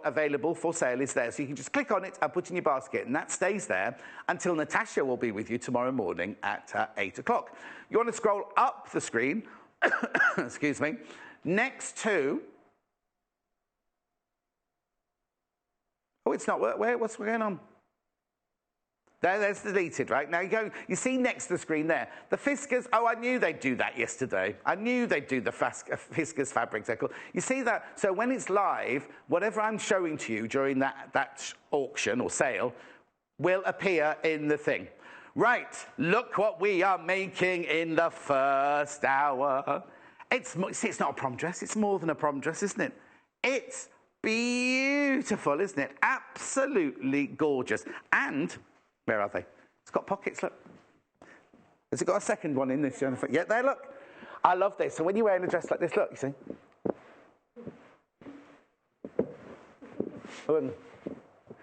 available for sale is there. So you can just click on it and put it in your basket, and that stays there until Natasha will be with you tomorrow morning at 8 o'clock. You want to scroll up the screen, excuse me, next to... Oh, it's not, what's going on? There's deleted, right? Now you see next to the screen there, the Fiskars. Oh, I knew they'd do that yesterday. I knew they'd do the Fiskars fabric decor. You see that? So when it's live, whatever I'm showing to you during that auction or sale will appear in the thing. Right, look what we are making in the first hour. See, it's not a prom dress. It's more than a prom dress, isn't it? It's beautiful, isn't it? Absolutely gorgeous. And... where are they? It's got pockets, look. Has it got a second one in this, Jennifer? Yeah, there, look. I love this. So when you're wearing a dress like this, look, you see.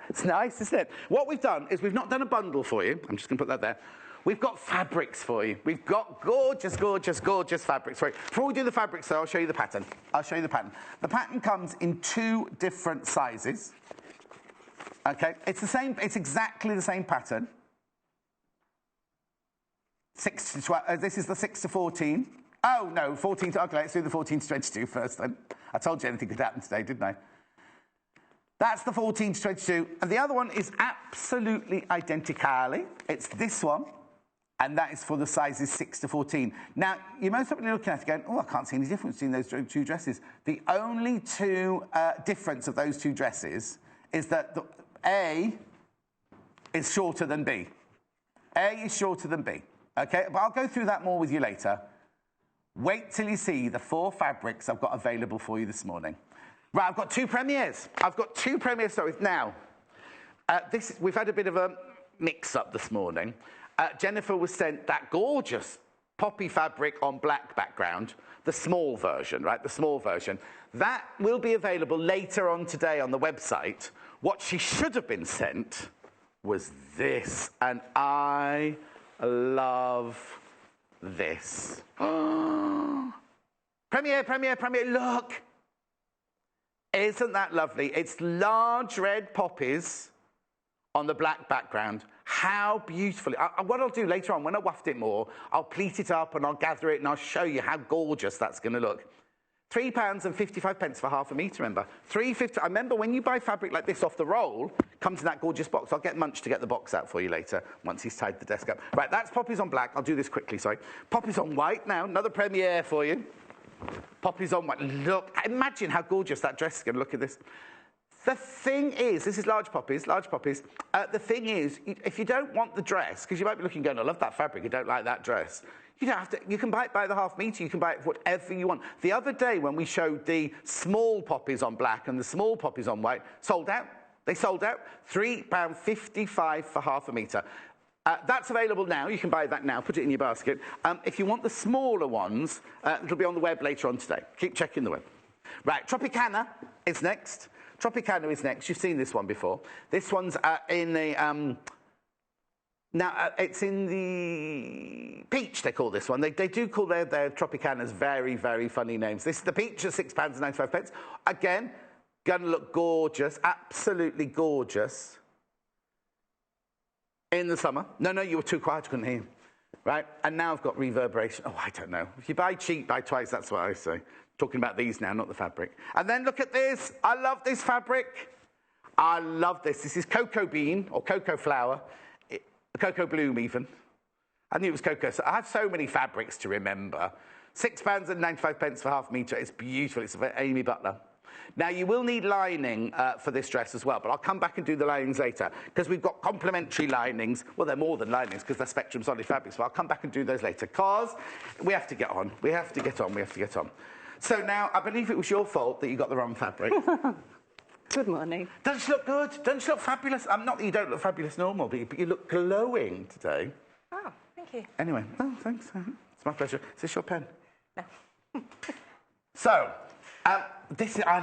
It's nice, isn't it? What we've done is we've not done a bundle for you. I'm just going to put that there. We've got fabrics for you. We've got gorgeous, gorgeous, gorgeous fabrics for you. Before we do the fabrics, though, I'll show you the pattern. The pattern comes in 2 different sizes. Okay, it's the same. It's exactly the same pattern. 6 to 12. This is the 6 to 14. Oh no, 14 to. Okay, let's do the 14 to 22 first. Then I told you anything could happen today, didn't I? That's the 14 to 22, and the other one is absolutely identically. It's this one, and that is for the sizes 6 to 14. Now you most probably looking at it going, oh, I can't see any difference between those 2 dresses. The only difference of those 2 dresses is that A is shorter than B. A is shorter than B. Okay, but I'll go through that more with you later. Wait till you see the 4 fabrics I've got available for you this morning. Right, I've got 2 premieres. Sorry, now, we've had a bit of a mix-up this morning. Jennifer was sent that gorgeous poppy fabric on black background, the small version, right, the small version. That will be available later on today on the website. What she should have been sent was this, and I love this. Premiere, look! Isn't that lovely? It's large red poppies on the black background. How beautifully. What I'll do later on, when I waft it more, I'll pleat it up and I'll gather it and I'll show you how gorgeous that's going to look. £3.55 for half a metre, remember? £3.50. I remember when you buy fabric like this off the roll, comes in that gorgeous box. I'll get Munch to get the box out for you later, once he's tied the desk up. Right, that's poppies on black. I'll do this quickly, sorry. Poppies on white now, another premiere for you. Poppies on white. Look, imagine how gorgeous that dress is going to look at this. The thing is, this is large poppies. The thing is, if you don't want the dress, because you might be looking going, I love that fabric, I don't like that dress. You don't have to, you can buy it by the half metre, you can buy it for whatever you want. The other day when we showed the small poppies on black and the small poppies on white, sold out. They sold out. £3.55 for half a metre. That's available now. You can buy that now. Put it in your basket. If you want the smaller ones, it'll be on the web later on today. Keep checking the web. Right, Tropicana is next. You've seen this one before. This one's in the... it's in the peach, they call this one. They do call their Tropicanas very, very funny names. This is the peach at £6.95. Again, going to look gorgeous, absolutely gorgeous. In the summer. No, you were too quiet, I couldn't hear you. Right, and now I've got reverberation. Oh, I don't know. If you buy cheap, buy twice, that's what I say. Talking about these now, not the fabric. And then look at this. I love this fabric. I love this. This is cocoa bean, or cocoa flower. Cocoa bloom, even. I knew it was cocoa. So I have so many fabrics to remember. £6.95 for half a metre. It's beautiful. It's Amy Butler. Now, you will need lining for this dress as well, but I'll come back and do the linings later, because we've got complementary linings. Well, they're more than linings, because they're Spectrum solid fabrics, but I'll come back and do those later, because we have to get on. We have to get on. So now, I believe it was your fault that you got the wrong fabric. Good morning. Doesn't she look good? Doesn't she look fabulous? Not that you don't look fabulous normal, but you look glowing today. Oh, thank you. Anyway, oh, thanks. It's my pleasure. Is this your pen? No. So, I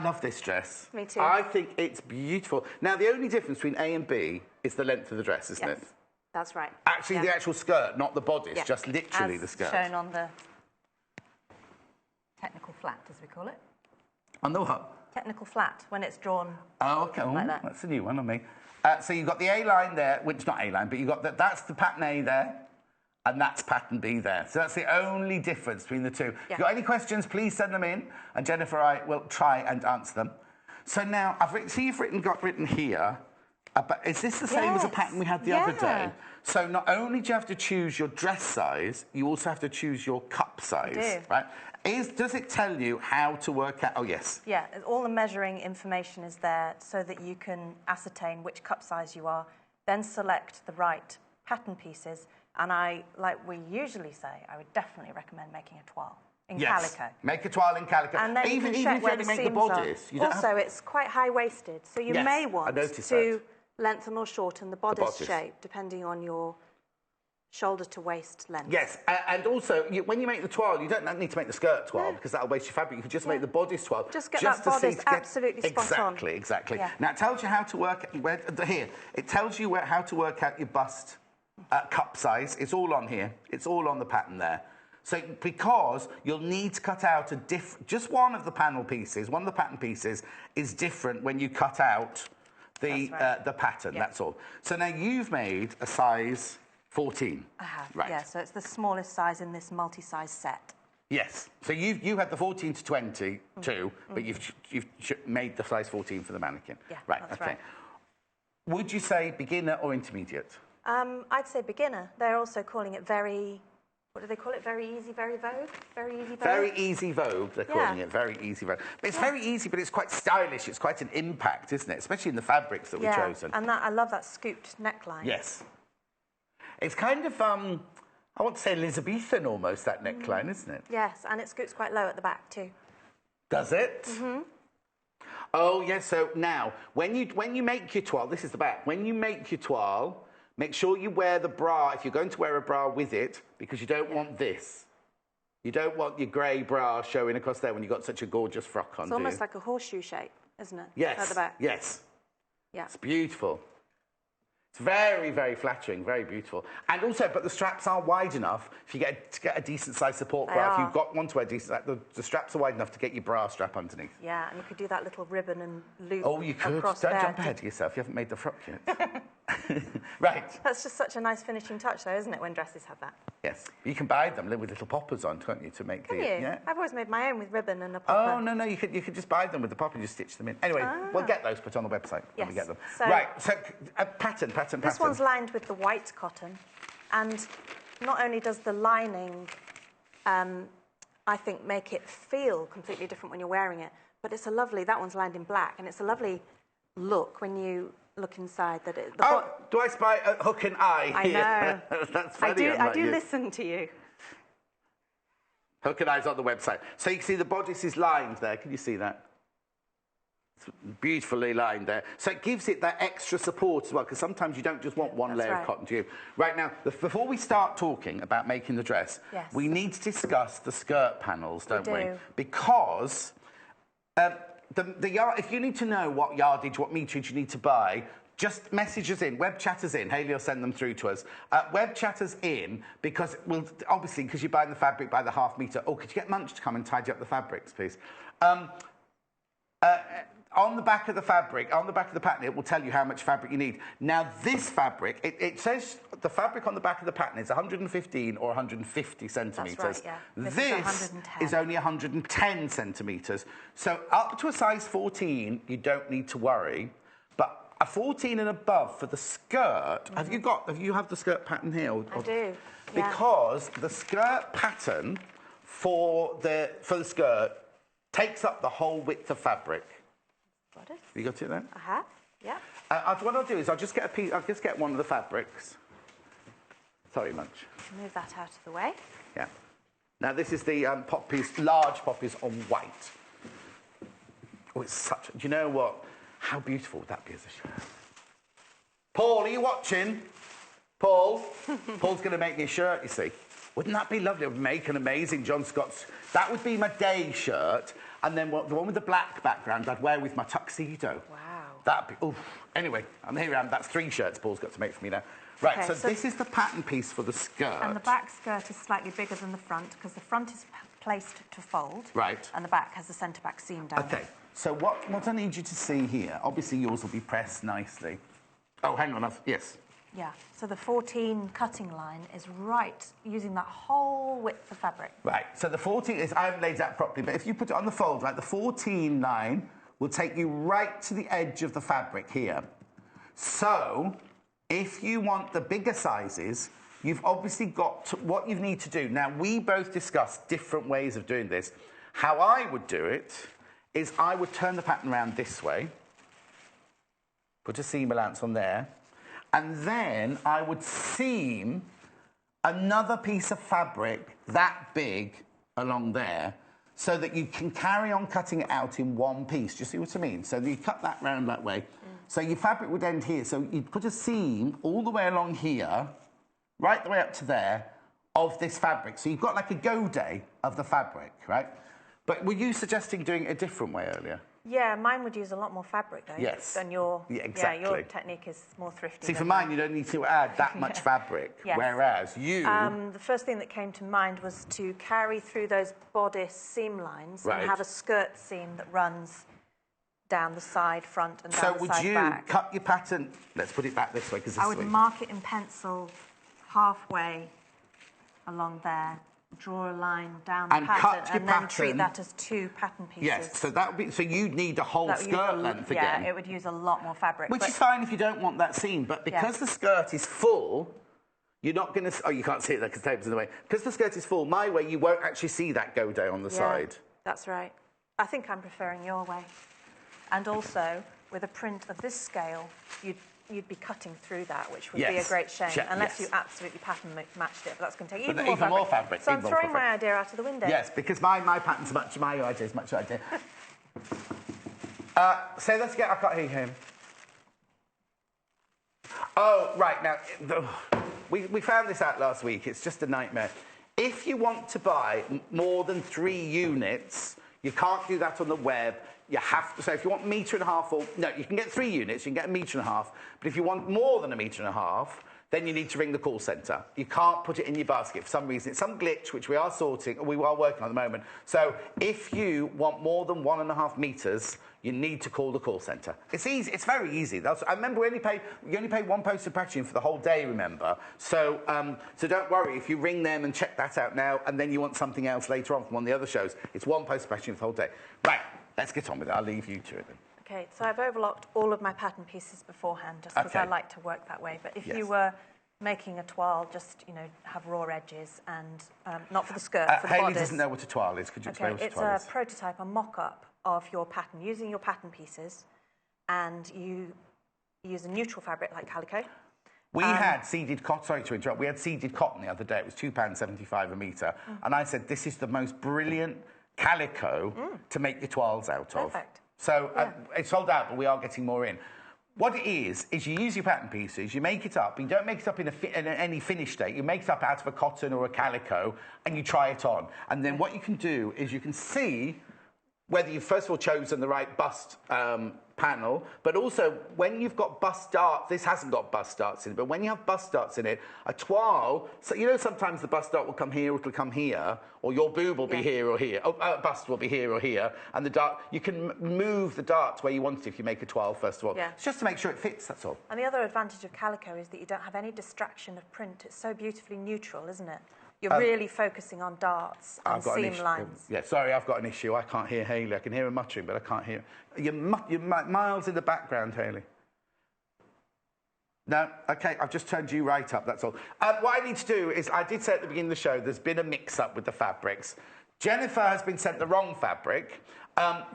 love this dress. Me too. I think it's beautiful. Now, the only difference between A and B is the length of the dress, isn't it? That's right. Actually, the actual skirt, not the bodice, just literally the skirt. Shown on the technical flat, as we call it. On the what? Technical flat, when it's drawn. Oh, okay. Like that. That's a new one on me. So you've got the A-line there, which not A-line, but you've got that's the pattern A there, and that's pattern B there. So that's the only difference between the two. Yeah. If you've got any questions, please send them in, and Jennifer and I will try and answer them. So now, you've got written here, but is this the same as a pattern we had the other day? So not only do you have to choose your dress size, you also have to choose your cup size, right? Does it tell you how to work out? Oh, yes. Yeah, all the measuring information is there so that you can ascertain which cup size you are, then select the right pattern pieces. And like we usually say, I would definitely recommend making a toile in calico. Make a toile in calico. And then even if you only make the bodice. Also, it's quite high-waisted, so you may want to lengthen or shorten the bodice shape, depending on your shoulder to waist length. Yes, and also, when you make the toile, you don't need to make the skirt toile because that'll waste your fabric. You can just make the bodice toile. Just get that bodice absolutely spot on. Exactly. Yeah. Now, it tells you how to work, it tells you how to work out your bust cup size. It's all on here. It's all on the pattern there. So, because you'll need to cut out just one of the panel pieces, one of the pattern pieces is different when you cut out the pattern, that's all. So now you've made a size 14. I have, yeah, so it's the smallest size in this multi-size set. Yes, so you had the 14 to 22, but you've made the size 14 for the mannequin. Yeah, that's right. Would you say beginner or intermediate? I'd say beginner. They're also calling it what do they call it? Very easy, very vogue? Very easy vogue? Very easy vogue, they're calling it. Very easy vogue. But it's very easy, but it's quite stylish. It's quite an impact, isn't it? Especially in the fabrics that we've chosen. And I love that scooped neckline. Yes. It's kind of, I want to say Elizabethan almost, that neckline, isn't it? Yes, and it scoops quite low at the back too. Does it? Mm-hmm. Oh, yes, so now, when you make your toile, this is the back, when you make your toile, make sure you wear the bra, if you're going to wear a bra with it, because you don't want this. You don't want your grey bra showing across there when you've got such a gorgeous frock on, It's almost like a horseshoe shape, isn't it? Yes. At the back. Yes. Yeah. It's beautiful. It's very, very flattering, very beautiful. And also, but the straps are wide enough if you get a decent-sized support bra. If you've got one to wear decent, the straps are wide enough to get your bra strap underneath. Yeah, and you could do that little ribbon and loop. Oh, you could. Don't jump ahead of yourself. You haven't made the frock yet. Right. That's just such a nice finishing touch, though, isn't it, when dresses have that? Yes. You can buy them with little poppers on, can't you, to make the... Yeah. I've always made my own with ribbon and a popper. Oh, no, you could just buy them with the popper and just stitch them in. Anyway, we'll get those put on the website when we get them. So, right, so pattern. This one's lined with the white cotton, and not only does the lining, I think, make it feel completely different when you're wearing it, but it's that one's lined in black, and it's a lovely look when you look inside. Do I spy a hook and eye here? I know. That's funny. I do listen to you. Hook and eye's on the website. So you can see the bodice is lined there. Can you see that? It's beautifully lined there. So it gives it that extra support as well, because sometimes you don't just want one layer of cotton, do you? Right, now, before we start talking about making the dress, we need to discuss the skirt panels, don't we? Because if you need to know what yardage, what meterage you need to buy, just message us in, web chat us in. Hayley will send them through to us. Web chat us in, because obviously, because you're buying the fabric by the ½ metre. Oh, could you get Munch to come and tidy up the fabrics, please? On the back of the fabric, on the back of the pattern, it will tell you how much fabric you need. Now, this fabric, it says the fabric on the back of the pattern is 115 or 150 centimetres. That's right, yeah. This is only 110 centimetres. So up to a size 14, you don't need to worry. But a 14 and above for the skirt, have you have the skirt pattern here? I do, Because the skirt pattern for the skirt takes up the whole width of fabric. Got it. You got it then? I have, yeah. What I'll do is I'll just get one of the fabrics. Sorry, Munch. Move that out of the way. Yeah. Now this is the large poppies on white. Oh, it's such. Do you know what? How beautiful would that be as a shirt? Paul, are you watching? Paul? Paul's going to make me a shirt, you see. Wouldn't that be lovely? It would make an amazing John Scott's. That would be my day shirt. And then the one with the black background I'd wear with my tuxedo. Wow. That'd be, oof. Anyway, here I am. That's 3 shirts Paul's got to make for me now. Right, so this is the pattern piece for the skirt. And the back skirt is slightly bigger than the front, because the front is placed to fold. Right. And the back has the centre back seam down. Okay. So what I need you to see here, obviously yours will be pressed nicely. Oh, hang on, yes. Yeah, so the 14 cutting line is right, using that whole width of fabric. Right, so the 14 is, I haven't laid that properly, but if you put it on the fold, like the 14 line will take you right to the edge of the fabric here. So, if you want the bigger sizes, you've obviously got to, what you need to do. Now, we both discussed different ways of doing this. How I would do it is I would turn the pattern around this way, put a seam allowance on there, and then I would seam another piece of fabric that big along there so that you can carry on cutting it out in one piece. Do you see what I mean? So you cut that round that way. So your fabric would end here. So you'd put a seam all the way along here, right the way up to there, of this fabric. So you've got like a go day of the fabric, right? But were you suggesting doing it a different way earlier? Yeah, mine would use a lot more fabric, though. Yes. Than your, yeah, exactly. Yeah, your technique is more thrifty. See, for mine, you don't need to add that much fabric, yes. Whereas you... the first thing that came to mind was to carry through those bodice seam lines and have a skirt seam that runs down the side, front, and down the side back. So would you cut your pattern... Let's put it back this way, because this I would mark it in pencil halfway along there, draw a line down the pattern, and then treat that as two pattern pieces. Yes, so that would be, so you'd need a whole skirt length again. Yeah, it would use a lot more fabric. Which is fine if you don't want that seam, but because the skirt is full, you're not going to... Oh, you can't see it there because the table's in the way. Because the skirt is full, my way, you won't actually see that go day on the side. That's right. I think I'm preferring your way. And also, with a print of this scale, you'd be cutting through that, which would be a great shame, unless you absolutely pattern matched it. But that's going to take even more fabric. So I'm throwing my idea out of the window. Yes, because my pattern's my idea is much idea. Say that again. I can't hear him. Oh, right. Now, we found this out last week. It's just a nightmare. If you want to buy more than 3 units, you can't do that on the web. You have to, so if you want 1.5 meters or, no, you can get 3 units, you can get 1.5 meters, but if you want more than 1.5 meters, then you need to ring the call centre. You can't put it in your basket for some reason. It's some glitch, which we are sorting, we are working on at the moment. So if you want more than 1.5 meters, you need to call the call centre. It's easy, it's very easy. I remember you only pay 1 postage packaging for the whole day, remember? So, so don't worry, if you ring them and check that out now, and then you want something else later on from one of the other shows, it's 1 postage packaging for the whole day. Right. Let's get on with it. I'll leave you to it then. Okay, so I've overlocked all of my pattern pieces beforehand, just because I like to work that way. But if you were making a toile, just, have raw edges and not for the skirt, for the Hayley bodice. doesn't know what a toile is. Could you explain what a toile is? It's a prototype, a mock-up of your pattern, using your pattern pieces, and you use a neutral fabric like calico. We had seeded cotton, sorry to interrupt, we had seeded cotton the other day. It was £2.75 a metre. And I said, this is the most brilliant calico to make your toiles out of. Perfect. So it's sold out, but we are getting more in. What it is you use your pattern pieces, you make it up, but you don't make it up in any finished state. You make it up out of a cotton or a calico, and you try it on. And then what you can do is you can see whether you've first of all chosen the right bust panel, but also when you've got bust darts, this hasn't got bust darts in it, but when you have bust darts in it, a toile, so sometimes the bust dart will come here, or it'll come here, or your boob will be here or here, bust will be here or here, and the dart, you can move the darts where you want it if you make a toile first of all. It's just to make sure it fits, that's all. And the other advantage of calico is that you don't have any distraction of print. It's so beautifully neutral, isn't it? You're really focusing on darts and seam lines. Yeah, sorry, I've got an issue. I can't hear Hayley. I can hear her muttering, but I can't hear. You're miles in the background, Hayley. No, OK, I've just turned you right up, that's all. What I need to do is, I did say at the beginning of the show, there's been a mix-up with the fabrics. Jennifer has been sent the wrong fabric.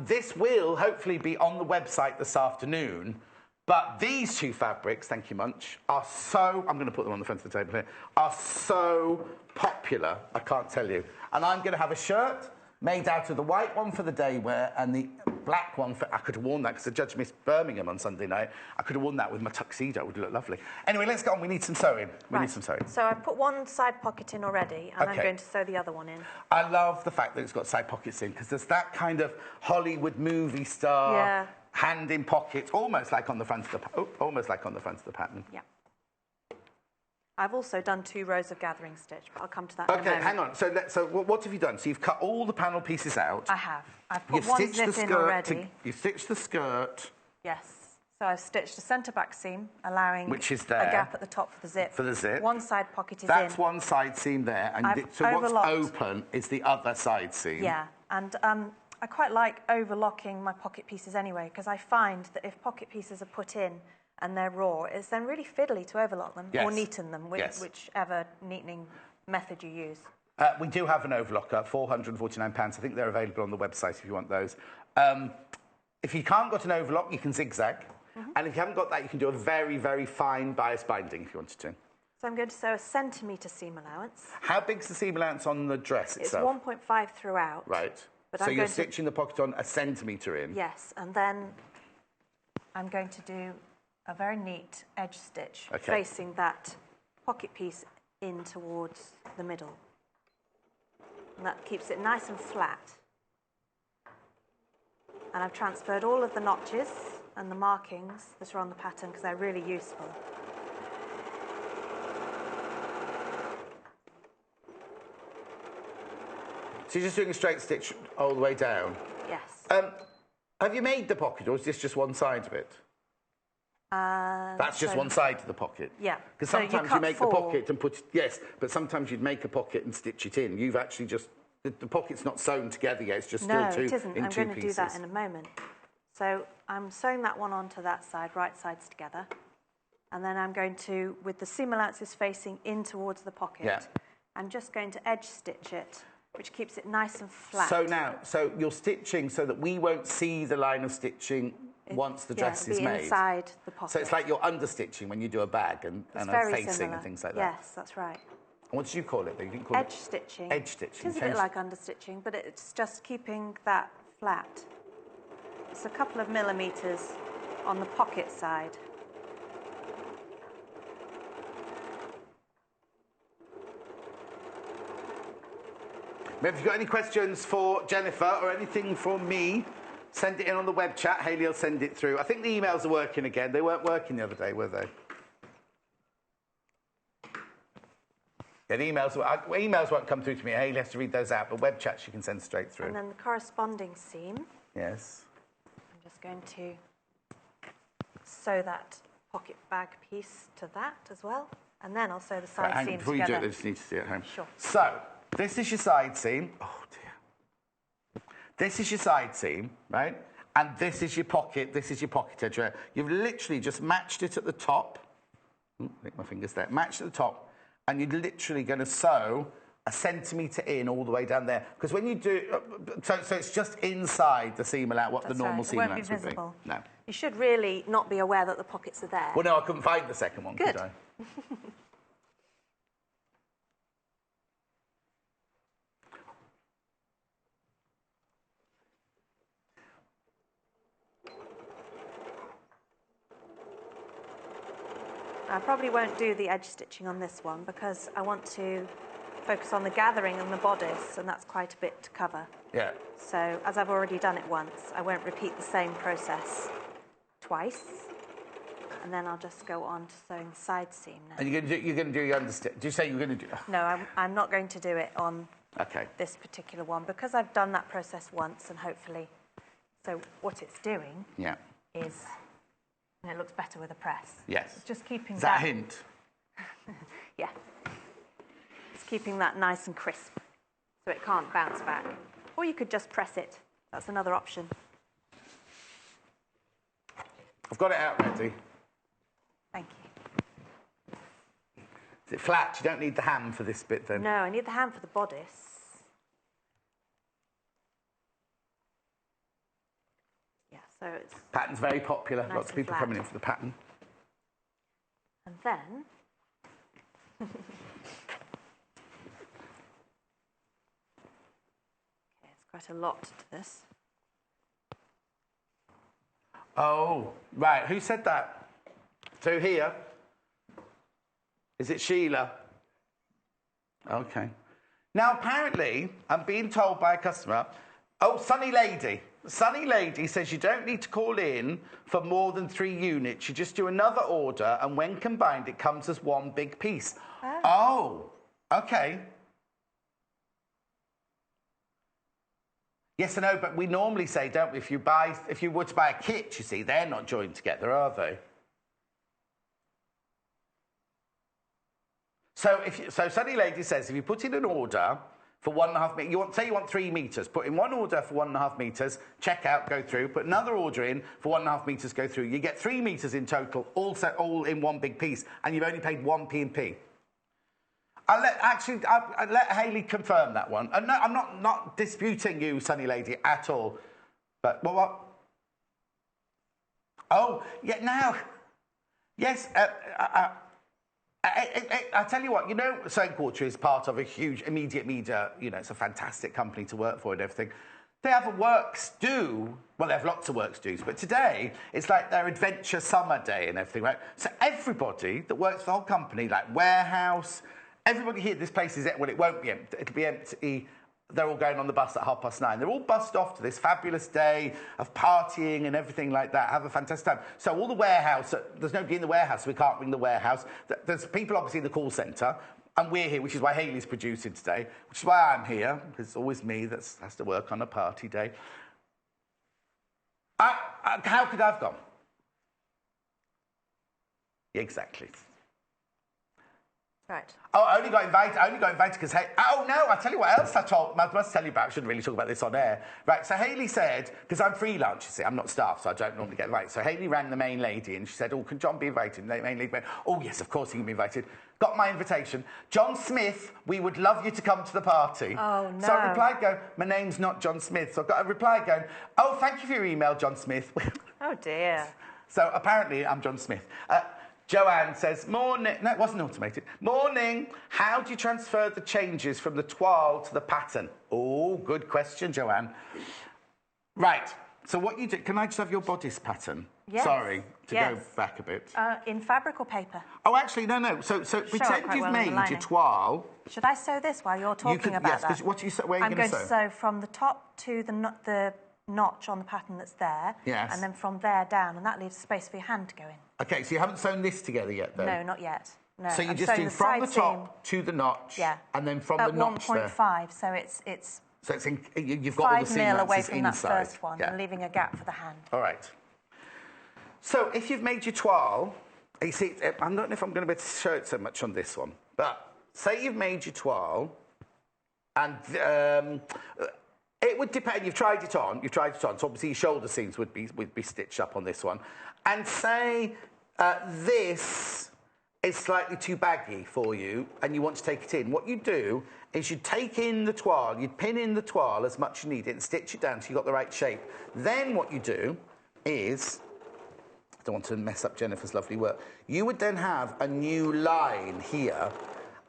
This will hopefully be on the website this afternoon. But these 2 fabrics, thank you, Munch, are so... I'm going to put them on the front of the table here. Are so popular, I can't tell you. And I'm going to have a shirt made out of the white one for the day wear and the black one for... I could have worn that because the judge missed Birmingham on Sunday night. I could have worn that with my tuxedo. It would look lovely. Anyway, let's go on. We need some sewing. We need some sewing. So I've put one side pocket in already, and I'm going to sew the other one in. I love the fact that it's got side pockets in because there's that kind of Hollywood movie star... Yeah. Hand in pocket, almost like on the front of the pattern. Yeah. I've also done 2 rows of gathering stitch, but I'll come to that in a moment. Okay, hang on. So what have you done? So you've cut all the panel pieces out. I have. I've put one zip in already. You've stitched the skirt. Yes. So I've stitched a centre back seam, allowing which is there, a gap at the top for the zip. For the zip. One side pocket is That's in. one side seam there. And so what's open is the other side seam. Yeah, and I quite like overlocking my pocket pieces anyway, because I find that if pocket pieces are put in and they're raw, it's then really fiddly to overlock them or neaten them, whichever neatening method you use. We do have an overlocker, £449. I think they're available on the website if you want those. If you can't got an overlock, you can zigzag. And if you haven't got that, you can do a very, very fine bias binding if you wanted to. So I'm going to sew a centimetre seam allowance. How big's the seam allowance on the dress itself? It's 1.5 throughout. Right. But so you're stitching the pocket on a centimetre in? Yes, and then I'm going to do a very neat edge stitch facing that pocket piece in towards the middle. And that keeps it nice and flat. And I've transferred all of the notches and the markings that are on the pattern because they're really useful. So you're just doing a straight stitch all the way down? Yes. Have you made the pocket, or is this just one side of it? That's just one side of the pocket? Yeah. Because sometimes you make the pocket and put... Yes, but sometimes you'd make a pocket and stitch it in. You've actually just... The pocket's not sewn together yet, it's just still two in two pieces. No, it isn't. I'm going to do that in a moment. So I'm sewing that one onto that side, right sides together. And then I'm going to, with the seam allowances facing in towards the pocket, I'm just going to edge stitch it, which keeps it nice and flat. So you're stitching so that we won't see the line of stitching once the dress is made. Inside the pocket. So it's like you're understicing when you do a bag and a facing similar. And things like that. Yes, that's right. And what did you call it? You didn't call edge stitching. Edge stitching. It is a bit like understitching, but it's just keeping that flat. It's a couple of millimetres on the pocket side. If you've got any questions for Jennifer or anything for me, send it in on the web chat. Hayley will send it through. I think the emails are working again. They weren't working the other day, were they? Yeah, the emails won't come through to me. Hayley has to read those out, but web chat she can send straight through. And then the corresponding seam. Yes. I'm just going to sew that pocket bag piece to that as well. And then I'll sew the side seam before together. You do it, I just need to see it at home. Sure. So, this is your side seam. Oh, dear. This is your side seam, right? And this is your pocket. This is your pocket edge. You've literally just matched it at the top. I think my finger's there. Matched at the top. And you're literally going to sew a centimetre in all the way down there. Because when you do... So it's just inside the seam allowance, what the normal seam allowance would be. It won't be visible. No. You should really not be aware that the pockets are there. Well, no, I couldn't find the second one, could I? I probably won't do the edge stitching on this one because I want to focus on the gathering and the bodice, and that's quite a bit to cover. Yeah. So, as I've already done it once, I won't repeat the same process twice. And then I'll just go on to sewing the side seam now. And you're going to do your understitch. Did you say you were going to do... No, I'm not going to do it on this particular one because I've done that process once and hopefully... So what it's doing is... And it looks better with a press. Yes. It's just keeping that... Is that a hint? Yeah. It's keeping that nice and crisp so it can't bounce back. Or you could just press it. That's another option. I've got it out ready. Thank you. Is it flat? You don't need the ham for this bit then? No, I need the ham for the bodice. Yeah, so it's... Pattern's very popular. Nice Lots of people coming in for the pattern. And then... Okay, it's quite a lot to this. Oh, right. Who said that? So here. Is it Sheila? Okay. Now, apparently, I'm being told by a customer, oh, Sunny Lady. Sunny Lady says you don't need to call in for more than 3 units. You just do another order, and when combined, it comes as one big piece. Oh, okay. Yes, I know, but we normally say, don't we, if you were to buy a kit, you see, they're not joined together, are they? So Sunny Lady says if you put in an order for 1.5 meters, say you want 3 meters, put in one order for 1.5 meters, check out, go through, put another order in for 1.5 meters, go through. You get 3 meters in total, all in one big piece, and you've only paid 1 P&P. I'll let Hayley confirm that one. No, I'm not disputing you, Sunny Lady, at all. But what? Oh, yeah, now. Yes, I tell you what, you know, Sewing Quarter is part of a huge immediate media, you know, it's a fantastic company to work for and everything. They have a works do, well, they have lots of works do's, but today it's like their adventure summer day and everything, right? So everybody that works for the whole company, like warehouse, everybody here, this place is, well, it won't be empty, it'll be empty. They're all going on the bus at 9:30. They're all bussed off to this fabulous day of partying and everything like that. Have a fantastic time. So all the warehouse, there's nobody in the warehouse, so we can't ring the warehouse. There's people obviously in the call centre, and we're here, which is why Hayley's producing today, which is why I'm here, because it's always me that has to work on a party day. How could I have gone? Exactly. Right. Oh, I only got invited because, oh no, I'll tell you what else I must tell you about, I shouldn't really talk about this on air. Right, so Hayley said, because I'm freelance, you see, I'm not staff, so I don't normally get invited. So Hayley rang the main lady and she said, oh, can John be invited? And the main lady went, oh yes, of course he can be invited. Got my invitation. John Smith, we would love you to come to the party. Oh, no. So I replied going, my name's not John Smith. So I got a reply going, oh, thank you for your email, John Smith. Oh dear. So apparently I'm John Smith. Joanne says, morning. No, it wasn't automated. Morning. How do you transfer the changes from the toile to the pattern? Oh, good question, Joanne. Right. So what you do, can I just have your bodice pattern? Yes. Sorry, to go back a bit. In fabric or paper? Oh, actually, no. So pretend you've made your toile. Should I sew this while you're talking about that? Yes, because what are you where are you going to sew from the top to the notch on the pattern that's there. Yes. And then from there down, and that leaves space for your hand to go in. Okay, so you haven't sewn this together yet, though? No, not yet. No. So you just do from the top to the notch, and then from the notch there. At 1.5, so it's. So you've got all the seam 5 mil away lances from inside. that first one, and leaving a gap for the hand. All right. So if you've made your toile, you see, I don't know if I'm going to be able to show it so much on this one, but say you've made your toile, and it would depend. You've tried it on. So obviously your shoulder seams would be stitched up on this one, and say this is slightly too baggy for you, and you want to take it in. What you do is you take in the toile, you'd pin in the toile as much as you need it, and stitch it down so you've got the right shape. Then what you do is, I don't want to mess up Jennifer's lovely work, you would then have a new line here.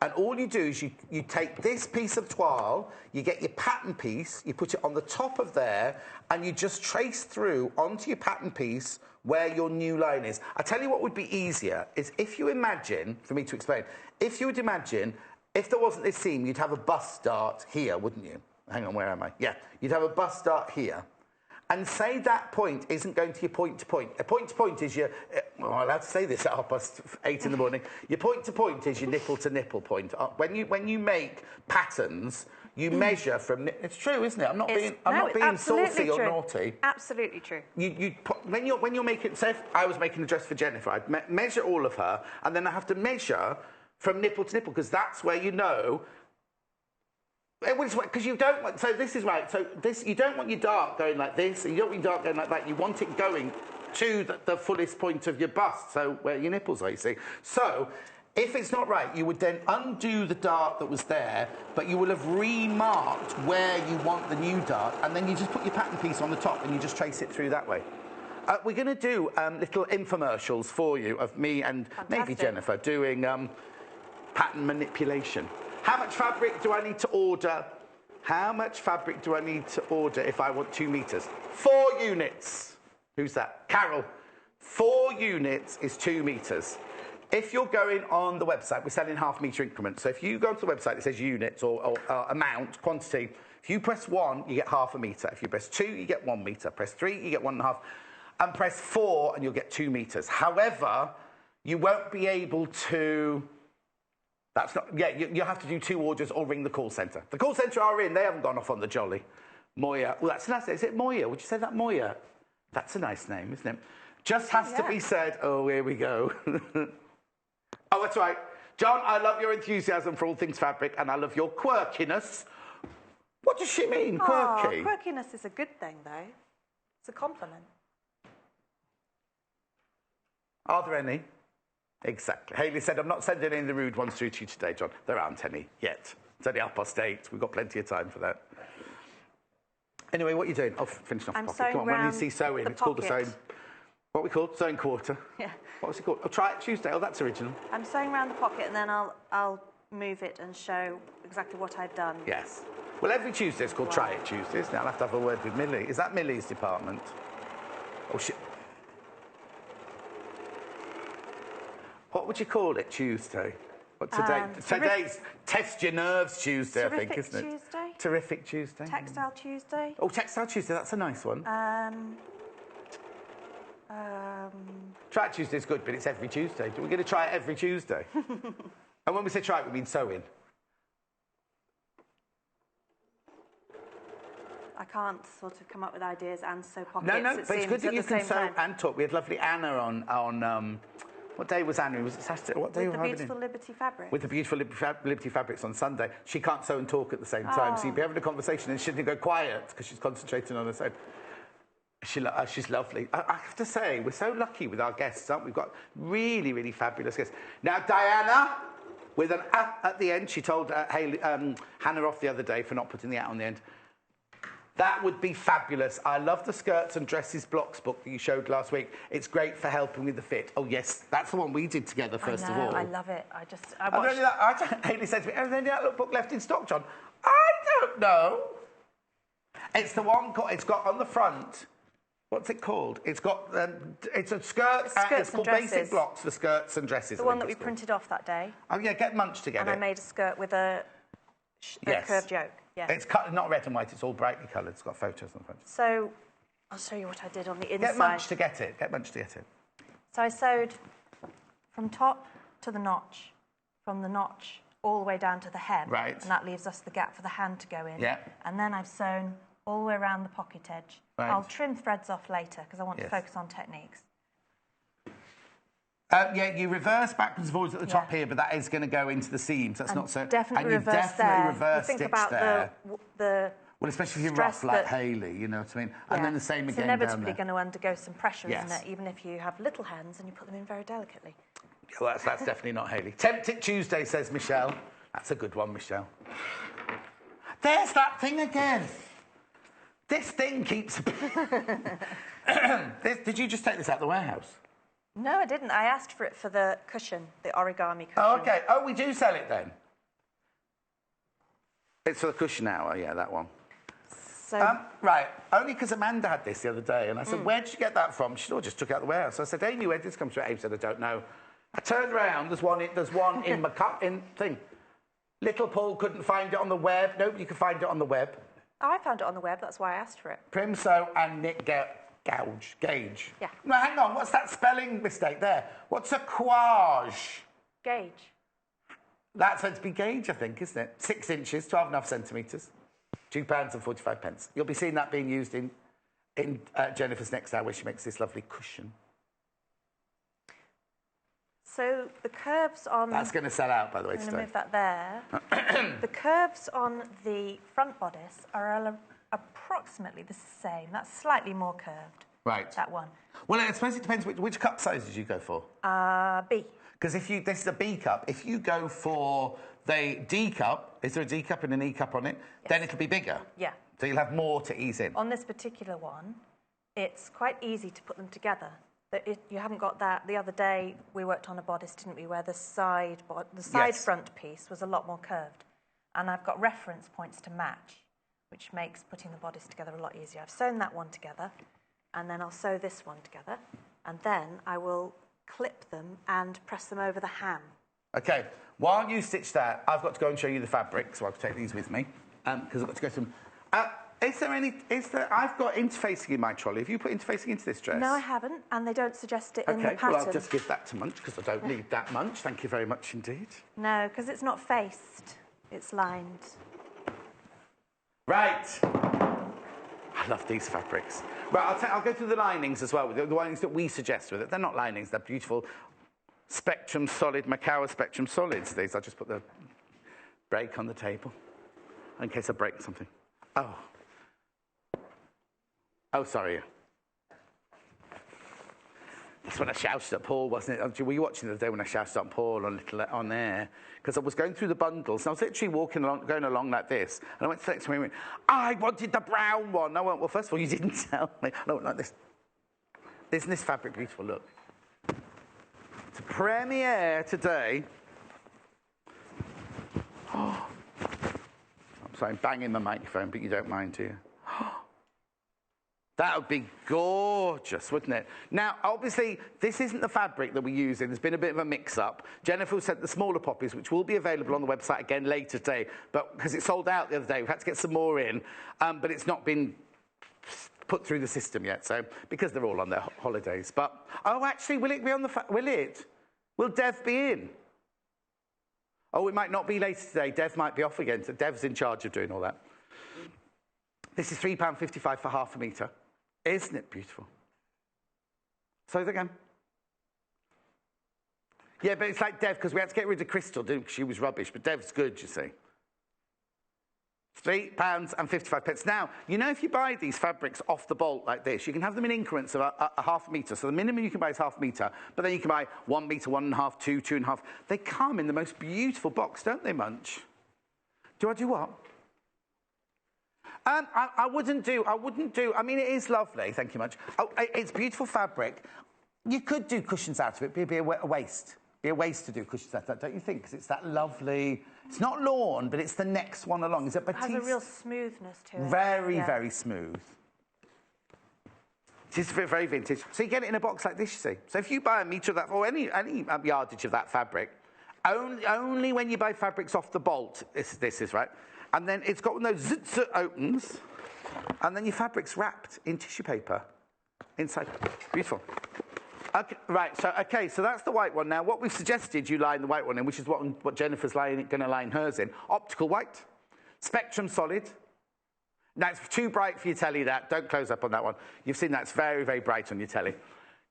And all you do is you take this piece of toile, you get your pattern piece, you put it on the top of there, and you just trace through onto your pattern piece where your new line is. I tell you what would be easier is if you imagine, for me to explain, if you would imagine, if there wasn't this seam, you'd have a bust dart here, wouldn't you? Hang on, where am I? Yeah, you'd have a bust dart here. And say that point isn't going to your point-to-point. A point-to-point is your... well, I'm allowed to say this at 8:30 in the morning. Your point-to-point is your nipple-to-nipple point. When you make patterns, you measure from... It's true, isn't it? I'm not being saucy or naughty. Absolutely true. When you're making... Say if I was making a dress for Jennifer, I'd measure all of her, and then I have to measure from nipple to nipple, because that's where you know... Because you don't want... So this is right. So this, you don't want your dart going like this, and you don't want your dart going like that. You want it going to the fullest point of your bust, so where your nipples are, you see. So if it's not right, you would then undo the dart that was there, but you will have remarked where you want the new dart, and then you just put your pattern piece on the top, and you just trace it through that way. We're going to do little infomercials for you of me and maybe Jennifer doing pattern manipulation. How much fabric do I need to order? How much fabric do I need to order if I want 2 meters? 4 units. Who's that? Carol. 4 units is 2 meters. If you're going on the website, we're selling half-metre increments. So if you go to the website, it says units or amount, quantity. If you press 1, you get half a metre. If you press 2, you get 1 metre. Press 3, you get 1.5. And press 4, and you'll get 2 metres. However, you won't be able to... That's not... Yeah, you'll have to do 2 orders or ring the call centre. The call centre are in. They haven't gone off on the jolly. Moya. Well, that's a nice name. Is it Moya? Would you say that, Moya? That's a nice name, isn't it? Just has to be said. Oh, here we go. Oh, that's right. John, I love your enthusiasm for all things fabric, and I love your quirkiness. What does she mean, quirky? Oh, quirkiness is a good thing, though. It's a compliment. Are there any? Exactly. Hayley said, I'm not sending any of the rude ones through to you today, John. There aren't any yet. It's only 8:30. We've got plenty of time for that. Anyway, what are you doing? Oh, finishing off the pocket. Come on, when you see sewing, it's called the sewing... What we called? Sewing quarter. Yeah. What was it called? Oh, Try It Tuesday. Oh, that's original. I'm sewing around the pocket and then I'll move it and show exactly what I've done. Yes. Well, every Tuesday it's called Try It Tuesday, isn't it? I'll have to have a word with Millie. Is that Millie's department? Oh, shit. What would you call it Tuesday? What today? Today's Test Your Nerves Tuesday, I think, isn't it? Tuesday. Terrific Tuesday. Textile Tuesday. Oh, Textile Tuesday. That's a nice one. Try It Tuesday is good, but it's every Tuesday. We're going to try it every Tuesday. And when we say try it, we mean sewing. I can't sort of come up with ideas and sew pockets. No, but it's good that you can sew and talk. We had lovely Anna on what day was Anna? Was it Saturday? What day? With the beautiful Liberty fabrics. With the beautiful Liberty fabrics on Sunday. She can't sew and talk at the same time, so you'd be having a conversation and she'd go quiet because she's concentrating on her sewing. She's lovely. I have to say, we're so lucky with our guests, aren't we? We've got really, really fabulous guests. Now, Diana, with an at the end, she told Hannah off the other day for not putting the at on the end. That would be fabulous. I love the skirts and dresses blocks book that you showed last week. It's great for helping with the fit. Oh, yes, that's the one we did together, first of all. I love it. Hayley said to me, is there any that book left in stock, John? I don't know. It's the one, it's got on the front... What's it called? It's got, it's a skirt, it's called Basic Blocks for skirts and dresses. The one that we printed off that day. Oh, yeah, get Munch to get it. And I made a skirt with a curved yoke. Yeah. It's cut, not red and white, it's all brightly coloured. It's got photos on the front. So, I'll show you what I did on the inside. Get Munch to get it. Get Munch to get it. So I sewed from top to the notch, from the notch all the way down to the hem. Right. And that leaves us the gap for the hand to go in. Yeah. And then I've sewn all the way around the pocket edge. Right. I'll trim threads off later because I want to focus on techniques. Yeah, you reverse backwards and forwards at the top here, but that is going to go into the seams. That's not so... Definitely reverse stitch there. The well, especially if you're rough like Hayley, you know what I mean? Yeah. And then the same again down there. It's inevitably going to undergo some pressure, isn't it? Even if you have little hands and you put them in very delicately. Well, that's definitely not Hayley. Tempt It Tuesday, says Michelle. That's a good one, Michelle. There's that thing again. This thing keeps... Did you just take this out of the warehouse? No, I didn't. I asked for it for the cushion, the origami cushion. Oh, OK. Oh, we do sell it then? It's for the cushion hour, yeah, that one. So... right, only because Amanda had this the other day, and I said, where did you get that from? She said, oh, just took it out of the warehouse. So I said, Amy, where did this come from? Amy said, I don't know. I turned around, there's one in my thing. Little Paul couldn't find it on the web. Nobody could find it on the web. Oh, I found it on the web, that's why I asked for it. Primso and Nick Gauge. Yeah. No, hang on, what's that spelling mistake there? What's a quage? Gauge. That's meant to be gauge, I think, isn't it? 6 inches, 12.5 centimetres, £2.45. You'll be seeing that being used in Jennifer's next hour, where she makes this lovely cushion. So the curves on... That's going to sell out, by the way, today. I'm going to move that there. The curves on the front bodice are approximately the same. That's slightly more curved. Right. That one. Well, I suppose it depends which cup size did you go for? B. Because this is a B cup. If you go for the D cup, is there a D cup and an E cup on it? Yes. Then it'll be bigger. Yeah. So you'll have more to ease in. On this particular one, it's quite easy to put them together. You haven't got that. The other day we worked on a bodice, didn't we, where the side front piece was a lot more curved. And I've got reference points to match, which makes putting the bodice together a lot easier. I've sewn that one together, and then I'll sew this one together, and then I will clip them and press them over the ham. OK. While you stitch that, I've got to go and show you the fabric, so I'll take these with me, because I've got to go to them. I've got interfacing in my trolley. Have you put interfacing into this dress? No, I haven't, and they don't suggest it in the pattern. Well, I'll just give that to Munch, because I don't need that much. Thank you very much indeed. No, because it's not faced. It's lined. Right. I love these fabrics. Right, I'll go through the linings as well, the linings that we suggest with it. They're not linings, they're beautiful Spectrum Solid, Macao Spectrum Solids. These, I'll just put the break on the table in case I break something. Oh, sorry. That's when I shouted at Paul, wasn't it? Were you watching the other day when I shouted at Paul on there? Because I was going through the bundles, and I was literally going along like this. And I went to the next one and went, I wanted the brown one. And I went, well, first of all, you didn't tell me. I went like this. Isn't this fabric beautiful? Look. It's a premiere today. Oh. I'm sorry, I'm banging the microphone, but you don't mind, do you? That would be gorgeous, wouldn't it? Now, obviously, this isn't the fabric that we're using. There's been a bit of a mix-up. Jennifer sent the smaller poppies, which will be available on the website again later today, but because it sold out the other day, we've had to get some more in, but it's not been put through the system yet, so because they're all on their holidays. But, actually, will it be on the... will it? Will Dev be in? Oh, it might not be later today. Dev might be off again, so Dev's in charge of doing all that. This is £3.55 for half a metre. Isn't it beautiful? Say that again. Yeah, but it's like Dev, because we had to get rid of Crystal, didn't we? Because she was rubbish, but Dev's good, you see. £3.55. Now, you know if you buy these fabrics off the bolt like this, you can have them in increments of a half a metre. So the minimum you can buy is half a metre, but then you can buy 1 metre, 1.5, 2, 2.5. They come in the most beautiful box, don't they, Munch? Do I do what? I wouldn't do, I mean, it is lovely, thank you much. It's beautiful fabric. You could do cushions out of it, it'd be a waste. Be a waste to do cushions out of that, don't you think? Because it's that lovely, it's not lawn, but it's the next one along. Is it batiste? It has a real smoothness to it. Very, very smooth. It's very vintage. So you get it in a box like this, you see. So if you buy a metre of that, or any yardage of that fabric, only when you buy fabrics off the bolt, this is right. And then it's got one of those zit opens, and then your fabric's wrapped in tissue paper inside. Beautiful. Okay, right, so that's the white one. Now, what we've suggested you line the white one in, which is what Jennifer's going to line hers in, optical white, Spectrum Solid. Now, it's too bright for your telly, that. Don't close up on that one. You've seen that. It's very, very bright on your telly.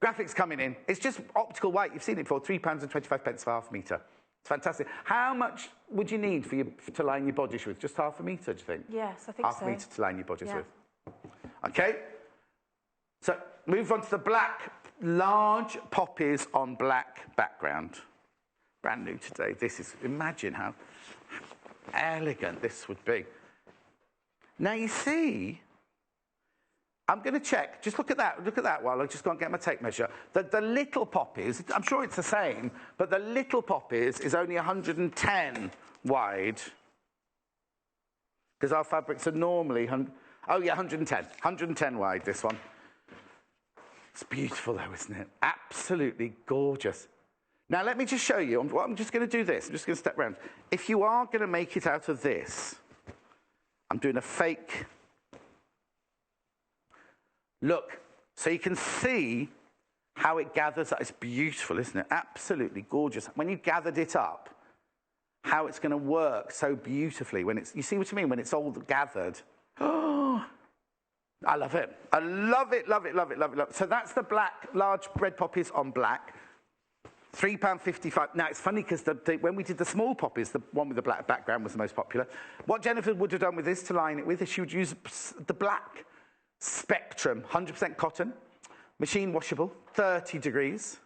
Graphics coming in. It's just optical white. You've seen it before, £3.25 for half a metre. It's fantastic. How much would you need to line your bodice with? Just half a metre, do you think? Yes, I think so. Half a metre to line your bodice with. Okay. So move on to the black, large poppies on black background. Brand new today. This is, imagine how elegant this would be. Now you see, I'm going to check. Just look at that while I just go and get my tape measure. The little poppies, I'm sure it's the same, but the little poppies is only 110 wide. Because our fabrics are normally, 110 wide, this one. It's beautiful though, isn't it? Absolutely gorgeous. Now let me just show you, I'm just going to do this. I'm just going to step around. If you are going to make it out of this, I'm doing a fake. Look, so you can see how it gathers up. It's beautiful, isn't it? Absolutely gorgeous. When you've gathered it up, how it's going to work so beautifully when it's, you see what I mean? When it's all gathered. Oh, I love it. I love it, love it, love it, love it, love it. So that's the black, large red poppies on black. £3.55. Now, it's funny because when we did the small poppies, the one with the black background was the most popular. What Jennifer would have done with this to line it with is she would use the black Spectrum, 100% cotton, machine washable, 30 degrees.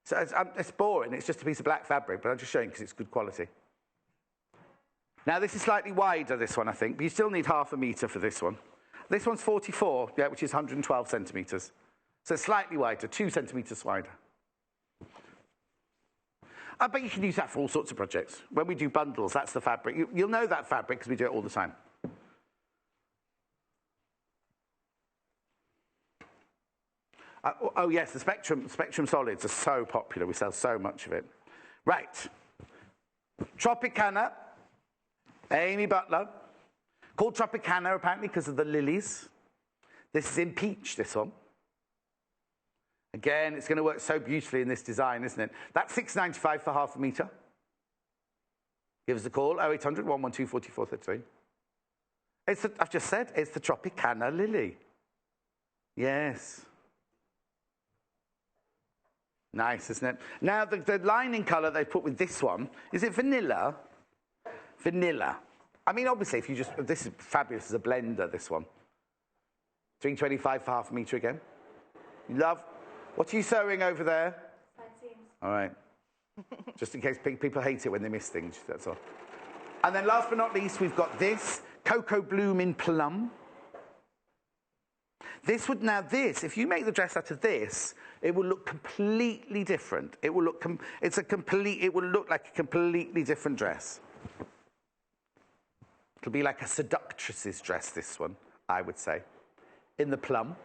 So it's boring, it's just a piece of black fabric, but I'm just showing because it's good quality. Now, this is slightly wider, this one, I think, but you still need half a metre for this one. This one's 44, yeah, which is 112 centimetres. So it's slightly wider, 2 centimetres wider. I bet you can use that for all sorts of projects. When we do bundles, that's the fabric. You'll know that fabric because we do it all the time. Oh, yes, the Spectrum Solids are so popular. We sell so much of it. Right. Tropicana, Amy Butler, Called Tropicana, apparently, because of the lilies. This is in peach, this one. Again, it's going to work so beautifully in this design, isn't it? That's £6.95 for half a metre. Give us a call, 0800 112 4433. I've just said, it's the Tropicana lily. Yes. Nice, isn't it? Now, the lining colour they put with this one, is it vanilla? Vanilla. I mean, obviously, this is fabulous as a blender, this one. £3.25 for half a metre again. Love. What are you sewing over there? Side seams. All right. Just in case people hate it when they miss things, that's all. And then last but not least, we've got this, Cocoa Bloom in Plum. This, if you make the dress out of this, it will look completely different. It will look, it will look like a completely different dress. It'll be like a seductress's dress, this one, I would say. In the plum.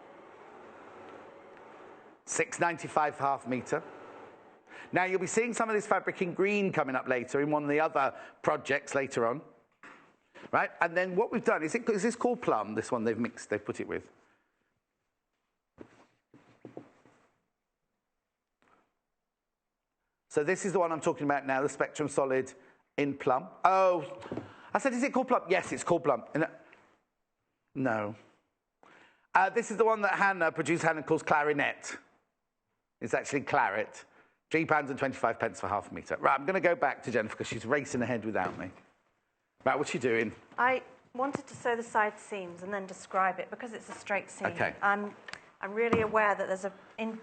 £6.95 for half a metre. Now, you'll be seeing some of this fabric in green coming up later in one of the other projects later on. Right? And then what we've done, is this called Plum, this one they've put it with? So this is the one I'm talking about now, the Spectrum Solid in Plum. Oh, I said, is it called Plum? Yes, it's called Plum. No. This is the one that producer Hannah calls Clarinet. It's actually Claret. £3.25 for half a metre. Right, I'm going to go back to Jennifer because she's racing ahead without me. Right, what's she doing? I wanted to sew the side seams and then describe it because it's a straight seam. Okay. I'm really aware that there's a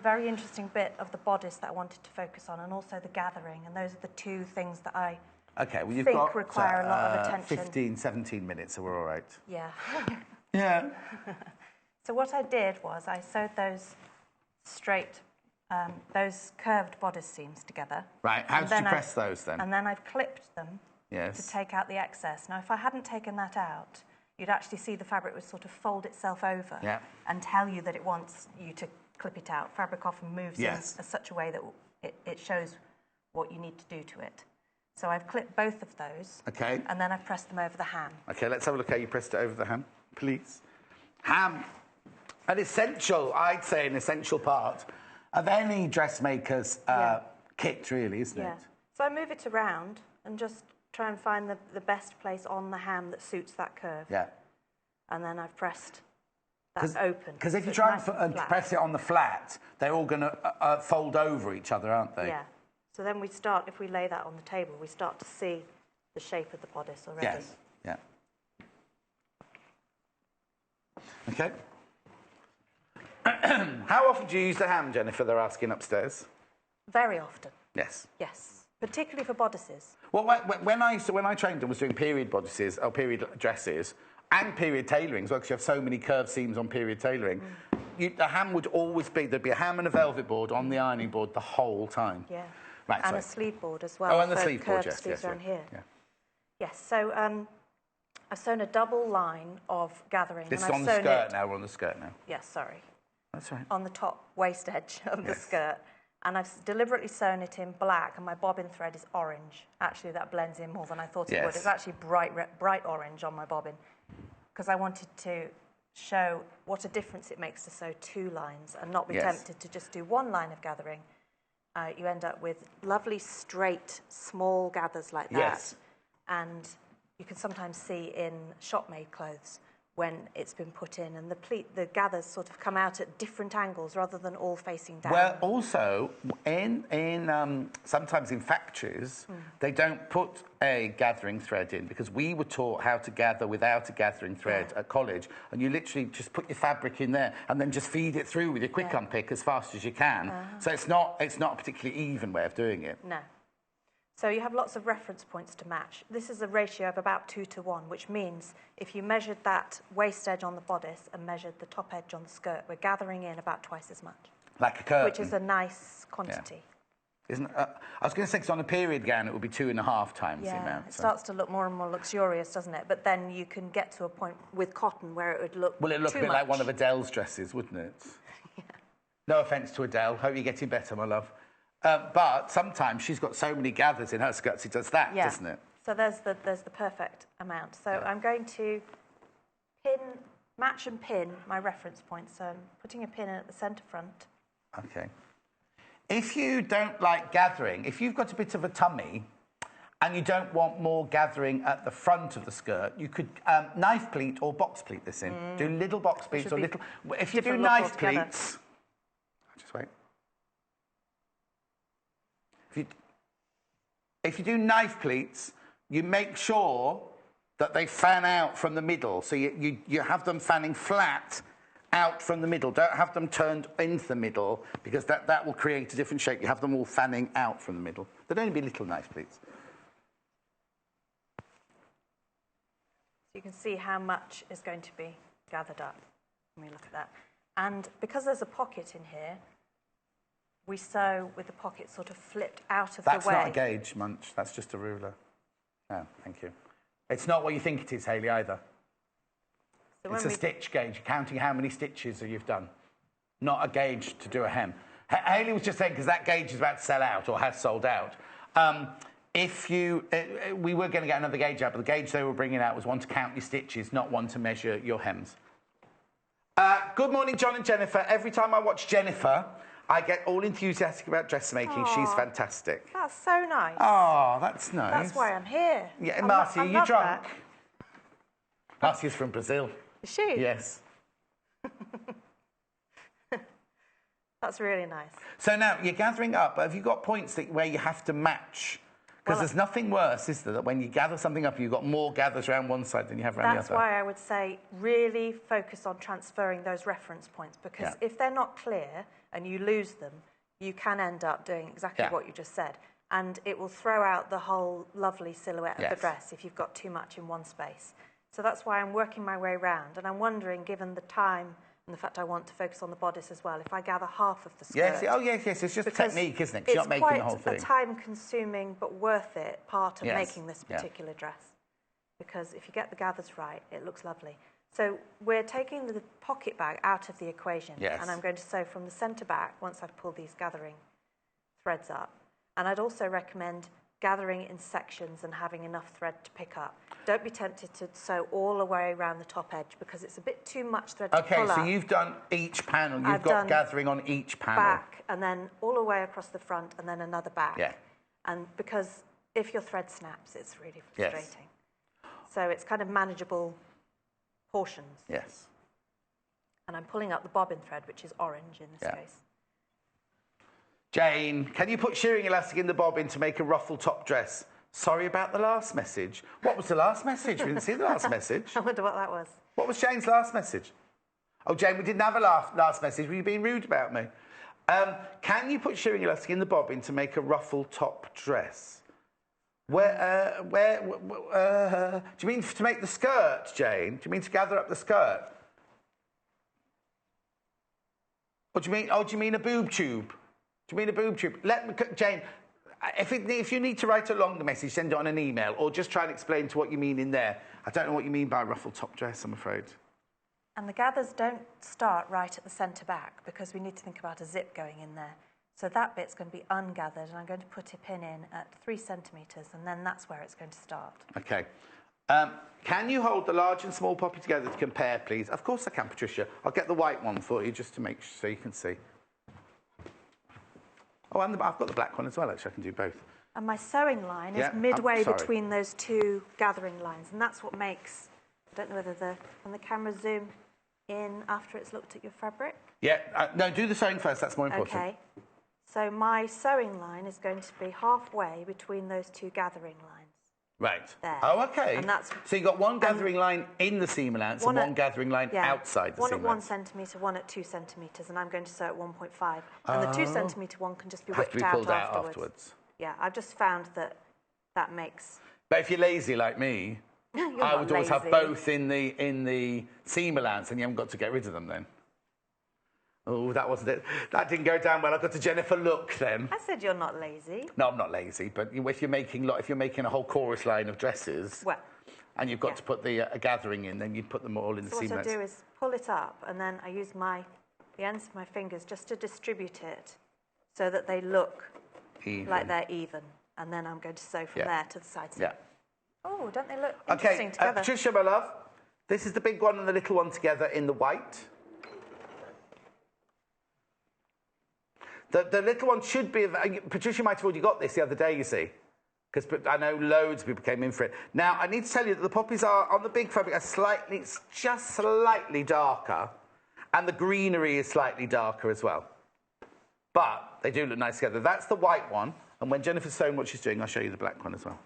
very interesting bit of the bodice that I wanted to focus on, and also the gathering, and those are the two things that I you've think got, require a lot of attention. 15, 17 minutes, so we're all right. Yeah. Yeah. So what I did was I sewed those those curved bodice seams together. Right, how did you press those then? And then I've clipped them to take out the excess. Now, if I hadn't taken that out, you'd actually see the fabric would sort of fold itself over and tell you that it wants you to clip it out. Fabric often moves in such a way that it shows what you need to do to it. So I've clipped both of those. Okay. And then I've pressed them over the ham. Okay, let's have a look how you pressed it over the ham, please. Ham. An essential part of any dressmaker's kit, really, isn't it? So I move it around and just try and find the best place on the ham that suits that curve. Yeah. And then I've pressed that open. Because if you try and press it on the flat, they're all going to fold over each other, aren't they? Yeah. So then if we lay that on the table, we start to see the shape of the bodice already. Yes. Yeah. Okay. How often do you use the ham, Jennifer? They're asking upstairs. Very often. Yes. Yes. Particularly for bodices. Well, when I trained and was doing period bodices or period dresses and period tailoring as well, because you have so many curved seams on period tailoring, the ham would always there'd be a ham and a velvet board on the ironing board the whole time. Yeah. Right, and a sleeve board as well. Oh, and the sleeve board, yes. Around here. Yeah. Yes, so I've sewn a double line of gathering. This is on the skirt now, we're on the skirt now. Yes, sorry. That's right. On the top waist edge of the skirt. And I've deliberately sewn it in black, and my bobbin thread is orange. Actually, that blends in more than I thought it would. It's actually bright orange on my bobbin, because I wanted to show what a difference it makes to sew two lines and not be tempted to just do one line of gathering. You end up with lovely, straight, small gathers like that. Yes. And you can sometimes see in shop-made clothes when it's been put in, and the gathers sort of come out at different angles rather than all facing down. Well, also, sometimes in factories, they don't put a gathering thread in, because we were taught how to gather without a gathering thread at college, and you literally just put your fabric in there and then just feed it through with your quick unpick as fast as you can. So it's not a particularly even way of doing it. No. So you have lots of reference points to match. This is a ratio of about 2 to 1, which means if you measured that waist edge on the bodice and measured the top edge on the skirt, we're gathering in about twice as much. Like a curtain. Which is a nice quantity. Yeah. I was going to say, because on a period gown, it would be 2.5 times the amount. It starts to look more and more luxurious, doesn't it? But then you can get to a point with cotton where it would look Well, it'd look too a bit much. like one of Adele's dresses, wouldn't it? No offence to Adele. Hope you're getting better, my love. But sometimes she's got so many gathers in her skirts, it does that, doesn't it? So there's the perfect amount. So I'm going to match and pin my reference point. So I'm putting a pin in at the centre front. Okay. If you don't like gathering, if you've got a bit of a tummy and you don't want more gathering at the front of the skirt, you could knife pleat or box pleat this in. Do little box pleats or little... If you do knife pleats... Just wait. If you do knife pleats, you make sure that they fan out from the middle. So you have them fanning flat out from the middle. Don't have them turned into the middle, because that will create a different shape. You have them all fanning out from the middle. They'd only be little knife pleats. So you can see how much is going to be gathered up when we look at that. And because there's a pocket in here, we sew with the pocket sort of flipped out of the way. That's not a gauge, Munch. That's just a ruler. No, thank you. It's not what you think it is, Hayley, either. So it's a stitch gauge, counting how many stitches you've done. Not a gauge to do a hem. Hayley was just saying, because that gauge is about to sell out, or has sold out. We were going to get another gauge out, but the gauge they were bringing out was one to count your stitches, not one to measure your hems. Good morning, John and Jennifer. Every time I watch Jennifer, I get all enthusiastic about dressmaking. Aww, she's fantastic. That's so nice. Oh, that's nice. That's why I'm here. Yeah, Marcia, are you drunk? That. Marcia's from Brazil. Is she? Yes. That's really nice. So now, you're gathering up, but have you got points where you have to match? Because there's nothing worse, is there, that when you gather something up, you've got more gathers around one side than you have around the other. That's why I would say really focus on transferring those reference points, because if they're not clear and you lose them, you can end up doing exactly what you just said. And it will throw out the whole lovely silhouette of the dress if you've got too much in one space. So that's why I'm working my way around. And I'm wondering, given the time and the fact I want to focus on the bodice as well, if I gather half of the skirt... Yes, yes, it's just a technique, isn't it? Because you're not making the whole thing. It's quite a time-consuming but worth it part of making this particular dress. Because if you get the gathers right, it looks lovely. So we're taking the pocket bag out of the equation. Yes. And I'm going to sew from the centre back once I've pulled these gathering threads up. And I'd also recommend gathering in sections and having enough thread to pick up. Don't be tempted to sew all the way around the top edge, because it's a bit too much thread to pull up. Okay, so you've done each panel. You've got gathering on each panel. Back, and then all the way across the front, and then another back. Yeah. And because if your thread snaps, it's really frustrating. Yes. So it's kind of manageable portions. Yes. And I'm pulling up the bobbin thread, which is orange in this case. Jane, can you put shirring elastic in the bobbin to make a ruffle top dress? Sorry about the last message. What was the last message? We didn't see the last message. I wonder what that was. What was Jane's last message? Oh, Jane, we didn't have a last message. Were you being rude about me? Can you put shirring elastic in the bobbin to make a ruffle top dress? Do you mean to make the skirt, Jane? Do you mean to gather up the skirt? Or do you mean a boob tube? Do you mean a boob tube? Jane, if you need to write a longer message, send it on an email, or just try and explain to what you mean in there. I don't know what you mean by ruffle top dress, I'm afraid. And the gathers don't start right at the centre back, because we need to think about a zip going in there. So that bit's going to be ungathered, and I'm going to put a pin in at 3 centimetres, and then that's where it's going to start. OK. Can you hold the large and small poppy together to compare, please? Of course I can, Patricia. I'll get the white one for you, just to make sure so you can see. Oh, and I've got the black one as well, actually. I can do both. And my sewing line is midway between those two gathering lines, and that's what makes... I don't know whether can the camera zoom in after it's looked at your fabric? Yeah, no, do the sewing first. That's more important. OK. So my sewing line is going to be halfway between those two gathering lines. Right. There. Oh, OK. And that's, so you've got one gathering line in the seam allowance and one gathering line outside the seam allowance. One at 1 centimetre, one at 2 centimetres, and I'm going to sew at 1.5. And the 2 centimetre one can just be whipped out afterwards. Yeah, I've just found that makes... But if you're lazy like me, I would always have both in the seam allowance, and you haven't got to get rid of them then. Oh, that wasn't it. That didn't go down well. I got to Jennifer look then. I said you're not lazy. No, I'm not lazy. But if you're making a whole chorus line of dresses, and you've got to put the gathering in, then you'd put them all in the seam. What I do is pull it up, and then I use the ends of my fingers just to distribute it, so that they look like they're even. And then I'm going to sew from there to the side. Yeah. Oh, don't they look interesting together? Patricia, my love, This is the big one and the little one together in the white. The little one should be... Patricia might have already got this the other day, you see. Because I know loads of people came in for it. Now, I need to tell you that the poppies are, on the big fabric, it's just slightly darker. And the greenery is slightly darker as well. But they do look nice together. That's the white one. And when Jennifer's showing what she's doing, I'll show you the black one as well.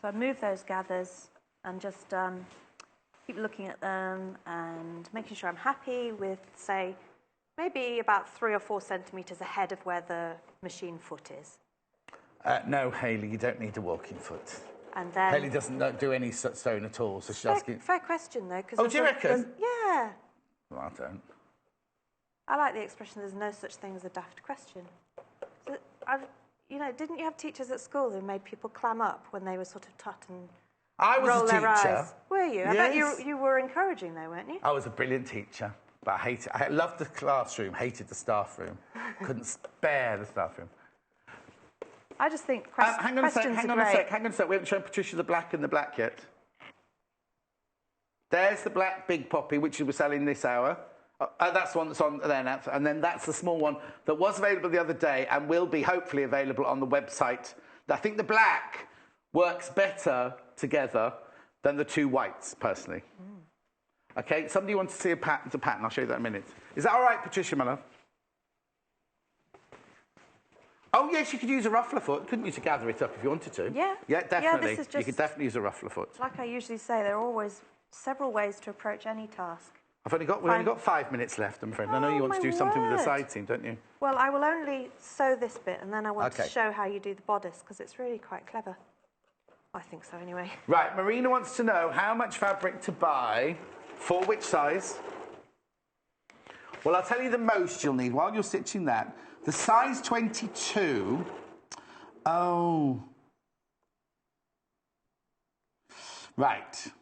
So I move those gathers and just keep looking at them and making sure I'm happy with, say, maybe about 3 or 4 centimetres ahead of where the machine foot is. No, Hayley, you don't need a walking foot. And then... Hayley doesn't do any stone at all, so she's asking... Fair question, though. Oh, do you reckon? Yeah. Well, I don't. I like the expression, there's no such thing as a daft question. So, you know, didn't you have teachers at school who made people clam up when they were sort of tut and I was roll a their teacher. eyes? Were you? Yes. I bet you were encouraging, though, weren't you? I was a brilliant teacher, but I hated... I loved the classroom, hated the staff room. Couldn't spare the staff room. I just think hang on a sec, questions hang are on a great. sec, hang on a sec. We haven't shown Patricia the black and the black yet. There's the black big poppy, which we were selling this hour. That's the one that's on there now. And then that's the small one that was available the other day and will be hopefully available on the website. I think the black works better together than the 2 whites, personally. Mm. OK, somebody wants to see a pattern. I'll show you that in a minute. Is that all right, Patricia, my love? Oh, yes, you could use a ruffler foot, couldn't you, to gather it up if you wanted to? Yeah. Yeah, definitely. Yeah, this is just, you could definitely use a ruffler foot. Like I usually say, there are always several ways to approach any task. We've only got 5 minutes left, I'm afraid. I know you want to do something with the side seam, don't you? Well, I will only sew this bit, and then I want Okay. to show how you do the bodice, because it's really quite clever. I think so, anyway. Right, Marina wants to know how much fabric to buy for which size. Well, I'll tell you the most you'll need while you're stitching that. The size 22... Oh. Right.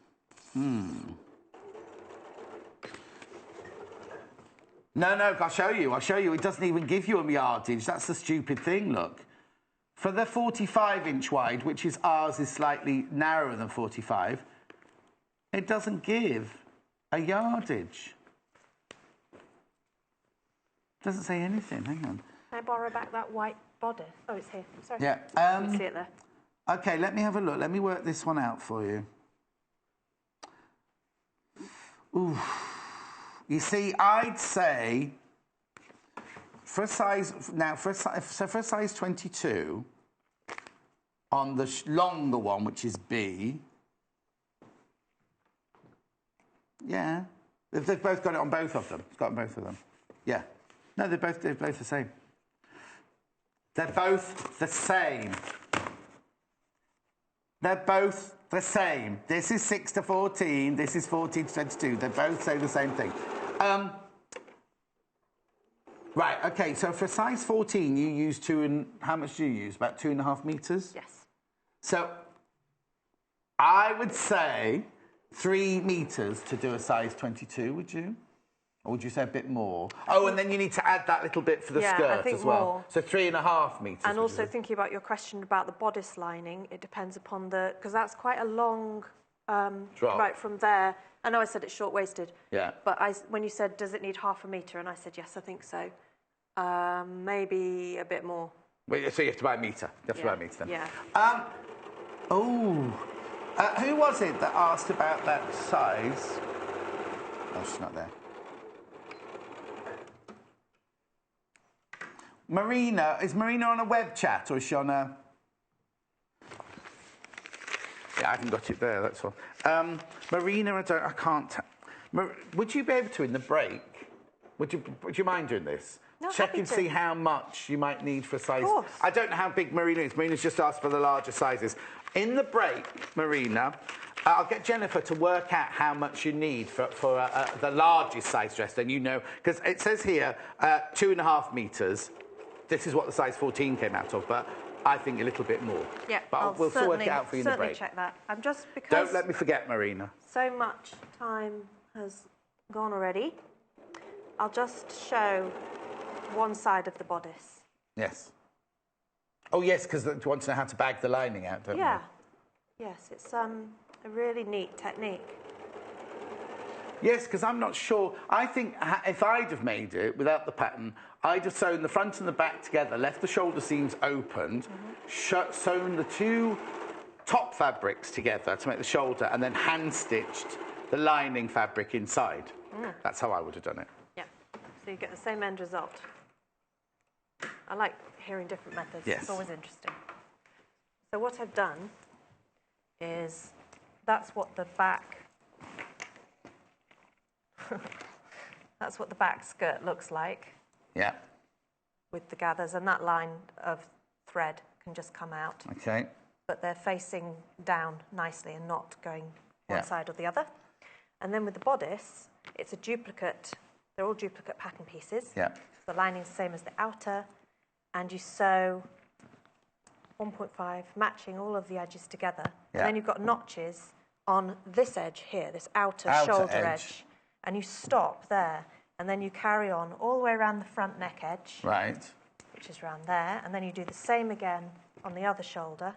No, I'll show you. It doesn't even give you a yardage. That's the stupid thing, look. For the 45-inch wide, which is ours is slightly narrower than 45, it doesn't give a yardage. Doesn't say anything. Hang on. Can I borrow back that white bodice? Oh, it's here. Sorry. Yeah. I can see it there. OK, let me have a look. Let me work this one out for you. Ooh. You see, I'd say for a size... Now, for a size 22, on the longer one, which is B... Yeah. They've both got it on both of them. It's got on both of them. Yeah. No, they're both the same. They're both the same. They're both the same. This is 6 to 14. This is 14 to 22. They both say the same thing. Right, OK, so for size 14, you use how much do you use? About 2.5 metres? Yes. So I would say 3 metres to do a size 22, would you? Or would you say a bit more? Oh, and then you need to add that little bit for the skirt as well. More. So 3.5 metres. And also thinking about your question about the bodice lining, it depends upon the... Because that's quite a long... drop. Right, from there. I know I said it's short-waisted. Yeah. But when you said, does it need 1/2 metre? And I said, yes, I think so. Maybe a bit more. Well, so you have to buy a metre. You have to buy a metre then. Yeah. Who was it that asked about that size? Oh, she's not there. Marina. Is Marina on a web chat or is she on a... Yeah, I haven't got it there, that's all. Marina, I can't... Would you be able to, in the break, would you mind doing this? No, check and see how much you might need for a size. Of course. I don't know how big Marina is. Marina's just asked for the larger sizes. In the break, Marina, I'll get Jennifer to work out how much you need for the largest size dress. Then you know, because it says here 2.5 metres. This is what the size 14 came out of, but I think a little bit more. Yeah, but we'll work it out for you in the break. Certainly check that. I'm just because... Don't let me forget, Marina. So much time has gone already. I'll just show one side of the bodice. Yes. Oh, yes, because you want to know how to bag the lining out, don't you? Yeah. Yes, it's a really neat technique. Yes, because I'm not sure. I think if I'd have made it without the pattern, I'd have sewn the front and the back together, left the shoulder seams opened, sewn the two top fabrics together to make the shoulder, and then hand-stitched the lining fabric inside. That's how I would have done it. Yeah, so you get the same end result. I like hearing different methods. Yes. It's always interesting. So what I've done is, that's what the back that's what the back skirt looks like. Yeah. With the gathers, and that line of thread can just come out. Okay. But they're facing down nicely and not going one side or the other. And then with the bodice, it's a duplicate. They're all duplicate pattern pieces. Yeah. The lining's the same as the outer, and you sew 1.5, matching all of the edges together. Yeah. And then you've got notches on this edge here, this outer shoulder edge. And you stop there, and then you carry on all the way around the front neck edge. Right. Which is around there. And then you do the same again on the other shoulder.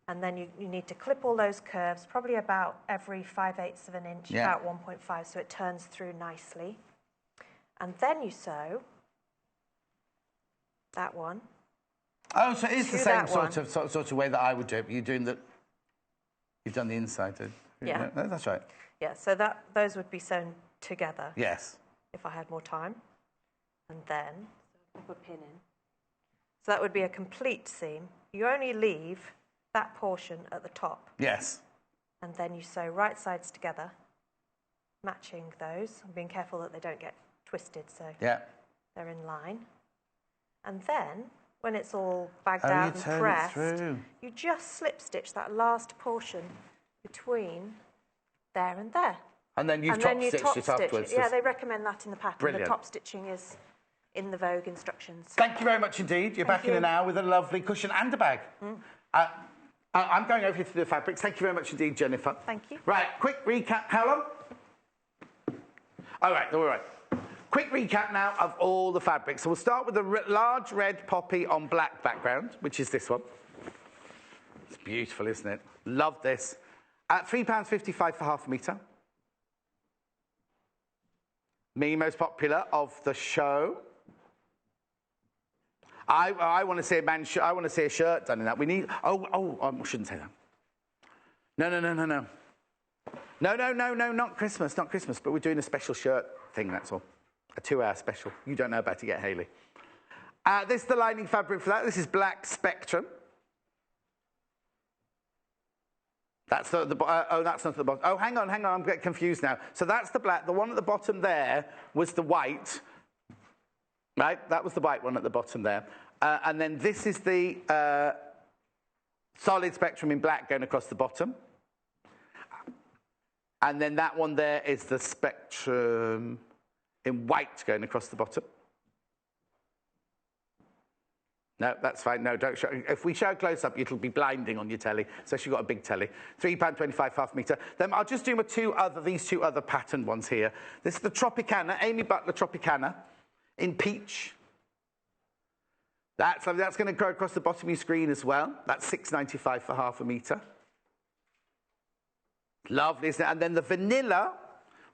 And then you need to clip all those curves, probably about every 5/8 of an inch, about 1.5, so it turns through nicely. And then you sew that one. Oh, so it's the same sort of way that I would do it, but you're doing the... You've done the inside, too. Yeah. No, that's right. Yeah, so those would be sewn together. Yes. If I had more time. And then, pop a pin in. So that would be a complete seam. You only leave that portion at the top. Yes. And then you sew right sides together, matching those, and being careful that they don't get twisted, so they're in line. And then, when it's all bagged out and pressed, you just slip stitch that last portion between there and there. And then you've top stitched it afterwards. Yeah, they recommend that in the pattern. Brilliant. The top stitching is in the Vogue instructions. Thank you very much indeed. You're back in an hour with a lovely cushion and a bag. I'm going over here to the fabrics. Thank you very much indeed, Jennifer. Thank you. Right, quick recap. How long? All right. Quick recap now of all the fabrics. So we'll start with the large red poppy on black background, which is this one. It's beautiful, isn't it? Love this. At £3.55 for half a metre. Me most popular of the show. I want to see a man. I want to see a shirt done in that. We need. Oh! I shouldn't say that. No. No, not Christmas, not Christmas. But we're doing a special shirt thing. That's all. A 2-hour special. You don't know about it yet, Hayley. This is the lining fabric for that. This is Black Spectrum. That's that's not the bottom. Oh, hang on. I'm getting confused now. So that's the black. The one at the bottom there was the white. Right? That was the white one at the bottom there. And then this is the solid spectrum in black going across the bottom. And then that one there is the spectrum in white going across the bottom. No, that's fine. No, don't show. If we show close up, it'll be blinding on your telly. So you've got a big telly. £3.25 half metre. Then I'll just do these two other patterned ones here. This is the Tropicana, Amy Butler Tropicana in peach. That's going to go across the bottom of your screen as well. That's £6.95 for half a metre. Lovely, isn't it? And then the vanilla,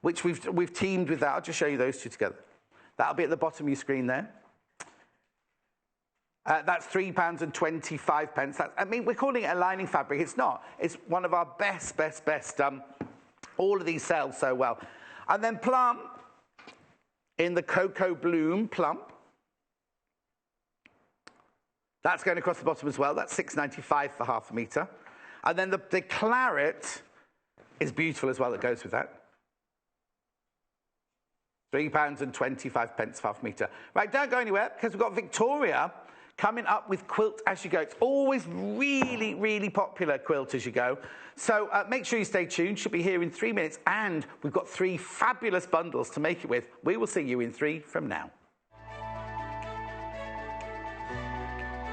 which we've teamed with that. I'll just show you those two together. That'll be at the bottom of your screen there. That's £3.25. We're calling it a lining fabric. It's not. It's one of our best. All of these sell so well. And then Plum in the Cocoa Bloom Plump. That's going across the bottom as well. That's £6.95 for half a metre. And then the Claret is beautiful as well. That goes with that. £3.25 for half a metre. Right, don't go anywhere because we've got Victoria coming up with Quilt-as-you-go. It's always really, really popular, Quilt-as-you-go. So make sure you stay tuned. She'll be here in 3 minutes. And we've got 3 fabulous bundles to make it with. We will see you in 3 from now.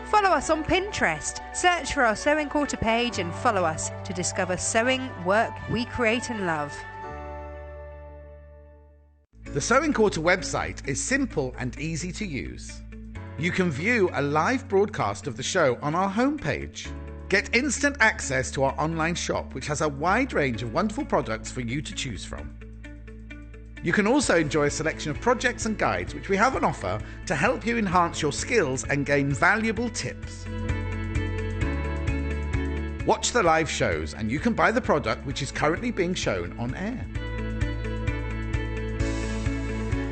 Follow us on Pinterest. Search for our Sewing Quarter page and follow us to discover sewing work we create and love. The Sewing Quarter website is simple and easy to use. You can view a live broadcast of the show on our homepage. Get instant access to our online shop, which has a wide range of wonderful products for you to choose from. You can also enjoy a selection of projects and guides which we have on offer to help you enhance your skills and gain valuable tips. Watch the live shows and you can buy the product which is currently being shown on air.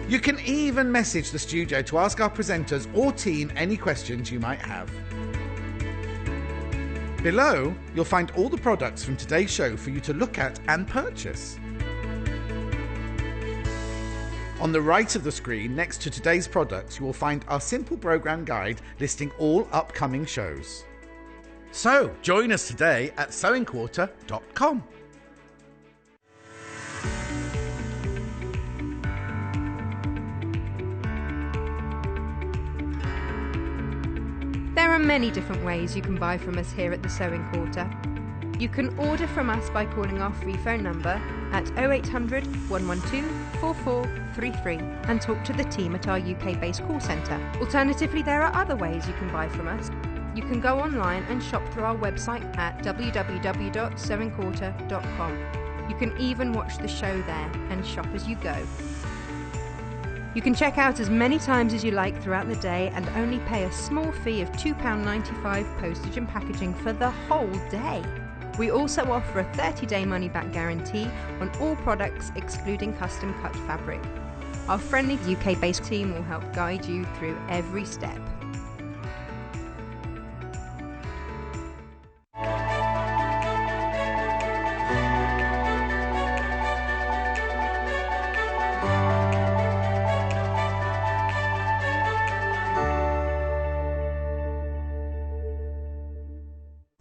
You can even message the studio to ask our presenters or team any questions you might have. Below, you'll find all the products from today's show for you to look at and purchase. On the right of the screen, next to today's products, you will find our simple program guide listing all upcoming shows. So, join us today at sewingquarter.com. There are many different ways you can buy from us here at the Sewing Quarter. You can order from us by calling our free phone number at 0800 112 4433 and talk to the team at our UK-based call centre. Alternatively, there are other ways you can buy from us. You can go online and shop through our website at www.sewingquarter.com. You can even watch the show there and shop as you go. You can check out as many times as you like throughout the day and only pay a small fee of £2.95 postage and packaging for the whole day. We also offer a 30-day money-back guarantee on all products excluding custom cut fabric. Our friendly UK-based team will help guide you through every step.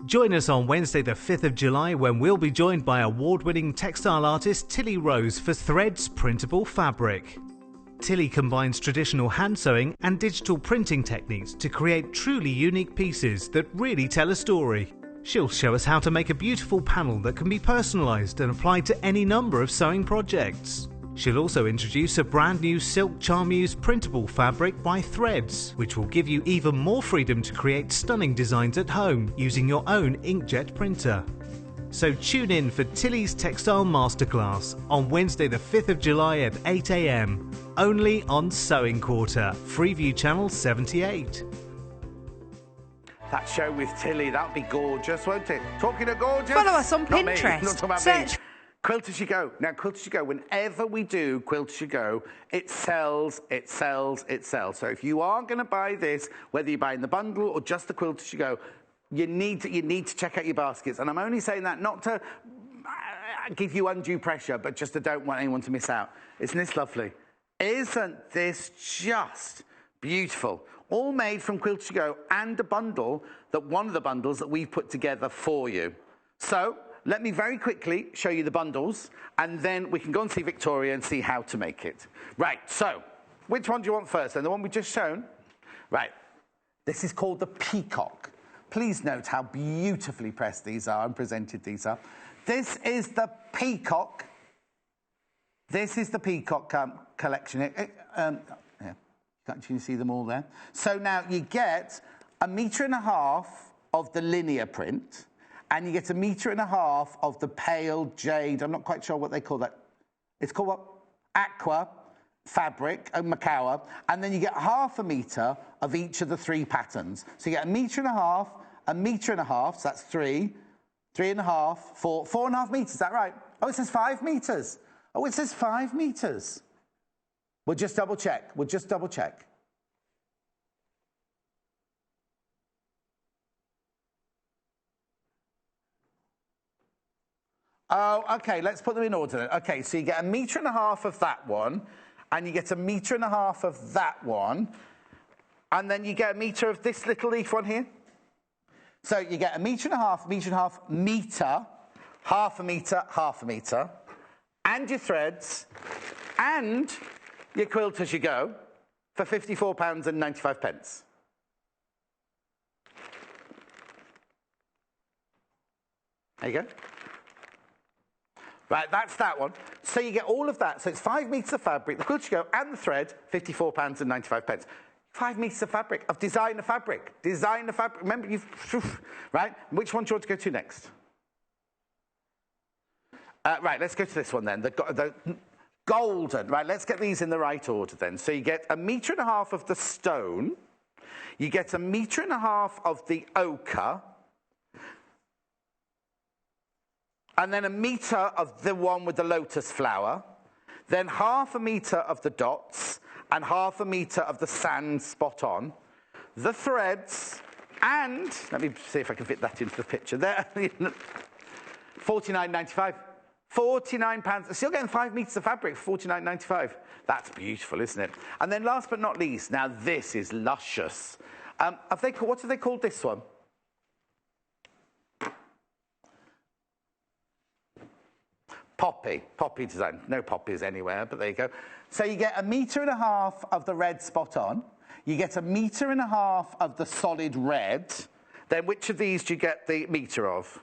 Join us on Wednesday the 5th of July when we'll be joined by award-winning textile artist Tilly Rose for Threads Printable Fabric. Tilly combines traditional hand sewing and digital printing techniques to create truly unique pieces that really tell a story. She'll show us how to make a beautiful panel that can be personalised and applied to any number of sewing projects. She'll also introduce a brand new Silk Charmeuse printable fabric by Threads, which will give you even more freedom to create stunning designs at home using your own inkjet printer. So tune in for Tilly's Textile Masterclass on Wednesday the 5th of July at 8 AM, only on Sewing Quarter, Freeview Channel 78. That show with Tilly, that'll be gorgeous, won't it? Talking of gorgeous. Follow us on Not me, Pinterest. not talking about Search me. Quilt-as-you-go. Now, Quilt-as-you-go, whenever we do Quilt-as-you-go, it sells, it sells, it sells. So if you are going to buy this, whether you're buying the bundle or just the Quilt-as-you-go, you need to check out your baskets. And I'm only saying that not to give you undue pressure, but just to don't want anyone to miss out. Isn't this lovely? Isn't this just beautiful? All made from Quilt-as-you-go and a bundle, one of the bundles that we've put together for you. So let me very quickly show you the bundles, and then we can go and see Victoria and see how to make it. Right, so which one do you want first? And the one we just shown? Right, this is called the Peacock. Please note how beautifully pressed these are and presented these are. This is the Peacock. This is the Peacock collection. Yeah, can you see them all there? So now you get 1.5 meters of the linear print, and you get 1.5 meters of the pale jade. I'm not quite sure what they call that. It's called what? Aqua fabric, Macawa. And then you get 0.5 meter of each of the 3 patterns. So you get 1.5 meters, 1.5 meters, so that's 3, 3.5, 4, 4.5 meters, is that right? Oh, it says 5 meters. Oh, it says 5 meters. We'll just double check. Oh, okay, let's put them in order then. Okay, so you get 1.5 meters of that one, and you get 1.5 meters of that one, and then you get 1 meter of this little leaf one here. So you get 1.5 meters, 1.5 meters, meter, 0.5 meter, 0.5 meter, and your threads, and your quilt as you go for £54.95. There you go. Right, that's that one. So you get all of that. So it's 5 meters of fabric, the quilt as you go, and the thread, £54.95. 5 metres of fabric, of designer fabric. Designer fabric. Remember, right? Which one do you want to go to next? Right, let's go to this one then. The golden. Right, let's get these in the right order then. So you get 1.5 metres of the stone. You get 1.5 metres of the ochre. And then 1 metre of the one with the lotus flower. Then 0.5 metre of the dots. And 0.5 metre of the sand spot on. The threads. And, let me see if I can fit that into the picture there. £49.95. £49. Still getting 5 metres of fabric for £49.95. That's beautiful, isn't it? And then last but not least, now this is luscious. What have they called this one? Poppy design. No poppies anywhere, but there you go. So you get 1.5 metres of the red spot on. You get 1.5 metres of the solid red. Then which of these do you get the metre of?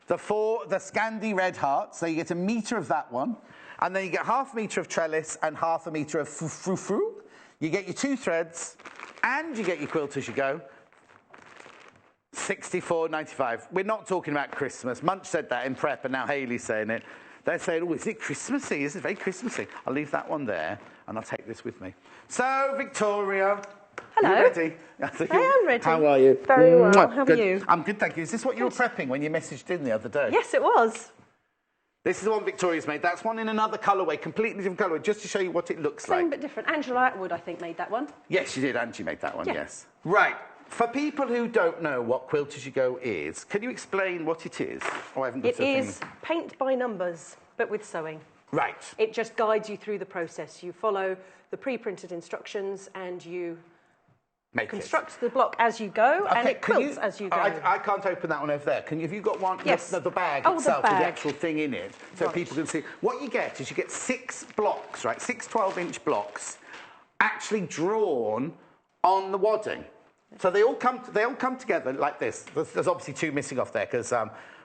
The Scandi red heart, so you get 1 metre of that one. And then you get 0.5 metre of trellis and 0.5 metre of frou-frou. You get your 2 threads, and you get your quilt-as-you-go. £64.95. We're not talking about Christmas. Munch said that in prep, and now Hayley's saying it. They're saying, oh, is it Christmassy? Is it very Christmassy? I'll leave that one there, and I'll take this with me. So, Victoria. Hello. Are you ready? I am ready. How are you? Very well. How are Good. you? I'm good, thank you. Is this what you were prepping when you messaged in the other day? Yes, it was. This is the one Victoria's made. That's one in another colourway, completely different colourway, just to show you what it looks like. Same but different. Angela Atwood, I think, made that one. Yes, she did. Angie made that one, yes. Right. For people who don't know what Quilt-as-you-go is, can you explain what it is? Oh, I haven't got It is paint by numbers, but with sewing. Right. It just guides you through the process. You follow the pre-printed instructions and you construct the block as you go, and it quilts as you go. I can't open that one over there. Have you got one? Yes. The bag itself with the actual thing in it, so people can see. What you get is you get 6 blocks, right? 6 12-inch blocks, actually drawn on the wadding. So they all come together like this. There's obviously 2 missing off there because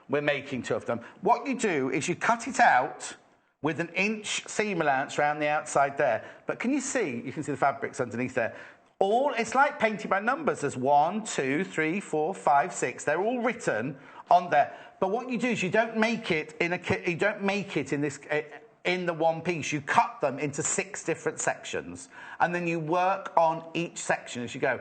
we're making 2 of them. What you do is you cut it out with 1 inch seam allowance around the outside there. But can you see? You can see the fabrics underneath there. It's like painting by numbers. There's 1, 2, 3, 4, 5, 6. They're all written on there. But what you do is you don't make it in in the one piece. You cut them into 6 different sections, and then you work on each section as you go.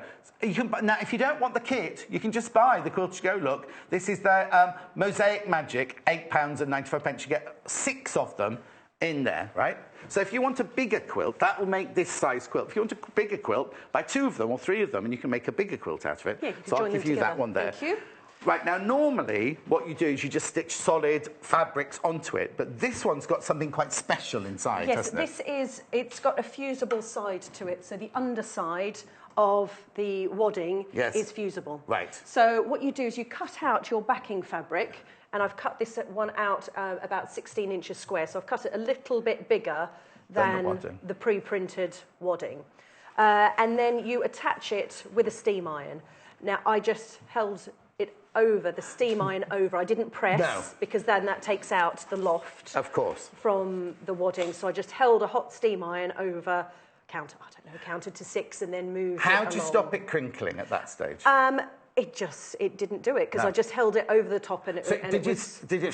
Now, if you don't want the kit, you can just buy the Quilt-as-you-go look. This is the Mosaic Magic, £8.95. You get 6 of them in there, right? So if you want a bigger quilt, that will make this size quilt. If you want a bigger quilt, buy 2 of them or 3 of them, and you can make a bigger quilt out of it. Yeah, you can so I'll give you that one there. Thank you. Right, now normally what you do is you just stitch solid fabrics onto it, but this one's got something quite special inside, hasn't it? Yes, it's got a fusible side to it, so the underside of the wadding is fusible. Right. So what you do is you cut out your backing fabric, and I've cut this one out about 16 inches square, so I've cut it a little bit bigger than the pre-printed wadding. And then you attach it with a steam iron. Now, I just held it over, the steam iron over. I didn't press, because then that takes out the loft from the wadding. So I just held a hot steam iron over, counted to 6 and then moved it along. How do you stop it crinkling at that stage? It didn't do it, because I just held it over the top and it, so and did it you steam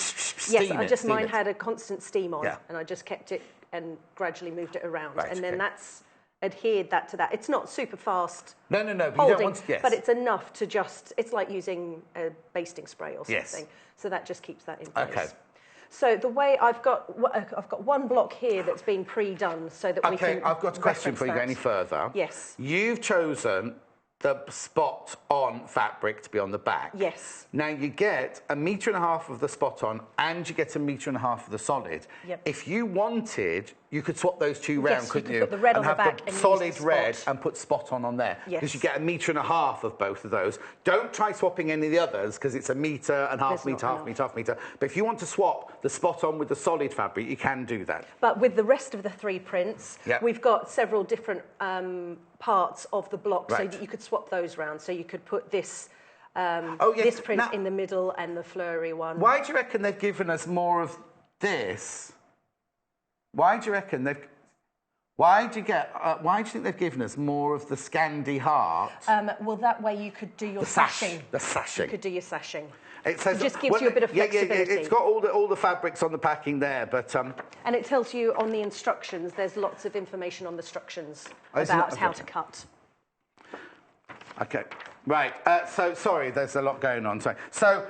Yes, it? mine had a constant steam on, and I just kept it and gradually moved it around. Right, and then that's adhered that to that. It's not super fast. No, but holding, you don't want to, but it's enough to just, it's like using a basting spray or something. Yes. So that just keeps that in place. Okay. So the way I've got one block here that's been pre-done so that we can Okay, I've got a question before you go any further. Yes. You've chosen the spot on fabric to be on the back. Yes. Now you get 1.5 metres of the spot on, and you get 1.5 metres of the solid. Yep. If you wanted, you could swap those 2 round, couldn't you? Put the red on the back have and the solid use the red spot. and put spot on there. Yes. Because you get 1.5 metres of both of those. Don't try swapping any of the others, because it's 1 metre and half metre, half metre. But if you want to swap the spot on with the solid fabric, you can do that. But with the rest of the 3 prints, we've got several different parts of the block, so that you could swap those round. So you could put this this print in the middle and the flurry one. Why do you reckon they've given us more of this Why do you reckon they've... Why do you think they've given us more of the Scandi heart? Well, that way you could do your sashing. The sashing. You could do your sashing. It says, just gives you a bit of flexibility. Yeah, it's got all the fabrics on the packing there, but... And it tells you on the instructions, there's lots of information on the instructions about how to cut. Okay, right. So, sorry, there's a lot going on. Sorry. So,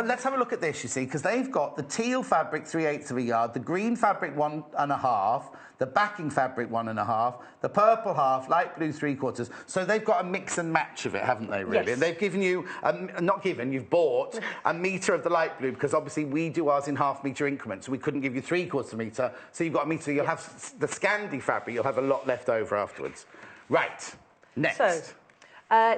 let's have a look at this, you see, because they've got the teal fabric 3/8 of a yard, the green fabric 1.5, the backing fabric 1.5, the purple half, light blue 3/4. So they've got a mix and match of it, haven't they, really? Yes. And they've given you, you've bought a metre of the light blue, because obviously we do ours in half-metre increments, so we couldn't give you 3/4 metre. So you've got a metre, you'll have the Scandi fabric, you'll have a lot left over afterwards. Right, next. So,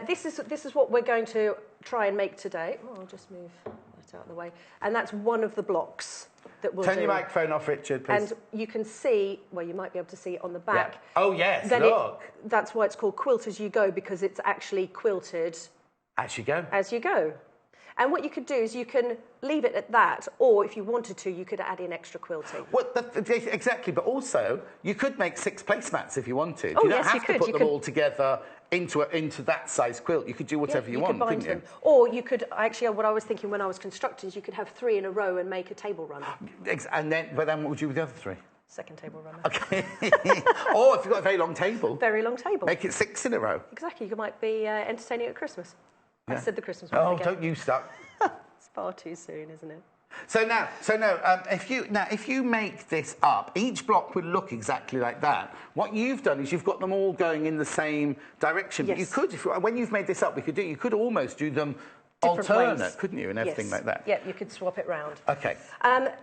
this is what we're going to try and make today. Oh, I'll just move that out of the way. And that's one of the blocks that we'll Turn do. your microphone off, Richard, please. And you can see, well, you might be able to see it on the back. Yeah. Oh, yes, look. That's why it's called Quilt-as-you-go, because it's actually quilted As you go. as you go. And what you could do is you can leave it at that, or if you wanted to, you could add in extra quilting. Well, exactly, but also you could make 6 placemats if you wanted. Oh, you don't yes, have you to could. put You them could... all together into that size quilt. You could do whatever you want, couldn't you? Or you could, actually, what I was thinking when I was constructing is you could have 3 in a row and make a table runner. But then what would you do with the other 3? Second table runner. Okay. Or if you've got a very long table. Very long table. Make it 6 in a row. Exactly. You might be entertaining at Christmas. Yeah. I said the Christmas one Oh, again. don't you start. It's far too soon, isn't it? So now, if you make this up, each block would look exactly like that. What you've done is you've got them all going in the same direction. Yes. But you could, when you've made this up, you could almost do them Different alternate, ways. couldn't you, and everything like that? Yeah, you could swap it round. Okay.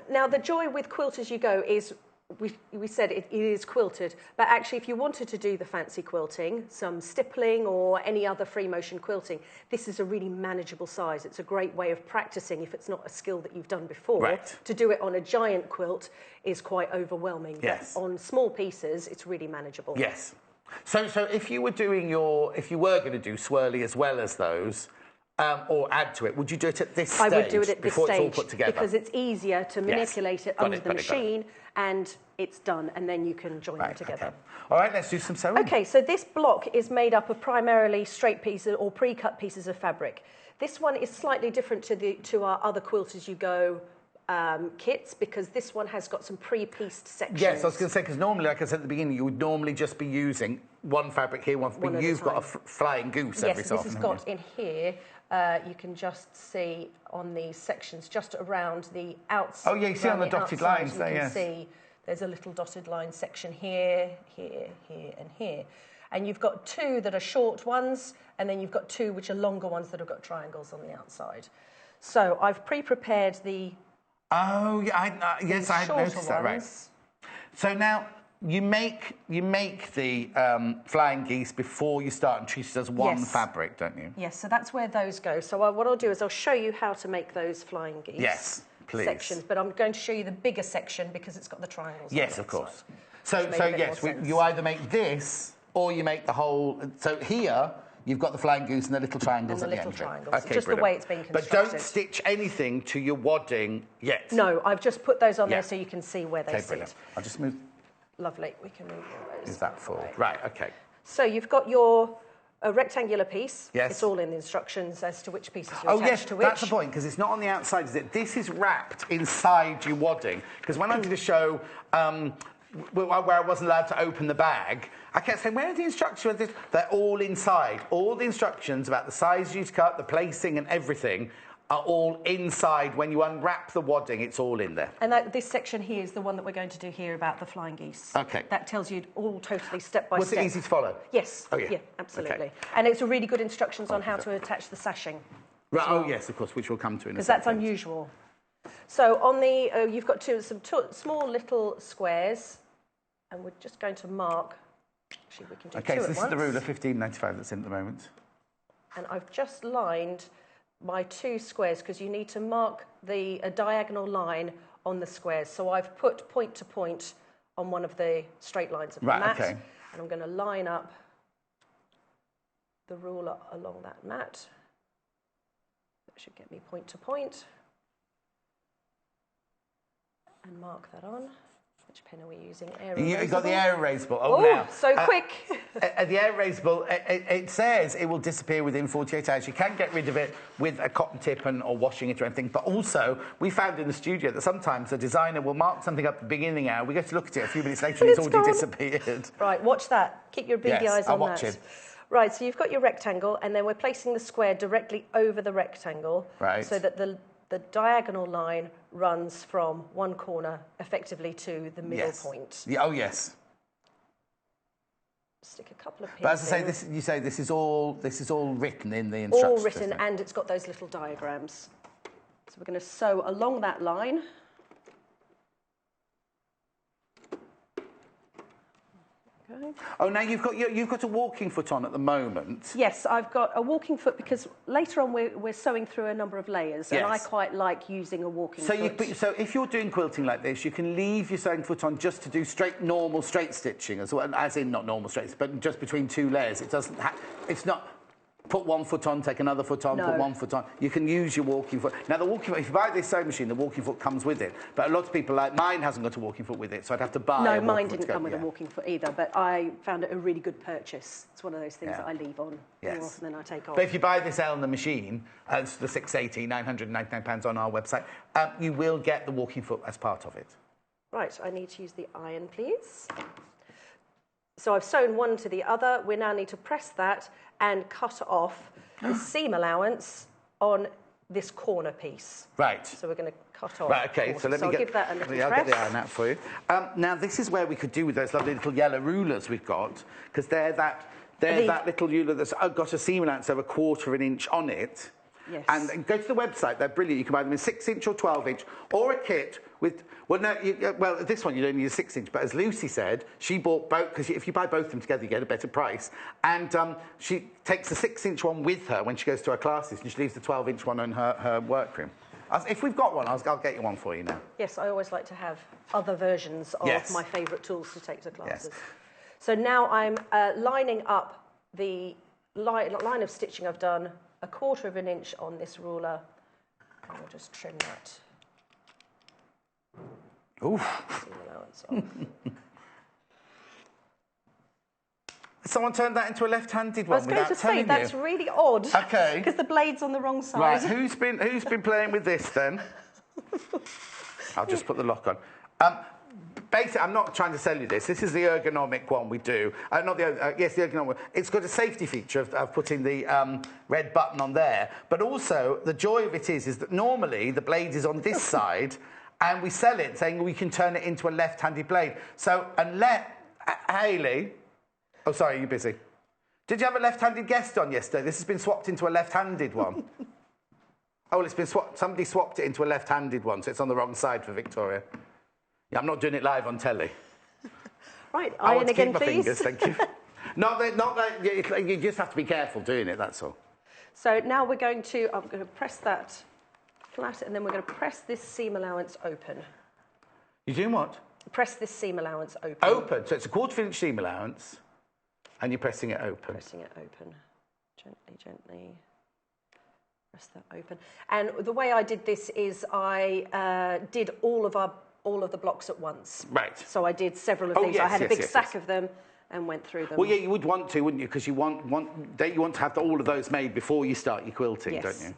Now, the joy with Quilt-as-you-go is we said it is quilted, but actually if you wanted to do the fancy quilting, some stippling or any other free motion quilting, this is a really manageable size. It's a great way of practicing if it's not a skill that you've done before. Right. To do it on a giant quilt is quite overwhelming. Yes. But on small pieces, it's really manageable. Yes. So if you were going to do swirly as well as those, or add to it, would you do it at this stage? I would do it at this before stage it's all put together? because it's easier to manipulate it under the machine, it. and it's done, and then you can join them together. Okay. All right, let's do some sewing. Okay, so this block is made up of primarily straight pieces or pre-cut pieces of fabric. This one is slightly different to our other Quilt-as-you-go kits, because this one has got some pre-pieced sections. Yes, I was going to say, because normally, like I said at the beginning, you would normally just be using one fabric here, but you've got a flying goose every so often. Yes, this has got in here, you can just see on these sections just around the outside. Oh, yeah, you see on the dotted lines there, yes. You can see there's a little dotted line section here, here, here, and here. And you've got 2 that are short ones, and then you've got 2 which are longer ones that have got triangles on the outside. So I've pre-prepared the... Oh, yeah, yes, I noticed that, right. So now, you make the flying geese before you start and treat it as one fabric, don't you? Yes, so that's where those go. So what I'll do is I'll show you how to make those flying geese. Yes, please. Sections, but I'm going to show you the bigger section because it's got the triangles. Yes, of course. So yes, you either make this or you make the whole. So here you've got the flying goose and the little triangles and at the the little end. triangles. Okay, just brilliant. the way it's been constructed. But don't stitch anything to your wadding yet. No, I've just put those on there so you can see where they sit. Brilliant. I'll just move. Lovely. We can move those. Is that full? Right. Okay. So you've got your rectangular piece. Yes. It's all in the instructions as to which pieces you attach to which. That's the point, because it's not on the outside, is it? This is wrapped inside your wadding. Because when I did a show where I wasn't allowed to open the bag, I kept saying, where are the instructions? They're all inside. All the instructions about the size you cut, the placing and everything are all inside. When you unwrap the wadding, it's all in there. And this section here is the one that we're going to do here about the flying geese. Okay. That tells you all totally step by step. Was it easy to follow? Yes. Oh, yeah. Yeah, absolutely. Okay. And it's a really good instructions on how to attach the sashing. Right. Oh, yes, of course, which we'll come to in a second. Because that's unusual. So on the, you've got some small little squares, and we're just going to mark. Actually, we can do two so at this once. is the ruler 1595 that's in at the moment. And I've just lined my 2 squares because you need to mark a diagonal line on the squares. So I've put point to point on one of the straight lines of the mat. Okay. And I'm going to line up the ruler along that mat. That should get me point to point. And mark that on. Which pin are we using? Air You've got the air erasable. Oh, now. so quick. The air erasable, it says it will disappear within 48 hours. You can get rid of it with a cotton tip or washing it or anything. But also, we found in the studio that sometimes the designer will mark something up at the beginning hour. We go to look at it a few minutes later and it's already disappeared. Right, watch that. Keep your beady eyes on I'll watch that. it. Right, so you've got your rectangle, and then we're placing the square directly over the rectangle, right, so that the diagonal line runs from one corner effectively to the middle point. Yeah, oh yes. Stick a couple of pins. But as I say, you say this is all written in the instructions. All written, and it's got those little diagrams. So we're going to sew along that line. Okay. Oh, now you've got a walking foot on at the moment. Yes, I've got a walking foot because later on we're sewing through a number of layers, and I quite like using a walking foot. So if you're doing quilting like this, you can leave your sewing foot on just to do normal straight stitching as well, as in not normal straights, but just between two layers. It doesn't. It's not. Put one foot on, take another foot on, put one foot on. You can use your walking foot. Now, the walking foot, if you buy this sewing machine, the walking foot comes with it. But a lot of people, like mine, hasn't got a walking foot with it, so I'd have to buy a walking foot. No, mine didn't come with a walking foot either, but I found it a really good purchase. It's one of those things that I leave on more often than I take off. But if you buy this Elna machine, it's the 680, £999 on our website, you will get the walking foot as part of it. Right, I need to use the iron, please. So I've sewn one to the other. We now need to press that and cut off the seam allowance on this corner piece. Right. So we're going to cut off. Right, okay, so let me I'll give that a little press. I'll get the iron out for you. Now, this is where we could do with those lovely little yellow rulers we've got, because they're that little ruler that's got a seam allowance of 1/4 of an inch on it. Yes. And go to the website, they're brilliant. You can buy them in 6-inch or 12-inch, or a kit with, this one you don't need a 6-inch, but as Lucy said, she bought both, because if you buy both of them together, you get a better price. And she takes the 6-inch one with her when she goes to her classes, and she leaves the 12-inch one in her workroom. If we've got one, I'll get you one for you now. Yes, I always like to have other versions of my favourite tools to take to classes. Yes. So now I'm lining up the line of stitching I've done, 1/4 of an inch on this ruler, and we'll just trim that. Oof. Seam allowance off. Someone turned that into a left-handed one without telling you. I was going to say, that's really odd. Okay. Because the blade's on the wrong side. Right, who's been playing with this then? I'll just put the lock on. Basically, I'm not trying to sell you this. This is the ergonomic one we do. The ergonomic one. It's got a safety feature of putting the red button on there. But also, the joy of it is that normally the blade is on this side, and we sell it saying we can turn it into a left-handed blade. So, Hayley... Oh, sorry, you're busy. Did you have a left-handed guest on yesterday? This has been swapped into a left-handed one. Oh, well, it's been swapped. Somebody swapped it into a left-handed one, so it's on the wrong side for Victoria. Yeah, I'm not doing it live on telly. Right, iron again, please. Fingers, thank you. not that. You just have to be careful doing it. That's all. So now I'm going to press that flat, and then we're going to press this seam allowance open. You're doing what? Press this seam allowance open. Open. So it's 1/4 inch seam allowance, and you're pressing it open. Pressing it open, gently. Press that open. And the way I did this is I did all of the blocks at once. Right. So I did several of these. Yes, I had a big stack of them and went through them. Well, yeah, you would want to, wouldn't you? Because you want to have all of those made before you start your quilting, don't you?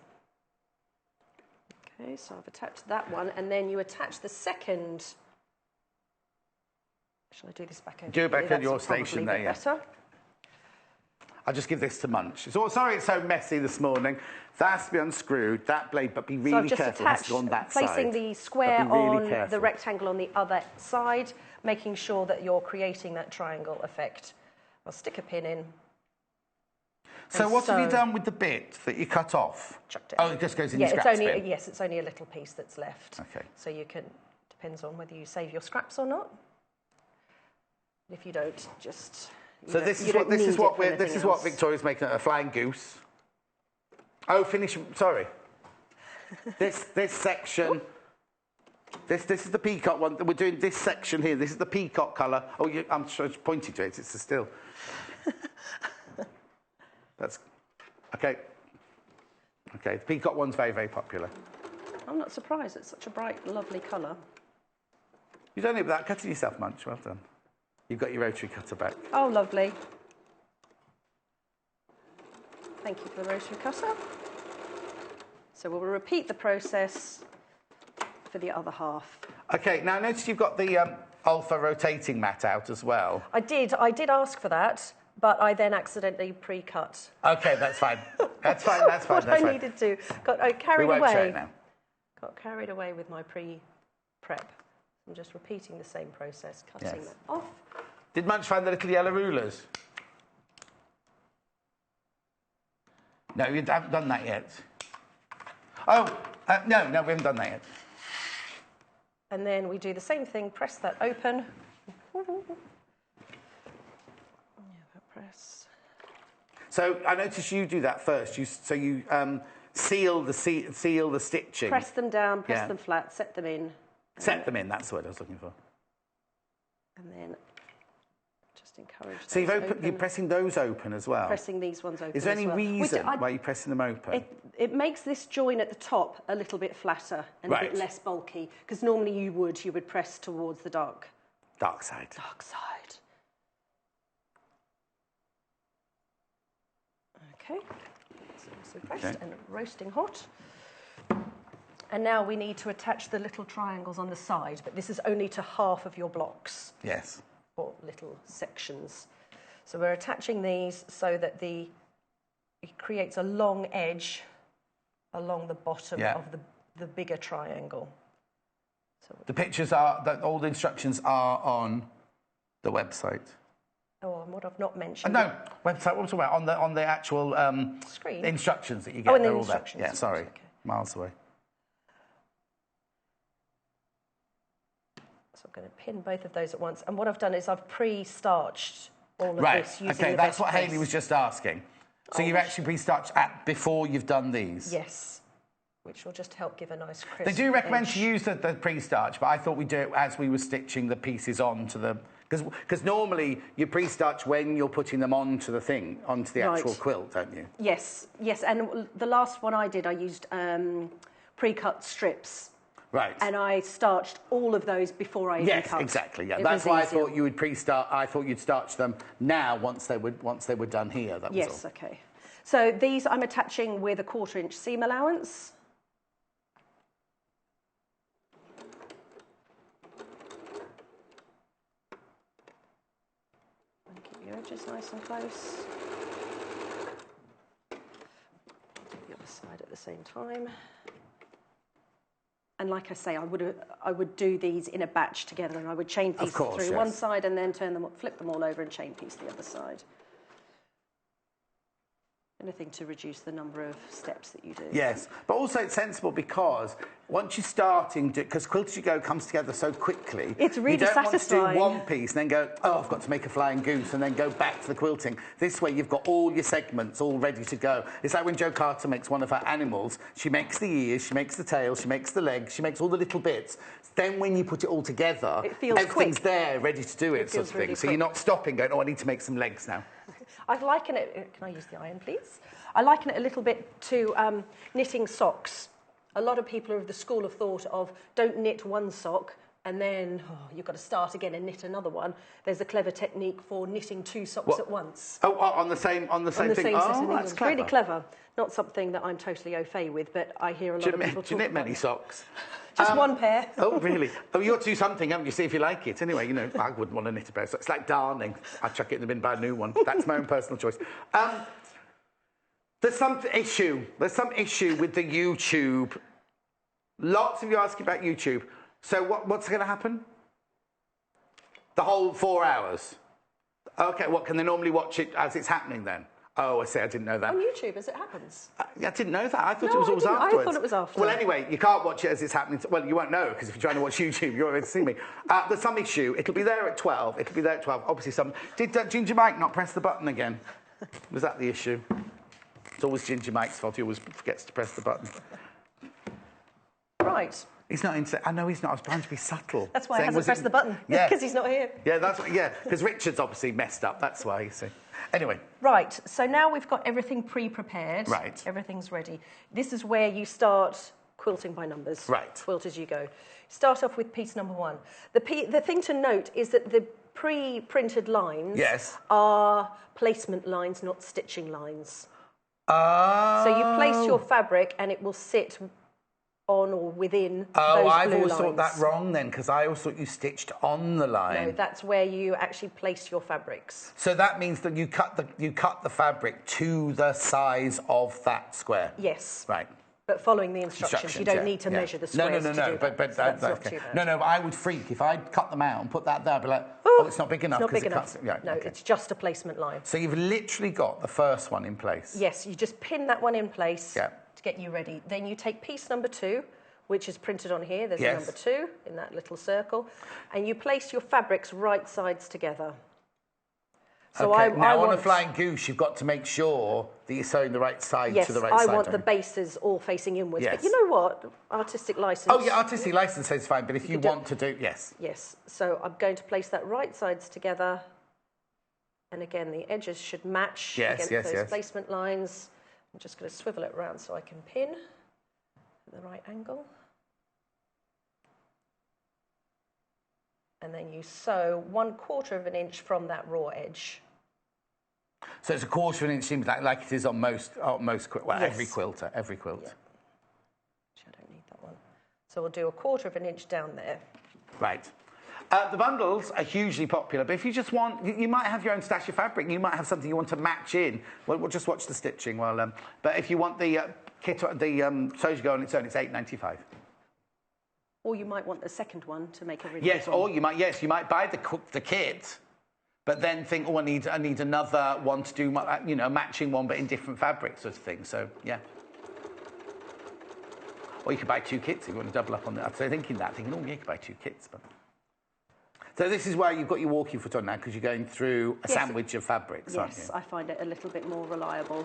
Okay, so I've attached that one, and then you attach the second. Shall I do this back over? Do it back at your station there, yeah. Better. I'll just give this to Munch. Sorry it's so messy this morning. That has to be unscrewed, that blade, but be really careful. It has to go on that side. Placing the square on the rectangle on the other side, making sure that you're creating that triangle effect. I'll stick a pin in. So what have you done with the bit that you cut off? Chucked it. Oh, it just goes in your scraps bin? Yes, it's only a little piece that's left. Okay. So you can, depends on whether you save your scraps or not. If you don't, just... So this is what Victoria's making, a flying goose. Oh, sorry. this section. This is the peacock one. We're doing this section here. This is the peacock colour. Oh, I'm pointing to it. It's still. That's okay. Okay, the peacock one's very, very popular. I'm not surprised. It's such a bright, lovely colour. You've done it without cutting yourself much. Well done. You've got your rotary cutter back. Oh, lovely. Thank you for the rotary cutter. So we'll repeat the process for the other half. Okay, now notice you've got the alpha rotating mat out as well. I did ask for that, but I then accidentally pre-cut. Okay, that's fine. That's fine, that's fine, What that's I fine. needed to. Got carried We won't show away. it now. Got carried away with my pre-prep. I'm just repeating the same process, cutting Yes. that off. Did Munch find the little yellow rulers? No, you haven't done that yet. Oh, no, we haven't done that yet. And then we do the same thing, press that open. Press. So I noticed you do that first. You seal the stitching. Press them down, press Yeah. them flat, set them in. Set them in, that's the word I was looking for. And then just encourage So those you're pressing those open as well? Pressing these ones open. Is there as any well. reason why you're pressing them open? It makes this join at the top a little bit flatter and a bit less bulky, because normally you would press towards the dark side. Dark side. Okay, it's also pressed and roasting hot. And now we need to attach the little triangles on the side, but this is only to half of your blocks. Yes. Or little sections. So we're attaching these so that it creates a long edge along the bottom of the bigger triangle. So the pictures all the instructions are on the website. Oh, and what I've not mentioned. No, website, what was about? On the actual screen. Instructions that you get. Oh, and the they're all instructions. there. Yeah, sorry. Okay. Miles away. So I'm going to pin both of those at once. And what I've done is I've pre-starched all of this using Okay, the that's best what place. Hayley was just asking. So you've actually pre-starched before you've done these? Yes, which will just help give a nice crisp They do recommend edge. to use the pre-starch, but I thought we'd do it as we were stitching the pieces onto the... Because normally you pre-starch when you're putting them onto the actual quilt, don't you? Yes, and the last one I did, I used pre-cut strips. Right. And I starched all of those before I even cut. Yes, exactly. Yeah, It that's was why easier. I thought you would pre-start. I thought you'd starch them now once they were done here. That was Yes, all. okay. So these I'm attaching with a 1/4 inch seam allowance. And keep your edges nice and close. Do the other side at the same time. And like I say, I would do these in a batch together, and I would chain piece through one side and then flip them all over and chain piece the other side. Anything to reduce the number of steps that you do. Yes, but also it's sensible because once you're starting, because quilt-as-you-go comes together so quickly, it's really you don't satisfying. want to do one piece and then go, oh, I've got to make a flying goose, and then go back to the quilting. This way you've got all your segments all ready to go. It's like when Jo Carter makes one of her animals. She makes the ears, she makes the tail, she makes the legs, she makes all the little bits. Then when you put it all together, it feels everything's quick. there, ready to do it sort of thing. Really so you're not stopping going, oh, I need to make some legs now. I liken it, can I use the iron, please? I liken it a little bit to knitting socks. A lot of people are of the school of thought of don't knit one sock and then you've got to start again and knit another one. There's a clever technique for knitting 2 socks at once. Oh, on the same thing. On the same set of Oh, needles. that's clever. Really clever. Not something that I'm totally au fait with, but I hear a lot of people talk Do you knit about many it. socks? Just one pair. Oh, really? Oh, you ought to do something, haven't you? See if you like it. Anyway, you know, I wouldn't want to knit a pair of socks. It's like darning. I'd chuck it in the bin, buy a new one. That's my own personal choice. There's some issue. There's some issue with the YouTube. Lots of you asking about YouTube. So what's going to happen? The whole 4 hours. Okay, what, can they normally watch it as it's happening then? Oh, I see, I didn't know that. On YouTube as it happens. I didn't know that. I thought No, it was always I afterwards. thought it was after. Well, anyway, you can't watch it as it's happening. Well, you won't know, because if you're trying to watch YouTube, you won't be able to see me. There's some issue. It'll be there at 12. It'll be there at 12. Obviously, Did Ginger Mike not press the button again? Was that the issue? It's always Ginger Mike's fault. He always forgets to press the button. Right. He's not insane. I know he's not. I was trying to be subtle. That's why he hasn't pressed the button. Yeah. Because he's not here. Yeah, because Richard's obviously messed up. That's why, you see. Anyway. Right, so now we've got everything pre-prepared. Right. Everything's ready. This is where you start quilting by numbers. Right. Quilt as you go. Start off with piece number 1. The thing to note is that the pre-printed lines Yes. are placement lines, not stitching lines. Oh. So you place your fabric and it will sit on or within those blue lines. Oh, I've always thought that wrong then, because I always thought you stitched on the line. No, that's where you actually place your fabrics. So that means that you cut the fabric to the size of that square. Yes. Right. But following the instructions, you don't need to measure the squares to do that. But that's not okay. too bad. No, but I would freak if I'd cut them out and put that there. I'd be like, oh, it's not big enough. It's not big it enough. Cuts, yeah, no, okay. it's just a placement line. So you've literally got the first one in place. Yes, you just pin that one in place Yeah. to get you ready. Then you take piece number 2, which is printed on here. There's a Yes. number 2 in that little circle. And you place your fabrics right sides together. So Okay, now on a flying goose, you've got to make sure that you're sewing the right side yes, to the right I side. want the don't you? bases all facing inwards. Yes. But you know what? Artistic license. Oh, yeah, artistic license says fine, but if you want to do, yes. Yes, so I'm going to place that right sides together. And again, the edges should match Yes, against those placement lines. I'm just going to swivel it around so I can pin at the right angle. And then you sew 1/4 of an inch from that raw edge. So it's 1/4 of an inch seam like it is on most well, Yes. every quilter, every quilt. Yeah. Actually, I don't need that one. So we'll do 1/4 of an inch down there. Right. The bundles are hugely popular, but if you just want, you might have your own stash of fabric. You might have something you want to match in. We'll just watch the stitching while. But if you want the kit, the Sashing on its own, it's $8.95. Or you might want a second one to make a really Yes, good or one. you might buy the kit, but then think, oh, I need another one to do, matching one, but in different fabrics, sort of thing. So yeah. Or you could buy 2 kits if you want to double up on that. I'd say thinking, oh, yeah, you could buy 2 kits, but. So this is where you've got your walking foot on now because you're going through a sandwich of fabrics, aren't you? Yes, I find it a little bit more reliable,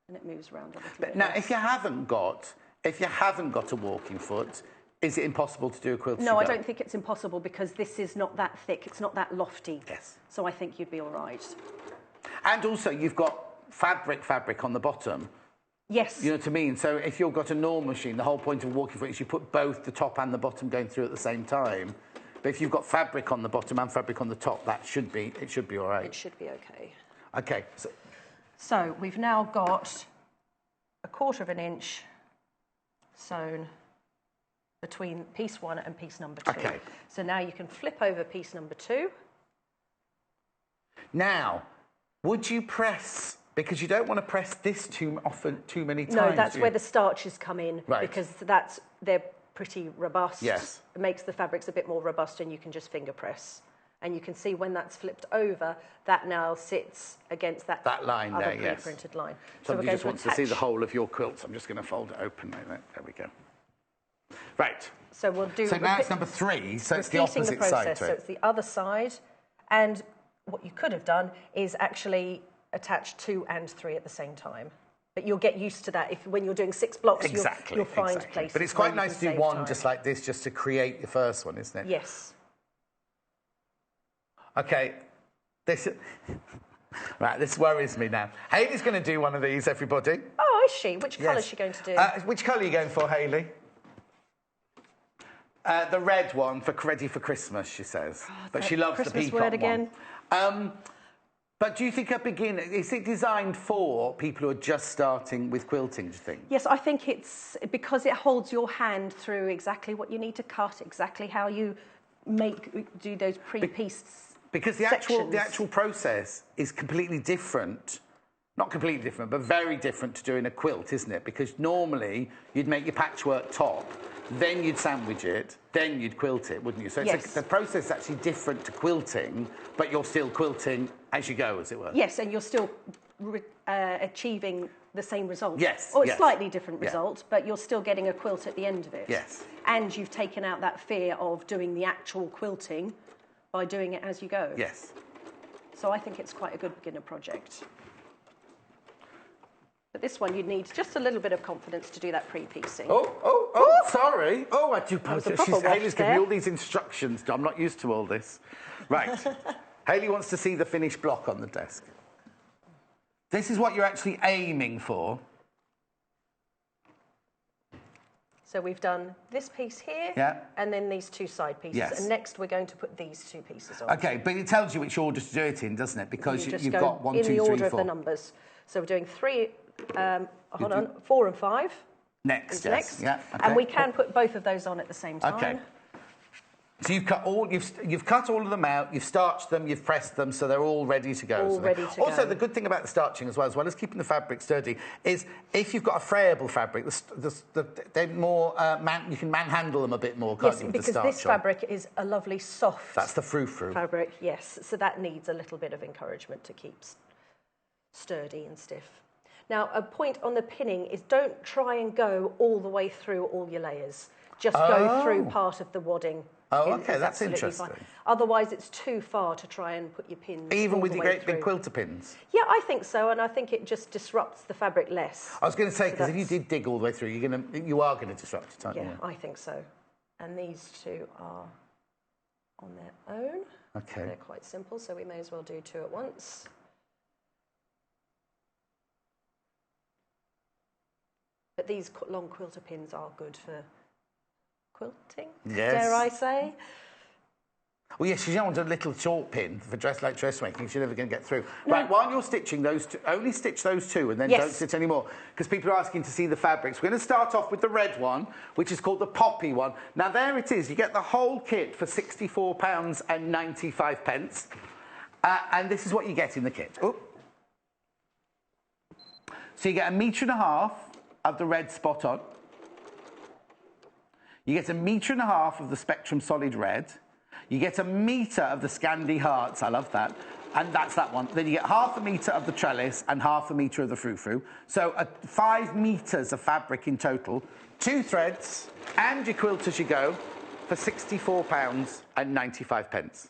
and it moves around a little bit. Now, less. if you haven't got a walking foot, is it impossible to do a quilt? No, I don't think it's impossible because this is not that thick. It's not that lofty. Yes. So I think you'd be all right. And also, you've got fabric on the bottom. Yes. You know what I mean? So if you've got a normal machine, the whole point of a walking foot is you put both the top and the bottom going through at the same time. But if you've got fabric on the bottom and fabric on the top, it should be all right. It should be okay. Okay. So we've now got 1/4 of an inch sewn between piece 1 and piece number 2. Okay. So now you can flip over piece number 2. Now, would you press, because you don't want to press this too many times? No, that's where the starches come in. Right. Because they're pretty robust. Yes. It makes the fabrics a bit more robust and you can just finger press. And you can see when that's flipped over, that now sits against that line other there, yes. pre-printed line. Somebody just wants to see the whole of your quilt. I'm just going to fold it open like that. There we go. Right. So we'll do. So now it's number 3. So it's the repeating opposite process, side to So it. it's the other side. And what you could have done is actually attach 2 and 3 at the same time. But you'll get used to that when you're doing 6 blocks. You'll find places. But it's where quite you nice can to do save one time. just like this, just to create your first one, isn't it? Yes. Okay. Right, this worries me now. Hayley's going to do one of these, everybody. Oh, is she? Which colour is she going to do? Which colour are you going for, Hayley? The red one ready for Christmas, she says. But she loves Christmas the peacock word again. one. But do you think is it designed for people who are just starting with quilting, do you think? Yes, I think it's because it holds your hand through exactly what you need to cut, exactly how you do those pre-pieced Because the actual process is completely different. Not completely different, but very different to doing a quilt, isn't it? Because normally you'd make your patchwork top, then you'd sandwich it, then you'd quilt it, wouldn't you? So Yes. the process is actually different to quilting, but you're still quilting as you go, as it were. Yes, and you're still achieving the same result. Yes, Or a yes. slightly different Yeah. result, but you're still getting a quilt at the end of it. Yes. And you've taken out that fear of doing the actual quilting by doing it as you go. Yes. So I think it's quite a good beginner project. But this one, you'd need just a little bit of confidence to do that pre-piecing. Sorry. Oh, I do was a apologise. proper wash Hayley's giving me there. all these instructions. I'm not used to all this. Right. Hayley wants to see the finished block on the desk. This is what you're actually aiming for. So we've done this piece here, Yeah. and then these two side pieces. Yes. And next we're going to put these two pieces on. Okay, but it tells you which order to do it in, doesn't it? Because just you've go got 1, in 2, the 3, order 4. of the numbers. So we're doing 4 and 5. Next, is yes. next. Yeah, okay. And we can put both of those on at the same time. Okay. So you've cut all of them out, you've starched them, you've pressed them, so they're all ready to go. All ready to also, go. the good thing about the starching as well as keeping the fabric sturdy, is if you've got a frayable fabric, they're more you can manhandle them a bit more, can't Yes, you? With the because starch this fabric is a lovely soft. That's the frou-frou fabric. Yes, so that needs a little bit of encouragement to keep sturdy and stiff. Now, a point on the pinning is don't try and go all the way through all your layers. Just go through part of the wadding. Oh, okay, that's interesting. Fine. Otherwise, it's too far to try and put your pins. Even with your great through. big quilter pins? Yeah, I think so, and I think it just disrupts the fabric less. I was going to say, because if you did dig all the way through, you are going to disrupt it, aren't you? Yeah, I think so. And these two are on their own. Okay. They're quite simple, so we may as well do two at once. But these long quilter pins are good for quilting, yes. dare I say. Well, yes, you don't want a little short pin for dressmaking, because you're never going to get through. No. Right, while you're stitching those two, only stitch those two and then don't stitch any more, because people are asking to see the fabrics. We're going to start off with the red one, which is called the poppy one. Now, there it is. You get the whole kit for £64.95. And this is what you get in the kit. Ooh. So you get 1.5 metres of the red spot on. You get 1.5 metres of the Spectrum Solid Red. You get 1 metre of the Scandi Hearts. I love that. And that's that one. Then you get 0.5 metre of the trellis and 0.5 metre of the frou-frou. So 5 metres of fabric in total. 2 threads and your quilt-as-you-go for £64.95.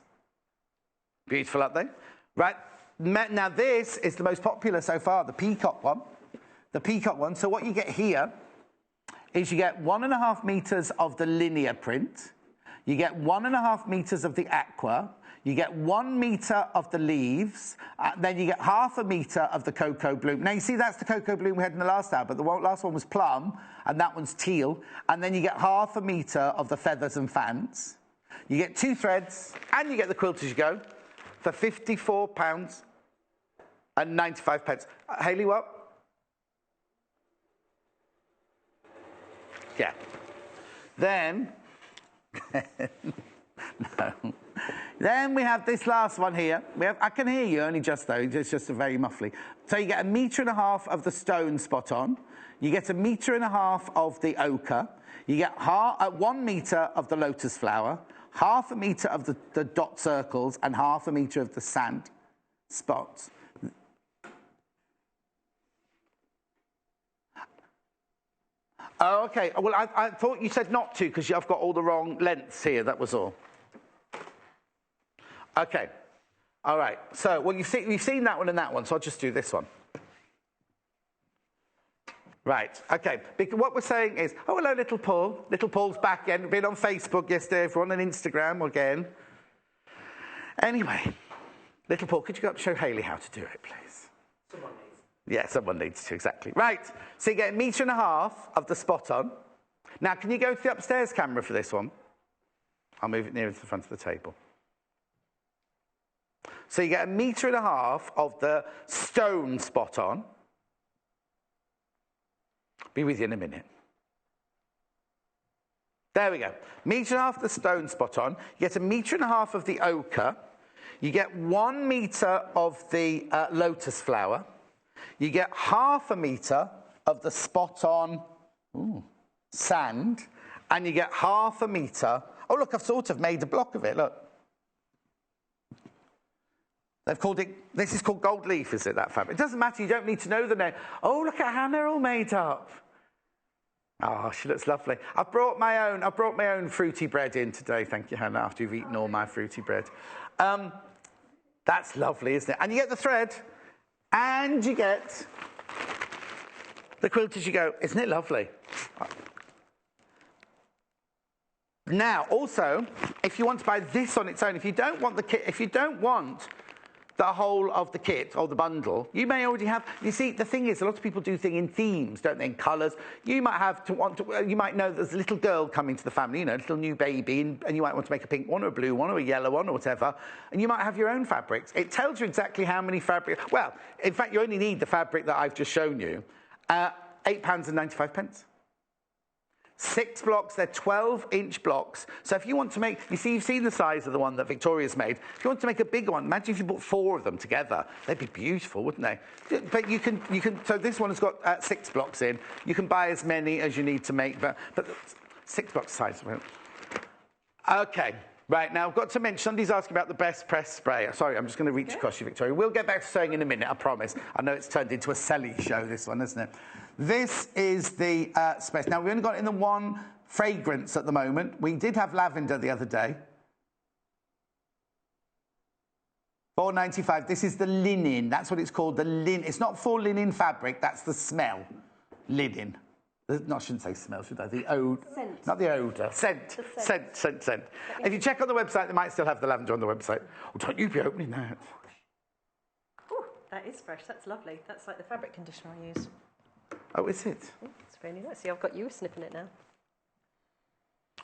Beautiful, aren't they? Right. Now, this is the most popular so far, the peacock one. The peacock one. So what you get here is you get 1.5 metres of the linear print, you get 1.5 metres of the aqua, you get 1 metre of the leaves, then you get 0.5 metre of the cocoa bloom. Now, you see, that's the cocoa bloom we had in the last hour, but the last one was plum, and that one's teal, and then you get 0.5 metre of the feathers and fans. You get 2 threads, and you get the quilt-as-you-go for £54.95. Hayley, what? Yeah. Then, no. Then we have this last one here. I can hear you, only just though, it's just a very muffly. So you get 1.5 metres of the stone spot on. You get 1.5 metres of the ochre. You get 1 metre of the lotus flower, 0.5 metre of the dot circles, and 0.5 metre of the sand spots. Oh, okay. Well, I thought you said not to, because I've got all the wrong lengths here. That was all. Okay. All right. So, well, you've seen that one and that one, so I'll just do this one. Right. Okay. Because what we're saying is, oh, hello, little Paul. Little Paul's back again. Been on Facebook yesterday. Everyone on Instagram again. Anyway, little Paul, could you go up and show Hayley how to do it, please? Someone needs. Yeah, someone needs to, exactly. Right, so you get 1.5 metres of the spot on. Now, can you go to the upstairs camera for this one? I'll move it nearer to the front of the table. So you get 1.5 metres of the stone spot on. Be with you in a minute. There we go. 1.5 metres of the stone spot on. You get 1.5 metres of the ochre. You get 1 metre of the lotus flower. You get 0.5 metre of the spot-on sand, and you get 0.5 metre. Oh, look, I've sort of made a block of it, look. They've called it, this is called gold leaf, is it, that fabric? It doesn't matter, you don't need to know the name. Oh, look at how they're all made up. Oh, she looks lovely. I brought my own fruity bread in today, thank you, Hannah, after you've eaten all my fruity bread. That's lovely, isn't it? And you get the thread. And you get the quilt-as-you-go. Isn't it lovely? Now, also, if you want to buy this on its own, if you don't want the kit, if you don't want the whole of the kit or the bundle, you may already have. You see, the thing is, a lot of people do things in themes, don't they? In colours. You might have to want to. You might know there's a little girl coming to the family, you know, a little new baby, and you might want to make a pink one or a blue one or a yellow one or whatever. And you might have your own fabrics. It tells you exactly how many fabrics. Well, in fact, you only need the fabric that I've just shown you. £8.95. 6 blocks, they're 12-inch blocks. So if you want to make, you see, you've seen the size of the one that Victoria's made. If you want to make a bigger one, imagine if you put 4 of them together. They'd be beautiful, wouldn't they? But you can. So this one has got 6 blocks in. You can buy as many as you need to make, but 6 blocks size. Okay. Right, now I've got to mention, somebody's asking about the best press spray. Sorry, I'm just going to reach across you, Victoria. We'll get back to sewing in a minute, I promise. I know it's turned into a selly show, this one, isn't it? This is the space. Now, we've only got in the one fragrance at the moment. We did have lavender the other day. £4.95. This is the linen. That's what it's called, the linen. It's not full linen fabric. That's the smell. Linen. No, I shouldn't say smell, should I? The odour. Scent. Not the odour. Scent. Scent. If you check on the website, they might still have the lavender on the website. Oh, don't you be opening that. Oh, that is fresh. That's lovely. That's like the fabric conditioner I use. Oh, is it? Oh, it's really nice. See, I've got you sniffing it now.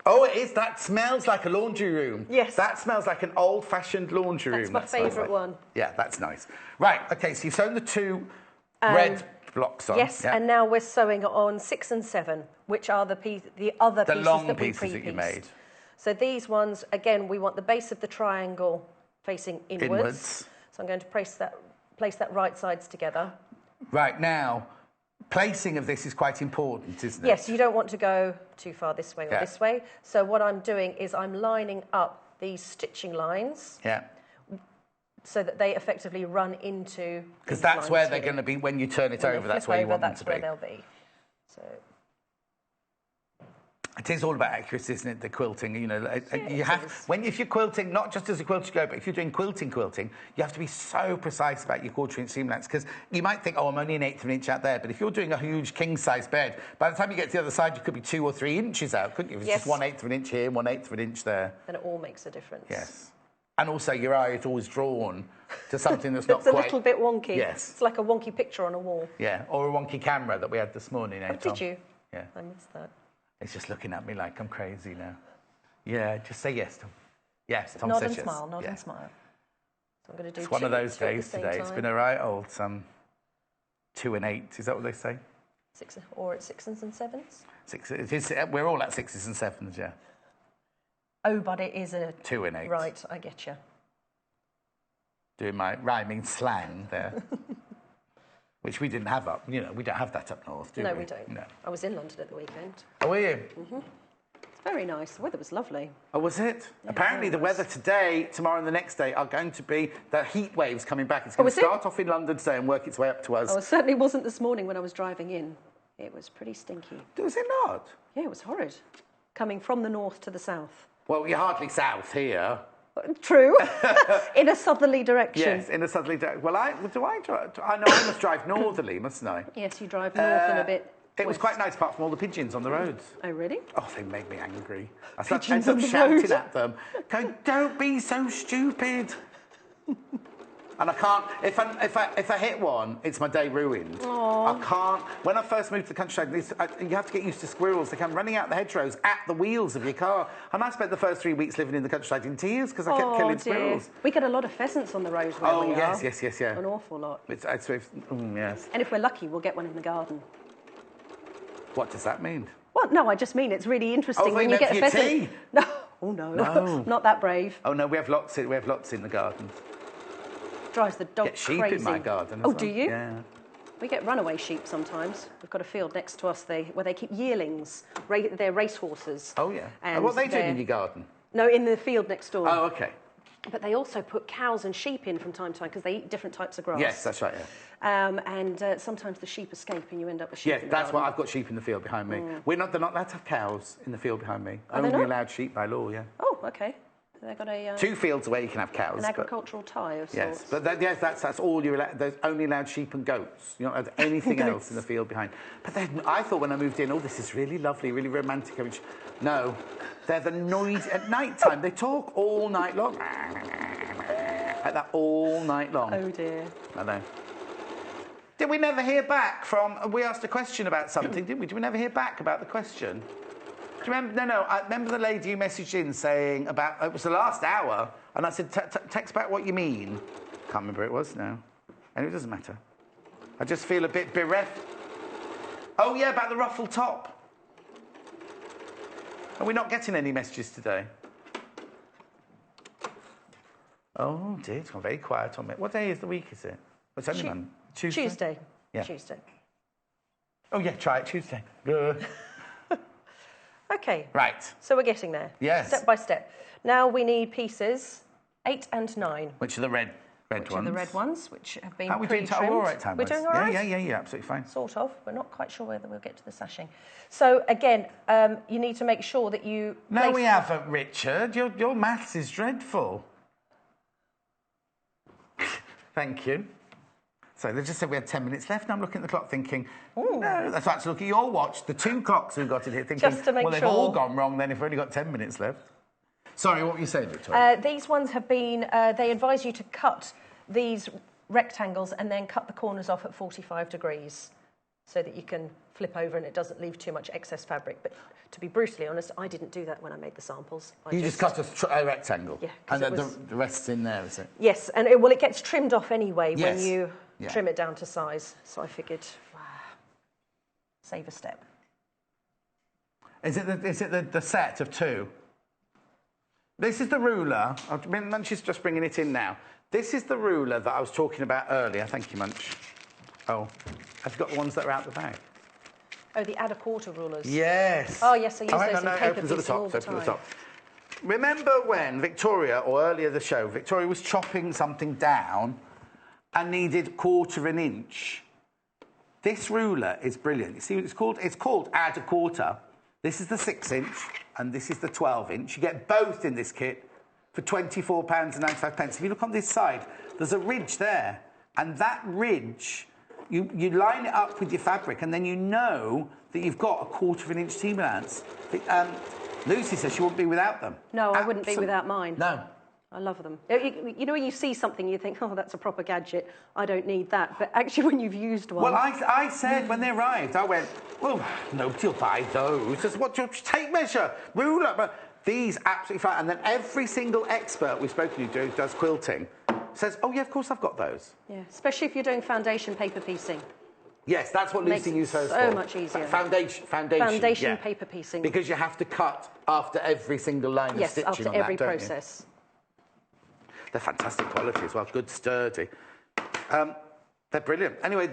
Oh, it is. That smells like a laundry room. Yes. That smells like an old-fashioned laundry room. That's my favourite one. Yeah, that's nice. Right, OK, so you've sewn the 2 red blocks on. Yes, and now we're sewing on 6 and 7, which are the other pieces long that we pieces pre-pieced. that you made. So these ones, again, we want the base of the triangle facing inwards. So I'm going to place that right sides together. Right, now, placing of this is quite important, isn't it? Yes, you don't want to go too far this way or this way. So what I'm doing is I'm lining up these stitching lines. Yeah. So that they effectively run into. Because that's where they're going to be when you turn it over. That's where you want them to be. That's where they'll be. So. It is all about accuracy, isn't it? The quilting, you know, you have if you're quilting, not just as a quilt-as-you-go, but if you're doing quilting, you have to be so precise about your 1/4 inch seam lengths because you might think, oh, I'm only 1/8 of an inch out there, but if you're doing a huge king-size bed, by the time you get to the other side, you could be 2 or 3 inches out, couldn't you? If it's just 1/8 of an inch here, 1/8 of an inch there. Then it all makes a difference. Yes. And also, your eye is always drawn to something that's not it's a little bit wonky. Yes. It's like a wonky picture on a wall. Yeah, or a wonky camera that we had this morning. Oh, did you? Yeah. I missed that. It's just looking at me like I'm crazy now. Yeah, just say yes, Tom. Yes, Tom nod says and yes. smile, nod and smile. So I'm going to do it's one of those days today. Time. It's been a right old 2 and 8. Is that what they say? 6 or at 6s and 7s? 6. It is, we're all at 6s and 7s, yeah. Oh, but it is a 2 and 8. Right, I get you. Doing my rhyming slang there, which we didn't have up. You know, we don't have that up north, do we? No, we don't. No. I was in London at the weekend. Oh, were you? Mm-hmm. It's very nice. The weather was lovely. Oh, was it? Yeah, apparently, the weather today, tomorrow, and the next day are going to be the heat waves coming back. It's going to start off in London today and work its way up to us. Oh, it certainly wasn't this morning when I was driving in. It was pretty stinky. Was it not? Yeah, it was horrid. Coming from the north to the south. Well, you're hardly south here. True. In a southerly direction. Yes, in a southerly direction. Well, I drive? I know I must drive northerly, mustn't I? Yes, you drive north and a bit. It was quite nice, apart from all the pigeons on the roads. Oh, really? Oh, they made me angry. I ended up shouting at them, going, "Don't be so stupid!" And I can't. If I hit one, it's my day ruined. Aww. I can't. When I first moved to the countryside, you have to get used to squirrels. They come running out the hedgerows at the wheels of your car. And I spent the first 3 weeks living in the countryside in tears because I kept killing squirrels. We get a lot of pheasants on the road where we are. Oh, yes, yeah. An awful lot. Yes. And if we're lucky, we'll get one in the garden. What does that mean? Well, no, I just mean it's really interesting when you get a pheasant. Tea? No, oh no, not that brave. Oh no, we have lots in the garden. Drives the dog crazy. Get sheep in my garden. Oh, do you? Yeah. We get runaway sheep sometimes. We've got a field next to us where they keep yearlings. They're racehorses. Oh yeah. And what are they doing in your garden? No, in the field next door. Oh, okay. But they also put cows and sheep in from time to time because they eat different types of grass. Yes, that's right. Yeah. Sometimes the sheep escape and you end up with sheep. Yeah, that's why I've got sheep in the field behind me. They're not allowed to have cows in the field behind me. Are they Only not? allowed sheep by law. Yeah. Oh, okay. They've got a 2 fields away you can have cows. an agricultural tie of sorts. Yes, but that's all you're allowed. There's only allowed sheep and goats. You're not allowed anything else in the field behind. But then I thought when I moved in, oh, this is really lovely, really romantic. No, they're the noise at night time. They talk all night long. Like that all night long. Oh dear. I know. Did we never hear back from... We asked a question about something, didn't we? Did we never hear back about the question? Do you remember? No, I remember the lady you messaged in saying about... It was the last hour, and I said, text back what you mean. Can't remember who it was now. Anyway, it doesn't matter. I just feel a bit bereft. Oh, yeah, about the ruffled top. Are we not getting any messages today? Oh, dear, it's gone very quiet on me. What day is the week, is it? What's only Monday? Tuesday? Tuesday. Yeah. Tuesday. Oh, yeah, try it Tuesday. Good. Okay. Right. So we're getting there. Yes. Step by step. Now we need pieces 8 and 9. Which are the red ones? Which are the red ones, which have been How are we doing? pre-trimmed. All right, time We're doing all right? Yeah, absolutely fine. Sort of. We're not quite sure whether we'll get to the sashing. So, again, you need to make sure that you... No, we haven't, Richard. Your maths is dreadful. Thank you. So they just said we had 10 minutes left, and I'm looking at the clock thinking, no, that's right, to look at your watch, the 2 clocks we've got in here, thinking, Just to make well, they've sure. all gone wrong then if we've only got 10 minutes left. Sorry, what were you saying, Victoria? These ones have been... they advise you to cut these rectangles and then cut the corners off at 45 degrees so that you can flip over and it doesn't leave too much excess fabric. But to be brutally honest, I didn't do that when I made the samples. You just cut a rectangle? Yeah. And then the rest's in there, is it? Yes, and it gets trimmed off anyway when you trim it down to size. So I figured, save a step. Is it the set of 2? This is the ruler. Munch is just bringing it in now. This is the ruler that I was talking about earlier. Thank you, Munch. Oh, have you got the ones that are out the bag? Oh, the add a quarter rulers. Yes. Oh, yes, I use those in it paper opens at the piecing top. all It the opens at the time. top. Remember when Victoria, or earlier the show, Victoria was chopping something down and needed 1/4 inch? This ruler is brilliant. You see what it's called? It's called add a quarter. This is the 6 inch and this is the 12 inch. You get both in this kit for £24.95. If you look on this side, there's a ridge there. And that ridge, you line it up with your fabric and then you know that you've got a 1/4 inch seam allowance. Lucy says she wouldn't be without them. No, I wouldn't be without mine. No. I love them. You know when you see something, you think, oh, that's a proper gadget. I don't need that. But actually, when you've used one... Well, I said when they arrived, I went, well, nobody will buy those. Just what your tape measure, ruler. But these absolutely fine. And then every single expert we've spoken to who does quilting says, oh, yeah, of course I've got those. Yeah, especially if you're doing foundation paper piecing. Yes, that's what Lucy used hers for. So much easier. Foundation Foundation paper piecing. Because you have to cut after every single line of stitching after on every that, don't process. You? They're fantastic quality as well, good, sturdy. They're brilliant. Anyway,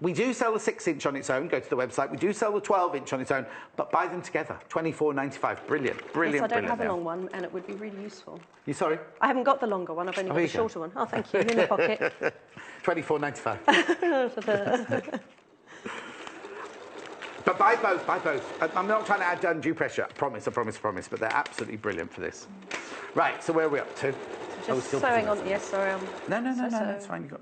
we do sell the 6 inch on its own. Go to the website. We do sell the 12 inch on its own, but buy them together. £24.95. Brilliant, brilliant. Yes, I don't have brilliant a long one, and it would be really useful. You sorry? I haven't got the longer one. I've only got the shorter one. Oh, thank you. In the pocket. £24.95. But buy both, buy both. I'm not trying to add undue pressure. I promise. But they're absolutely brilliant for this. Right, so where are we up to? Just sewing on. Yes, sorry. No, that's fine. You got.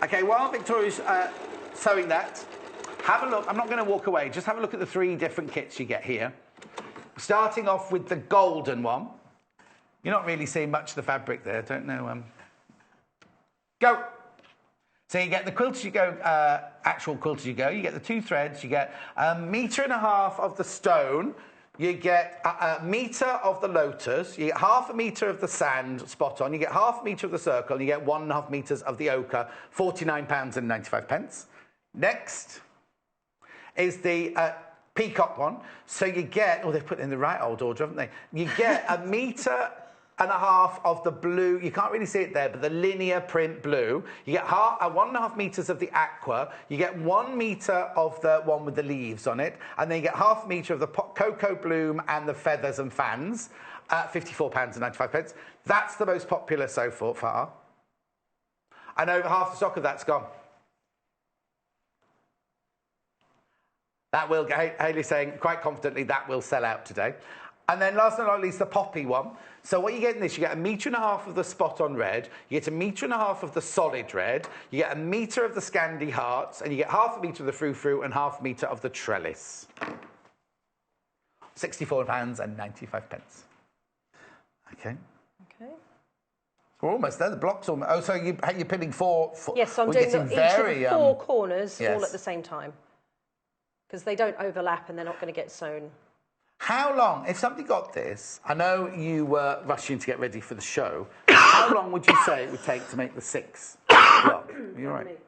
Okay, while Victoria's sewing that, have a look. I'm not going to walk away. Just have a look at the 3 different kits you get here. Starting off with the golden one. You're not really seeing much of the fabric there. Don't know. Go. So you get the quilt-as-you-go, actual quilt-as-you-go. You get the 2 threads. You get 1.5 meters of the stone. You get a metre of the lotus. You get 1/2 metre of the sand spot on. You get 1/2 metre of the circle. And you get 1.5 meters of the ochre. £49.95. Next is the peacock one. So you get, oh, they've put it in the right old order, haven't they? You get 1.5 meters of the blue, you can't really see it there, but the linear print blue. You get 1.5 meters of the aqua. You get 1 meter of the one with the leaves on it. And then you get 1/2 meter of the cocoa bloom and the feathers and fans at £54.95. That's the most popular so far. And over half the stock of that's gone. That will, Hayley's saying quite confidently, that will sell out today. And then last but not least, the poppy one. So what you get in this, you get 1.5 meters of the spot-on red, you get 1.5 meters of the solid red, you get 1 meter of the Scandi hearts, and you get 1/2 meter of the frou-frou and 1/2 meter of the trellis. £64.95. Okay. Okay. We're almost there. The block's almost... Oh, so you're pinning four... Yes, I'm we're doing getting each very, of the 4 corners all yes. at the same time. Because they don't overlap and they're not going to get sewn. How long, if somebody got this, I know you were rushing to get ready for the show, how long would you say it would take to make the 6th block? You're right.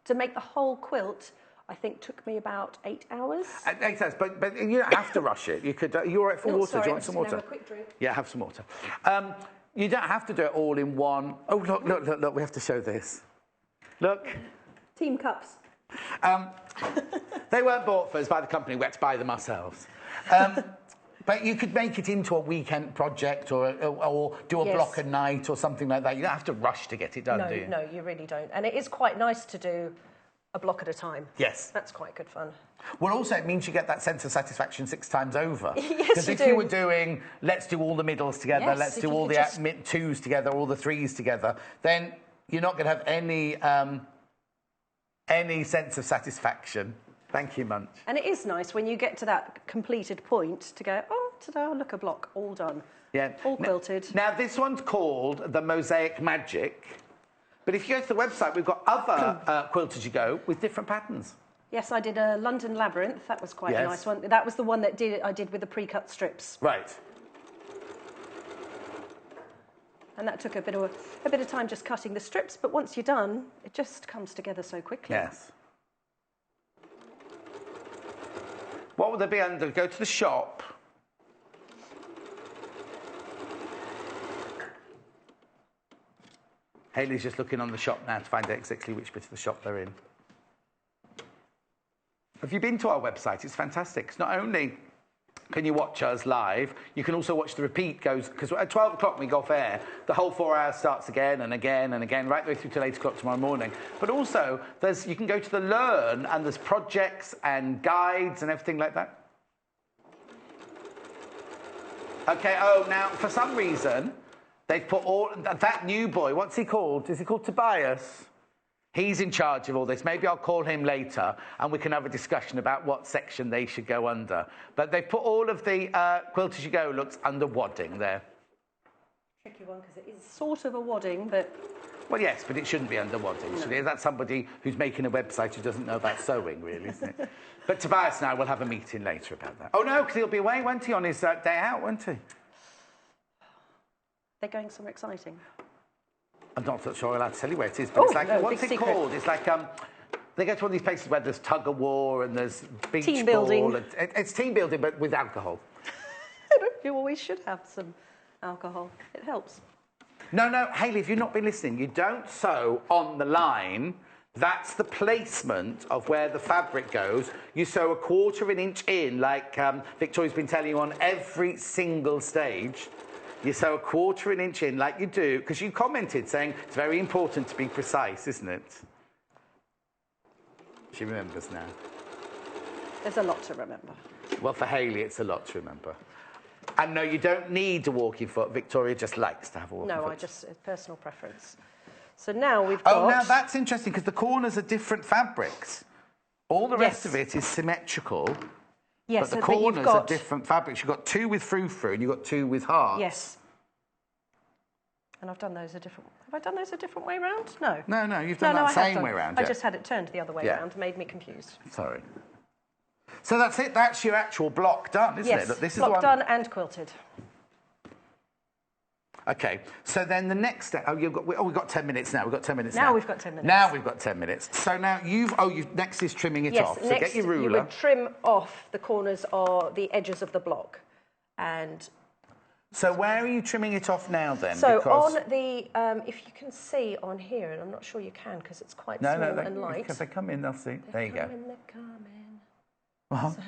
To make the whole quilt, I think took me about 8 hours. 8 hours, but you don't have to rush it. You could. You're all right for water. Sorry, Do you want some water? Have a quick drink. Yeah, have some water. You don't have to do it all in one. Oh, look, look, look, look, we have to show this. Look. Team cups. They weren't bought for us by the company, we had to buy them ourselves. But you could make it into a weekend project or do a block a night or something like that. You don't have to rush to get it done, do you? No, you really don't. And it is quite nice to do a block at a time. Yes. That's quite good fun. Well, also, it means you get that sense of satisfaction 6 times over. Yes, Because if you were doing, let's do all the middles together, Yes, let's if do you all could the just- 2s together, all the 3s together, then you're not going to have any sense of satisfaction. Thank you, Munch. And it is nice when you get to that completed point to go, oh, ta-da, look, a block, all done. Yeah. All quilted. Now, this one's called the Mosaic Magic. But if you go to the website, we've got other quilt-as-you-go with different patterns. Yes, I did a London Labyrinth. That was quite a Yes. nice one. That was the one that I did with the pre-cut strips. Right. And that took a bit of time just cutting the strips, but once you're done, it just comes together so quickly. Yes. What would there be under? Go to the shop. Hayley's just looking on the shop now to find out exactly which bit of the shop they're in. Have you been to our website? It's fantastic. It's not only can you watch us live, you can also watch the repeat goes, because at 12 o'clock when we go off air, the whole 4 hours starts again and again and again, right the way through till 8 o'clock tomorrow morning. But also, you can go to the Learn, and there's projects and guides and everything like that. Okay, oh, now, for some reason, they've put that new boy, what's he called? Is he called Tobias? He's in charge of all this. Maybe I'll call him later and we can have a discussion about what section they should go under. But they've put all of the Quilt-as-you-go looks under wadding there. Tricky one, because it is sort of a wadding, but... Well, yes, but it shouldn't be under wadding, should it? That's somebody who's making a website who doesn't know about sewing, really, isn't it? But Tobias and I will have a meeting later about that. Oh, no, because he'll be away, won't he, on his day out, won't he? They're going somewhere exciting. I'm not sure I'm allowed to tell you where it is, but it's like, what's it secret. called? It's like, they go to one of these places where there's tug-of-war and there's beach Team ball. building. And it's team building, but with alcohol. You always should have some alcohol. It helps. No, Hayley, if you've not been listening, you don't sew on the line. That's the placement of where the fabric goes. You sew 1/4 of an inch in, like Victoria's been telling you on every single stage. You sew 1/4 of an inch in, like you do, because you commented saying it's very important to be precise, isn't it? She remembers now. There's a lot to remember. Well, for Hayley, it's a lot to remember. And no, you don't need a walking foot. Victoria just likes to have a walking foot. It's personal preference. So now we've got... Oh, now that's interesting, because the corners are different fabrics. All the rest of it is symmetrical. Yes, but the corners are different fabrics. You've got 2 with frou-frou and you've got 2 with hearts. Yes. And I've done those a different... Have I done those a different way round? No. No, you've done that same way round. I just had it turned the other way round, made me confused. Sorry. So that's it. That's your actual block done, isn't it? Look, this is block the one... done and quilted. Okay, so then the next step... Oh, we've got 10 minutes now. We've got 10 minutes now. Now we've got 10 minutes. Now we've got 10 minutes. So now next is trimming it off. So get your ruler. You would trim off the corners or the edges of the block. And... So where are you trimming it off now, then? So on the... if you can see on here, and I'm not sure you can because it's quite small and light. Because they come in, they'll see. There you go. They're coming. Well, so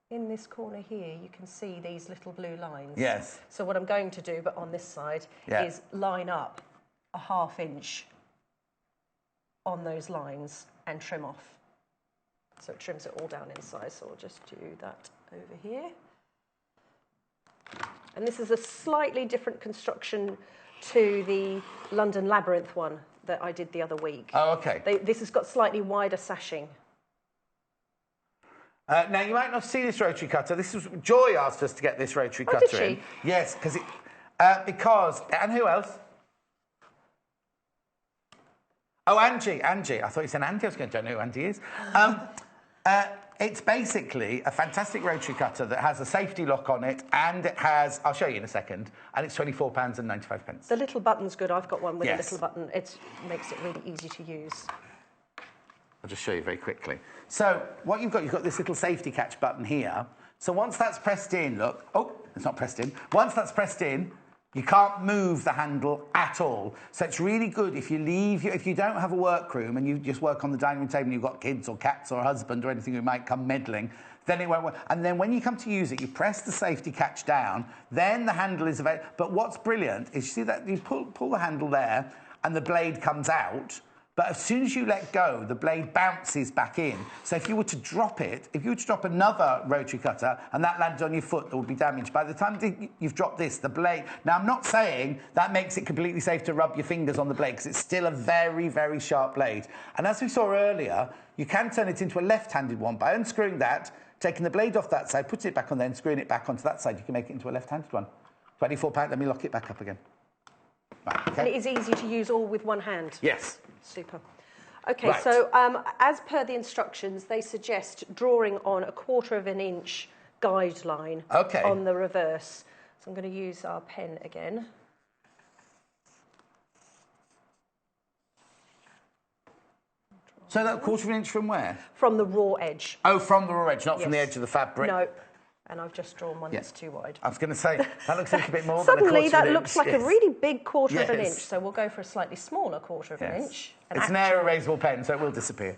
in this corner here, you can see these little blue lines. Yes. So what I'm going to do, but on this side, is line up a 1/2 inch on those lines and trim off. So it trims it all down inside. So I'll just do that over here. And this is a slightly different construction to the London Labyrinth one that I did the other week. Oh, okay. This has got slightly wider sashing. Now, you might not see this rotary cutter. This was Joy asked us to get this rotary Oh, cutter did she? in. Yes, and who else? Oh, Angie. I thought you said Andy. I was going to don't know who Andy is. It's basically a fantastic rotary cutter that has a safety lock on it, and it has, I'll show you in a second, and it's £24.95. The little button's good. I've got one with Yes. a little button. It makes it really easy to use. I'll just show you very quickly. So what you've got this little safety catch button here. So once that's pressed in, look, oh, it's not pressed in. Once that's pressed in, you can't move the handle at all. So it's really good if you don't have a workroom and you just work on the dining room table and you've got kids or cats or a husband or anything who might come meddling, then it won't work. And then when you come to use it, you press the safety catch down, then the handle is available. But what's brilliant is you see that you pull the handle there and the blade comes out. But as soon as you let go, the blade bounces back in. So if you were to drop it, if you were to drop another rotary cutter and that landed on your foot, that would be damaged. By the time you've dropped this, the blade... Now, I'm not saying that makes it completely safe to rub your fingers on the blade, because it's still a very, very sharp blade. And as we saw earlier, you can turn it into a left-handed one by unscrewing that, taking the blade off that side, putting it back on there, and screwing it back onto that side. You can make it into a left-handed one. £24. Let me lock it back up again. Right, okay. And it is easy to use all with one hand. Yes. Super. OK, Right. so as per the instructions, they suggest drawing on a 1/4 of an inch guideline on the reverse. So I'm going to use our pen again. So that 1/4 of an inch from where? From the raw edge. Oh, from the raw edge, not from the Yes. edge of the fabric. No. And I've just drawn one that's too wide. I was going to say, that looks a little bit more Suddenly, than a 1/4 of an that inch. looks like a really big 1/4 of an Yes. inch. So we'll go for a slightly smaller 1/4 of an inch. And It's an air erasable pen, so it will disappear.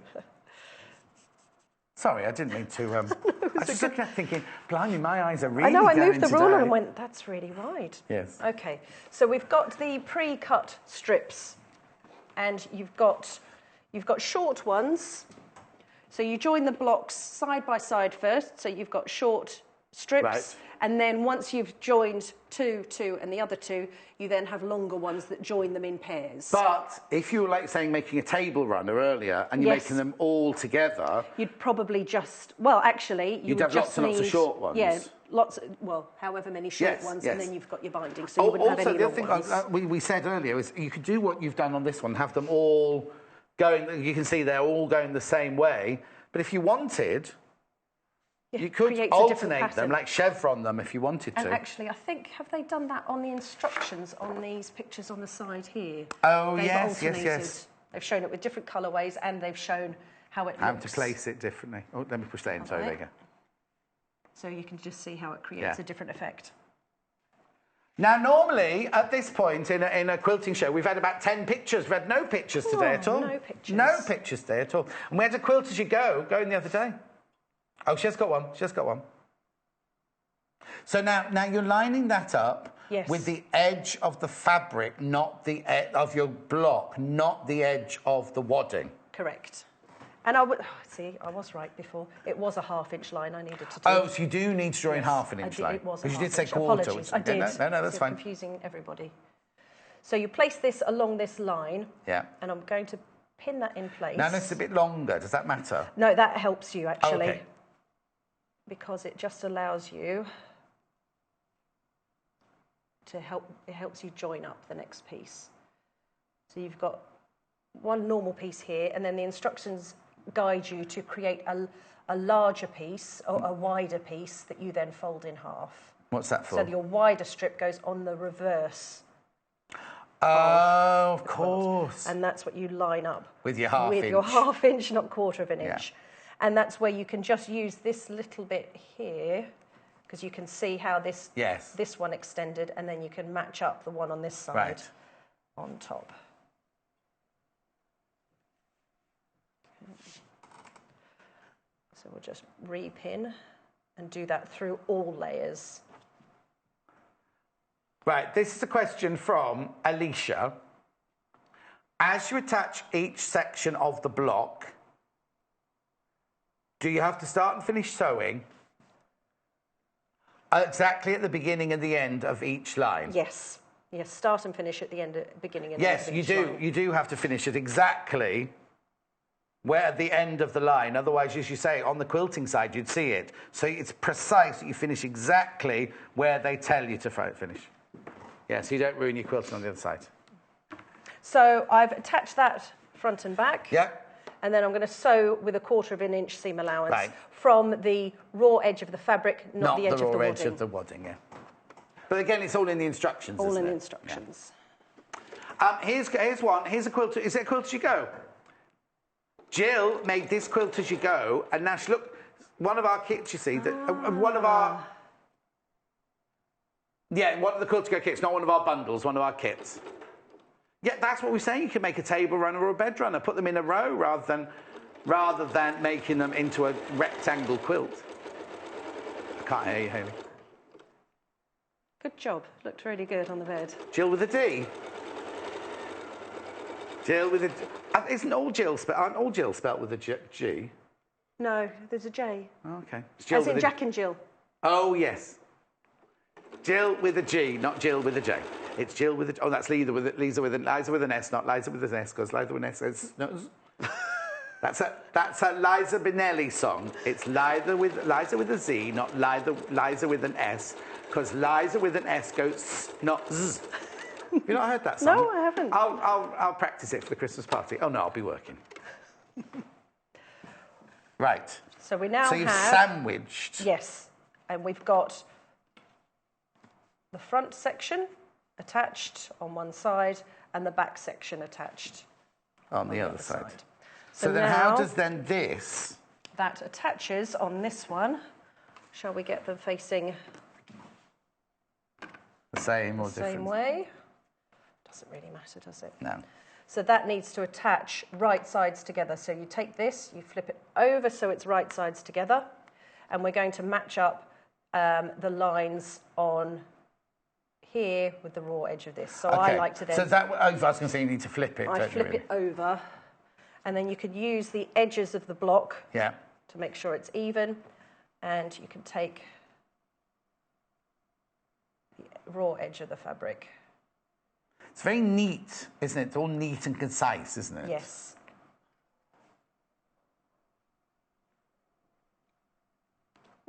Sorry, I didn't mean to... I was just looking at it thinking, blimey, my eyes are really I know, I going moved the ruler today. and went, that's really wide. Yes. OK, so we've got the pre-cut strips, and you've got short ones. So you join the blocks side by side first, so you've got short strips. Right. And then once you've joined two, and the other two, you then have longer ones that join them in pairs. But if you were, like, saying, making a table runner earlier, and you're Yes. making them all together... You'd probably just... Well, actually, You'd have just lots and lots of short ones. Yeah, however many short ones, and then you've got your binding, so you wouldn't have Also, any the long other thing ones. we said earlier is you could do what you've done on this one, have them all going... You can see they're all going the same way. But if you wanted... You could alternate them, like chevron them if you wanted to. And actually, I think, have they done that on the instructions on these pictures on the side here? Oh, They've yes. They've shown it with different colourways, and they've shown how it How looks. to place it differently. Oh, let me push that in. Sorry, there you go. So you can just see how it creates a different effect. Now, normally, at this point in a quilting show, we've had about 10 pictures. We've had no pictures today at all. No pictures. No pictures today at all. And we had a quilt-as-you-go going the other day. Oh, she has got one. She has got one. So now you're lining that up with the edge of the fabric, not the edge of your block, not the edge of the wadding. Correct. And I would see, I was right before. It was a 1/2 inch line I needed to do. Oh, so you do need to draw in 1/2 inch line. It was. Because you did say 1/4. Apologies, I did. No, that's fine. Confusing everybody. So you place this along this line. Yeah. And I'm going to pin that in place. Now this is a bit longer. Does that matter? No, that helps you actually. Okay. Because it just allows you to it helps you join up the next piece. So you've got one normal piece here, and then the instructions guide you to create a larger piece or a wider piece that you then fold in half. What's that for? So your wider strip goes on the reverse. Oh, of course. And that's what you line up with your 1/2 inch. With your 1/2 inch, not 1/4 of an inch. And that's where you can just use this little bit here, because you can see how this one extended, and then you can match up the one on this side on top. So we'll just repin and do that through all layers. Right, this is a question from Alicia. As you attach each section of the block, do you have to start and finish sewing exactly at the beginning and the end of each line? Yes. Yes, start and finish at the end, beginning and yes, end of you each do. line. You do have to finish it exactly We're at the end of the line. Otherwise, as you say, on the quilting side, you'd see it. So it's precise that you finish exactly where they tell you to finish. Yeah, so you don't ruin your quilting on the other side. So I've attached that front and back. Yeah. And then I'm going to sew with a 1/4 inch seam allowance Right. from the raw edge of the fabric, not the edge of the raw wadding. edge of the wadding, yeah. But again, it's all in the instructions, All isn't in it? the instructions. Yeah. Here's one. Here's a quilt. Is it a quilt-as-you-go? Jill made this quilt-as-you-go, and now look, one of our kits, you see, one of our... Yeah, one of the quilt-as-you-go kits, not one of our bundles, one of our kits. Yeah, that's what we're saying. You can make a table runner or a bed runner. Put them in a row rather than making them into a rectangle quilt. I can't hear you, Hayley. Good job. Looked really good on the bed. Jill with a D. Jill with a... Aren't all Jill spelt with a G? No, there's a J. Oh, okay. It's Jill As in with Jack and Jill. Oh, yes. Jill with a G, not Jill with a J. It's Jill with a... Oh, that's Liza with an S, not Liza with an S, because Liza with an S is... No. That's a Liza Minnelli song. It's Liza with a Z, not Liza with an S, because Liza with an S goes not Z. Have you not heard that song? No, I haven't. I'll practice it for the Christmas party. Oh, no, I'll be working. Right. So we now So you've have... sandwiched. Yes. And we've got the front section attached on one side and the back section attached on the other side. So then now how does then this... That attaches on this one. Shall we get them facing the same or the different? same way? Doesn't really matter, does it? No. So that needs to attach right sides together. So you take this, you flip it over so it's right sides together, and we're going to match up the lines on here with the raw edge of this. So Okay. I like to then... So that, I was going to say you need to flip it, I don't flip you, it over, and then you could use the edges of the block Yeah. to make sure it's even, and you can take the raw edge of the fabric. It's very neat, isn't it? It's all neat and concise, isn't it? Yes.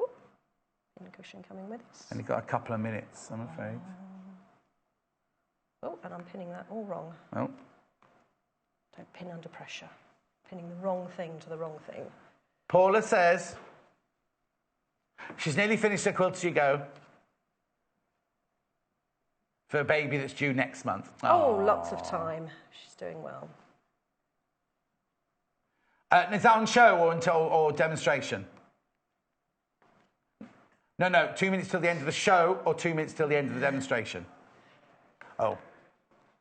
Ooh, pin cushion coming with us. And you've got a couple of minutes, I'm afraid. Oh, and I'm pinning that all wrong. Oh. Don't pin under pressure. Pinning the wrong thing to the wrong thing. Paula says she's nearly finished her quilt-as-you-go for a baby that's due next month. Oh, lots of time. She's doing well. Is that on show or demonstration? No, 2 minutes till the end of the show or 2 minutes till the end of the demonstration? Oh.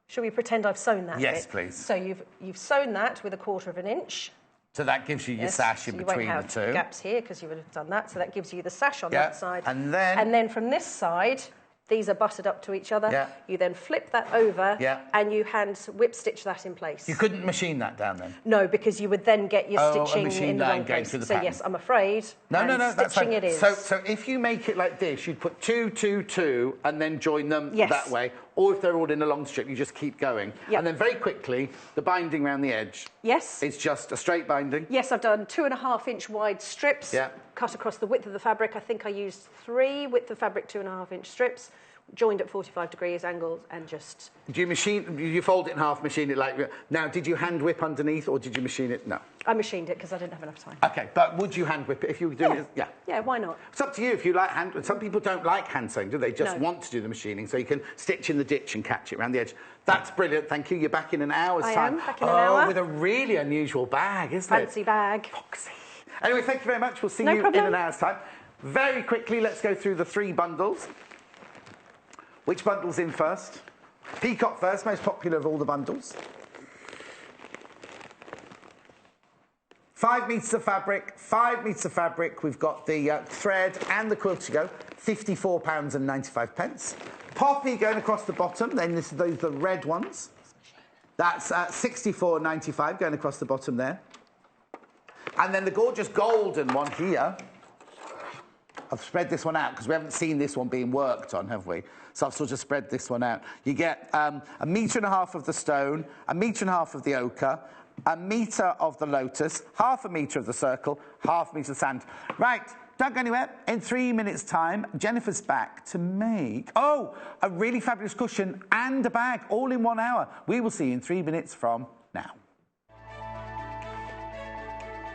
Shall we pretend I've sewn that Yes, bit? please. So you've sewn that with a 1/4 inch. So that gives you your Yes, sash in so you between won't the have two. gaps here because you would have done that. So that gives you the sash on Yeah, that side. and then from this side, these are buttered up to each other. Yeah. You then flip that over Yeah. and you hand whip stitch that in place. You couldn't machine that down then? No, because you would then get your Oh, a stitching machine in the line wrong going place. through the So pattern. yes, I'm afraid. No, that's stitching fine. it is. So if you make it like this, you'd put 2, 2, 2, and then join them Yes. that way. Or if they're all in a long strip, you just keep going. Yep. And then very quickly, the binding around the edge. Yes. It's just a straight binding. Yes, I've done 2.5 inch wide strips. Yeah. Cut across the width of the fabric. I think I used 3 width of fabric 2.5 inch strips, joined at 45 degrees angles, and just... Do you machine? You fold it in half, machine it like... Now, did you hand whip underneath, or did you machine it? No. I machined it because I didn't have enough time. Okay, but would you hand whip it if you were doing it? Yeah. Yeah, why not? It's up to you if you like hand... Some people don't like hand sewing, do they? Just No. want to do the machining, so you can stitch in the ditch and catch it around the edge. That's brilliant, thank you. You're back in an hour's I time. am, back in an hour. With a really unusual bag, isn't it? Fancy bag. Foxy. Anyway, thank you very much. We'll see No you problem. in an hour's time. Very quickly, let's go through the 3 bundles. Which bundle's in first? Peacock first, most popular of all the bundles. 5 metres of fabric, 5 metres of fabric. We've got the thread and the quilt-as-you-go, £54.95. Poppy going across the bottom, then those are the red ones. That's £64.95 going across the bottom there. And then the gorgeous golden one here. I've spread this one out because we haven't seen this one being worked on, have we? So I've sort of spread this one out. You get 1.5 metres of the stone, 1.5 metres of the ochre, 1 metre of the lotus, 1/2 metre of the circle, 1/2 metre of sand. Right, don't go anywhere. In 3 minutes' time, Jennifer's back to make, a really fabulous cushion and a bag, all in 1 hour. We will see you in 3 minutes from now.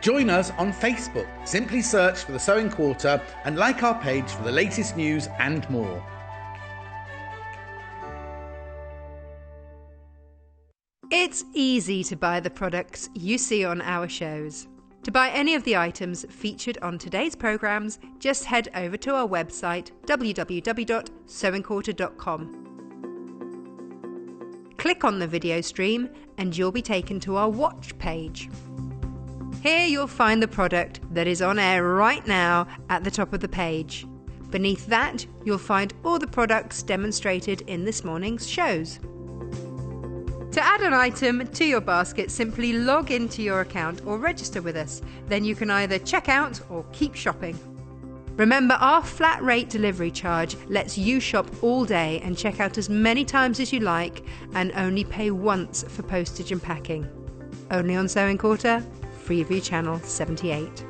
Join us on Facebook. Simply search for The Sewing Quarter and like our page for the latest news and more. It's easy to buy the products you see on our shows. To buy any of the items featured on today's programmes, just head over to our website www.sewingquarter.com. Click on the video stream and you'll be taken to our watch page. Here you'll find the product that is on air right now at the top of the page. Beneath that, you'll find all the products demonstrated in this morning's shows. To add an item to your basket, simply log into your account or register with us. Then you can either check out or keep shopping. Remember, our flat rate delivery charge lets you shop all day and check out as many times as you like and only pay once for postage and packing. Only on Sewing Quarter, Freeview Channel 78.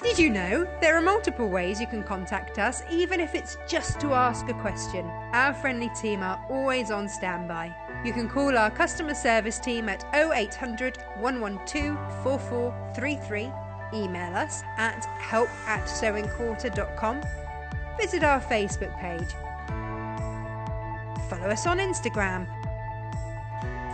Did you know there are multiple ways you can contact us, even if it's just to ask a question? Our friendly team are always on standby. You can call our customer service team at 0800 112 4433, email us at help@sewingquarter.com, visit our Facebook page, follow us on Instagram,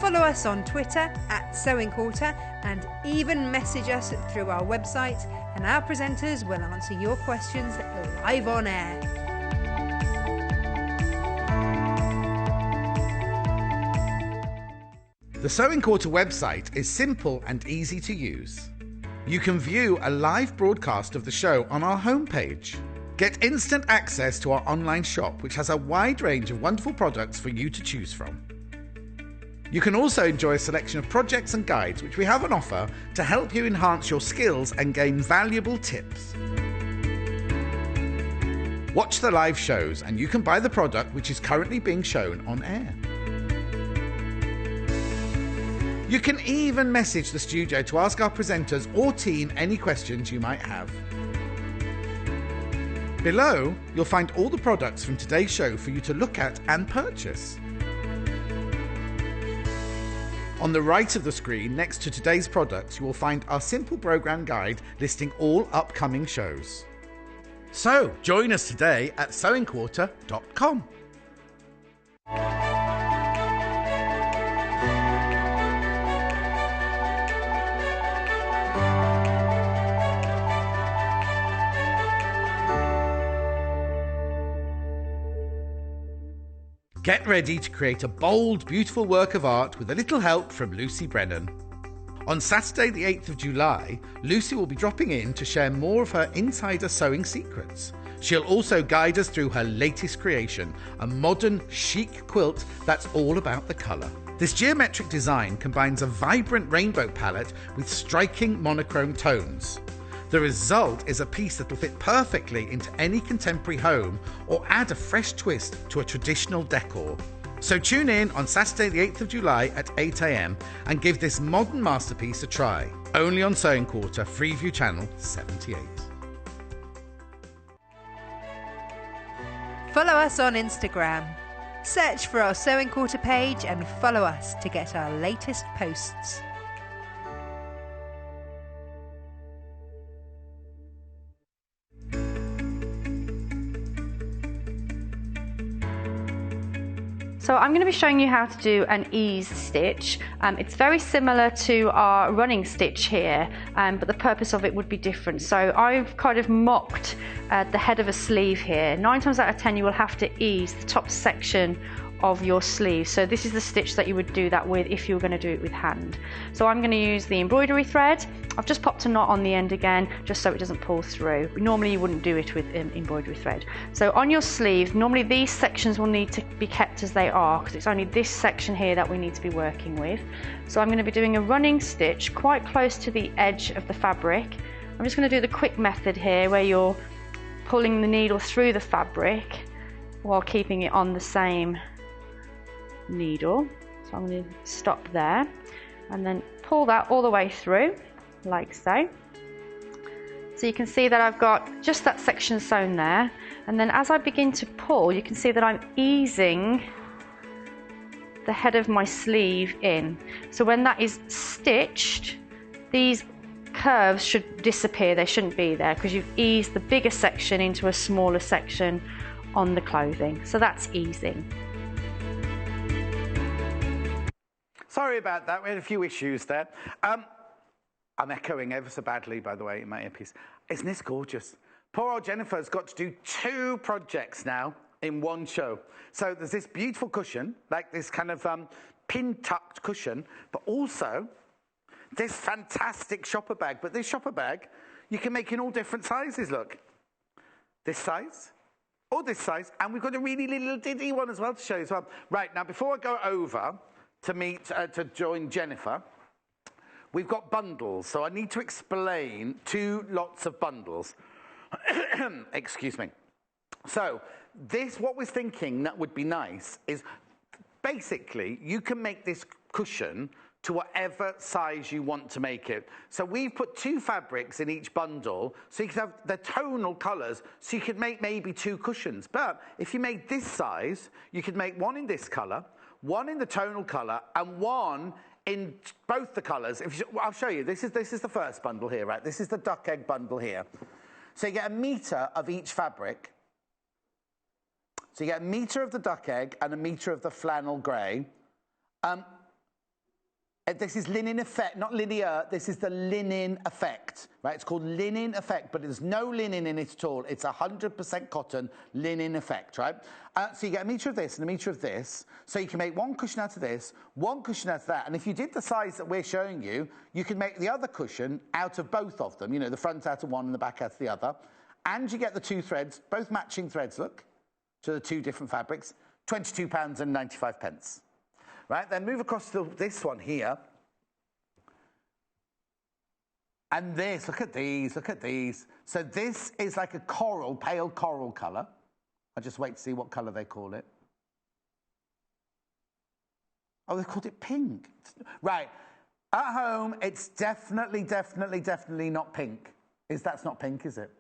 follow us on Twitter @sewingquarter, and even message us through our website, and our presenters will answer your questions live on air. The Sewing Quarter website is simple and easy to use. You can view a live broadcast of the show on our homepage. Get instant access to our online shop, which has a wide range of wonderful products for you to choose from. You can also enjoy a selection of projects and guides which we have on offer to help you enhance your skills and gain valuable tips. Watch the live shows and you can buy the product which is currently being shown on air. You can even message the studio to ask our presenters or team any questions you might have. Below, you'll find all the products from today's show for you to look at and purchase. On the right of the screen, next to today's products, you will find our simple programme guide listing all upcoming shows. So, join us today at sewingquarter.com. Get ready to create a bold, beautiful work of art with a little help from Lucy Brennan. On Saturday the 8th of July, Lucy will be dropping in to share more of her insider sewing secrets. She'll also guide us through her latest creation, a modern, chic quilt that's all about the colour. This geometric design combines a vibrant rainbow palette with striking monochrome tones. The result is a piece that will fit perfectly into any contemporary home or add a fresh twist to a traditional decor. So tune in on Saturday the 8th of July at 8 a.m. and give this modern masterpiece a try. Only on Sewing Quarter, Freeview Channel 78. Follow us on Instagram. Search for our Sewing Quarter page and follow us to get our latest posts. So I'm going to be showing you how to do an ease stitch. It's very similar to our running stitch here, but the purpose of it would be different. So I've kind of mocked the head of a sleeve here. 9 times out of 10 you will have to ease the top section of your sleeve. So this is the stitch that you would do that with if you were going to do it with hand. So I'm going to use the embroidery thread. I've just popped a knot on the end again just so it doesn't pull through. Normally you wouldn't do it with embroidery thread. So on your sleeve, normally these sections will need to be kept as they are because it's only this section here that we need to be working with. So I'm going to be doing a running stitch quite close to the edge of the fabric, I'm just going to do the quick method here where you're pulling the needle through the fabric while keeping it on the same needle. So I'm going to stop there and then pull that all the way through like so. So you can see that I've got just that section sewn there, and then as I begin to pull you can see that I'm easing the head of my sleeve in. So when that is stitched, these curves should disappear, they shouldn't be there because you've eased the bigger section into a smaller section on the clothing. So that's easing. Sorry about that, we had a few issues there. I'm echoing ever so badly, by the way, in my earpiece. Isn't this gorgeous? Poor old Jennifer's got to do 2 projects now in one show. So there's this beautiful cushion, like this kind of pin-tucked cushion, but also this fantastic shopper bag. But this shopper bag, you can make in all different sizes, look. This size, or this size, and we've got a really little diddy one as well to show you as well. Right, now before I go over to join Jennifer, we've got bundles, so I need to explain 2 lots of bundles. Excuse me. So this, what we're thinking that would be nice is basically you can make this cushion to whatever size you want to make it. So we've put 2 fabrics in each bundle, so you can have the tonal colours, so you could make maybe 2 cushions. But if you made this size, you could make one in this colour, one in the tonal colour, and one in both the colours. I'll show you. This is the first bundle here, right? This is the duck egg bundle here. So you get 1 metre of each fabric. So you get 1 metre of the duck egg and 1 metre of the flannel grey. This is linen effect, not linear. This is the linen effect, right? It's called linen effect, but there's no linen in it at all. It's 100% cotton linen effect, right? So you get 1 metre of this and 1 metre of this. So you can make 1 cushion out of this, 1 cushion out of that. And if you did the size that we're showing you, you can make the other cushion out of both of them. You know, the front out of one and the back out of the other. And you get the 2 threads, both matching threads, look, to the 2 different fabrics, £22.95. Right, then move across to this one here. And this, look at these, look at these. So this is like a coral, pale coral colour. I'll just wait to see what colour they call it. Oh, they called it pink. Right, at home, it's definitely not pink. That's not pink, is it?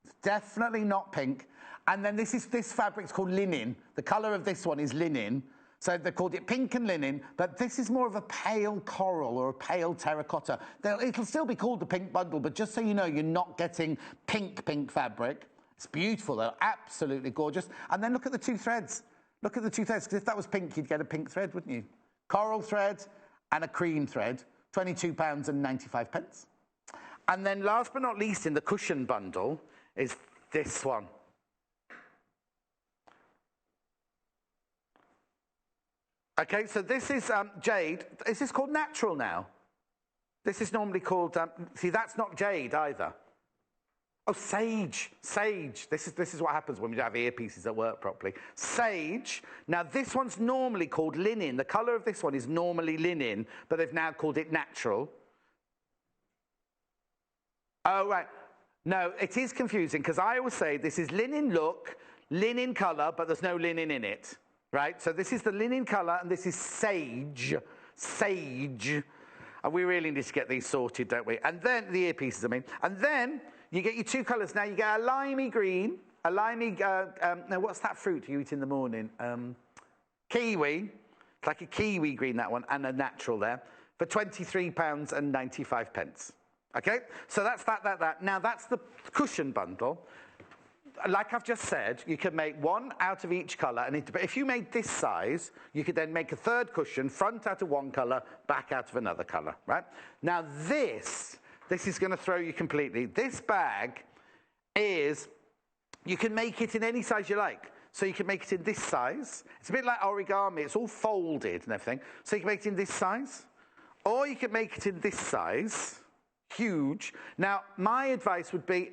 It's definitely not pink. And then this fabric's called linen. The colour of this one is linen. So they called it pink and linen, but this is more of a pale coral or a pale terracotta. It'll still be called the pink bundle, but just so you know, you're not getting pink fabric. It's beautiful, though, absolutely gorgeous. And then look at the 2 threads. Look at the 2 threads, because if that was pink, you'd get a pink thread, wouldn't you? Coral thread and a cream thread, £22.95. And then last but not least in the cushion bundle is this one. Okay, so this is jade. Is this called natural now? This is normally called, see, that's not jade either. Oh, sage, sage. This is what happens when we don't have earpieces that work properly. Sage. Now, this one's normally called linen. The colour of this one is normally linen, but they've now called it natural. Oh, right. No, it is confusing, because I always say this is linen look, linen colour, but there's no linen in it. Right, so this is the linen colour, and this is sage, sage. And we really need to get these sorted, don't we? And then, the earpieces, I mean. And then, you get your 2 colours. Now, you get a limey green, a limey, now, what's that fruit you eat in the morning? Kiwi. It's like a kiwi green, that one, and a natural there, for £23.95. Okay, so that's that. Now, that's the cushion bundle. Like I've just said, you can make 1 out of each colour, and if you made this size, you could then make a 3rd cushion, front out of 1 colour, back out of another colour, right? Now this is going to throw you completely. This bag is, you can make it in any size you like. So you can make it in this size. It's a bit like origami, it's all folded and everything. So you can make it in this size, or you can make it in this size, huge. Now, my advice would be,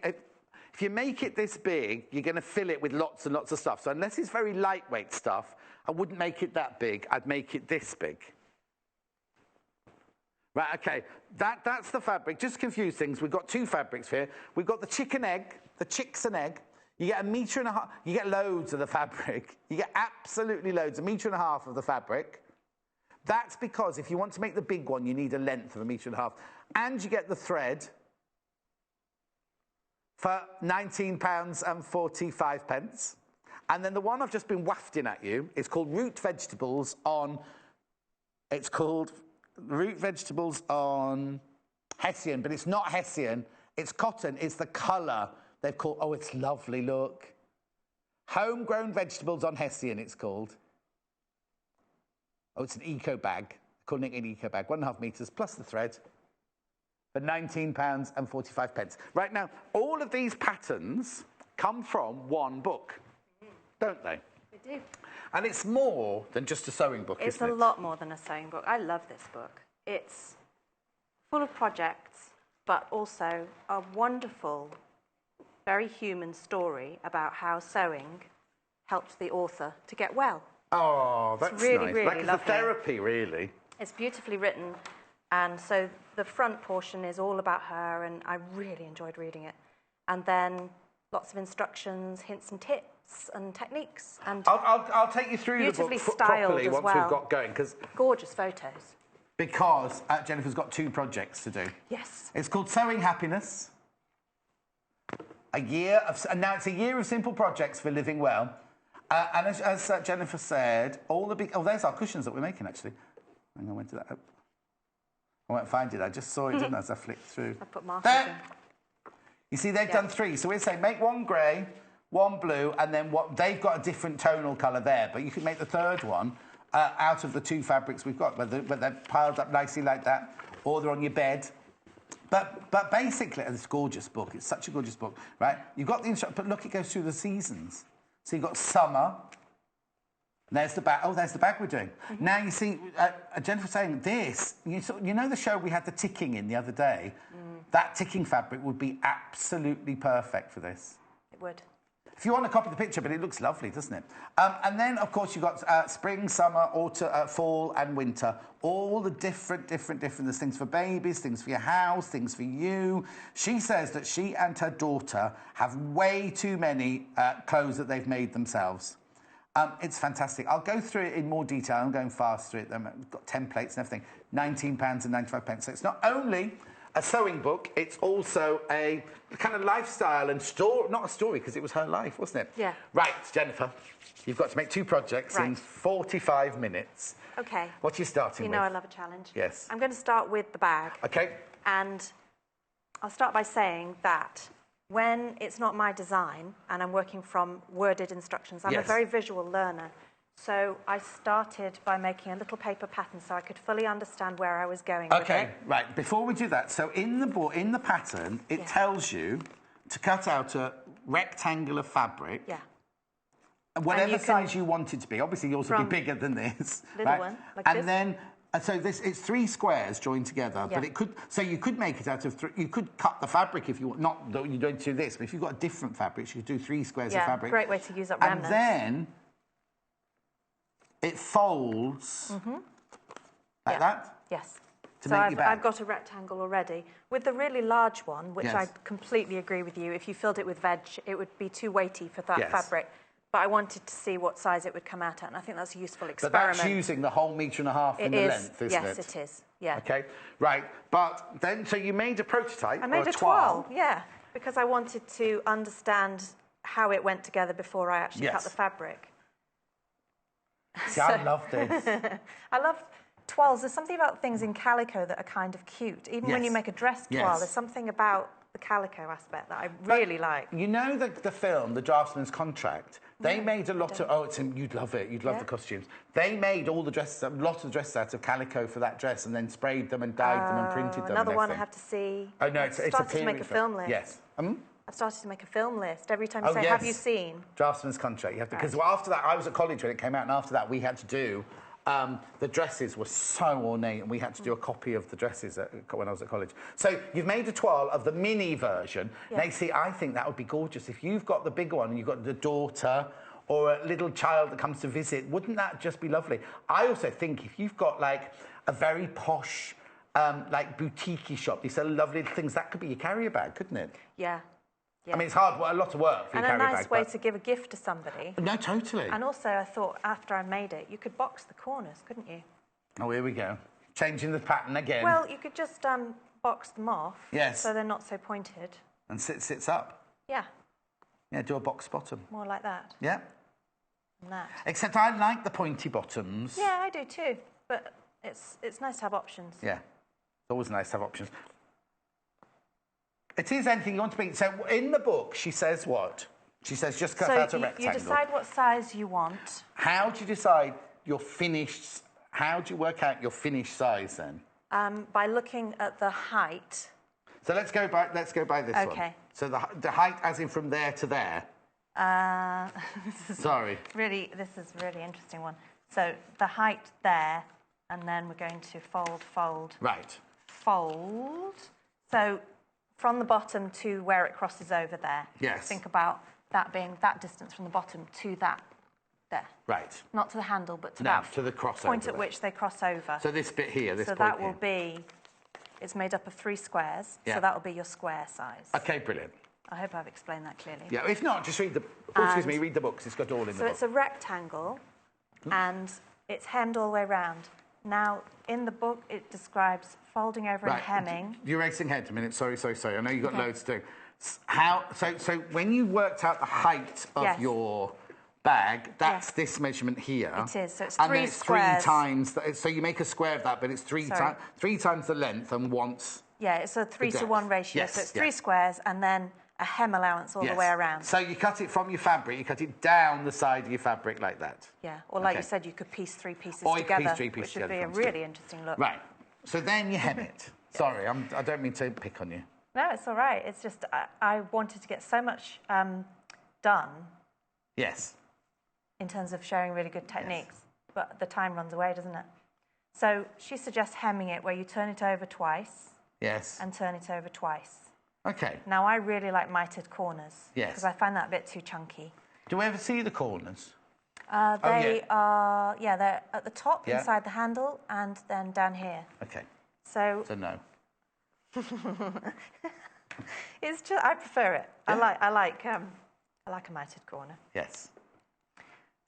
if you make it this big, you're going to fill it with lots and lots of stuff. So unless it's very lightweight stuff, I wouldn't make it that big. I'd make it this big. Right? Right, okay. That's the fabric. Just to confuse things, we've got two fabrics here. We've got the chicken egg, the chicks and egg. You get 1.5 meters. You get loads of the fabric. You get absolutely loads, 1.5 meters of the fabric. That's because if you want to make the big one, you need a length of 1.5 meters. And you get the thread for £19.45. And then the one I've just been wafting at you is called root vegetables on... It's called root vegetables on Hessian, but it's not Hessian. It's cotton. It's the colour they've called... Oh, it's lovely, look. Homegrown vegetables on Hessian, it's called. Oh, it's an eco bag. Calling it an eco bag. 1.5 meters plus the thread for £19.45. Right now, all of these patterns come from one book, don't they? They do. And it's more than just a sewing book, It's isn't it? a lot more than a sewing book. I love this book. It's full of projects, but also a wonderful, very human story about how sewing helped the author to get well. Oh, that's really, nice. really Like it's a lovely. therapy, really. It's beautifully written, and so the front portion is all about her, and I really enjoyed reading it. And then lots of instructions, hints and tips, and techniques, and I'll take you through the book beautifully styled properly as once well. we've got going, gorgeous photos. because Jennifer's got 2 projects to do. Yes. It's called Sewing Happiness. And now it's a year of simple projects for living well. And as Jennifer said, all the big... Oh, there's our cushions that we're making, actually. Hang on, when did that... Oh. I won't find it. I just saw it, didn't I, as I flicked through. I put markers in. You see, they've done 3. So we're saying make 1 grey, 1 blue, and then they've got a different tonal colour there. But you can make the 3rd one out of the 2 fabrics we've got, whether they're piled up nicely like that, or they're on your bed. But basically, it's a gorgeous book. It's such a gorgeous book, right? You've got the instruction, but look, it goes through the seasons. So you've got summer. There's the bag. Oh, there's the bag we're doing. Mm-hmm. Now, you see, Jennifer's saying this. You know the show we had the ticking in the other day? That ticking fabric would be absolutely perfect for this. It would. If you want to copy the picture, but it looks lovely, doesn't it? And then, of course, you've got spring, summer, autumn, fall and winter. All the different... There's things for babies, things for your house, things for you. She says that she and her daughter have way too many clothes that they've made themselves. It's fantastic. I'll go through it in more detail. I'm going fast through it. I've got templates and everything. £19.95. So it's not only a sewing book, it's also a kind of lifestyle and story. Not a story, because it was her life, wasn't it? Yeah. Right, Jennifer, you've got to make 2 projects in 45 minutes. Okay. What are you starting with? You know I love a challenge. Yes. I'm going to start with the bag. Okay. And I'll start by saying that when it's not my design and I'm working from worded instructions, I'm a very visual learner. So I started by making a little paper pattern so I could fully understand where I was going with it. Right. Before we do that, so in the pattern, it tells you to cut out a rectangular fabric. Yeah. Whatever size you want it to be. Obviously, yours will be bigger than this. Little one, like and this. Then, so it's 3 squares joined together, but it could. So you could make it out of 3. You could cut the fabric if you want. Not that you don't do this, but if you've got different fabrics, you could do 3 squares of fabric. Great way to use up remnants. And then it folds like that. Yes. To make your bag. I've got a rectangle already. With the really large one, which I completely agree with you, if you filled it with veg, it would be too weighty for that fabric. But I wanted to see what size it would come out at, and I think that's a useful experiment. But that's using the whole 1.5 meters in the length, isn't it? Yes, it is. Yeah. Okay, right. But then, so you made a prototype. I made a toile, because I wanted to understand how it went together before I actually cut the fabric. See, I love this. I love toiles. There's something about things in calico that are kind of cute. Even when you make a dress toile, there's something about the calico aspect that I really like. You know the film, The Draftsman's Contract? They made a lot of... you'd love it. You'd love the costumes. They made all the dresses, a lot of the dresses out of calico for that dress and then sprayed them and dyed them and printed them. Another one I have to see. Oh, no, it's a started to make a film list. Yes. I've started to make a film list. Every time you say, have you seen? Draftsman's Contract. You have to, because after that, I was at college when it came out, and after that, we had to do... the dresses were so ornate, and we had to do a copy of the dresses when I was at college. So you've made a toile of the mini version. Now, you see, I think that would be gorgeous. If you've got the bigger one and you've got the daughter or a little child that comes to visit, wouldn't that just be lovely? I also think if you've got, like, a very posh like boutique-y shop. They sell lovely things. That could be your carrier bag, couldn't it? Yeah. I mean, it's hard, a lot of work for your And a carrier nice bag. way to give a gift to somebody. No, totally. And also, I thought after I made it, you could box the corners, couldn't you? Oh, here we go. Changing the pattern again. Well, you could just box them off. Yes. So they're not so pointed. And sits up. Yeah. Yeah, do a box bottom. More like that. Yeah. And that. Except I like the pointy bottoms. Yeah, I do too. But it's nice to have options. Yeah. It's always nice to have options. It is anything you want to be. So in the book, she says what? She says just cut out a rectangle. You decide what size you want. How do you decide your finished... How do you work out your finished size then? By looking at the height. So let's go by this one. Okay. So the height as in from there to there. Sorry. This is a really interesting one. So the height there, and then we're going to fold. Right. Fold. So from the bottom to where it crosses over there. Yes. Think about that being that distance from the bottom to that there. Right. Not to the handle, but to to the crossover point at there. which they cross over. So this bit here, this so point that will here. be, it's made up of 3 squares. Yeah. So that will be your square size. Okay, brilliant. I hope I've explained that clearly. Yeah, if not, just read the... read the books. It's got all in the book. So it's a rectangle, and it's hemmed all the way around. Now, in the book, it describes folding over and hemming. You're racing ahead a minute. Sorry. I know you've got loads to do. So when you worked out the height of your bag, that's this measurement here. It is. So it's and 3 then it's squares. 3 times... So you make a square of that, but it's 3 times the length and once... Yeah, it's a 3-to-1 ratio. Yes, so it's 3 squares and then a hem allowance all the way around. So you cut it from your fabric, you cut it down the side of your fabric like that. Yeah, or like you said, you could piece 3 pieces or together, you could piece 3 pieces which would be a together really interesting look. Right. So then you hem it. Sorry, I don't mean to pick on you. No, it's all right. It's just I wanted to get so much done. Yes. In terms of showing really good techniques, but the time runs away, doesn't it? So she suggests hemming it where you turn it over twice. Yes. And turn it over twice. Okay. Now, I really like mitered corners. Yes. Because I find that a bit too chunky. Do we ever see the corners? They are, they're at the top inside the handle and then down here. Okay. So no. It's just, I prefer it. Yeah. I like a mitered corner. Yes.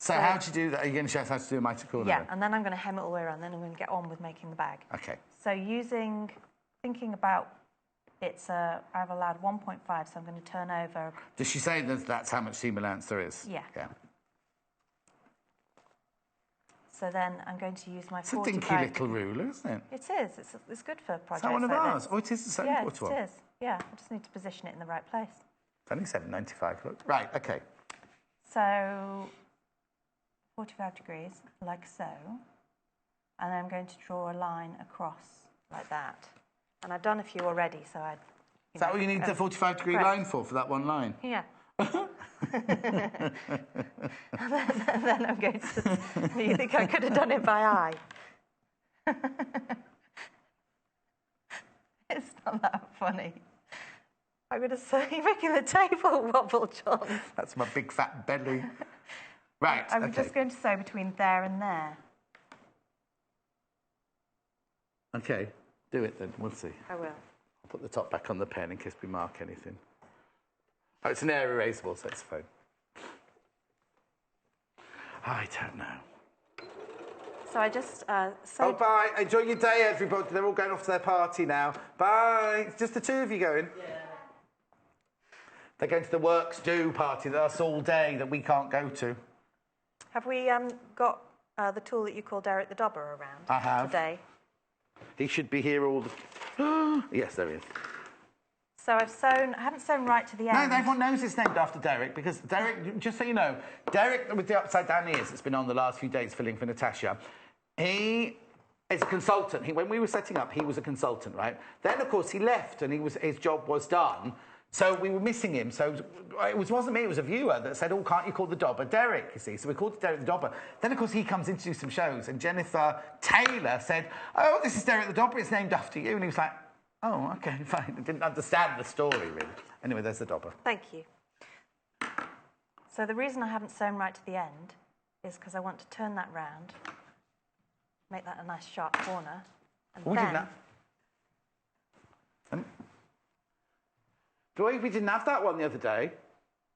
So how do you do that? Are you going to show us how to do a mitered corner? Yeah, and then I'm going to hem it all the way around. Then I'm going to get on with making the bag. Okay. So thinking about I've allowed 1.5, so I'm going to turn over. Does she say that that's how much seam allowance there is? Yeah. Yeah. So then I'm going to use my It's a dinky little ruler, isn't it? It is. It's good for projects. Is that one of like ours? this. Oh, it is the same quarter one. Yeah, it is. Yeah, I just need to position it in the right place. It's only $7.95. Look. Right. Okay. So 45 degrees, like so. And then I'm going to draw a line across like that. And I've done a few already, so I... Is that what you need the 45-degree line for that one line? Yeah. and then I'm going to... You think I could have done it by eye? It's not that funny. I'm going to say, you're making the table wobble, John. That's my big fat belly. Right, I'm just going to sew between there and there. Okay, do it then. We'll see. I will. I'll put the top back on the pen in case we mark anything. Oh, it's an air erasable, so it's fine. I don't know. So I just Oh, bye. Enjoy your day, everybody. They're all going off to their party now. Bye. It's just the 2 of you going? Yeah. They're going to the Works Do party that's all day that we can't go to. Have we got the tool that you call Derek the Dobber around I have. today? He should be here all the... Yes, there he is. So I haven't sewn right to the end. No, everyone knows it's named after Derek because Derek, just so you know, Derek with the upside down ears that's been on the last few days filling for Natasha, he is a consultant. When we were setting up, he was a consultant, right? Then, of course, he left and his job was done. So we were missing him. So it wasn't me, it was a viewer that said, oh, can't you call the Dobber Derek, you see? So we called Derek the Dobber. Then, of course, he comes in to do some shows and Jennifer Taylor said, oh, this is Derek the Dobber, it's named after you. And he was like, oh, OK, fine. I didn't understand the story, really. Anyway, there's the Dobber. Thank you. So the reason I haven't sewn right to the end is because I want to turn that round, make that a nice sharp corner. And We then... did that. We didn't have that one the other day.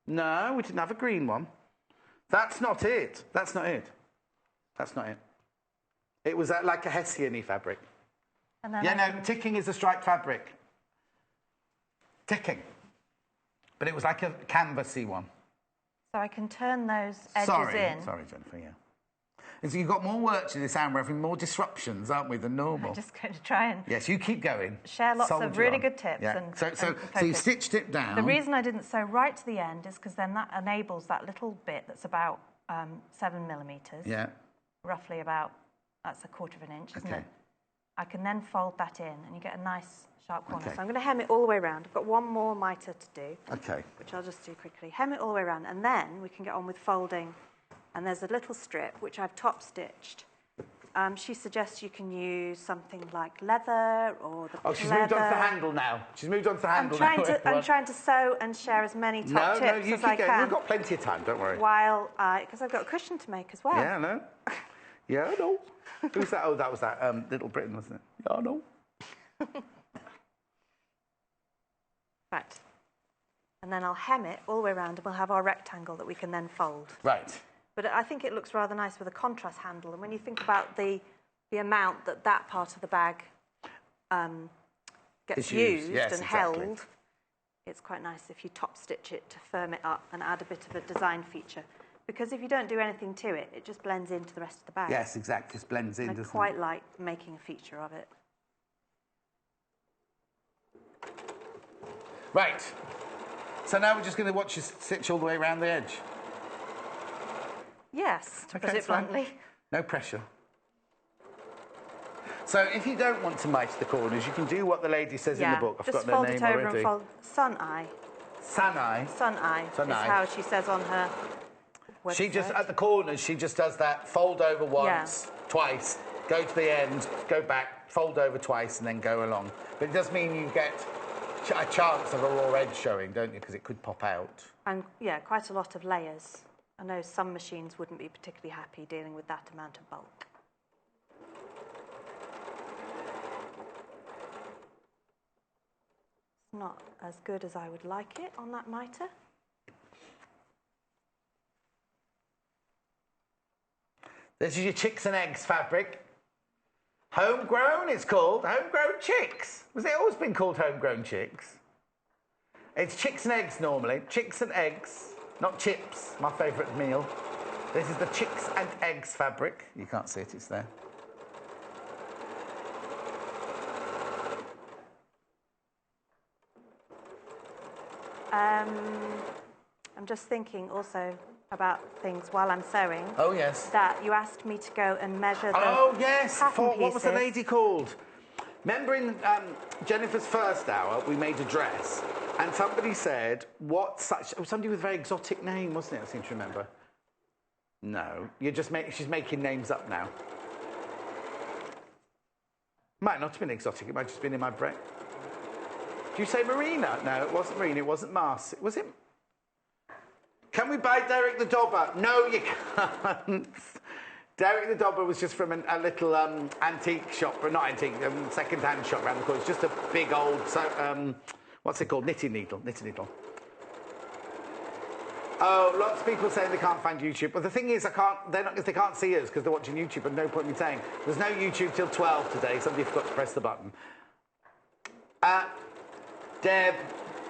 No, we didn't have a green one. That's not it. That's not it. That's not it. It was like a Hessian-y fabric. And then Yeah, no, ticking is a striped fabric. Ticking. But it was like a canvasy one. So I can turn those edges in. Sorry, Jennifer, yeah. And so you've got more work to this, and we're having more disruptions, aren't we, than normal? I'm just going to try and... Yes, you keep going. Share lots of really good tips. Yeah. And So you stitched it down. The reason I didn't sew right to the end is because then that enables that little bit that's about 7 millimetres. Yeah. Roughly about, that's a quarter of an inch, isn't Okay. it? I can then fold that in and you get a nice sharp corner. Okay. So I'm going to hem it all the way around. I've got one more mitre to do. Okay. Which I'll just do quickly. Hem it all the way around and then we can get on with folding. And there's a little strip which I've top stitched. She suggests you can use something like leather or the she's moved on to the handle now. She's moved on to the handle now. I'm trying to sew and share as many top tips as I can. We've got plenty of time, don't worry. While, because I've got a cushion to make as well. Yeah, I know. Yeah, I know. Who's that? Oh, that was that Little Britain, wasn't it? Yeah, I know. Right. And then I'll hem it all the way around and we'll have our rectangle that we can then fold. Right. But I think it looks rather nice with a contrast handle. And when you think about the amount that part of the bag gets used and held, it's quite nice if you top stitch it to firm it up and add a bit of a design feature. Because if you don't do anything to it, it just blends into the rest of the bag. Yes, exactly. Just blends in, I quite like making a feature of it. Right. So now we're just going to watch you stitch all the way around the edge. Yes, to put it bluntly. No pressure. So if you don't want to mite the corners, you can do what the lady says in the book. I've got their name already. Just fold it over and fold. Sun-eye. Sun-eye? Sun-eye is how she says on her website. She just, at the corners, she just does that, fold over once, twice, go to the end, go back, fold over twice, and then go along. But it does mean you get a chance of a raw edge showing, don't you? Because it could pop out. And, yeah, quite a lot of layers. I know some machines wouldn't be particularly happy dealing with that amount of bulk. It's not as good as I would like it on that mitre. This is your chicks and eggs fabric. Homegrown, it's called. Homegrown chicks. Was it always been called homegrown chicks? It's chicks and eggs normally. Chicks and eggs. Not chips, my favourite meal. This is the chicks and eggs fabric. You can't see it, it's there. I'm just thinking also about things while I'm sewing. Oh, yes. That you asked me to go and measure the pattern pieces. What was the lady called? Remember in Jennifer's first hour, we made a dress, and somebody said, somebody with a very exotic name, wasn't it? I seem to remember. No, she's making names up now. Might not have been exotic, it might have just been in my brain. Do you say Marina? No, it wasn't Marina, it wasn't Mars. Was it? Can we buy Derek the Dobber? No, you can't. Derek the Dobber was just from a little antique shop, or not antique, second-hand shop around the corner. It's just a big old, what's it called? Knitting needle. Oh, lots of people saying they can't find YouTube. But the thing is, they can't see us because they're watching YouTube, but no point in me saying. There's no YouTube till 12 today. Somebody forgot to press the button. Deb,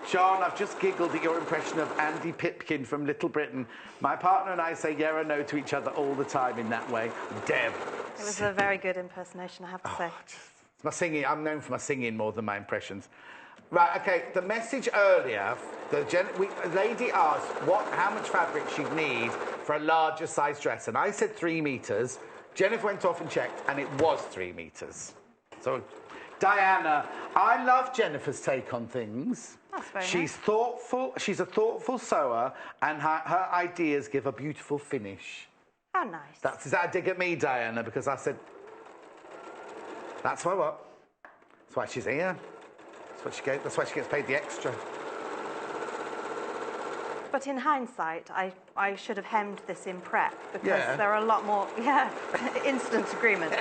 Sean, I've just giggled at your impression of Andy Pipkin from Little Britain. My partner and I say yeah or no to each other all the time in that way. Deb. It was a very good impersonation, I have to say. It's my singing. I'm known for my singing more than my impressions. Right, okay, the message earlier, the lady asked how much fabric she'd need for a larger size dress, and I said 3 metres. Jennifer went off and checked, and it was 3 metres. So, Diana, I love Jennifer's take on things. That's very She's nice. thoughtful, she's a thoughtful sewer, and her ideas give a beautiful finish. How nice. Is that a dig at me, Diana? Because I said, that's why she's here. That's why she gets paid the extra. But in hindsight, I should have hemmed this in prep because there are a lot more, instant agreement.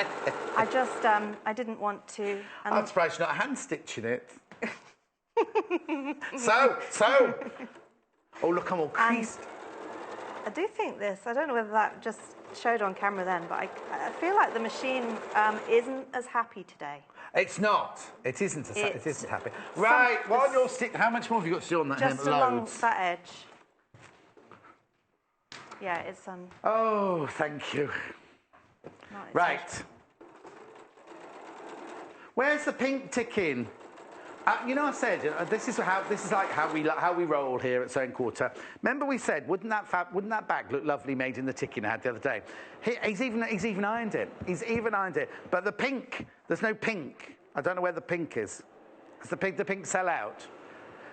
I just, I didn't want to. I'm surprised you're not hand stitching it. So. Oh, look, I'm all creased. I do think this, I don't know whether that just showed on camera then, but I feel like the machine isn't as happy today. It's not. It isn't happy. Right, what on your stick? How much more have you got to do on that? Just along that edge. Yeah, it's Oh, thank you. Right. Where's the pink ticking? You know, I said this is like how we roll here at Sewing Quarter. Remember, we said wouldn't that bag look lovely made in the ticking I had the other day? He's even ironed it. He's even ironed it. But the pink, there's no pink. I don't know where the pink is, because the pink sell out.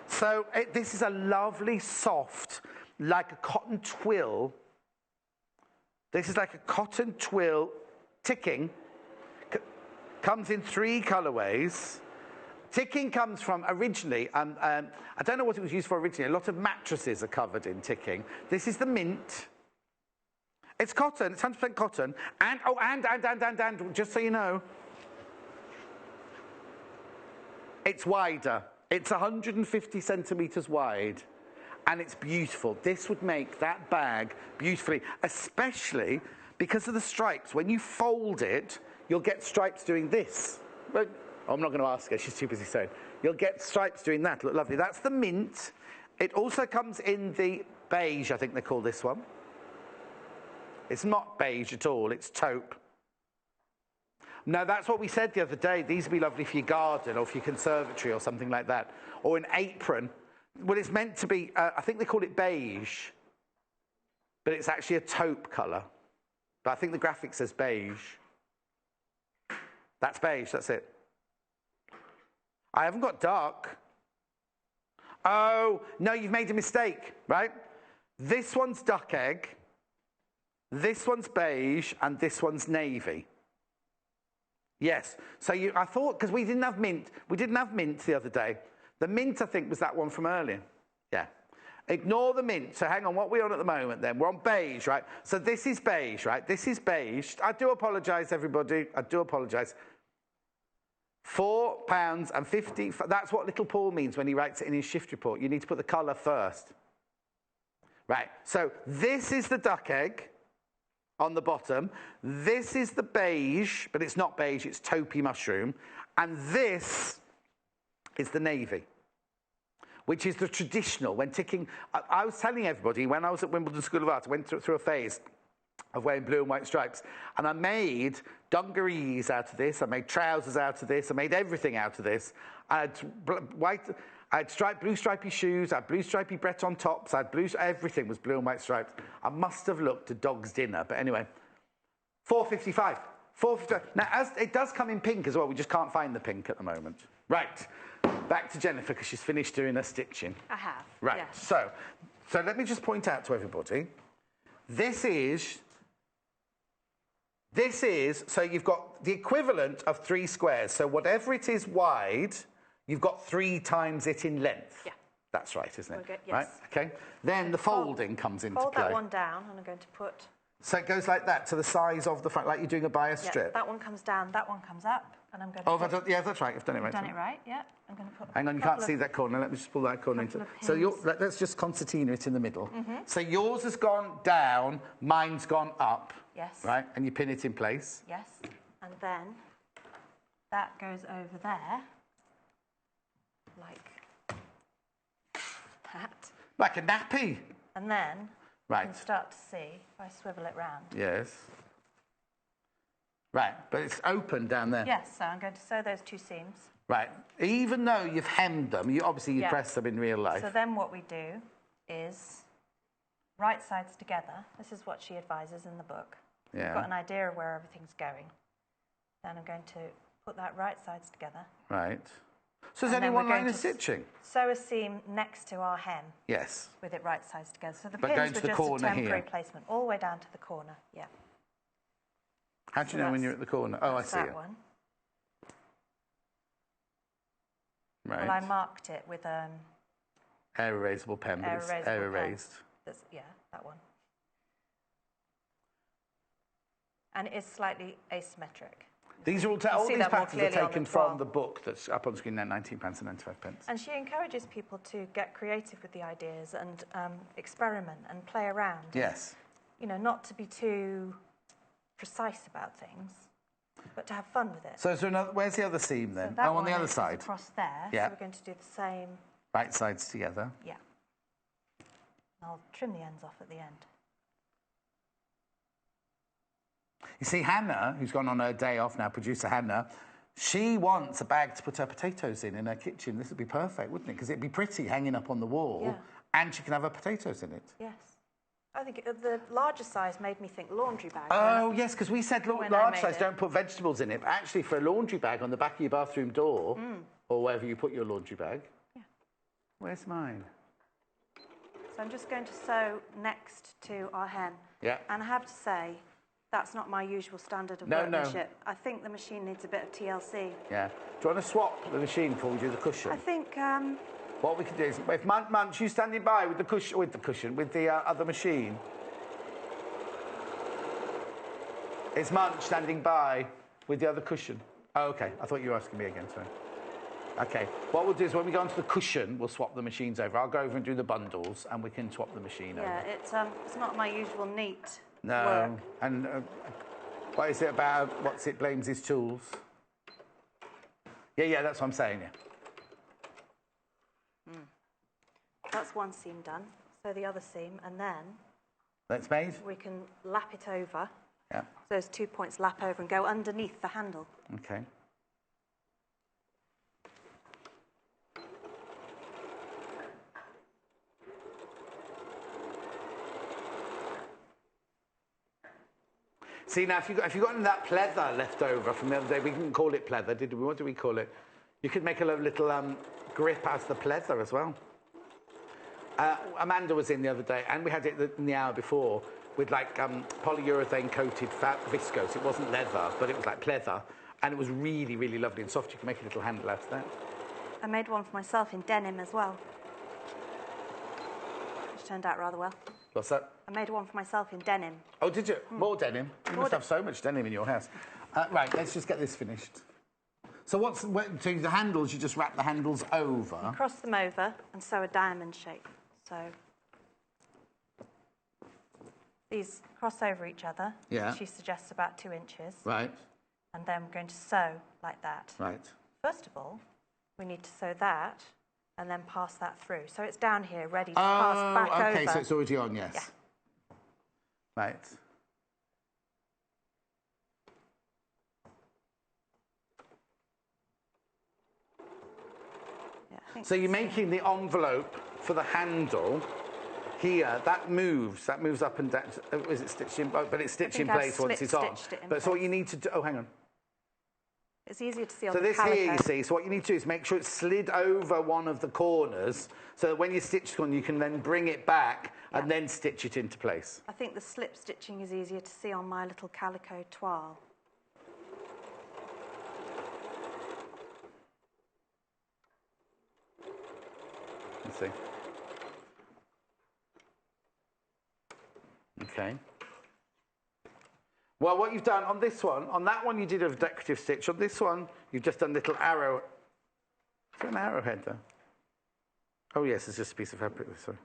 So this is a lovely soft, like a cotton twill. This is like a cotton twill ticking. Comes in 3 colourways. Ticking comes from originally, I don't know what it was used for originally. A lot of mattresses are covered in ticking. This is the mint. It's cotton, it's 100% cotton. And just so you know, it's wider. It's 150 centimetres wide. And it's beautiful. This would make that bag beautifully, especially because of the stripes. When you fold it, you'll get stripes doing this. But, I'm not going to ask her, she's too busy sewing. You'll get stripes doing that, look lovely. That's the mint. It also comes in the beige, I think they call this one. It's not beige at all, it's taupe. Now, that's what we said the other day. These would be lovely for your garden or for your conservatory or something like that. Or an apron. Well, it's meant to be, I think they call it beige. But it's actually a taupe colour. But I think the graphic says beige. That's beige, that's it. I haven't got dark. Oh, no, you've made a mistake, right? This one's duck egg, this one's beige, and this one's navy. Yes, so I thought, because we didn't have mint the other day. The mint, I think, was that one from earlier. Yeah. Ignore the mint. So hang on, what are we on at the moment then? We're on beige, right? So this is beige, right? This is beige. I do apologise, everybody. I do apologise. £4.50. That's what little Paul means when he writes it in his shift report. You need to put the colour first. Right, so this is the duck egg on the bottom. This is the beige, but it's not beige, it's taupey mushroom. And this is the navy, which is the traditional. When ticking, I was telling everybody, when I was at Wimbledon School of Art, I went through a phase of wearing blue and white stripes. And I made dungarees out of this. I made trousers out of this. I made everything out of this. I had blue stripy shoes. I had blue stripy Breton tops. I had everything was blue and white stripes. I must have looked a dog's dinner. But anyway, £4.55. £4.55. Now, it does come in pink as well. We just can't find the pink at the moment. Right. Back to Jennifer, because she's finished doing her stitching. I have. Right. Yes. So let me just point out to everybody. This is, so you've got the equivalent of 3 squares. So whatever it is wide, you've got 3 times it in length. Yeah. That's right, isn't it? Okay, yes. Right, okay. Then the folding comes into play. Fold that one down, and I'm going to put... So it goes like that, to the size of the front, like you're doing a bias strip. Yeah, that one comes down, that one comes up, and I'm going to yeah, that's right, you've done it right. Done it right, yeah. I'm going to put Hang on, you can't see that corner. Let me just pull that corner into... So let's just concertina it in the middle. So yours has gone down, mine's gone up. Yes. Right, and you pin it in place. Yes, and then that goes over there, like that. Like a nappy. And then you right. can start to see, if I swivel it round. Yes. Right, but it's open down there. Yes, so I'm going to sew those 2 seams. Right, even though you've hemmed them, you press them in real life. So then what we do is right sides together. This is what she advises in the book. Yeah. You've got an idea of where everything's going. Then I'm going to put that right sides together. Right. So there's only one line of stitching? Sew a seam next to our hem. Yes. With it right sides together. So the but pins going to were the just corner a temporary here. placement, all the way down to the corner, yeah. How do you know when you're at the corner? Oh, I see that it. one. Right. Well, I marked it with air erasable pen, but it's air erased. Yeah, that one. And it is slightly asymmetric. These are all, You all see these that more patterns are clearly on taken the from Prom. the book that's up on screen now, £19.95. And she encourages people to get creative with the ideas and experiment and play around. Yes. You know, not to be too precise about things, but to have fun with it. So is there another, where's the other seam then? So that Oh, on the one other is side. across there. Yeah. So we're going to do the same. Right sides together. Yeah. I'll trim the ends off at the end. You see, Hannah, who's gone on her day off now, producer Hannah, she wants a bag to put her potatoes in her kitchen. This would be perfect, wouldn't it? Because it'd be pretty hanging up on the wall, Yeah. and she can have her potatoes in it. Yes. I think the larger size made me think laundry bag. Oh, yes, because we said When I large made size, it. don't put vegetables in it. But actually, for a laundry bag on the back of your bathroom door, or wherever you put your laundry bag. Yeah. Where's mine? So I'm just going to sew next to our hem. Yeah. And I have to say, that's not my usual standard of No, no. workmanship. I think the machine needs a bit of TLC. Yeah. Do you want to swap the machine before we do the cushion? I think What we can do is, if Munch, you standing by with the cushion, with the other machine. Is Munch standing by with the other cushion? Oh, okay. I thought you were asking me again, sorry. Okay. What we'll do is when we go onto the cushion, we'll swap the machines over. I'll go over and do the bundles, and we can swap the machine over. yeah, it's not my usual neat No. work. And what is it about? What's it blames his tools? Yeah, that's what I'm saying, yeah. That's one seam done. So the other seam, and then That's made? we can lap it over. Yeah. So those 2 points lap over and go underneath the handle. Okay. See, now, if you've got any of that pleather left over from the other day, we didn't call it pleather, did we? What do we call it? You could make a little grip as the pleather as well. Amanda was in the other day, and we had it in the hour before, with like polyurethane coated viscose. It wasn't leather, but it was like pleather, and it was really, really lovely and soft. You can make a little handle out of that. I made one for myself in denim as well, which turned out rather well. What's that? I made one for myself in denim. Oh, did you? More denim? You must have so much denim in your house. Right, let's just get this finished. So so the handles, you just wrap the handles over. Cross them over and sew a diamond shape. So these cross over each other. Yeah. She suggests about 2 inches. Right, And then we're going to sew like that. right. First of all, we need to sew that and then pass that through. So it's down here, ready to pass back over. Okay, so it's already on, yes. Yeah. Right. Yeah, I think So you're that's- making the envelope for the handle here. That moves up and down. Is it stitched in? But it's stitched in think I've place once slip it's on. stitched it in But so what place. you need to do. Oh, hang on. It's easier to see on So the this calico. here, you see, so what you need to do is make sure it's slid over one of the corners so that when you stitch one, you can then bring it back and then stitch it into place. I think the slip stitching is easier to see on my little calico toile. Let's see. Okay. Well, what you've done on this one, on that one you did a decorative stitch. On this one, you've just done a little arrow. Is there an arrowhead there? Oh, yes, it's just a piece of fabric. Sorry,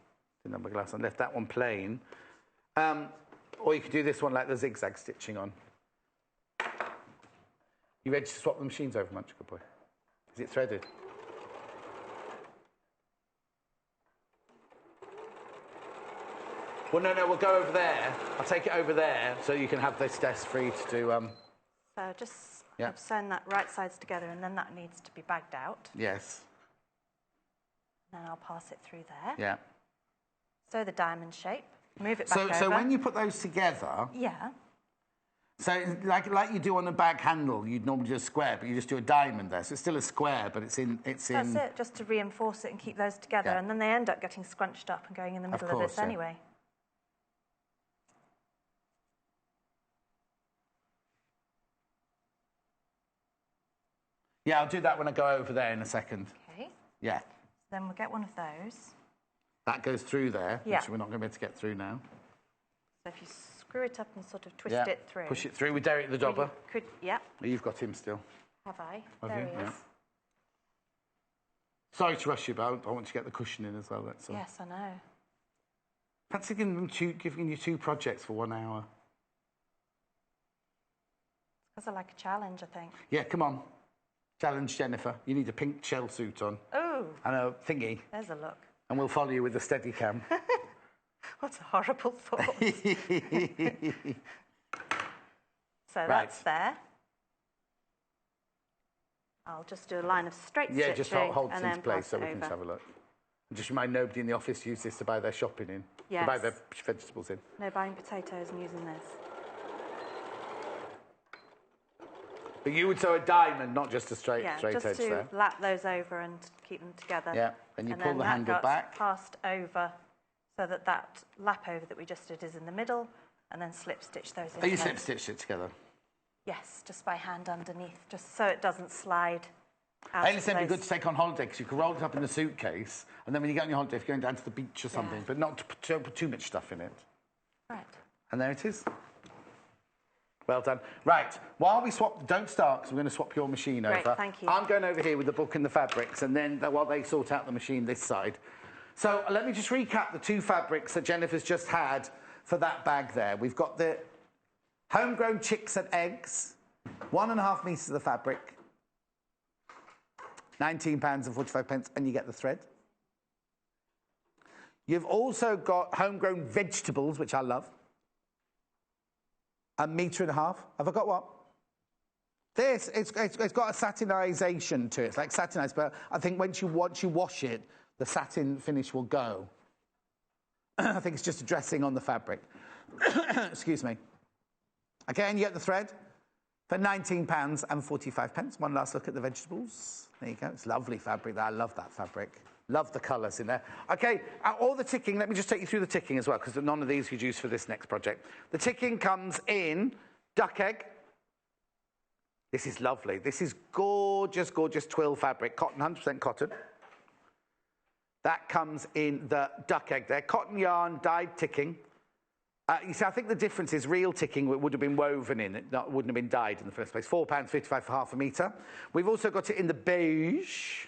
didn't have my glass on. Left that one plain. Or you could do this one like the zigzag stitching on. You ready to swap the machines over, Munch? Good boy. Is it threaded? Well, no, we'll go over there. I'll take it over there so you can have this desk free to do... So just Yeah. I've sewn that right sides together and then that needs to be bagged out. Yes. Then I'll pass it through there. Yeah. Sew the diamond shape. Move it back over. So when you put those together, Yeah. so like you do on a bag handle, you'd normally do a square, but you just do a diamond there. So it's still a square, but it's in. That's it, just to reinforce it and keep those together. Yeah. And then they end up getting scrunched up and going in the middle of course, this yeah. anyway. Yeah, I'll do that when I go over there in a second. Okay. Yeah. Then we'll get one of those. That goes through there, Yeah. which we're not going to be able to get through now. So if you screw it up and sort of twist Yeah. it through. Push it through with Derek the Dobber. Yeah. You've got him still. Have I? Have There you? he Yeah. is. Sorry to rush you, but I want to get the cushion in as well. That's all. Yes, I know. Fancy giving you 2 projects for 1 hour. Because I like a challenge, I think. Yeah, come on. Challenge Jennifer. You need a pink shell suit on. Oh, And a thingy. there's a look. And we'll follow you with a steady cam. What a horrible thought. So Right. that's there. I'll just do a line of straight Yeah, stitching just hold and it into then place pass so it we can over. just have a look. And just remind nobody in the office to use this to buy their shopping in. Yes. To buy their vegetables in. No buying potatoes and using this. But you would sew a diamond, not just a straight Yeah, edge just to there. lap those over and keep them together. Yeah, and you pull then the that handle gets back. passed over so that that lap over that we just did is in the middle, and then slip stitch those in. Oh, you place. slip stitched it together. Yes, just by hand underneath, just so it doesn't slide out. Hey, of listen, it'd be place. good to take on holiday because you can roll it up in the suitcase, and then when you get on your holiday, if you're going down to the beach or something, Yeah. but not to don't put too much stuff in it. Right. And there it is. Well done. Right, while we swap, don't start because we're going to swap your machine Great, over. thank you. I'm going over here with the book and the fabrics, and then while they sort out the machine this side. So let me just recap the 2 fabrics that Jennifer's just had for that bag there. We've got the homegrown chicks and eggs, 1.5 metres of the fabric, £19.45, and you get the thread. You've also got homegrown vegetables, which I love. 1.5 meters. Have I got what? This, it's got a satinization to it. It's like satinized, but I think once you wash it, the satin finish will go. I think it's just a dressing on the fabric. Excuse me. Again, you get the thread for £19.45. One last look at the vegetables. There you go. It's lovely fabric. I love that fabric. Love the colours in there. Okay, all the ticking, let me just take you through the ticking as well, because none of these you'd use for this next project. The ticking comes in duck egg. This is lovely. This is gorgeous, gorgeous twill fabric, cotton, 100% cotton. That comes in the duck egg there. Cotton yarn, dyed ticking. You see, I think the difference is real ticking would have been woven in, it wouldn't have been dyed in the first place. £4.55 for 1/2 metre. We've also got it in the beige.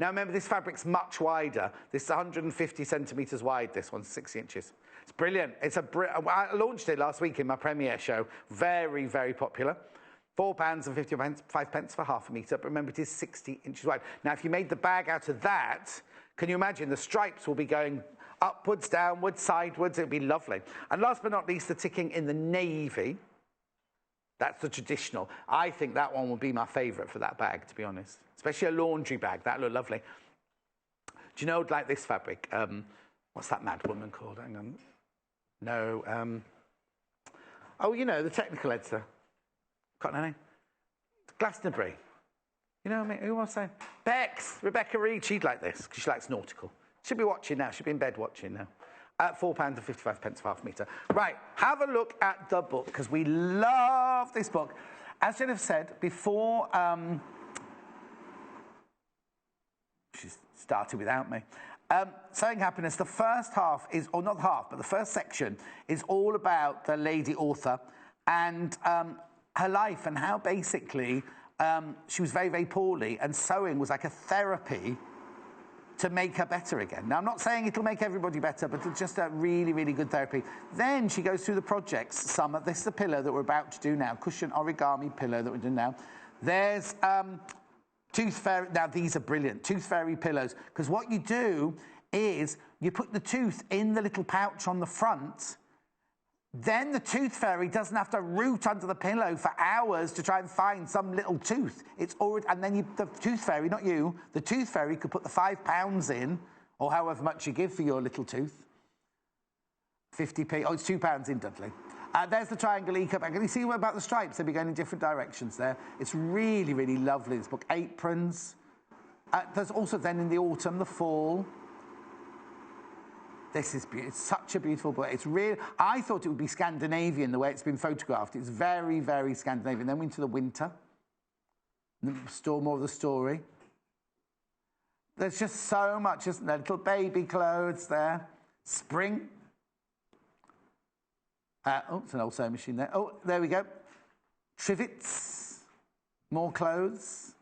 Now, remember, this fabric's much wider. This is 150 centimetres wide, this one's 60 inches. It's brilliant. I launched it last week in my premiere show. Very, very popular. £4.55 for 1/2 metre, but remember, it is 60 inches wide. Now, if you made the bag out of that, can you imagine the stripes will be going upwards, downwards, sideways? It would be lovely. And last but not least, the ticking in the navy. That's the traditional. I think that one would be my favourite for that bag, to be honest. Especially a laundry bag. That look lovely. Do you know, like this fabric? What's that mad woman called? Hang on. No. Oh, you know, the technical editor. Got her name? Glastonbury. You know what I mean? Who was I saying? Bex. Rebecca Reed. She'd like this because she likes nautical. She'll be watching now. She'll be in bed watching now. At £4.55 for 1/2 metre. Right, have a look at the book, because we love this book. As Jennifer said before, she started without me. Sewing Happiness, the first half is, or not half, but the first section is all about the lady author and her life and how basically she was very, very poorly, and sewing was like a therapy to make her better again. Now, I'm not saying it'll make everybody better, but it's just a really, really good therapy. Then she goes through the projects. This is the pillow that we're about to do now, cushion origami pillow that we're doing now. There's Tooth Fairy. Now, these are brilliant. Tooth Fairy pillows, because what you do is you put the tooth in the little pouch on the front. Then the Tooth Fairy doesn't have to root under the pillow for hours to try and find some little tooth. It's already, and then the Tooth Fairy, not you, the Tooth Fairy could put the £5 in, or however much you give for your little tooth. 50p. Oh, it's £2 in Dudley. There's the triangle e-cup. Can you see what about the stripes? They'll be going in different directions there. It's really, really lovely, this book. Aprons. There's also then in the autumn, the fall. This is beautiful. It's such a beautiful book. It's real. I thought it would be Scandinavian the way it's been photographed. It's very, very Scandinavian. Then we're into the winter. More of the story. There's just so much, isn't there? Little baby clothes there. Spring. Oh, it's an old sewing machine there. Oh, there we go. Trivets, more clothes.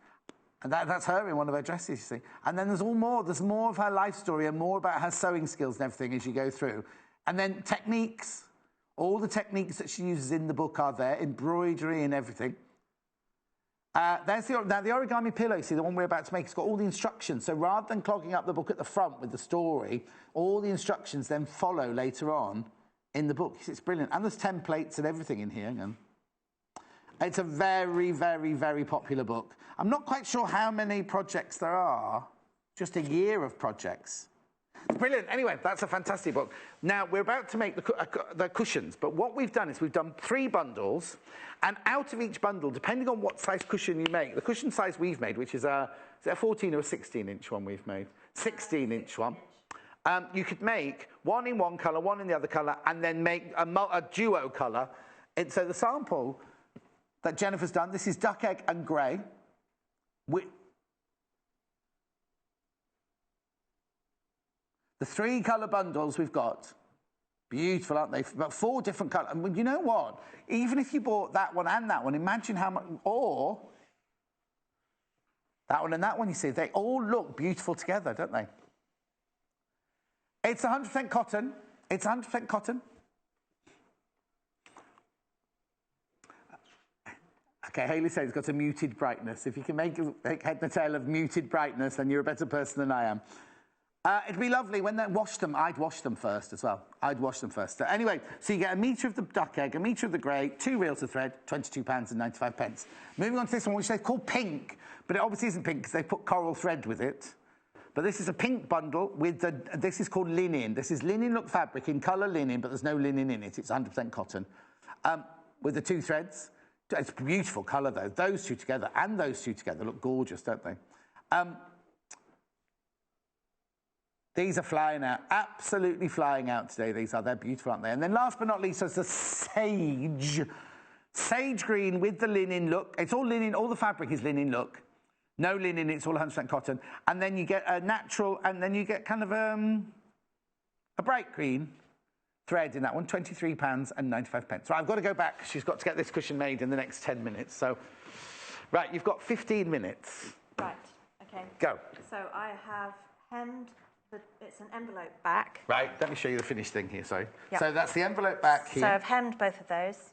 And that's her in one of her dresses, you see. And then there's more of her life story and more about her sewing skills and everything as you go through. And then techniques. All the techniques that she uses in the book are there, embroidery and everything. Now the origami pillow, you see, the one we're about to make, it's got all the instructions. So rather than clogging up the book at the front with the story, all the instructions then follow later on in the book. It's brilliant. And there's templates and everything in here. And it's a very, very, very popular book. I'm not quite sure how many projects there are. Just a year of projects. It's brilliant. Anyway, that's a fantastic book. Now, we're about to make the cushions, but what we've done is we've done 3 bundles, and out of each bundle, depending on what size cushion you make, the cushion size we've made, which is a 14 or a 16-inch one we've made? 16-inch one. You could make one in one colour, one in the other colour, and then make a duo colour. So the sample that Jennifer's done, this is duck egg and grey. The 3 colour bundles we've got, beautiful, aren't they? But 4 different colours. And you know what? Even if you bought that one and that one, imagine how much, or that one and that one, you see, they all look beautiful together, don't they? It's 100% cotton. It's 100% cotton. Okay, Hayley says it's got a muted brightness. If you can make head and tail of muted brightness, then you're a better person than I am. It'd be lovely when they wash them. I'd wash them first as well. I'd wash them first. Anyway, so you get a metre of the duck egg, a metre of the grey, 2 reels of thread, £22.95. Moving on to this one, which they've called pink, but it obviously isn't pink because they put coral thread with it. But this is a pink bundle with this is called linen. This is linen look fabric in colour linen, but there's no linen in it. It's 100% cotton. With the 2 threads. It's a beautiful colour though. Those 2 together and those 2 together look gorgeous, don't they? These are flying out, absolutely flying out today. They're beautiful, aren't they? And then last but not least, there's the sage green with the linen look. It's all linen, all the fabric is linen look. No linen, it's all 100% cotton. And then you get a natural, and then you get kind of a bright green thread in that one, £23.95. Right, I've got to go back. She's got to get this cushion made in the next 10 minutes. So, right, you've got 15 minutes. Right, okay. Go. So I have hemmed. It's an envelope back. Right, let me show you the finished thing here, sorry. Yep. So that's the envelope back here. So I've hemmed both of those.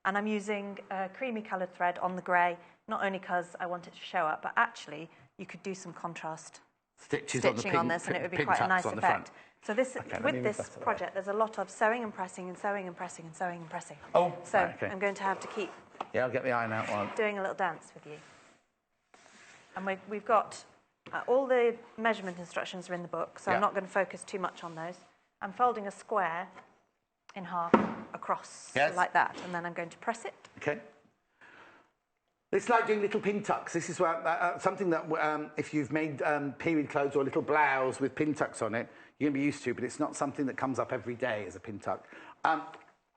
And I'm using a creamy coloured thread on the grey, not only because I want it to show up, but actually you could do some contrast stitching on this and it would be quite a nice effect. So this, with this project, there's a lot of sewing and pressing and sewing and pressing and sewing and pressing. Oh, so okay. I'm going to have to keep I'll get the iron out one. Doing a little dance with you. And we've got... all the measurement instructions are in the book, so I'm not going to focus too much on those. I'm folding a square in half across like that, and then I'm going to press it. Okay. It's like doing little pin tucks. This is something that if you've made period clothes or a little blouse with pin tucks on it, you're going to be used to, but it's not something that comes up every day as a pin tuck.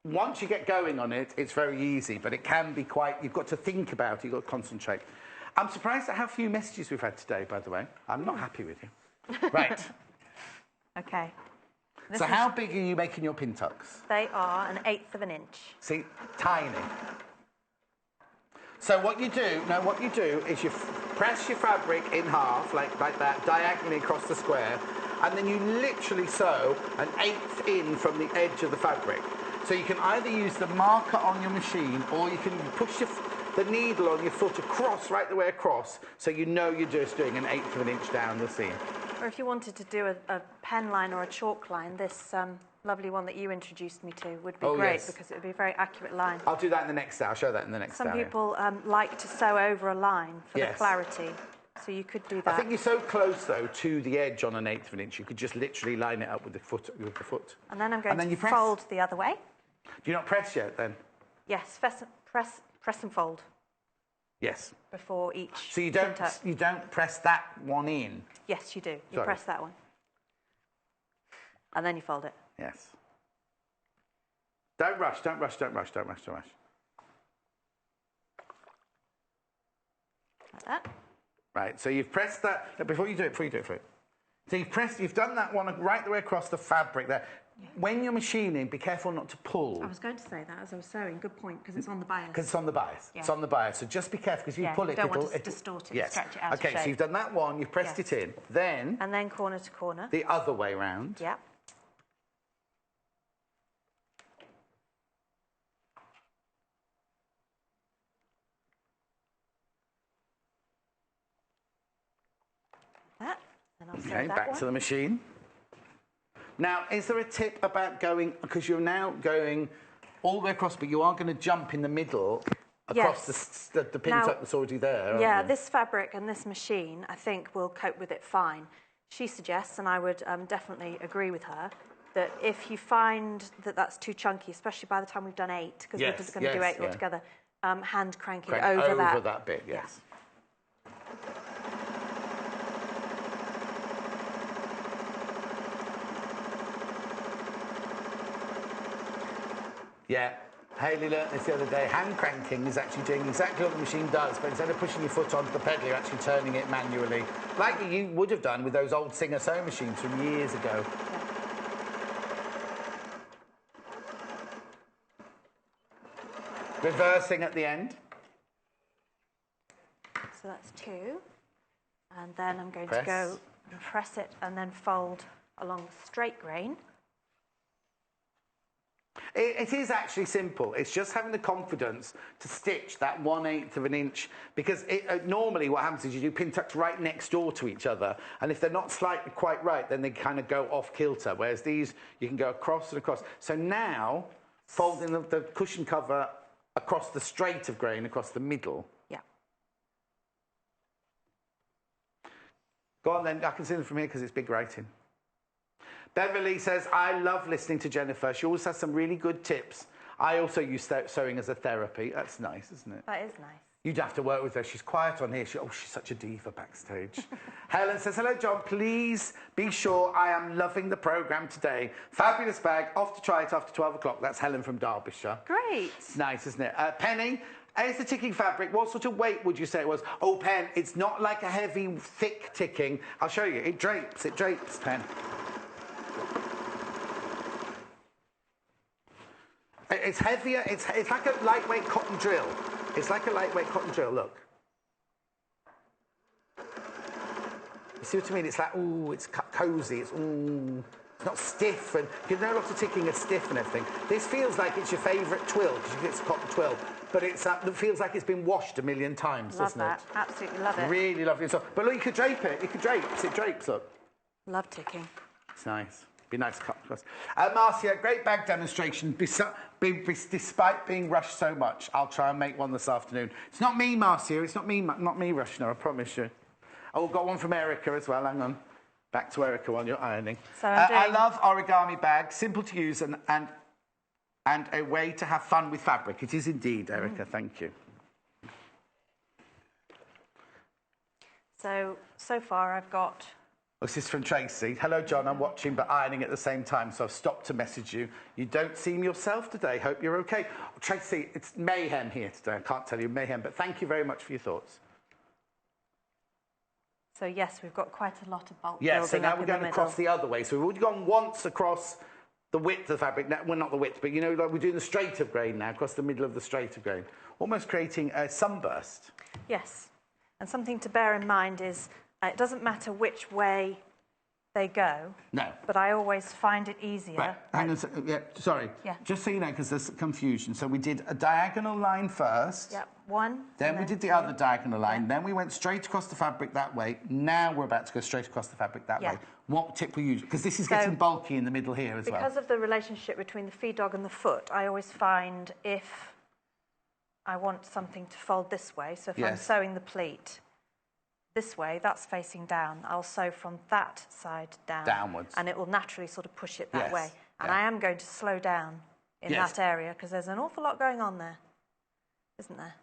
Once you get going on it, it's very easy, but it can be quite... You've got to think about it, you've got to concentrate. I'm surprised at how few messages we've had today, by the way. I'm not happy with you. Right. Okay. So how big are you making your pin tucks? They are 1/8 of an inch. See, tiny. So what you do is you press your fabric in half, like that, diagonally across the square, and then you literally sew 1/8 in from the edge of the fabric. So you can either use the marker on your machine, or you can push the needle on your foot across, right the way across, so you know you're just doing 1/8 of an inch down the seam. Or if you wanted to do a pen line or a chalk line, this lovely one that you introduced me to would be great because it would be a very accurate line. I'll do that in the next day. I'll show that in the next day. Some people like to sew over a line for the clarity, so you could do that. I think you're so close, though, to the edge on 1/8 of an inch, you could just literally line it up with the foot. And then I'm going to fold the other way. Do you not press yet, then? Yes, press and fold. Yes. Before each. So you don't press that one in? Yes, you do. You press that one. And then you fold it. Yes. Don't rush, don't rush, don't rush, don't rush, don't rush. Like that. Right, so you've pressed that, before you do it. So you've done that one right the way across the fabric there. when you're machining, be careful not to pull. I was going to say that as I was sewing. Good point, because it's on the bias. Because it's on the bias. Yeah. It's on the bias. So just be careful, because if you pull it, don't want to distort it, yes. stretch it out of Okay, so shape. you've done that one, you've pressed it in. Then... And then corner to corner. The other way round. Yeah. That. And I'll sew that Back one. to the machine. Now, is there a tip about going, because you're now going all the way across, but you are going to jump in the middle across the pin tuck that's already there, aren't you? This fabric and this machine, I think, will cope with it fine. She suggests, and I would definitely agree with her, that if you find that that's too chunky, especially by the time we've done 8, because we're just going to do 8 altogether, hand cranking over that bit, yes. Yeah, Hayley learnt this the other day. Hand cranking is actually doing exactly what the machine does, but instead of pushing your foot onto the pedal, you're actually turning it manually, like you would have done with those old Singer sewing machines from years ago. Reversing at the end. So that's 2. And then I'm going to go and press it and then fold along the straight grain. It is actually simple. It's just having the confidence to stitch that 1/8 of an inch, because normally what happens is you do pin tucks right next door to each other, and if they're not slightly quite right, then they kind of go off kilter, whereas these, you can go across and across. So now, folding the cushion cover across the straight of grain, across the middle. Yeah. Go on then, I can see them from here because it's big writing. Beverly says, I love listening to Jennifer. She always has some really good tips. I also use sewing as a therapy. That's nice, isn't it? That is nice. You'd have to work with her. She's quiet on here. She's such a diva backstage. Helen says, hello, John. Please be sure I am loving the programme today. Fabulous bag. Off to try it after 12 o'clock. That's Helen from Derbyshire. Great. It's nice, isn't it? Penny, as the ticking fabric, what sort of weight would you say it was? Oh, Pen, it's not like a heavy, thick ticking. I'll show you. It drapes, Pen. It's heavier. It's like a lightweight cotton drill. It's like a lightweight cotton drill. Look. You see what I mean? It's like, ooh, it's cosy. It's not stiff. And you know, lots of ticking is stiff and everything. This feels like it's your favourite twill because it's a cotton twill, but it feels like it's been washed a million times, doesn't it? Love that. Absolutely love it. Really lovely. But look, you could drape it. You could drape. It drapes. Look. Love ticking. It's nice. Be nice to cut across. Marcia, great bag demonstration. Despite being rushed so much, I'll try and make one this afternoon. It's not me, Marcia. It's not me rushing her, I promise you. Oh, we've got one from Erica as well. Hang on. Back to Erica while you're ironing. So I love origami bags. Simple to use and a way to have fun with fabric. It is indeed, Erica. Thank you. So far I've got... This is from Tracy. Hello, John. I'm watching but ironing at the same time, so I've stopped to message you. You don't seem yourself today. Hope you're okay. Oh, Tracy, it's mayhem here today. I can't tell you mayhem, but thank you very much for your thoughts. So, yes, we've got quite a lot of bulk Yeah, building so now up we're in the going middle. across the other way. So we've already gone once across the width of the fabric. Now, well, not the width, but, you know, like we're doing the straight of grain now, across the middle of the straight of grain, almost creating a sunburst. Yes. And something to bear in mind is it doesn't matter which way they go. No. But I always find it easier. Right, hang on a second. Yeah, sorry. Yeah. Just so you know, because there's confusion. So we did a diagonal line first. Yep, one. Then we did the other diagonal line. Then we went straight across the fabric that way. Now we're about to go straight across the fabric that way. What tip will you use? Because this is getting bulky in the middle here as well. Because of the relationship between the feed dog and the foot, I always find if I want something to fold this way, so if I'm sewing the pleat this way, that's facing down, I'll sew from that side down. Downwards. And it will naturally sort of push it that way. And I am going to slow down in that area because there's an awful lot going on there, isn't there?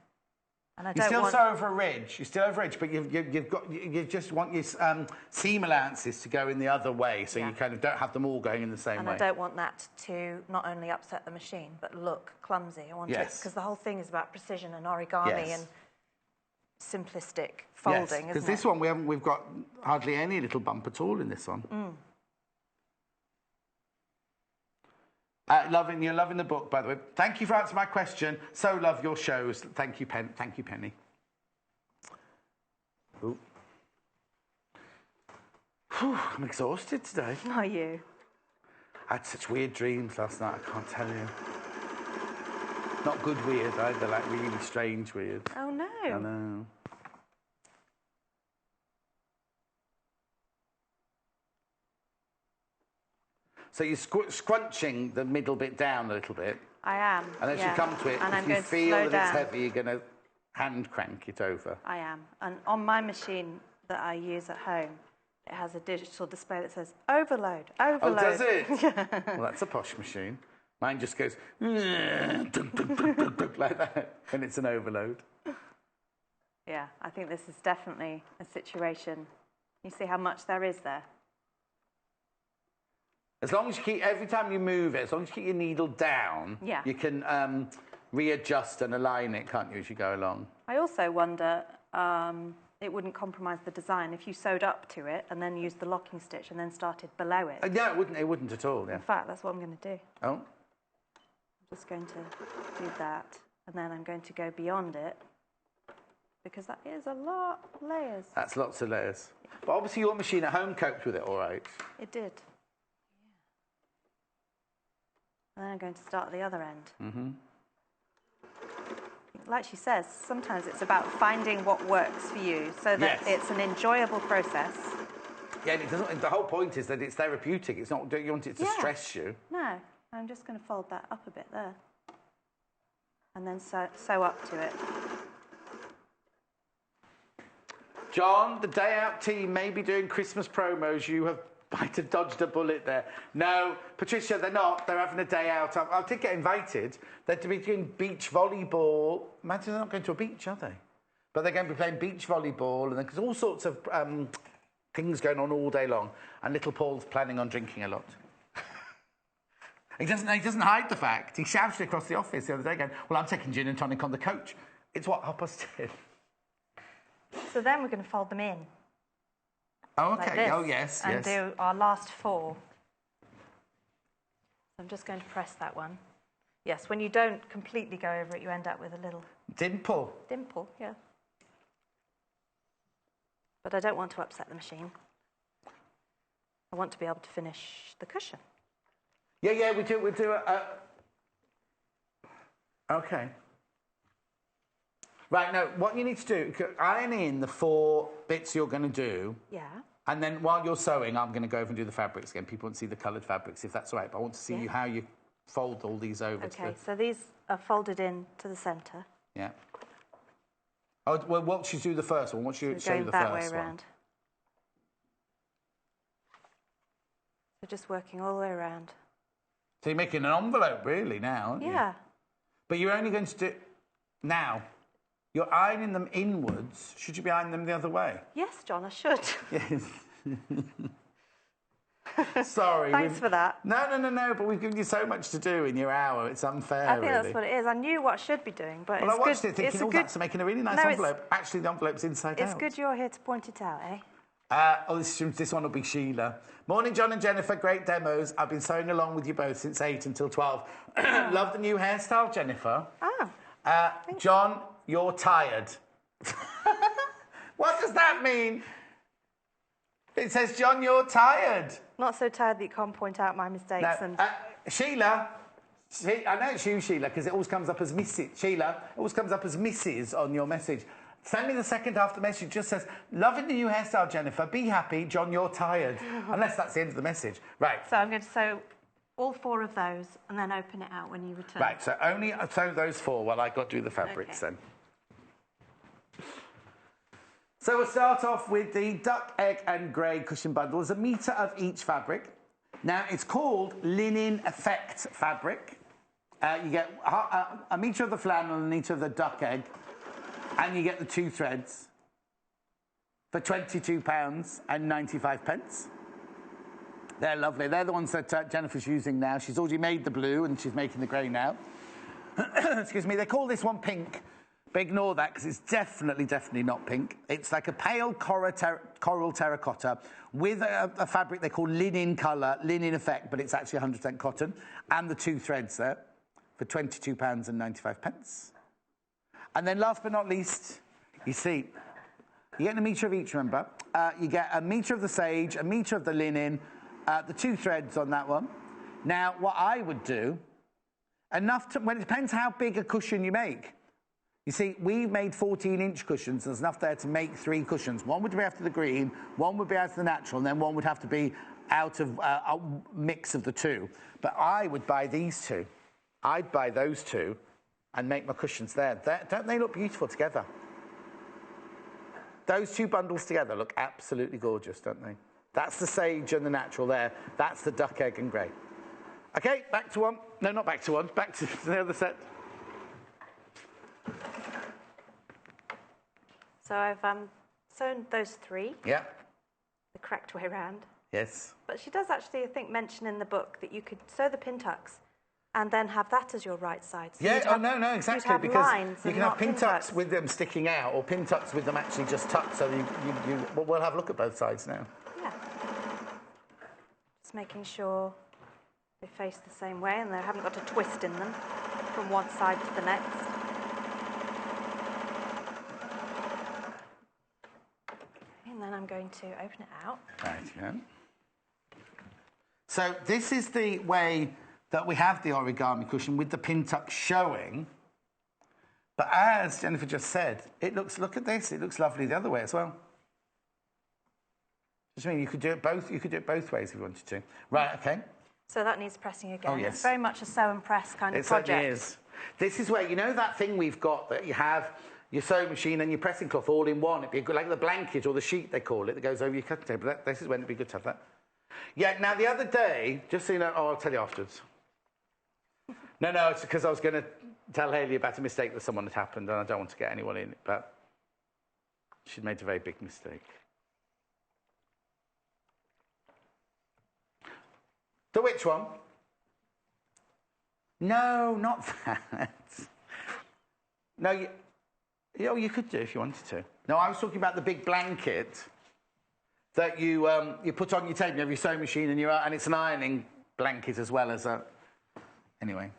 And I don't still want... sew over a ridge. You're still over a ridge, but you just want your seam allowances to go in the other way, so you kind of don't have them all going in the same way. And I don't want that to not only upset the machine, but look clumsy. I want it because the whole thing is about precision and origami and simplistic folding, isn't it? Because this one we've got hardly any little bump at all in this one. You're loving the book, by the way. Thank you for answering my question. So love your shows. Thank you, Thank you, Penny. Ooh. Whew, I'm exhausted today. Are you? I had such weird dreams last night, I can't tell you. Not good weird either, like really strange weird. Oh, no. I know. So you're scrunching the middle bit down a little bit. I am. And as you come to it, and if you feel that it's heavy, you're going to hand crank it over. I am. And on my machine that I use at home, it has a digital display that says overload, overload. Oh, does it? Yeah. Well, that's a posh machine. Mine just goes like that, and it's an overload. Yeah, I think this is definitely a situation. You see how much there is there? As long as you keep, every time you move it, as long as you keep your needle down, you can readjust and align it, can't you, as you go along? I also wonder, it wouldn't compromise the design if you sewed up to it and then used the locking stitch and then started below it. No, it wouldn't. It wouldn't at all. Yeah. In fact, that's what I'm going to do. Oh. I'm just going to do that, and then I'm going to go beyond it because that is a lot of layers. That's lots of layers. But obviously, your machine at home coped with it all right. It did. And then I'm going to start at the other end. Mm-hmm. Like she says, sometimes it's about finding what works for you so that it's an enjoyable process. Yeah, and it doesn't, the whole point is that it's therapeutic. It's not, don't you want it to stress you? No, I'm just going to fold that up a bit there. And then sew up to it. John, the Day Out team may be doing Christmas promos. You might have dodged a bullet there. No, Patricia, they're not. They're having a day out. I did get invited. They're to be doing beach volleyball. Imagine they're not going to a beach, are they? But they're going to be playing beach volleyball, and there's all sorts of things going on all day long. And little Paul's planning on drinking a lot. He doesn't hide the fact. He shouted across the office the other day, going, "Well, I'm taking gin and tonic on the coach." It's what, 10:30? So then we're going to fold them in. Oh, okay. Like this, Yes. And do our last 4. So I'm just going to press that one. Yes, when you don't completely go over it, you end up with a little dimple. Dimple, yeah. But I don't want to upset the machine. I want to be able to finish the cushion. Yeah, we do okay. Right, now, what you need to do, iron in the 4 bits you're going to do. Yeah. And then while you're sewing, I'm going to go over and do the fabrics again. People want to see the coloured fabrics, if that's all right. But I want to see how you fold all these over. Okay, so these are folded in to the centre. Yeah. Oh, well, what should you do the first one? What should you show you the first one? Going that way around. So just working all the way around. So you're making an envelope, really, now, aren't you? Yeah. But you're only going to do... Now, you're ironing them inwards. Should you be ironing them the other way? Yes, John, I should. Yes. Sorry. Thanks for that. No, but we've given you so much to do in your hour. It's unfair, I think that's what it is. I knew what I should be doing, but well, it's I watched good. it thinking, that's making a really nice envelope. Actually, the envelope's inside out. It's good you're here to point it out, eh? This one will be Sheila. Morning, John and Jennifer. Great demos. I've been sewing along with you both since 8 until 12. Love the new hairstyle, Jennifer. Oh. John, you're tired. What does that mean? It says, John, you're tired. Not so tired that you can't point out my mistakes. No. Sheila, I know it's you, Sheila, because it always comes up as Mrs. Sheila, it always comes up as Mrs. on your message. Send me the second half of the message. Just says, loving the new hairstyle, Jennifer. Be happy, John, you're tired. Unless that's the end of the message. Right. So I'm going to sew all 4 of those and then open it out when you return. Right, so only sew those 4 while I got to do the fabrics then. So we'll start off with the duck, egg and grey cushion bundle. There's a metre of each fabric. Now, it's called linen effect fabric. You get a metre of the flannel and a metre of the duck egg, and you get the 2 threads for £22.95. They're lovely. They're the ones that Jennifer's using now. She's already made the blue and she's making the grey now. Excuse me. They call this one pink But ignore that because it's definitely not pink. It's like a pale coral terracotta with a fabric they call linen colour, linen effect, but it's actually 100% cotton. And the 2 threads there for £22.95. And then last but not least, you see, you get a metre of each, remember. You get a metre of the sage, a metre of the linen, the 2 threads on that one. Now, what I would do, well, it depends how big a cushion you make. You see, we made 14-inch cushions. There's enough there to make 3 cushions. One would be out of the green, one would be out of the natural, and then one would have to be out of a mix of the 2. But I would buy these 2. I'd buy those 2 and make my cushions there. Don't they look beautiful together? Those 2 bundles together look absolutely gorgeous, don't they? That's the sage and the natural there. That's the duck, egg and grey. OK, back to one. No, not back to one. Back to the other set. So I've sewn those 3. Yeah. The correct way round. Yes. But she does actually, I think, mention in the book that you could sew the pin tucks and then have that as your right side. So yeah, no, exactly. Have because lines you can have pin tucks with them sticking out or pin tucks with them actually just tucked. So well, we'll have a look at both sides now. Yeah. Just making sure they face the same way and they haven't got a twist in them from one side to the next. And then I'm going to open it out. Right, yeah. So this is the way that we have the origami cushion with the pin tuck showing. But as Jennifer just said, look at this, it looks lovely the other way as well. Just mean you could do it both ways if you wanted to. Right, okay. So that needs pressing again. Oh, yes. It's very much a sew and press kind of project. It certainly is. This is where, you know that thing we've got that you have your sewing machine and your pressing cloth all in one. It'd be good, like the blanket or the sheet, they call it, that goes over your cutting table. This is when it'd be good to have that. Yeah, now the other day, just so you know, I'll tell you afterwards. No, it's because I was going to tell Hayley about a mistake that someone had happened and I don't want to get anyone in it, but she'd made a very big mistake. The which one? No, not that. No, you could do if you wanted to. No, I was talking about the big blanket that you put on your table. You have your sewing machine and it's an ironing blanket as well as a... Anyway.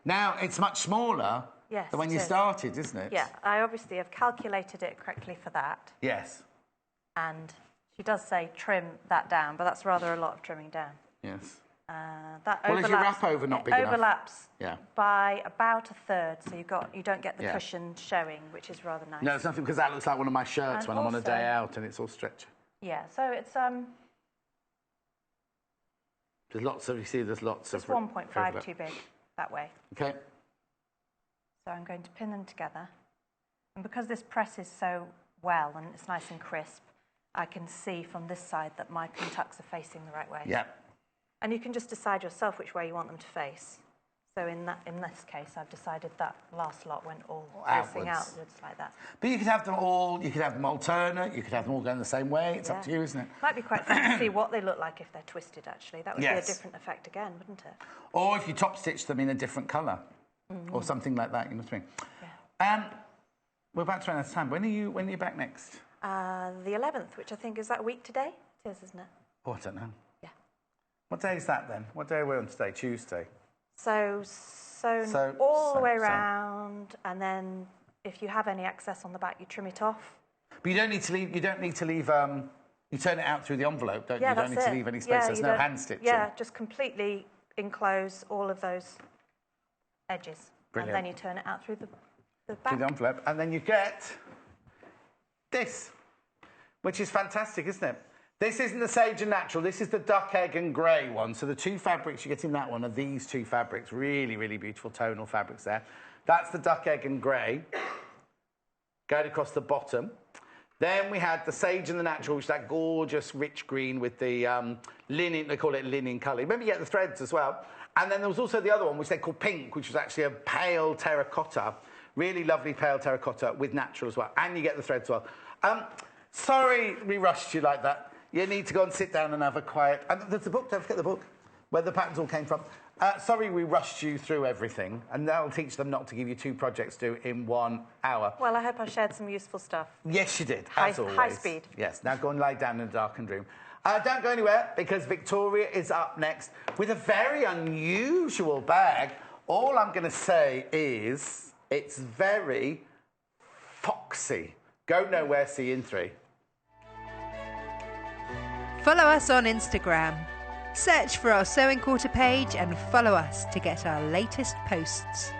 Now, it's much smaller than when you started, isn't it? Yeah, I obviously have calculated it correctly for that. Yes. And she does say trim that down, but that's rather a lot of trimming down. Yes. That well, is your wrap over not big enough? Overlaps yeah. by about a third, so you don't get the cushion showing, which is rather nice. No, it's nothing because that looks like one of my shirts when I'm on a day out and it's all stretchy. Yeah, so it's there's lots of It's 1.5 too big that way. Okay. So I'm going to pin them together, and because this presses so well and it's nice and crisp, I can see from this side that my pin tucks are facing the right way. Yeah. And you can just decide yourself which way you want them to face. So in this case, I've decided that last lot went all facing outwards like that. But you could have them all, you could have them alternate, you could have them all going the same way. It's up to you, isn't it? Might be quite fun to see what they look like if they're twisted, actually. That would be a different effect again, wouldn't it? Or if you top stitch them in a different colour or something like that, you know what I mean? Yeah. We're about to run out of time. When are you back next? The 11th, which I think is that a week today? It is, isn't it? Oh, I don't know. Yeah. What day is that then? What day are we on today? Tuesday. So all the way around, and then if you have any excess on the back, you trim it off. But you don't need to leave. You don't need to leave. You turn it out through the envelope, don't you? You don't need to leave any space. There's no hand stitching. Yeah, just completely enclose all of those edges, Brilliant. And then you turn it out through the back. Through the envelope, and then you get this, which is fantastic, isn't it? This isn't the sage and natural. This is the duck, egg and grey one. So the 2 fabrics you get in that one are these 2 fabrics. Really, really beautiful tonal fabrics there. That's the duck, egg and grey. Going across the bottom. Then we had the sage and the natural, which is that gorgeous rich green with the linen. They call it linen colour. Remember, you get the threads as well. And then there was also the other one, which they call pink, which was actually a pale terracotta. Really lovely pale terracotta with natural as well. And you get the threads as well. Sorry we rushed you like that. You need to go and sit down and have a quiet... And there's the book, don't forget the book, where the patterns all came from. Sorry we rushed you through everything, and that'll teach them not to give you 2 projects due in 1 hour. Well, I hope I shared some useful stuff. Yes, you did, as always. High speed. Yes, now go and lie down in a darkened room. Don't go anywhere, because Victoria is up next with a very unusual bag. All I'm going to say is it's very foxy. Go nowhere, see you in 3. Follow us on Instagram. Search for our Sewing Quarter page and follow us to get our latest posts.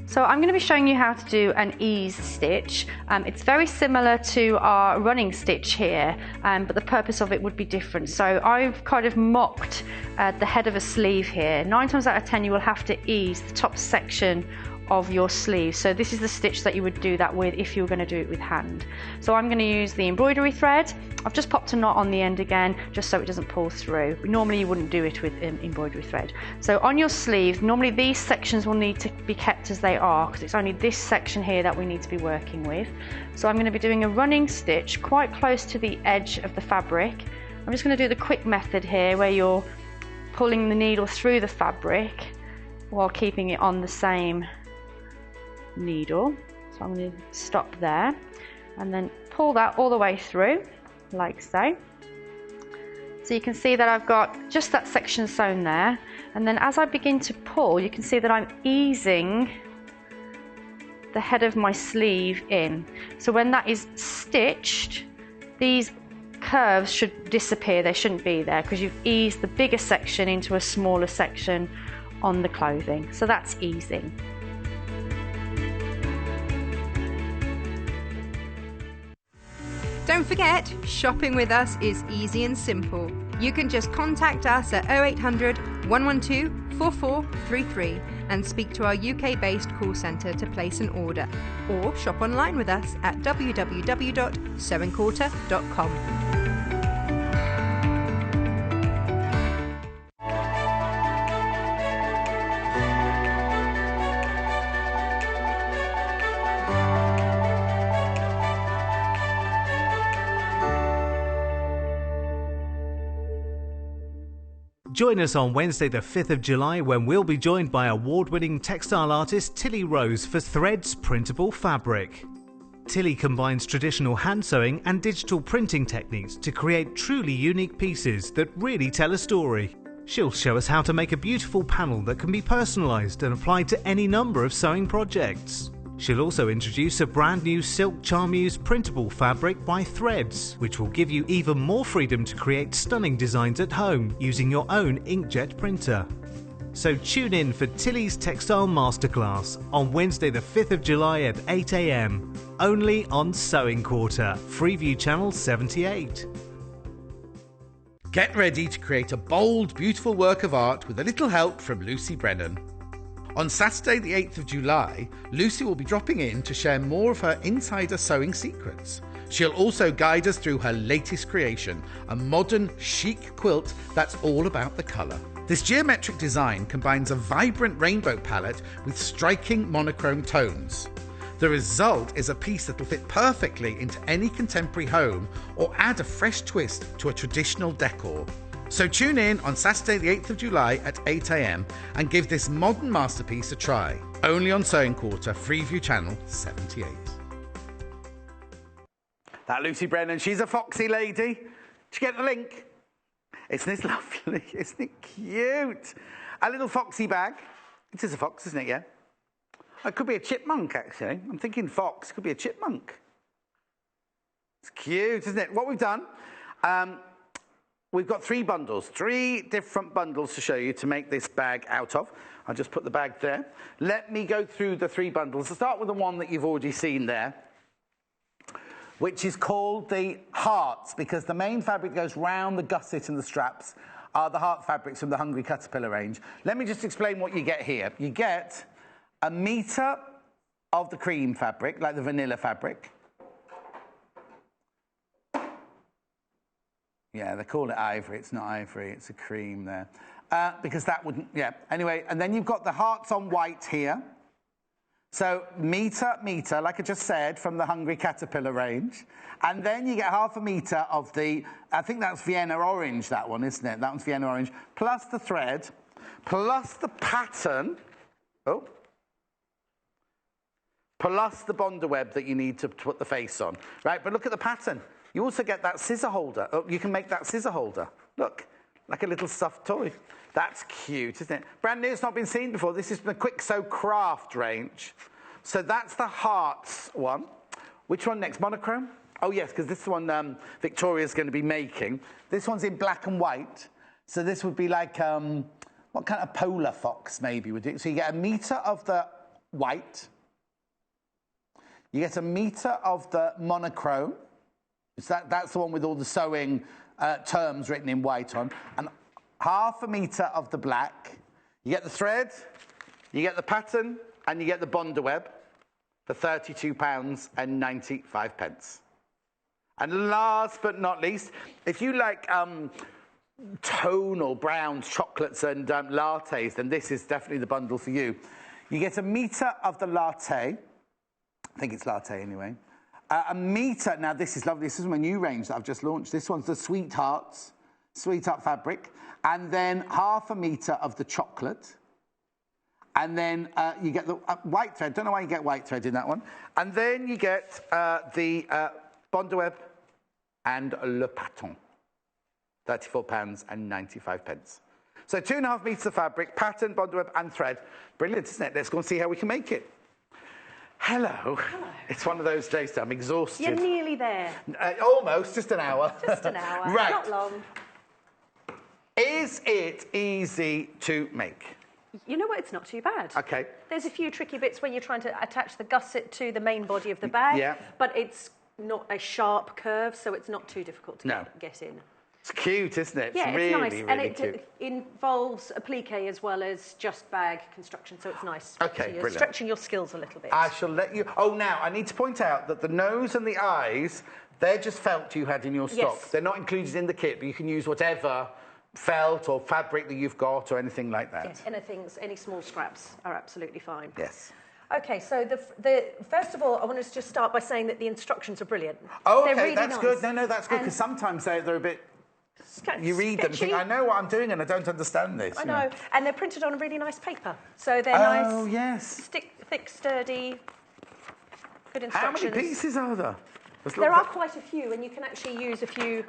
So I'm going to be showing you how to do an ease stitch. It's very similar to our running stitch here, but the purpose of it would be different. So I've kind of mocked the head of a sleeve here. 9 times out of 10 you will have to ease the top section of your sleeve. So this is the stitch that you would do that with if you were going to do it with hand. So I'm going to use the embroidery thread. I've just popped a knot on the end again just so it doesn't pull through. Normally you wouldn't do it with embroidery thread. So on your sleeve, normally these sections will need to be kept as they are because it's only this section here that we need to be working with. So I'm going to be doing a running stitch quite close to the edge of the fabric. I'm just going to do the quick method here where you're pulling the needle through the fabric while keeping it on the same needle. So I'm going to stop there and then pull that all the way through like so. So you can see that I've got just that section sewn there, and then as I begin to pull you can see that I'm easing the head of my sleeve in. So when that is stitched, these curves should disappear, they shouldn't be there because you've eased the bigger section into a smaller section on the clothing. So that's easing. Don't forget, shopping with us is easy and simple. You can just contact us at 0800 112 4433 and speak to our UK-based call centre to place an order, or shop online with us at www.sewingquarter.com. Join us on Wednesday the 5th of July when we'll be joined by award-winning textile artist Tilly Rose for Threads Printable Fabric. Tilly combines traditional hand sewing and digital printing techniques to create truly unique pieces that really tell a story. She'll show us how to make a beautiful panel that can be personalised and applied to any number of sewing projects. She'll also introduce a brand new silk charmeuse printable fabric by Threads, which will give you even more freedom to create stunning designs at home using your own inkjet printer. So tune in for Tilly's Textile Masterclass on Wednesday the 5th of July at 8 AM, only on Sewing Quarter, Freeview Channel 78. Get ready to create a bold, beautiful work of art with a little help from Lucy Brennan. On Saturday the 8th of July, Lucy will be dropping in to share more of her insider sewing secrets. She'll also guide us through her latest creation, a modern, chic quilt that's all about the colour. This geometric design combines a vibrant rainbow palette with striking monochrome tones. The result is a piece that will fit perfectly into any contemporary home or add a fresh twist to a traditional decor. So tune in on Saturday the 8th of July at 8 AM and give this modern masterpiece a try. Only on Sewing Quarter, Freeview Channel 78. That Lucy Brennan, she's a foxy lady. Did you get the link? Isn't this lovely? Isn't it cute? A little foxy bag. It is a fox, isn't it, yeah? It could be a chipmunk, actually. I'm thinking fox. It could be a chipmunk. It's cute, isn't it? What we've done... we've got 3 bundles, 3 different bundles to show you to make this bag out of. I'll just put the bag there. Let me go through the 3 bundles. I'll start with the one that you've already seen there, which is called the hearts, because the main fabric that goes round the gusset and the straps are the heart fabrics from the Hungry Caterpillar range. Let me just explain what you get here. You get a metre of the cream fabric, like the vanilla fabric. Yeah, they call it ivory. It's not ivory. It's a cream there. Because that wouldn't... Yeah. Anyway, and then you've got the hearts on white here. So metre, like I just said, from the Hungry Caterpillar range. And then you get half a metre of the, I think that's Vienna orange, that one, isn't it? That one's Vienna orange, plus the thread, plus the pattern, plus the Bondo web that you need to put the face on, right? But look at the pattern. You also get that scissor holder. Oh, you can make that scissor holder. Look, like a little stuffed toy. That's cute, isn't it? Brand new, it's not been seen before. This is the Quick Sew Craft range. So that's the hearts one. Which one next? Monochrome? Oh, yes, because this one Victoria's going to be making. This one's in black and white. So this would be like, what kind of polar fox maybe would it? So you get a metre of the white. You get a metre of the monochrome. So that's the one with all the sewing terms written in white on. And half a metre of the black. You get the thread, you get the pattern, and you get the Bondo web for £32.95. And last but not least, if you like tonal browns, chocolates, and lattes, then this is definitely the bundle for you. You get a metre of the latte. I think it's latte anyway. A metre, now this is lovely. This is my new range that I've just launched. This one's the Sweetheart fabric. And then half a metre of the chocolate. And then you get the white thread. Don't know why you get white thread in that one. And then you get the Bondo web and Le Paton. £34.95. So 2.5 metres of fabric, pattern, Bondo web and thread. Brilliant, isn't it? Let's go and see how we can make it. Hello. It's one of those days that I'm exhausted. You're nearly there. Almost, just an hour. Just an hour, right. Not long. Is it easy to make? You know what, it's not too bad. Okay. There's a few tricky bits where you're trying to attach the gusset to the main body of the bag. Yeah. But it's not a sharp curve, so it's not too difficult to get in. It's cute, isn't it? Yeah, it's really, nice. really And it cute. involves applique as well as just bag construction, so it's nice. Okay, so you're brilliant. stretching your skills a little bit. I shall let you... Oh, now, I need to point out that the nose and the eyes, they're just felt you had in your stock. Yes. They're not included in the kit, but you can use whatever felt or fabric that you've got or anything like that. Yes, any small scraps are absolutely fine. Yes. Okay, so first of all, I want to just start by saying that the instructions are brilliant. Oh, They're okay, really that's nice. good. No, that's good, because sometimes they're a bit... You read them and think, I know what I'm doing and I don't understand this. I know. And they're printed on a really nice paper. So they're nice. Yes. Thick, sturdy, good instructions. How many pieces are there? There are quite a few, and you can actually use a few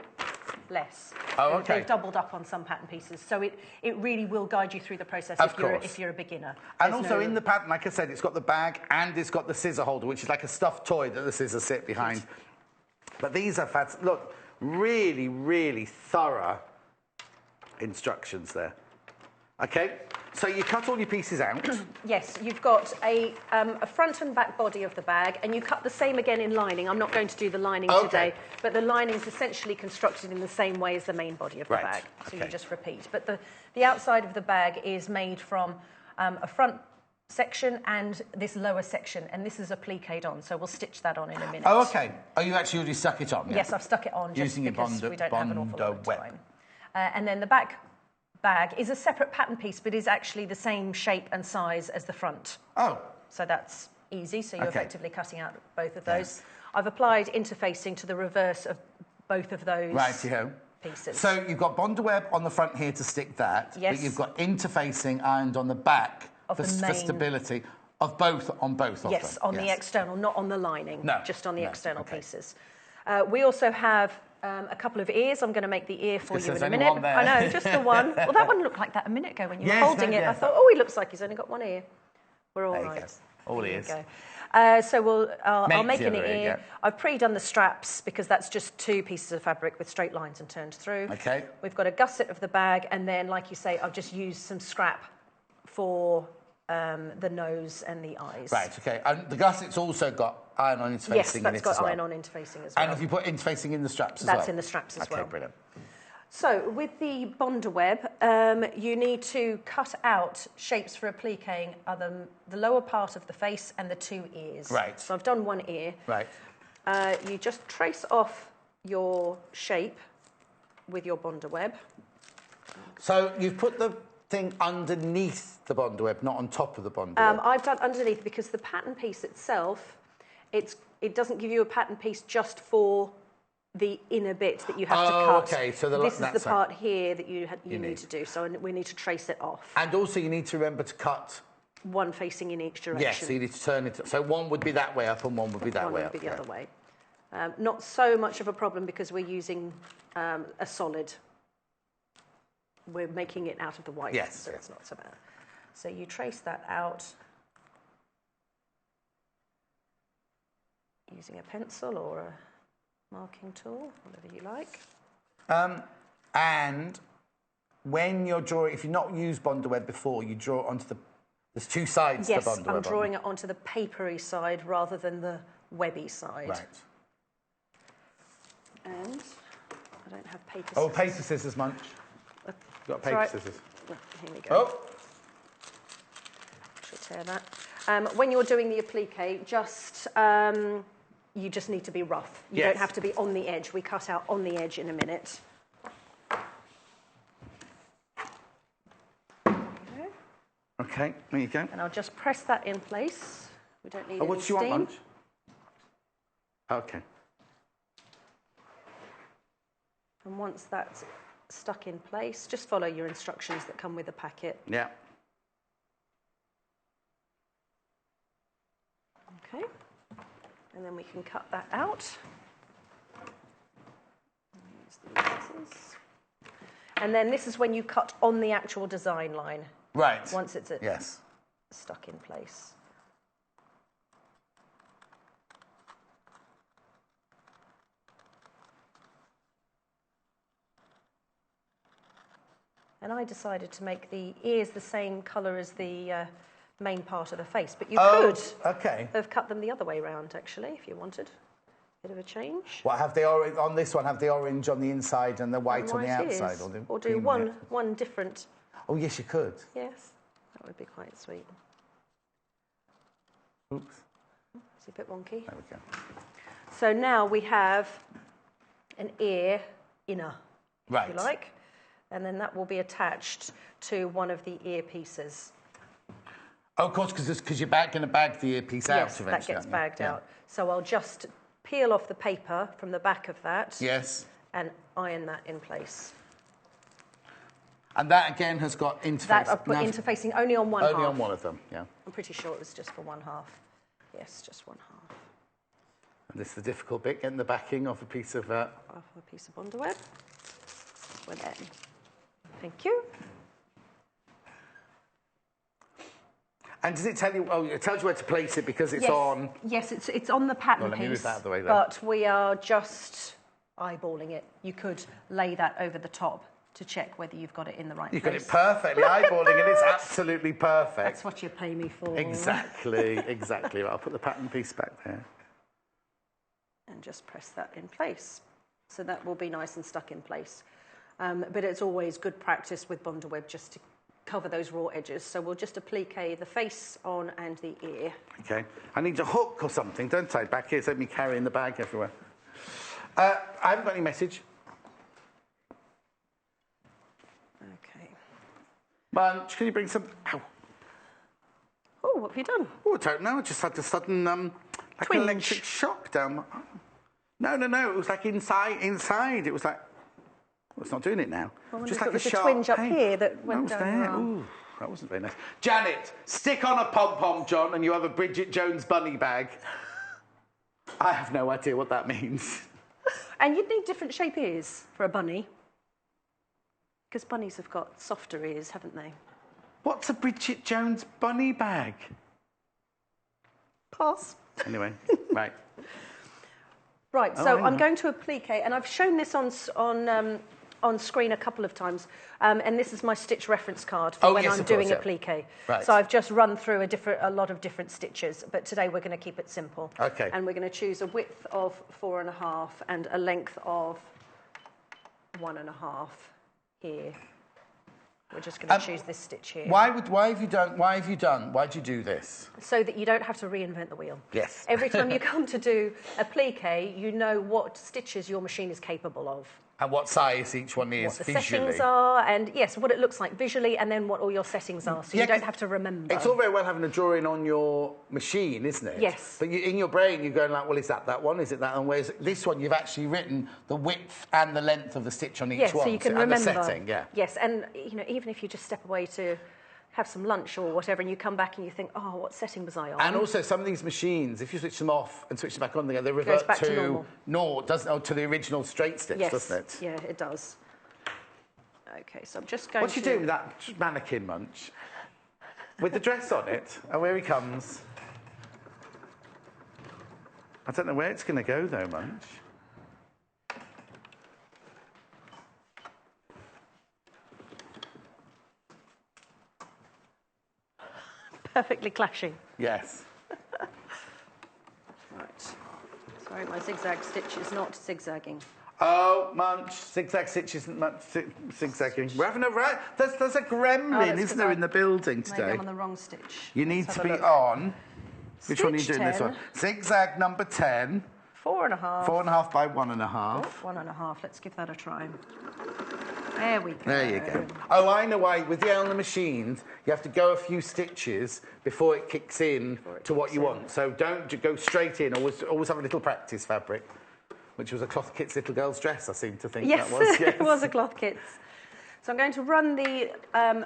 less. Oh, okay. They've doubled up on some pattern pieces, so it really will guide you through the process if you're a beginner. And also in the pattern, like I said, it's got the bag and it's got the scissor holder, which is like a stuffed toy that the scissors sit behind. But these are look, really, really thorough instructions there. Okay, so you cut all your pieces out. Yes, you've got a front and back body of the bag, and you cut the same again in lining. I'm not going to do the lining today, but the lining is essentially constructed in the same way as the main body of the bag. So you just repeat. But the outside of the bag is made from a front section and this lower section, and this is appliqued on, so we'll stitch that on in a minute. Oh, okay. Oh, you actually already stuck it on? Yeah? Yes, I've stuck it on just using because we don't have an awful lot of time. And then the back bag is a separate pattern piece, but is actually the same shape and size as the front. Oh. So that's easy, so you're effectively cutting out both of those. Yes. I've applied interfacing to the reverse of both of those pieces. So you've got Bondo web on the front here to stick that, but you've got interfacing ironed on the back for stability of both on both of them. Yes, on the external, not on the lining, just on the external pieces. We also have a couple of ears. I'm going to make the ear for you in a minute. I know, just the one. Well, that one looked like that a minute ago when you were holding it. I thought, oh, he looks like he's only got one ear. We're all right. All ears. So I'll make an ear. I've pre-done the straps because that's just two pieces of fabric with straight lines and turned through. Okay. We've got a gusset of the bag, and then, like you say, I've just used some scrap for the nose and the eyes. Right, okay. And the gusset's also got iron-on interfacing in it as well. Yes, that's got iron-on interfacing as well. And have you put interfacing in the straps as well? That's in the straps as well. Okay, brilliant. So with the Bondo web, you need to cut out shapes for appliquing the lower part of the face and the two ears. Right. So I've done one ear. Right. You just trace off your shape with your Bondo web. So you've put the thing underneath the bond web, not on top of the bond web? I've done underneath because the pattern piece itself, it doesn't give you a pattern piece just for the inner bit that you have to cut. Okay. So this is the part here that you need to do. So we need to trace it off. And also you need to remember to cut one facing in each direction. Yes, so you need to turn it. So one would be that way up and one would be that way up. One would be the other way. Not so much of a problem because we're using a solid. We're making it out of the white, so it's not so bad. So you trace that out using a pencil or a marking tool, whatever you like. And when you're drawing, if you've not used Bondeweb before, you draw onto there's two sides to the Bondeweb. Yes, I'm drawing it onto the papery side rather than the webby side. Right. And I don't have paper scissors. Oh, paper scissors, Munch. You've got paper scissors. Well, here we go. Oh. Should tear that. When you're doing the applique, you just need to be rough. You don't have to be on the edge. We cut out on the edge in a minute. Okay, there you go. And I'll just press that in place. We don't need any what do you want, steam. Munch? Okay. And once that's stuck in place, just follow your instructions that come with the packet. Yeah. Okay. And then we can cut that out. Use the scissors. And then this is when you cut on the actual design line. Right. Once it's stuck in place. And I decided to make the ears the same colour as the main part of the face, but you could have cut them the other way around, actually, if you wanted. Bit of a change. What, have the orange on this one? Have the orange on the inside and the white on the outside, or do one different? Oh yes, you could. Yes, that would be quite sweet. Oops. It's a bit wonky. There we go. So now we have an ear inner, if you like, and then that will be attached to one of the ear pieces. Oh, of course, because you're going to bag the earpiece out eventually. Yes, that gets bagged out. So I'll just peel off the paper from the back of that. Yes. And iron that in place. And that again has got interface. That I've put interfacing only on one half. Only on one of them, yeah. I'm pretty sure it was just for one half. Yes, just one half. And this is the difficult bit, getting the backing of a piece of... Of a piece of Bondeweb. We're there. Thank you. And does it tell you? Oh, it tells you where to place it because it's on. Yes, it's on the pattern let piece. me move that out of the way, then. But we are just eyeballing it. You could lay that over the top to check whether you've got it in the right place. You've got it perfectly eyeballing it. It's absolutely perfect. That's what you pay me for. Exactly, exactly. I'll put the pattern piece back there. And just press that in place. So that will be nice and stuck in place. But it's always good practice with Bondeweb just to cover those raw edges. So we'll just applique the face on and the ear. Okay. I need a hook or something, don't I? Back here, so let me carrying the bag everywhere. I haven't got any message. Okay. Munch, can you bring some... Ow. Oh, what have you done? Oh, I don't know. I just had a sudden, like an electric shock down. No. It was like inside. It was like... Well, it's not doing it now. Just like a twinge up here that went down there. Ooh, that wasn't very nice. Janet, stick on a pom-pom, John, and you have a Bridget Jones bunny bag. I have no idea what that means. And you'd need different shape ears for a bunny. Because bunnies have got softer ears, haven't they? What's a Bridget Jones bunny bag? Pass. Anyway, right. Right, so I'm going to applique, and I've shown this on screen a couple of times, and this is my stitch reference card for when I'm doing applique. Right. So I've just run through a lot of different stitches, but today we're going to keep it simple. Okay. And we're going to choose a width of 4.5 and a length of 1.5 here. We're just going to choose this stitch here. Why did you do this? So that you don't have to reinvent the wheel. Yes. Every time you come to do applique, you know what stitches your machine is capable of. And what size each one is what the visually. settings are, and yes, what it looks like visually, and then what all your settings are, so you don't have to remember. It's all very well having a drawing on your machine, isn't it? Yes. But in your brain, you're going like, well, is that one? Is it that one? Whereas this one, you've actually written the width and the length of the stitch on each one. So you can remember. And the setting, yeah. Yes, and even if you just step away to have some lunch or whatever, and you come back and you think, oh, what setting was I on? And also, some of these machines, if you switch them off and switch them back on, they revert back to normal. To the original straight stitch, doesn't it? Yeah, it does. Okay, so I'm just going What's you doing with that mannequin, Munch? With the dress on it? Oh, here he comes. I don't know where it's going to go, though, Munch. Perfectly clashing. Yes. Right. Sorry, my zigzag stitch is not zigzagging. Oh, Munch, zigzag stitch isn't much zigzagging. We're having a right. There's a gremlin, isn't there, in the building today? Maybe I'm on the wrong stitch. You need to be on. Which one are you Stitch doing this 10. one? Zigzag number 10. 4.5. 4.5 by 1.5. 1.5. Let's give that a try. There we go. There you go. Oh, I know why. With the on the machines, you have to go a few stitches before it kicks in to what you want. So don't go straight in. Always have a little practice fabric, which was a Cloth Kit's little girl's dress, I seem to think Yes, that was. Yes, it was a Cloth Kit's. So I'm going to run the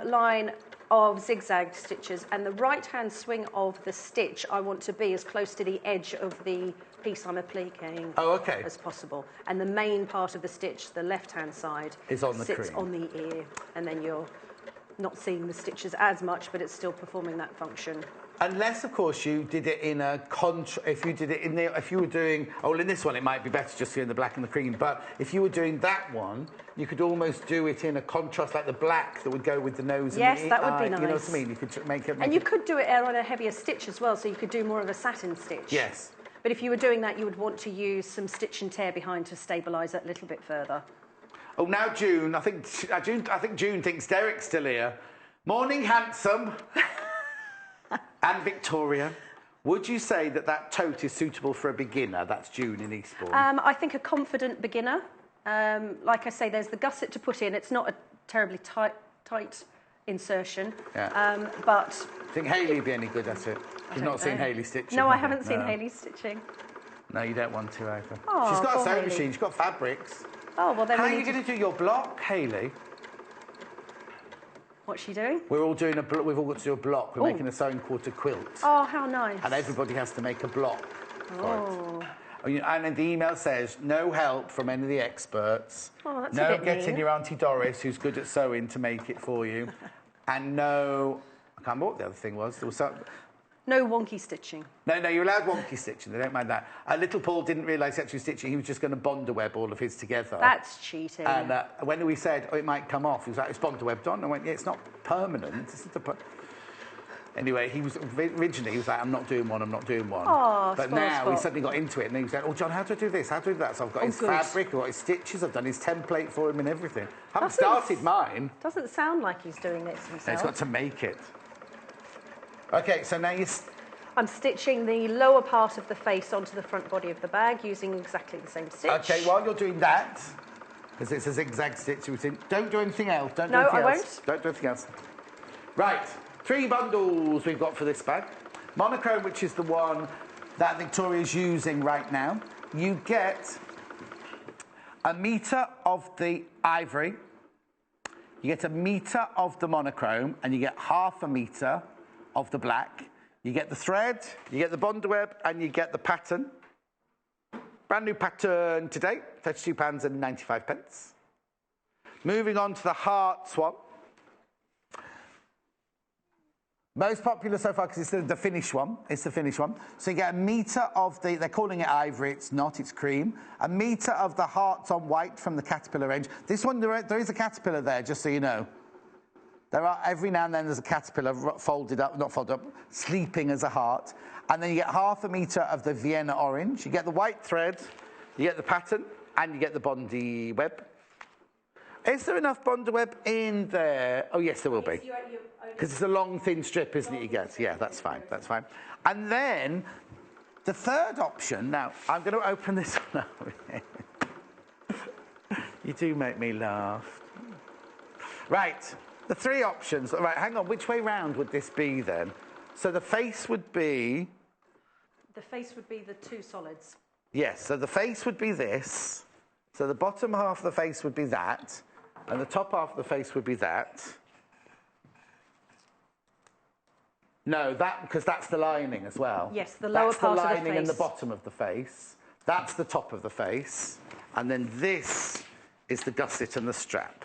line of zigzag stitches, and the right-hand swing of the stitch I want to be as close to the edge of the piece I'm appliquing as possible. And the main part of the stitch, the left-hand side, is on the sits cream. on the ear, and then you're not seeing the stitches as much, but it's still performing that function. Unless, of course, you did it in a if you did it in the, if you were doing, in this one it might be better just doing the black and the cream, but if you were doing that one, you could almost do it in a contrast, like the black that would go with the nose and the Yes, that would be nice. You know what I mean? You could make it... And you could do it on a heavier stitch as well, so you could do more of a satin stitch. Yes. But if you were doing that, you would want to use some stitch and tear behind to stabilise it a little bit further. Oh, now June. I think June thinks Derek's still here. Morning, handsome. And Victoria, would you say that tote is suitable for a beginner? That's June in Eastbourne. I think a confident beginner. Like I say, there's the gusset to put in. It's not a terribly tight insertion. Yeah. But... Do you think Hayley would be any good at it? You've not seen Hayley stitching? No, I haven't seen Hayley stitching. No, you don't want to either. Oh, she's got a sewing Hayley. machine. She's got fabrics. Oh, well, then How are you going to do your block, Hayley? What's she doing? We're all doing we've all got to do a block. We're making a sewing quarter quilt. Oh, how nice. And everybody has to make a block for it. Oh, And the email says, no help from any of the experts. Oh, that's no a bit getting mean. your Auntie Doris, who's good at sewing, to make it for you. And no... I can't remember what the other thing was. There was some... No wonky stitching. No, you're allowed wonky stitching. They don't mind that. Little Paul didn't realise actually stitching. He was just going to bond web all of his together. That's cheating. And when we said, it might come off, he was like, it's bond webbed on. I went, yeah, it's not permanent. Anyway, originally he was like, I'm not doing one. Oh, but now he suddenly got into it and he said, oh, John, how do I do this? How do I do that? So I've got his fabric, I've got his stitches, I've done his template for him and everything. I haven't started mine. Doesn't sound like he's doing this himself. He's got to make it. OK, so now I'm stitching the lower part of the face onto the front body of the bag using exactly the same stitch. OK, while you're doing that, because it's a zigzag stitch routine, don't do anything else. Don't do anything else. Don't do anything else. Right, 3 bundles we've got for this bag. Monochrome, which is the one that Victoria's using right now. You get 1 metre of the ivory, you get 1 metre of the monochrome, and you get ½ metre of the black. You get the thread, you get the bond web, and you get the pattern. Brand new pattern today, £32.95. Moving on to the hearts one. Most popular so far because it's the finished one. It's the finished one. So you get 1 metre of the, they're calling it ivory, it's not, it's cream. 1 metre of the hearts on white from the caterpillar range. This one, there is a caterpillar there, just so you know. There are, every now and then there's a caterpillar folded up, not folded up, sleeping as a heart. And then you get ½ metre of the Vienna orange. You get the white thread, you get the pattern, and you get the Bondi web. Is there enough Bondi web in there? Oh, yes, there will be. Because it's a long, thin strip, isn't it, you get? Yeah, that's fine, that's fine. And then the third option, now, I'm going to open this one up. You do make me laugh. Right, the 3 options. Right, hang on, which way round would this be then? So the face would be... The face would be the 2 solids. Yes, so the face would be this. So the bottom half of the face would be that. And the top half of the face would be that. No, that, because that's the lining as well. Yes, the lower part of the face. That's the lining and the bottom of the face. That's the top of the face. And then this is the gusset and the strap.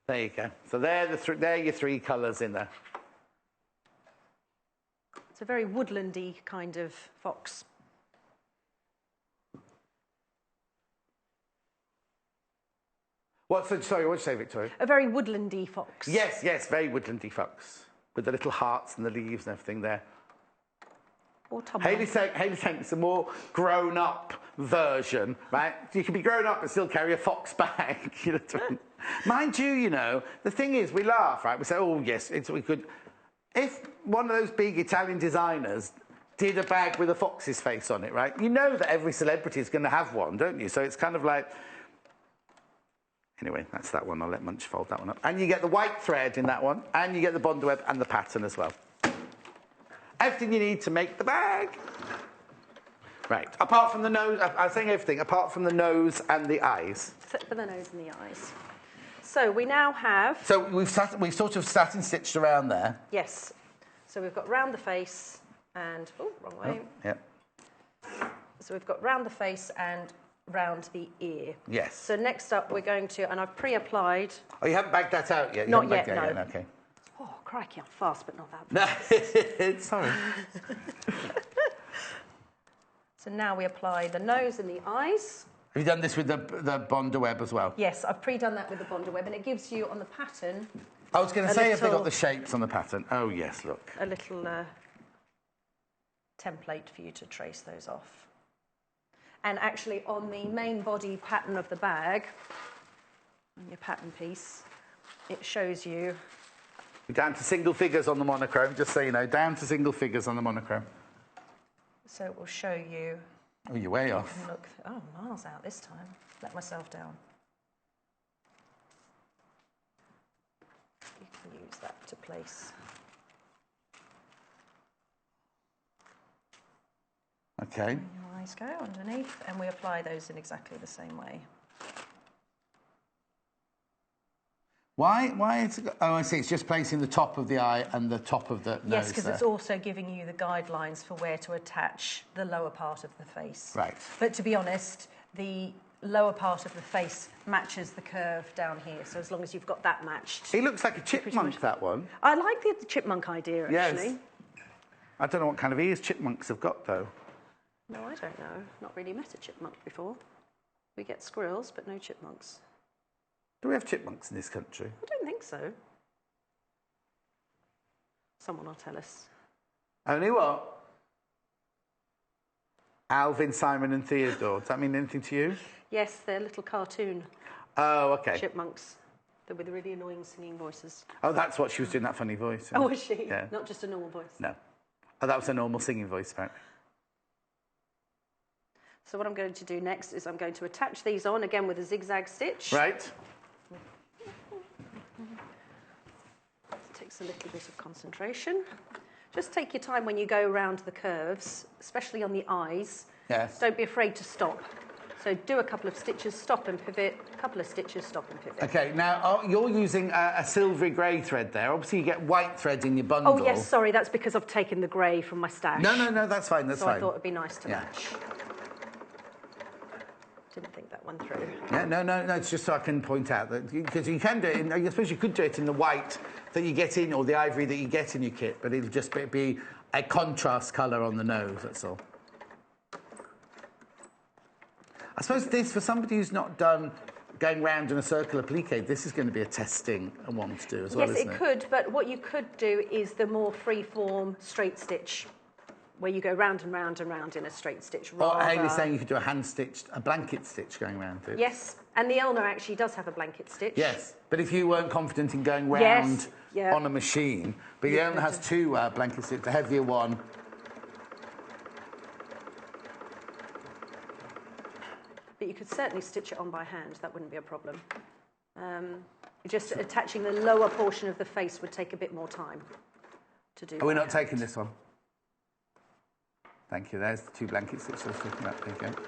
There you go. So they're your 3 colours in there. It's a very woodlandy kind of fox. Sorry, what did you say, Victoria? A very woodlandy fox. Yes, yes, very woodlandy fox. With the little hearts and the leaves and everything there. Or Hayley's saying it's a more grown-up version, right? You can be grown up and still carry a fox bag. You know what I mean? Mind you, you know, the thing is, we laugh, right? We say, oh, yes, we could... If one of those big Italian designers did a bag with a fox's face on it, right? You know that every celebrity is going to have one, don't you? So it's kind of like... Anyway, that's that one. I'll let Munch fold that one up. And you get the white thread in that one, and you get the bond web and the pattern as well. Everything you need to make the bag. Right. Apart from the nose, I was saying everything, apart from the nose and the eyes. Except for the nose and the eyes. So we now have... So we've sort of satin stitched around there. Yes. So we've got round the face and... Oh, wrong way. Oh, yeah. So we've got round the face and round the ear. Yes. So next up we're going to... And I've pre-applied... Oh, you haven't bagged that out yet? Not yet, no. Okay. Oh, crikey, I'm fast, but not that fast. No, sorry. So now we apply the nose and the eyes. Have you done this with the Bonder web as well? Yes, I've pre-done that with the Bonder web, and it gives you on the pattern... I was going to say, have they got the shapes on the pattern? Oh, yes, look. A little template for you to trace those off. And actually, on the main body pattern of the bag, on your pattern piece, it shows you... You're down to single figures on the monochrome, just so you know, down to single figures on the monochrome. So it will show you... Oh, you're way off. Look, oh, miles out this time. Let myself down. You can use that to place. Okay. And your eyes go underneath, and we apply those in exactly the same way. Why is it... Oh, I see. It's just placing the top of the eye and the top of the nose. Yes, because it's also giving you the guidelines for where to attach the lower part of the face. Right. But to be honest, the lower part of the face matches the curve down here. So as long as you've got that matched... It looks like a chipmunk, that one. I like the chipmunk idea, actually. Yes. I don't know what kind of ears chipmunks have got, though. No, I don't know. Not really met a chipmunk before. We get squirrels, but no chipmunks. Do we have chipmunks in this country? I don't think so. Someone will tell us. Only what? Alvin, Simon and Theodore. Does that mean anything to you? Yes, they're little cartoon chipmunks. They're with really annoying singing voices. Oh, that's what she was doing, that funny voice. Oh, was she? Yeah. Not just a normal voice? No. Oh, that was a normal singing voice, apparently. So what I'm going to do next is I'm going to attach these on, again with a zigzag stitch. Right. It takes a little bit of concentration. Just take your time when you go around the curves, especially on the eyes. Yes. Don't be afraid to stop. So do a couple of stitches, stop and pivot, a couple of stitches, stop and pivot. OK, now you're using a silvery grey thread there. Obviously, you get white thread in your bundle. Oh, yes, sorry, that's because I've taken the grey from my stash. No, that's fine, that's fine. So I thought it'd be nice to match. Didn't think that one through. Yeah, no, it's just so I can point out that, because you can do it, I suppose you could do it in the white that you get in, or the ivory that you get in your kit, but it'll just be a contrast colour on the nose, that's all. I suppose this, for somebody who's not done going round in a circle applique, this is going to be a testing one to do as well, isn't it? Yes, it could, but what you could do is the more free-form straight stitch, where you go round and round and round in a straight stitch. Or Hayley's saying you could do a blanket stitch going round it. Yes, and the Elna actually does have a blanket stitch. Yes, but if you weren't confident in going round on a machine, but the Elna has two blanket stitches, the heavier one but you could certainly stitch it on by hand. That wouldn't be a problem. Just attaching the lower portion of the face would take a bit more time to do. Are we not taking this one? Thank you. There's the 2 blanket stitches I was talking about. There you go.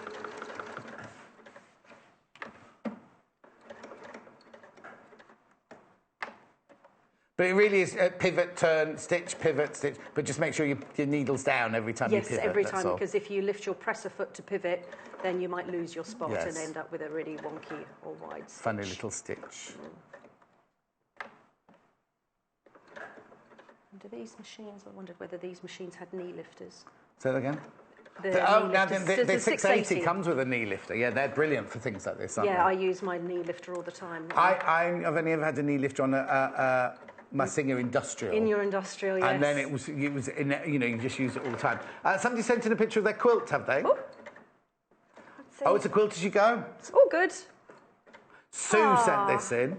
But it really is pivot, turn, stitch, pivot, stitch. But just make sure your needle's down every time you pivot. Yes, every time, because if you lift your presser foot to pivot, then you might lose your spot and end up with a really wonky or wide stitch. Funny little stitch. Do these machines, I wondered whether these machines had knee lifters. Say that again? The 680 comes with a knee lifter. Yeah, they're brilliant for things like this, aren't they? Yeah, I use my knee lifter all the time. I've only ever had a knee lifter on my Singer Industrial. In your Industrial, yes. And then it was in, you just use it all the time. Somebody sent in a picture of their quilt, have they? Oh, it's a quilt-as-you-go? It's all good. Sue sent this in.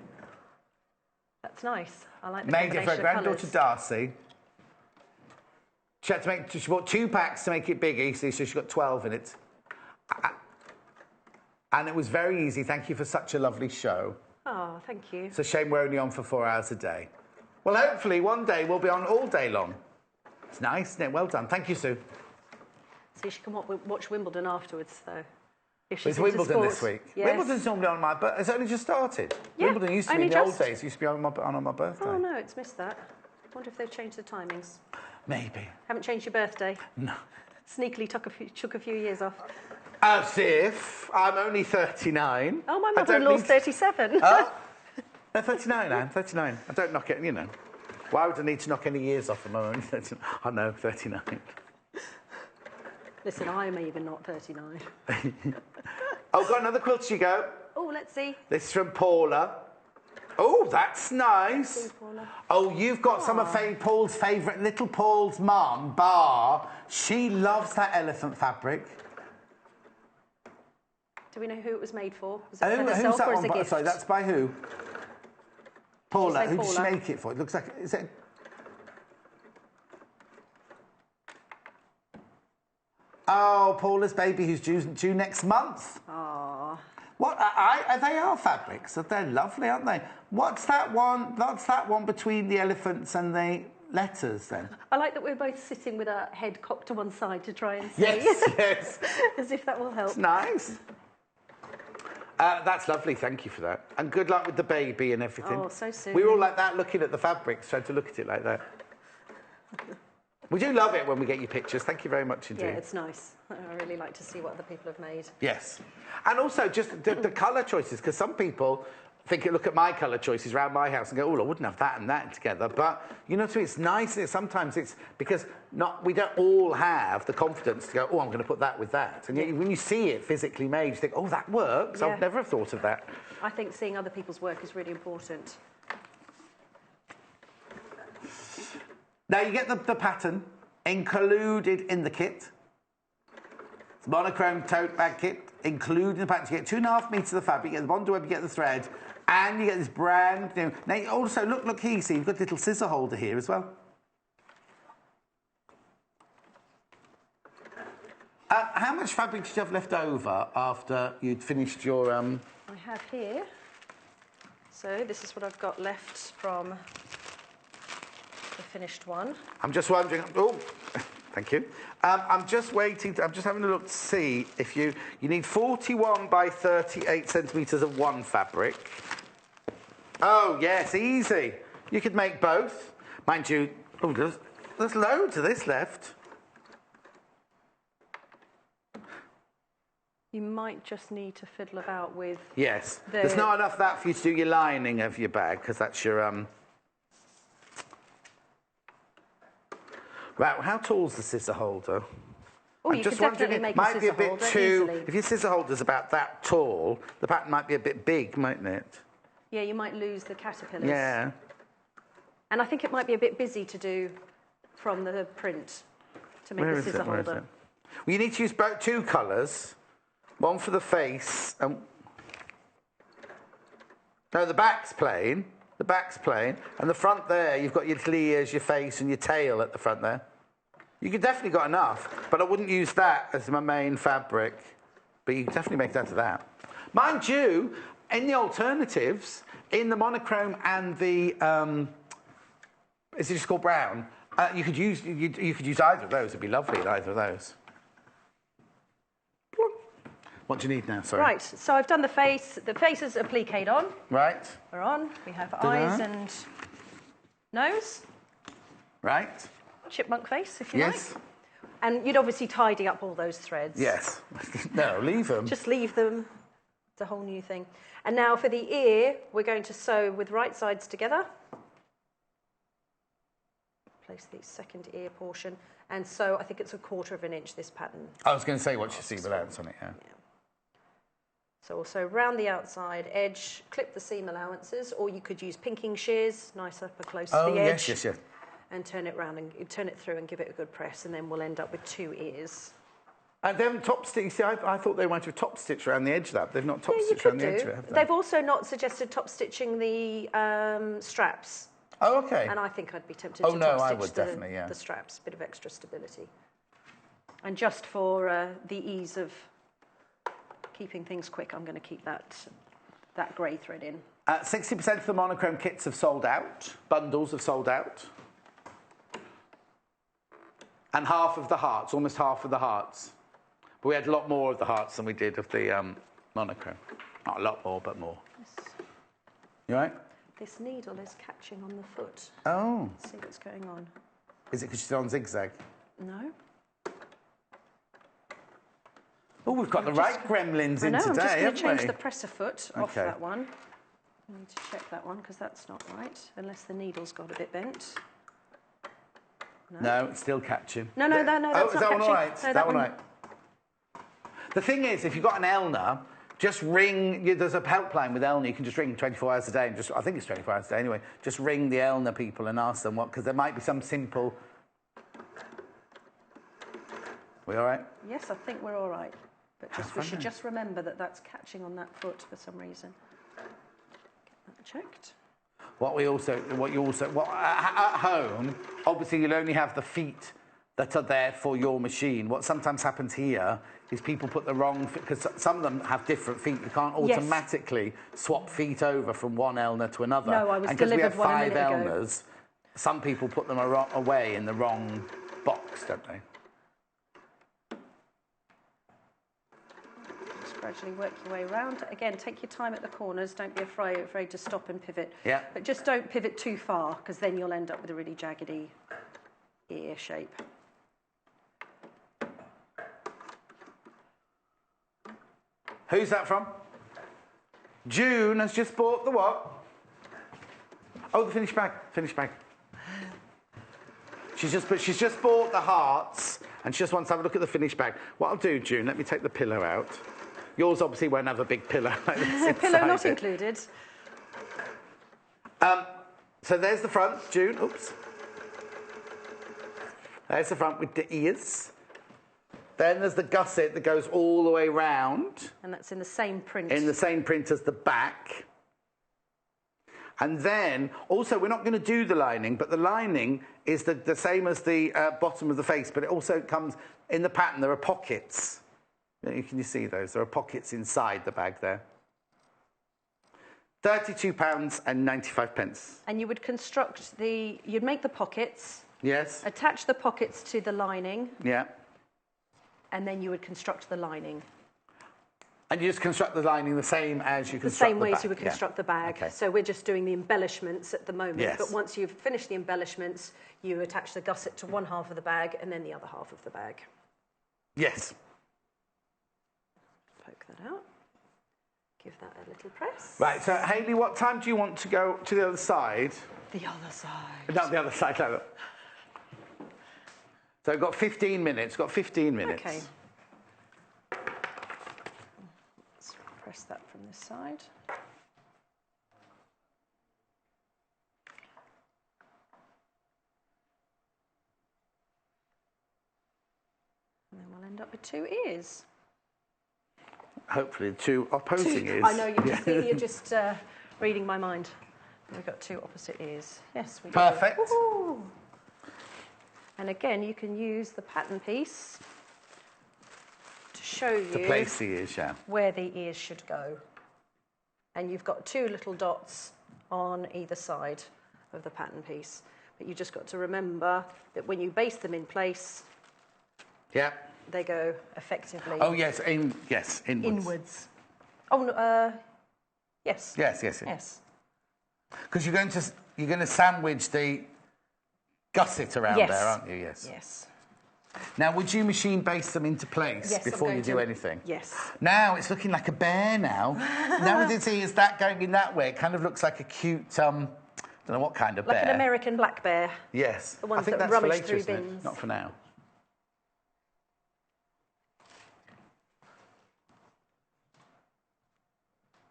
That's nice. I like the Made it for her granddaughter colours. Darcy. She bought 2 packs to make it bigger, so she got 12 in it. And it was very easy. Thank you for such a lovely show. Oh, thank you. It's a shame we're only on for 4 hours a day. Well, hopefully one day we'll be on all day long. It's nice, isn't it? Well done. Thank you, Sue. So she can watch Wimbledon afterwards, though. It's Wimbledon this week. Yes. Wimbledon's normally on my birthday. It's only just started. Yeah, Wimbledon used to be in the old days. It used to be on my birthday. Oh, no, it's missed that. I wonder if they've changed the timings. Maybe. Haven't changed your birthday? No. Sneakily took a few years off. As if I'm only 39. Oh, my mother-in-law's 37. Oh? No, 39, Anne, 39. I don't knock it, Why would I need to knock any years off of my own 39? I know, 39. Listen, I'm even not 39. Oh, got another quilt-as-you-go. Oh, let's see. This is from Paula. Oh, that's nice. Oh, you've got some of Paul's favourite, little Paul's mum, Bar. She loves that elephant fabric. Do we know who it was made for? Was it for who's herself that or as one? a gift? Sorry, that's by who? Paula. Who did she Paula? make it for? It looks like... Is it... Oh, Paula's baby who's due next month. Aww. What? They are fabrics. They're lovely, aren't they? What's that one? That's that one between the elephants and the letters, then. I like that we're both sitting with our head cocked to one side to try and see. Yes. As if that will help. It's nice. That's lovely. Thank you for that. And good luck with the baby and everything. Oh, so soon. We were all like that, looking at the fabrics, trying to look at it like that. We do love it when we get your pictures. Thank you very much indeed. Yeah, it's nice. I really like to see what other people have made. Yes. And also just the colour choices, because some people look at my colour choices around my house and go, oh, I wouldn't have that and that together. But, you know, to me, it's nice. Sometimes it's because we don't all have the confidence to go, oh, I'm going to put that with that. And when you see it physically made, you think, oh, that works. Yeah. I'd never have thought of that. I think seeing other people's work is really important. Now, you get the pattern included in the kit. It's a monochrome tote bag kit, including the pattern. You get 2.5 metres of fabric, you get the bond web, you get the thread, and you get this brand new... Now, also, look here, see, you've got a little scissor holder here as well. How much fabric did you have left over after you'd finished your... I have here. So this is what I've got left from the finished one. I'm just wondering... Oh, thank you. I'm just waiting... I'm just having a look to see if you need 41 by 38 centimetres of one fabric. Oh, yes, easy. You could make both. Mind you, there's loads of this left. You might just need to fiddle about with... Yes. There's not enough of that for you to do your lining of your bag, because that's your... Right, how tall's the scissor holder? Oh, you could definitely make a scissor holder easily. If your scissor holder's about that tall, the pattern might be a bit big, mightn't it? Yeah, you might lose the caterpillars. Yeah. And I think it might be a bit busy to do from the print to make the scissor holder. Well, you need to use both 2 colours. One for the face and... No, the back's plain. The back's plain. And the front there, you've got your little ears, your face and your tail at the front there. You could definitely got enough, but I wouldn't use that as my main fabric. But you can definitely make it out of that. Mind you, in the alternatives, in the monochrome and the, is it just called brown? You could use either of those. It'd be lovely in either of those. What do you need now? Sorry. Right, so I've done the face. The face is appliqued on. Right. We're on. We have eyes and nose. Right. Chipmunk face, if you like. Yes. And you'd obviously tidy up all those threads. Yes. No, leave them. Just leave them. It's a whole new thing. And now for the ear, we're going to sew with right sides together. Place the second ear portion. And sew, I think it's 1/4 inch, this pattern. I was going to say what you see allowance on it, yeah. So also round the outside edge, clip the seam allowances, or you could use pinking shears, nice up and close to the edge. Yes. And turn it round and turn it through and give it a good press, and then we'll end up with 2 ears. And then top stitch. You see, I thought they might have top stitch around the edge of that. They've not top stitched around the edge of it, have they? They've also not suggested top stitching the straps. Oh, okay. And I think I'd be tempted to top I stitch would definitely, yeah. the straps, bit of extra stability. And just for the ease of keeping things quick, I'm going to keep that grey thread in. 60% of the monochrome kits have sold out. Bundles have sold out. And half of the hearts, almost half of the hearts. But we had a lot more of the hearts than we did of the monochrome. Not a lot more, but more. You all right? This needle is catching on the foot. Oh. Let's see what's going on. Is it because she's on zigzag? No. Oh, we've got the right gremlins in today, I'm just going haven't to change we? the presser foot off that one. I need to check that one because that's not right, unless the needle's got a bit bent. No, it's still catching. No, that's not catching. Is that one all right? No, that one right? The thing is, if you've got an Elna, just ring. There's a helpline with Elna. You can just ring 24 hours a day, and I think it's 24 hours a day anyway. Just ring the Elna people and ask them because there might be some simple. We all right? Yes, I think we're all right. But we should just remember that that's catching on that foot for some reason. Get that checked. At home, obviously you'll only have the feet that are there for your machine. What sometimes happens here is people put the wrong, because some of them have different feet. You can't automatically swap feet over from one Elna to another. No, I was and delivered one a minute because we ago. have 5 Elnas, some people put them away in the wrong box, don't they? Gradually work your way around. Again, take your time at the corners. Don't be afraid to stop and pivot. Yeah. But just don't pivot too far, because then you'll end up with a really jaggedy ear shape. Who's that from? June has just bought the what? Oh, the finished bag. Finished bag. She's just bought the hearts, and she just wants to have a look at the finished bag. What I'll do, June, let me take the pillow out. Yours obviously won't have a big pillow like this. Pillow not included. So there's the front, June. Oops. There's the front with the ears. Then there's the gusset that goes all the way round. And that's in the same print. In the same print as the back. And then, also, we're not going to do the lining, but the lining is the same as the bottom of the face, but it also comes in the pattern. There are pockets. Can you see those? There are pockets inside the bag there. £32.95. And you would construct you'd make the pockets. Yes. Attach the pockets to the lining. Yeah. And then you would construct the lining. And you just construct the lining the same as you construct the bag? The same way as you would construct the bag. Okay. So we're just doing the embellishments at the moment. Yes. But once you've finished the embellishments, you attach the gusset to one half of the bag and then the other half of the bag. Yes. Poke that out. Give that a little press. Right, so Hayley, what time do you want to go to the other side? The other side. Not the other side, no. So I've got 15 minutes. Okay. Let's press that from this side. And then we'll end up with 2 ears. Hopefully 2 opposing ears. I know, you're just reading my mind. We've got 2 opposite ears. Yes, we do. Perfect. Woohoo! And again, you can use the pattern piece to show you To place the ears, yeah. where the ears should go. And you've got 2 little dots on either side of the pattern piece. But you just got to remember that when you base them in place, Yeah. they go effectively Oh, yes, inwards. inwards. Oh, no, yes. Yes. Because you're going to sandwich the gusset around Yes. there, aren't you? Yes. Yes. Now, would you machine base them into place Yes, I'm before you going do to. anything? Yes. Now it's looking like a bear now. Now with its ears that going in that way, it kind of looks like a cute, don't know what kind of bear. Like an American black bear. Yes. The ones I think that that's for rummage later, through isn't it? bins. Not for now.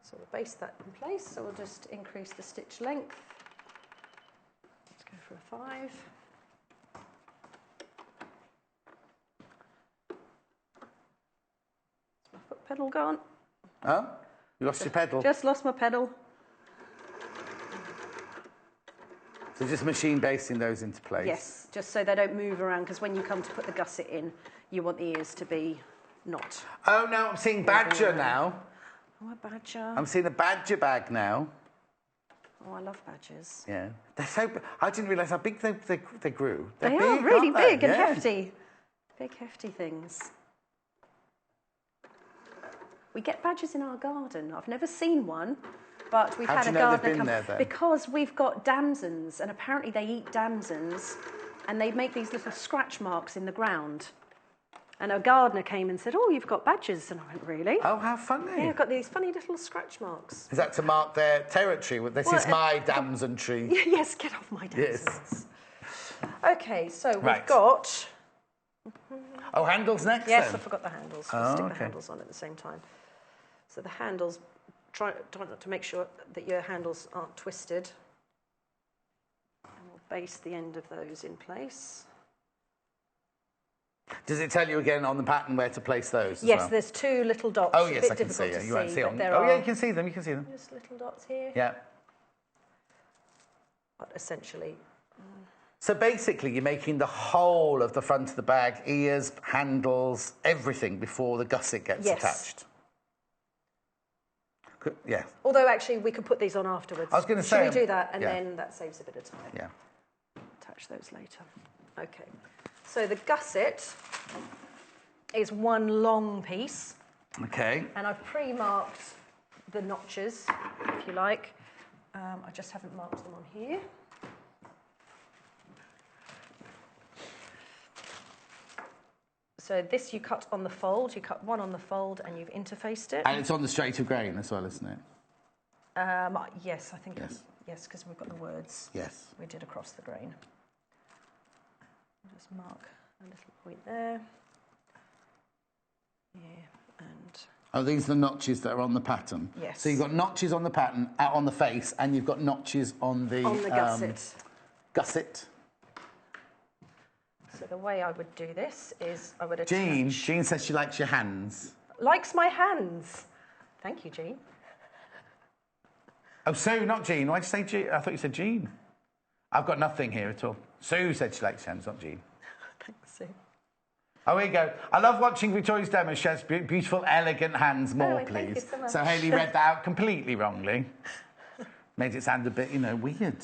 So we'll base that in place. So we'll just increase the stitch length. Let's go for a 5. Is my foot pedal gone? Oh? You lost your pedal? Just lost my pedal. So just machine basting those into place? Yes, just so they don't move around, because when you come to put the gusset in, you want the ears to be not. Oh, no, I'm seeing badger now. Oh, a badger. I'm seeing a badger bag now. Oh, I love badgers. Yeah. They're so... I didn't realise how big they grew. They're They big, are really aren't they? big and Yeah. hefty. Big, hefty things. We get badgers in our garden. I've never seen one, but we've How had do a you know they've gardener been come there, then? because we've got damsons, and apparently they eat damsons, and they make these little scratch marks in the ground. And a gardener came and said, "Oh, you've got badgers," and I went, "Really?" Oh, how funny. Yeah, I've got these funny little scratch marks. Is that to mark their territory? This Well, is my damson tree. Yes, get off my damsons. Yes. Okay, so we've Right. got. Oh, handles next Yes, then? I forgot the handles. Oh, We'll stick okay. the handles on at the same time. So the handles, try not to make sure that your handles aren't twisted. And we'll base the end of those in place. Does it tell you again on the pattern where to place those as Yes, well? the's 2 little dots. Oh, a yes, bit I can see difficult it. to You won't see but on... there Oh, yeah, are you can see them. You can see them. just little dots here. Yeah. But essentially, So basically, you're making the whole of the front of the bag, ears, handles, everything before the gusset gets Yes. attached. Yeah. although actually we could put these on afterwards. I was gonna say, Should we do that? And yeah. then that saves a bit of time. Yeah. Attach those later. Okay. So the gusset is one long piece. Okay. And I've pre-marked the notches, if you like. I just haven't marked them on here. So this you cut on the fold. You cut one on the fold and you've interfaced it. And it's on the straight of grain as well, isn't it? Yes, I think. Yes. Yes, because we've got the words. Yes. We did across the grain. Just mark a little point there. Yeah, and Oh, these are the notches that are on the pattern? Yes. So you've got notches on the pattern, on the face, and you've got notches on the gusset. Gusset. So the way I would do this is I would attach... Jean says she likes your hands. Likes my hands. Thank you, Jean. Oh, Sue, not Jean. Why'd you say Jean? I thought you said Jean. I've got nothing here at all. Sue said she likes your hands, not Jean. Thanks, Sue. Oh, here you go. I love watching Victoria's demo. She has beautiful, elegant hands. More, Oh, thank you please. so much. So Hayley read that out completely wrongly. Made it sound a bit, weird.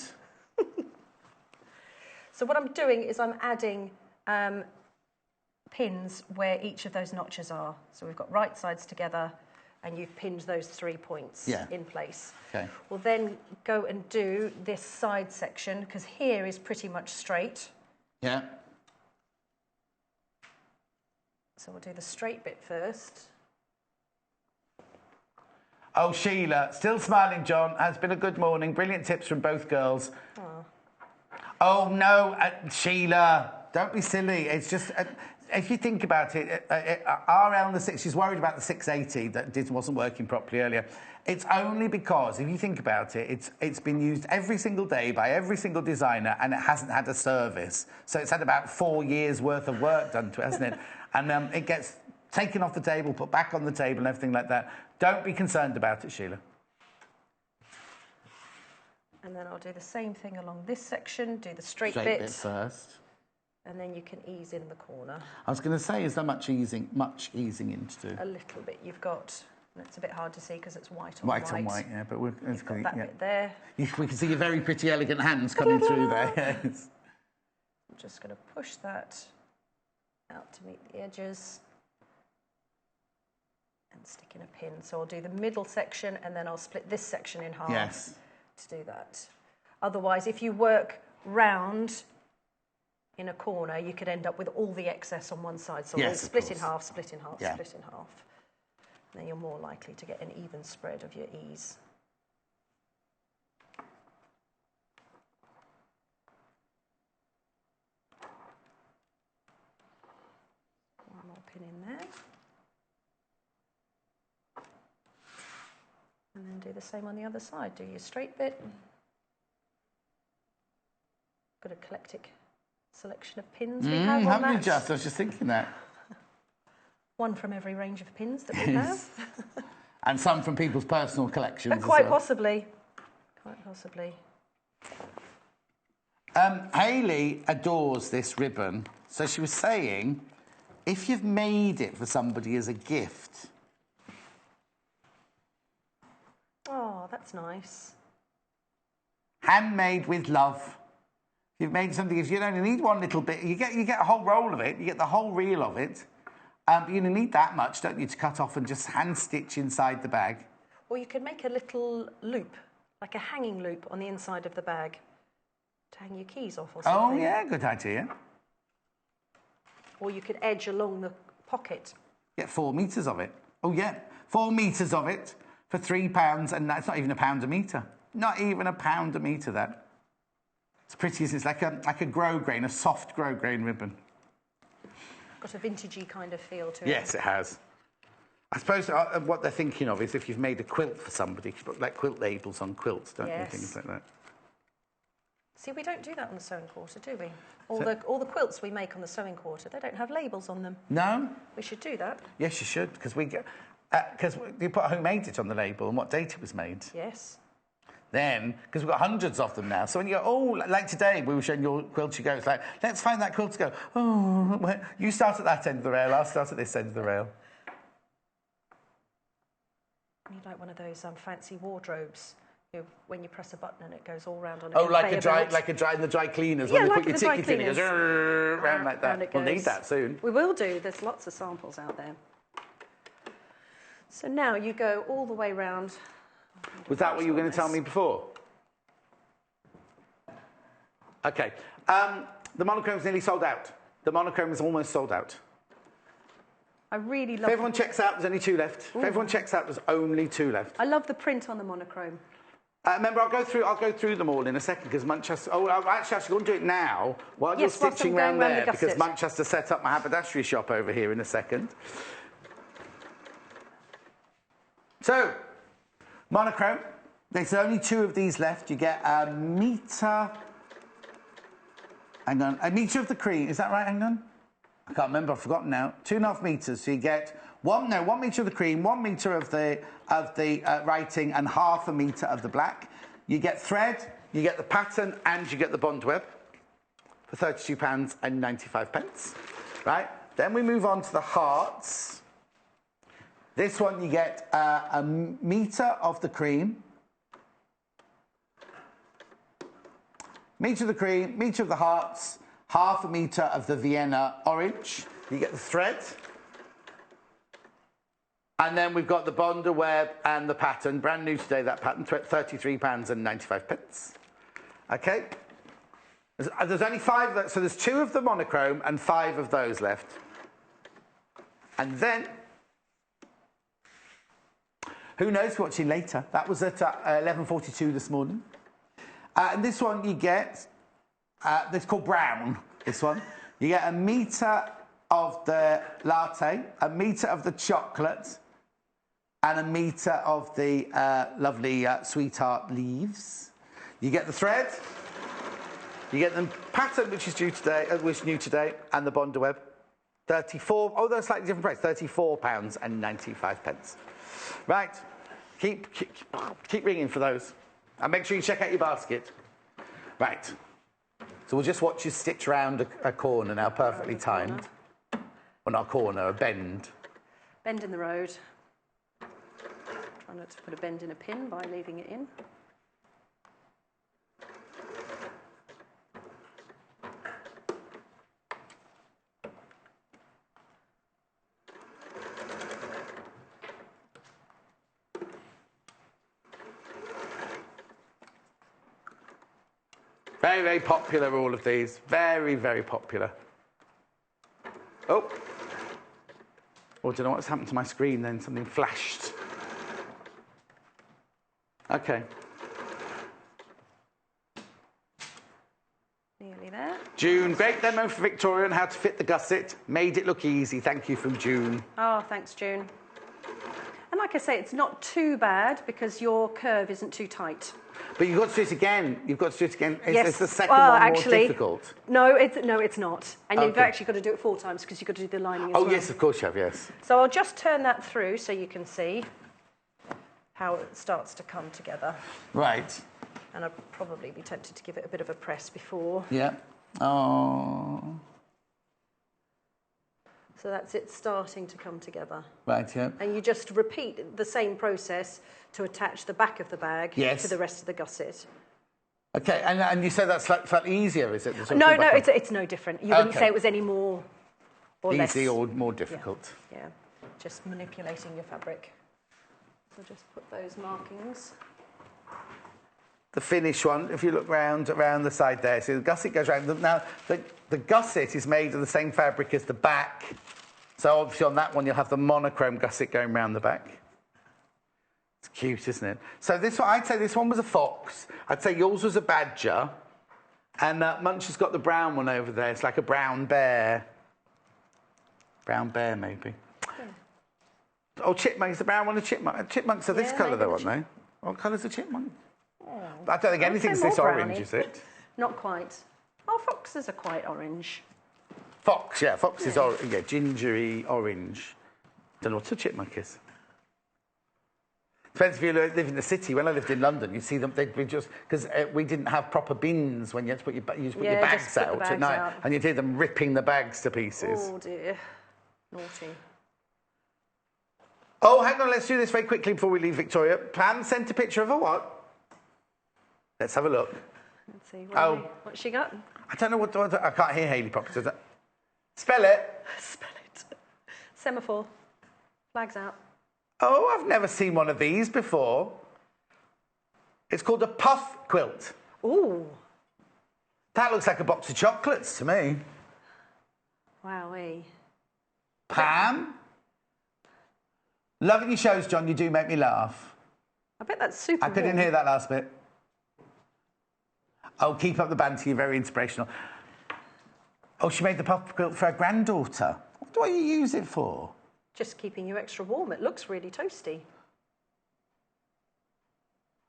So what I'm doing is I'm adding pins where each of those notches are. So we've got right sides together and you've pinned those 3 points in place. Okay. We'll then go and do this side section because here is pretty much straight. Yeah. So we'll do the straight bit first. Oh, Sheila, still smiling, John. Has been a good morning. Brilliant tips from both girls. Oh, no, Sheila, don't be silly. It's just, if you think about it, RL, the 6, she's worried about the 680 that wasn't working properly earlier. It's only because, if you think about it, it's been used every single day by every single designer and it hasn't had a service. So it's had about 4 years' worth of work done to it, hasn't it? And it gets taken off the table, put back on the table and everything like that. Don't be concerned about it, Sheila. And then I'll do the same thing along this section, do the straight Bit bit first. and then you can ease in the corner. I was going to say, is there much easing into? A little bit. You've got, and it's a bit hard to see because it's white on White on white, yeah, but You've got that bit there. We can see your very pretty, elegant hands coming through there. Yes. I'm just going to push that out to meet the edges and stick in a pin. So I'll do the middle section and then I'll split this section in half to do that. Otherwise, if you work round in a corner, you could end up with all the excess on one side. So we'll split in half, split in half, split in half. Then you're more likely to get an even spread of your ease. One more pin in there. And then do the same on the other side. Do your straight bit. Good eclectic selection of pins we have on haven't that. you just? I was just thinking that. One from every range of pins that we have. And some from people's personal collections. Quite possibly. Quite possibly. Hayley adores this ribbon. So she was saying, if you've made it for somebody as a gift. Oh, that's nice. Handmade with love. You've made something, if you only need one little bit, you get a whole roll of it, you get the whole reel of it. But you need that much, don't you, to cut off and just hand stitch inside the bag. Or you can make a little loop, like a hanging loop on the inside of the bag to hang your keys off or something. Oh, yeah, good idea. Or you could edge along the pocket. Get 4 metres of it. Oh, yeah, 4 metres of it for £3, and that's not even £1 a metre. Not even £1 a metre, that. It's pretty, isn't it? It's like a grosgrain, a soft grosgrain ribbon. Got a vintagey kind of feel to it. Yes, it has. I suppose what they're thinking of is if you've made a quilt for somebody, you put like quilt labels on quilts, don't you? Things like that. See, we don't do that on the sewing quarter, do we? All the quilts we make on the sewing quarter, they don't have labels on them. No? We should do that. Yes, you should, because you put who made it on the label and what date it was made. Yes. Then, because we've got hundreds of them now, so when you go, oh, like today, we were showing your quilt-as-you-go, it's like, let's find that quilt-as-you-go. Oh, well, you start at that end of the rail, I'll start at this end of the rail. You'd like one of those fancy wardrobes, when you press a button and it goes all round on a like in the dry cleaners, when you put your ticket in, it goes round like that. We'll need that soon. We will do. There's lots of samples out there. So now you go all the way round. Was that what you were going to tell me before? Okay. The monochrome's nearly sold out. The monochrome is almost sold out. I really love. If everyone checks out, there's only 2 left. If everyone checks out, there's only 2 left. I love the print on the monochrome. Remember, I'll go through them all in a second because Munch has. Oh, I'm actually going to do it now while you're stitching around there because Munch has to set up my haberdashery shop over here in a second. So, monochrome. There's only 2 of these left. You get a metre. Hang on, a metre of the cream. Is that right? Hang on. I can't remember. I've forgotten now. 2.5 metres. So you get 1 metre of the cream, 1 metre of the writing, and ½ metre of the black. You get thread, you get the pattern, and you get the bond web for £32.95. Right. Then we move on to the hearts. This one you get a metre of the cream, metre of the cream, metre of the hearts, ½ metre of the Vienna orange. You get the thread. And then we've got the bonder web and the pattern. Brand new today, that pattern, £33.95. Okay. There's only 5, so there's 2 of the monochrome and 5 of those left. And then, who knows, watching later. That was at 11:42 this morning. And this one you get, it's called brown, this one. You get a metre of the latte, a metre of the chocolate, and a metre of the lovely sweetheart leaves. You get the thread, you get the pattern, which is new today, and the bonder web. 34, oh, that's slightly different price, £34.95. Right, keep ringing for those. And make sure you check out your basket. Right. So we'll just watch you stitch around a corner now, perfectly timed. Well, not a corner, a bend. Bend in the road. Try not to put a bend in a pin by leaving it in. Very, very popular, all of these. Very, very popular. Oh. Oh, I don't know what's happened to my screen then. Something flashed. Okay. Nearly there. June, great demo for Victoria on how to fit the gusset. Made it look easy. Thank you from June. Oh, thanks, June. And like I say, it's not too bad because your curve isn't too tight. But you've got to do it again. You've got to do it again. Yes. Is the second one actually, more difficult? No, it's not. And you've Okay. actually got to do it 4 times because you've got to do the lining as well. Oh, yes, of course you have, yes. So I'll just turn that through so you can see how it starts to come together. Right. And I'd probably be tempted to give it a bit of a press before. Yeah. Oh. So that's it starting to come together. Right, yeah. And you just repeat the same process to attach the back of the bag Yes. to the rest of the gusset. Okay, and you say that's slightly easier, is it? No, it's no different. You wouldn't Okay. say it was any more or less. Easy or more difficult. Yeah, just manipulating your fabric. So just put those markings. The finish one, if you look around the side there, see the gusset goes around. Now, the gusset is made of the same fabric as the back. So obviously on that one, you'll have the monochrome gusset going around the back. It's cute, isn't it? So this one, I'd say this one was a fox. I'd say yours was a badger. And Munch has got the brown one over there. It's like a brown bear. Brown bear, maybe. Yeah. Oh, chipmunks, the brown one, a chipmunk. Chipmunks are this colour, though, aren't they? What colour's a chipmunk? Oh. I don't think anything's this orange, is it? Not quite. Oh, foxes are quite orange. Fox, yeah, fox is orange. Yeah, gingery orange. Don't know what a chipmunk is. Depends if you live in the city. When I lived in London, you'd see them, they'd be just, because we didn't have proper bins when you had to put your, your bags out at night. And you'd hear them ripping the bags to pieces. Oh, dear. Naughty. Oh, hang on, let's do this very quickly before we leave Victoria. Pam sent a picture of a what? Let's have a look. Let's see. What's she got? I don't know what I can't hear Hayley properly. Spell it. Spell it. Semaphore. Flags out. Oh, I've never seen one of these before. It's called a puff quilt. Ooh. That looks like a box of chocolates to me. Wowee. Pam? Loving your shows, John. You do make me laugh. I bet that's super I couldn't hear that last bit. Oh, keep up the banter. You're very inspirational. Oh, she made the puff quilt for her granddaughter. What do you use it for? Just keeping you extra warm. It looks really toasty.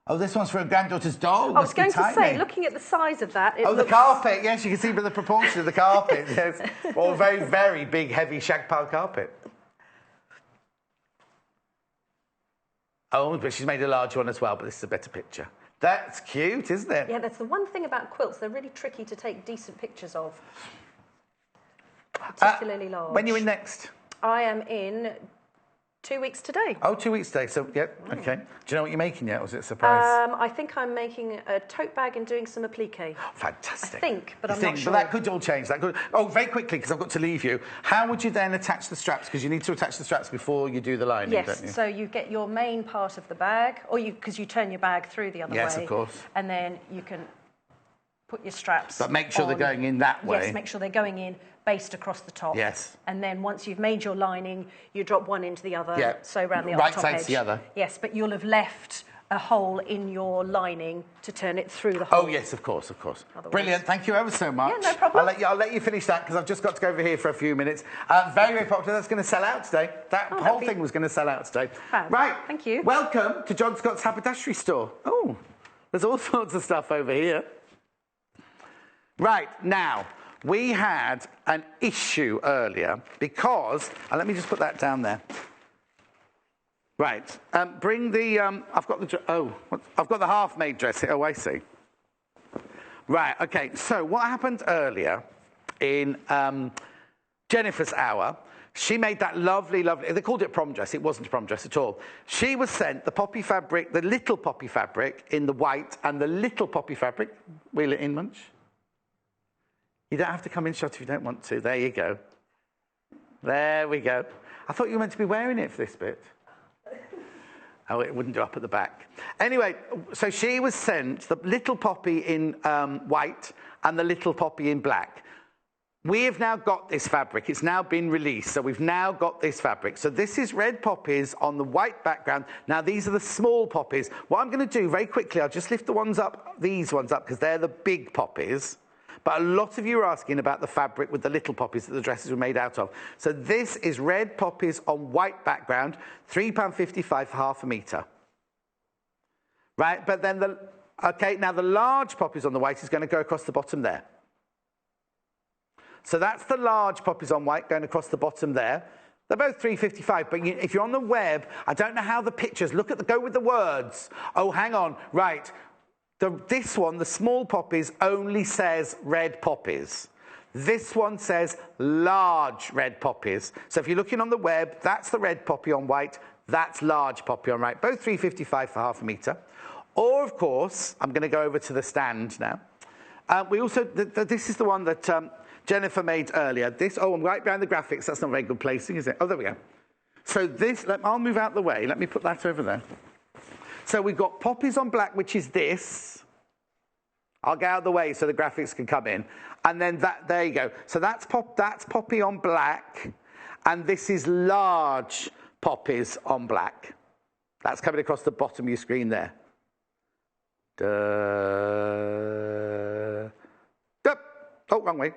Oh, this one's for her granddaughter's doll. I was going to say, looking at the size of that, it looks... the carpet. Yes, you can see by the proportion of the carpet. Yes. Or a very, very big, heavy shag pile carpet. Oh, but she's made a large one as well, but this is a better picture. That's cute, isn't it? Yeah, that's the one thing about quilts. They're really tricky to take decent pictures of. Particularly large. When are you in next? I am in 2 weeks today. Oh, 2 weeks today. So, yeah, okay. Do you know what you're making yet, or was it a surprise? I think I'm making a tote bag and doing some applique. Oh, fantastic. I think, but I'm not sure. But that could all change. That could... Oh, very quickly, because I've got to leave you. How would you then attach the straps? Because you need to attach the straps before you do the lining, don't you? Yes, so you get your main part of the bag, or because you turn your bag through the other way. Yes, of course. And then you can put your straps But make sure they're going in that way. Yes, make sure they're going in, based across the top. Yes. And then once you've made your lining, you drop one into the other, Yeah. so around the Right top side edge. to the other. Yes, but you'll have left a hole in your lining to turn it through the hole. Oh, yes, of course, of course. Otherwise... Brilliant. Thank you ever so much. Yeah, no problem. I'll let you finish that, because I've just got to go over here for a few minutes. Very, very popular. That's going to sell out today. That whole thing was going to sell out today. Fab. Right. Thank you. Welcome to John Scott's Haberdashery Store. Oh, there's all sorts of stuff over here. Right, now, we had an issue earlier because... let me just put that down there. Right, bring the... I've got the half-made dress here. Oh, I see. Right, okay, so what happened earlier in Jennifer's hour, she made that lovely, they called it a prom dress. It wasn't a prom dress at all. She was sent the poppy fabric, the little poppy fabric in the white, and the little poppy fabric, wheel it in, Munch. You don't have to come in shot if you don't want to. There you go. There we go. I thought you were meant to be wearing it for this bit. Oh, it wouldn't do up at the back. Anyway, so she was sent the little poppy in white and the little poppy in black. We have now got this fabric. It's now been released, so we've now got this fabric. So this is red poppies on the white background. Now, these are the small poppies. What I'm going to do very quickly, I'll just lift the ones up, these ones up, because they're the big poppies. But a lot of you are asking about the fabric with the little poppies that the dresses were made out of. So this is red poppies on white background, £3.55 for half a metre. Right, but then now the large poppies on the white is going to go across the bottom there. So that's the large poppies on white going across the bottom there. They're both £3.55, but if you're on the web, I don't know how the pictures, go with the words. Oh, hang on, right. This one, the small poppies, only says red poppies. This one says large red poppies. So if you're looking on the web, that's the red poppy on white, that's large poppy on white. Both £3.55 for half a metre. Or, of course, I'm going to go over to the stand now. We also, this is the one that Jennifer made earlier. I'm right behind the graphics. That's not very good placing, is it? Oh, there we go. So this, I'll move out the way. Let me put that over there. So we've got poppies on black, which is this. I'll get out of the way so the graphics can come in. And then there you go. So that's poppy on black. And this is large poppies on black. That's coming across the bottom of your screen there. Oh, wrong way.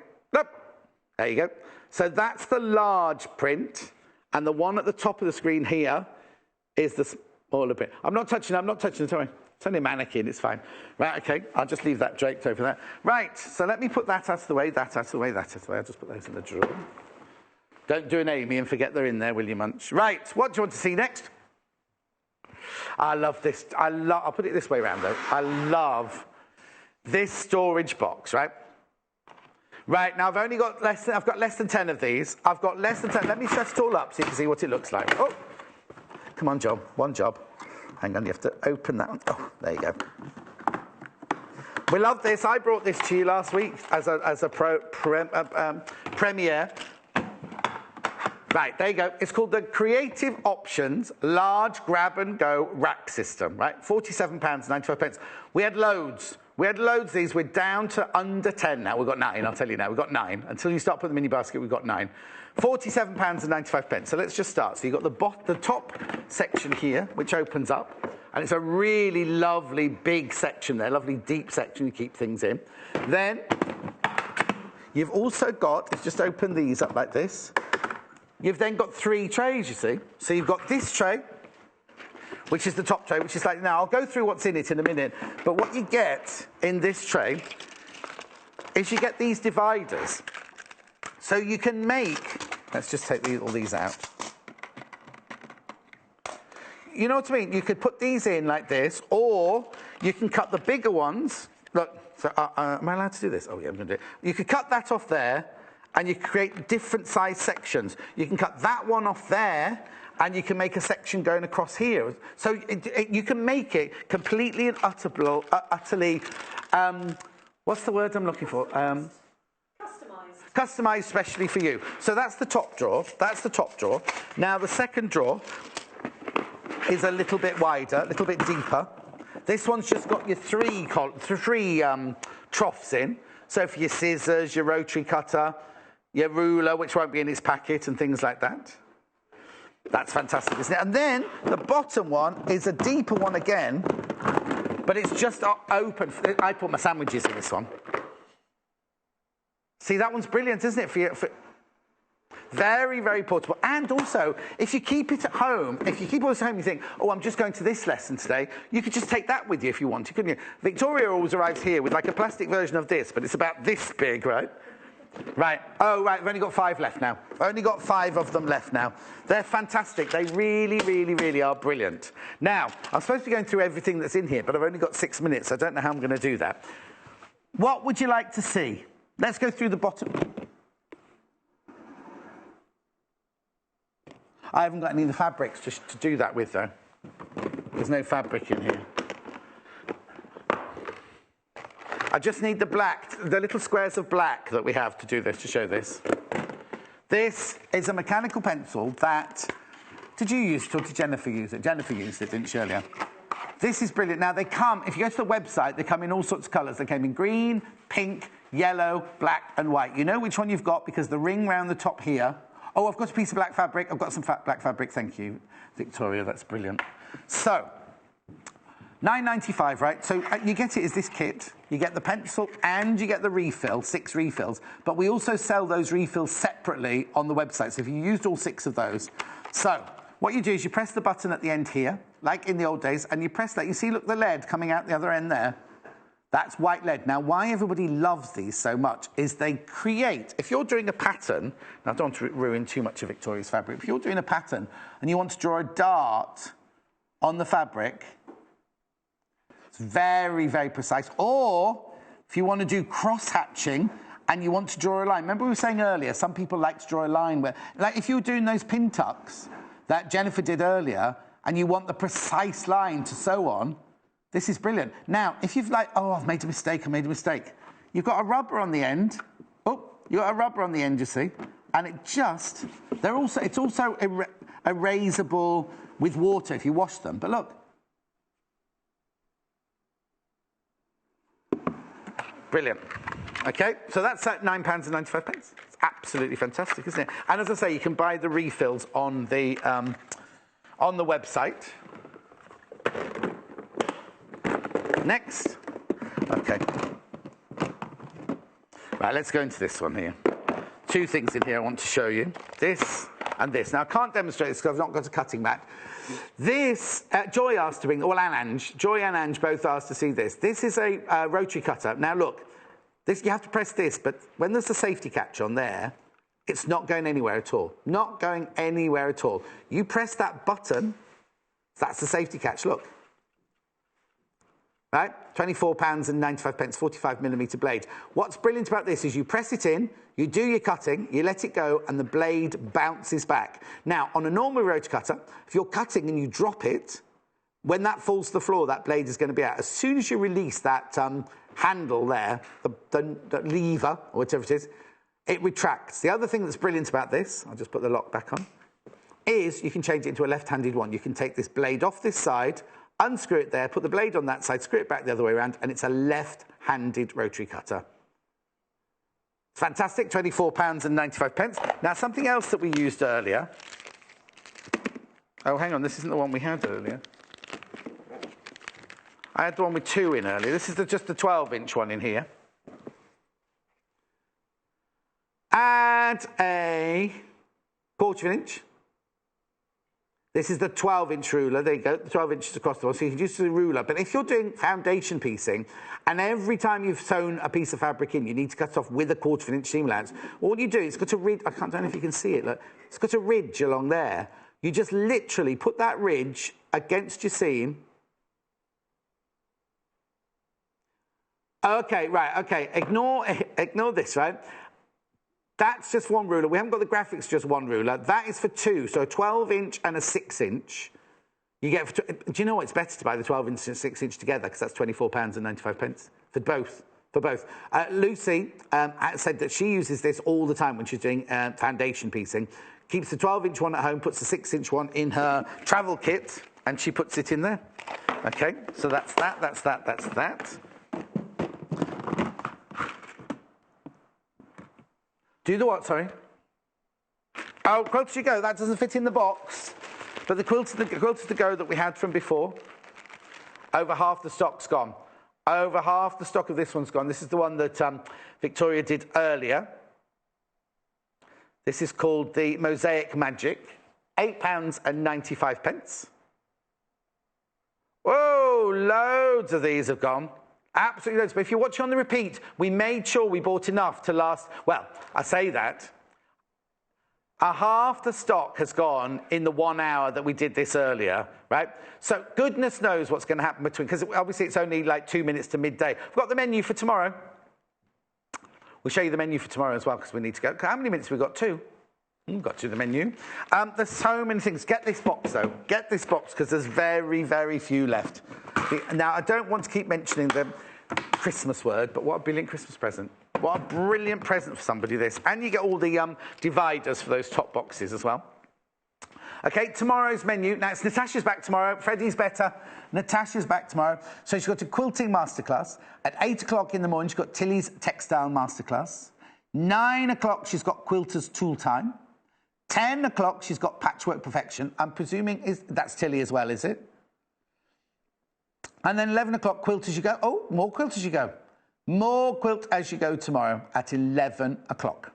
There you go. So that's the large print. And the one at the top of the screen here is the smaller print. I'm not touching it, sorry. It's only a mannequin, it's fine. Right, okay, I'll just leave that draped over there. Right, so let me put that out of the way, that out of the way, that out of the way. I'll just put those in the drawer. Don't do an Amy and forget they're in there, will you, Munch? Right, what do you want to see next? I love this. I'll put it this way around, though. I love this storage box, right? Right, now I've got less than 10 of these. I've got less than 10. Let me set it all up so you can see what it looks like. Oh, come on, John. One job. Hang on, you have to open that one. Oh, there you go. We love this. I brought this to you last week as a premiere. Right, there you go. It's called the Creative Options Large Grab and Go Rack System, right? £47.95. We had loads. We had loads of these. We're down to under 10 now. We've got 9, I'll tell you now. We've got 9. Until you start putting the mini basket, we've got 9. £47.95. So let's just start. So you've got the top section here, which opens up. And it's a really lovely big section there, lovely deep section you keep things in. Then you've also got, if you just open these up like this, you've then got 3 trays, you see. So you've got this tray, which is the top tray, which is like, now I'll go through what's in it in a minute, but what you get in this tray is you get these dividers. So you can make, let's just take all these out. You know what I mean? You could put these in like this, or you can cut the bigger ones. Look, so am I allowed to do this? Oh yeah, I'm going to do it. You could cut that off there, and you create different size sections. You can cut that one off there, and you can make a section going across here. So you can make it completely and utterly, what's the word I'm looking for? Customised specially for you. So that's the top drawer. That's the top drawer. Now the second drawer is a little bit wider, a little bit deeper. This one's just got your three troughs in. So for your scissors, your rotary cutter, your ruler, which won't be in its packet, and things like that. That's fantastic, isn't it? And then the bottom one is a deeper one again, but it's just open. I put my sandwiches in this one. See, that one's brilliant, isn't it? Very, very portable. And also, if you keep it at home, you think, oh, I'm just going to this lesson today, you could just take that with you if you want to, couldn't you? Victoria always arrives here with like a plastic version of this, but it's about this big, right? Right. Oh, right. We've only got 5 left now. Only got 5 of them left now. They're fantastic. They really, really, really are brilliant. Now, I'm supposed to be going through everything that's in here, but I've only got 6 minutes. I don't know how I'm going to do that. What would you like to see? Let's go through the bottom. I haven't got any of the fabrics to do that with, though. There's no fabric in here. I just need the black, the little squares of black that we have to do this, to show this. This is a mechanical pencil that, did you use it or did Jennifer use it? Jennifer used it, didn't she, earlier? This is brilliant. Now, they come, if you go to the website, they come in all sorts of colours. They came in green, pink, yellow, black and white. You know which one you've got because the ring round the top here. Oh, I've got a piece of black fabric. I've got some black fabric. Thank you, Victoria. That's brilliant. So, £9.95, right? So you get it as this kit. You get the pencil and you get the refill, 6 refills. But we also sell those refills separately on the website. So if you used all 6 of those. So what you do is you press the button at the end here, like in the old days, and you press that. You see, look, the lead coming out the other end there. That's white lead. Now, why everybody loves these so much is they create, if you're doing a pattern, now I don't want to ruin too much of Victoria's fabric, if you're doing a pattern and you want to draw a dart on the fabric, it's very, very precise. Or if you want to do cross-hatching and you want to draw a line. Remember we were saying earlier, some people like to draw a line where, like if you were doing those pin tucks that Jennifer did earlier and you want the precise line to sew on, this is brilliant. Now, if you've like, oh, I've made a mistake, you've got a rubber on the end. Oh, you've got a rubber on the end, you see. And it just, it's also erasable with water if you wash them. But look. Brilliant. Okay, so that's at £9.95. It's absolutely fantastic, isn't it? And as I say, you can buy the refills on the website. Next. Okay. Right, let's go into this one here. 2 things in here I want to show you. This and this. Now, I can't demonstrate this because I've not got a cutting mat. This, Joy asked to bring, well, and Ange. Joy and Ange both asked to see this. This is a rotary cutter. Now, look, this, you have to press this, but when there's a safety catch on there, it's not going anywhere at all. Not going anywhere at all. You press that button, that's the safety catch, look. Right, £24.95, 45mm blade. What's brilliant about this is you press it in, you do your cutting, you let it go, and the blade bounces back. Now, on a normal rotary cutter, if you're cutting and you drop it, when that falls to the floor, that blade is going to be out. As soon as you release that handle there, the lever, or whatever it is, it retracts. The other thing that's brilliant about this, I'll just put the lock back on, is you can change it into a left-handed one. You can take this blade off this side, unscrew it there, put the blade on that side, screw it back the other way around, and it's a left-handed rotary cutter. Fantastic, £24.95. Now, something else that we used earlier. Oh, hang on, this isn't the one we had earlier. I had the one with 2 in earlier. This is just the 12-inch one in here. Add a 1/4 inch. This is the 12-inch ruler. There you go, the 12 inches across the wall. So you can use the ruler. But if you're doing foundation piecing, and every time you've sewn a piece of fabric in, you need to cut off with a 1/4 inch seam allowance, all you do, it's got a ridge. I don't know if you can see it. Look, it's got a ridge along there. You just literally put that ridge against your seam. Okay, right, okay. Ignore this, right? That's just one ruler. We haven't got the graphics, just one ruler. That is for 2, so a 12-inch and a 6-inch. You get, do you know what? It's better to buy the 12-inch and 6-inch together because that's £24.95 for both. Lucy said that she uses this all the time when she's doing foundation piecing. Keeps the 12-inch one at home, puts the 6-inch one in her travel kit, and she puts it in there. Okay, so that's that, that's that, that's that. Do the what, sorry? Oh, quilt-as-you-go, that doesn't fit in the box. But the quilt-as-you-go that we had from before, over half the stock's gone. Over half the stock of this one's gone. This is the one that Victoria did earlier. This is called the Mosaic Magic, £8.95. Whoa, loads of these have gone. Absolutely loads. But if you're watching on the repeat, we made sure we bought enough to last. Well, I say that. Half the stock has gone in the 1 hour that we did this earlier, right? So goodness knows what's going to happen between, because obviously it's only like 2 minutes to midday. We've got the menu for tomorrow. We'll show you the menu for tomorrow as well because we need to go. How many minutes have we got? 2. We've got to do the menu. There's so many things. Get this box, though. Get this box because there's very, very few left. Now, I don't want to keep mentioning the Christmas word, but what a brilliant Christmas present. What a brilliant present for somebody, this. And you get all the dividers for those top boxes as well. Okay, tomorrow's menu. Now, it's Natasha's back tomorrow. Freddie's better. Natasha's back tomorrow. So she's got a quilting masterclass. At 8 o'clock in the morning, she's got Tilly's textile masterclass. 9 o'clock, she's got quilter's tool time. 10 o'clock, she's got patchwork perfection. I'm presuming that's Tilly as well, is it? And then 11 o'clock, quilt as you go. Oh, more quilt as you go. More quilt as you go tomorrow at 11 o'clock.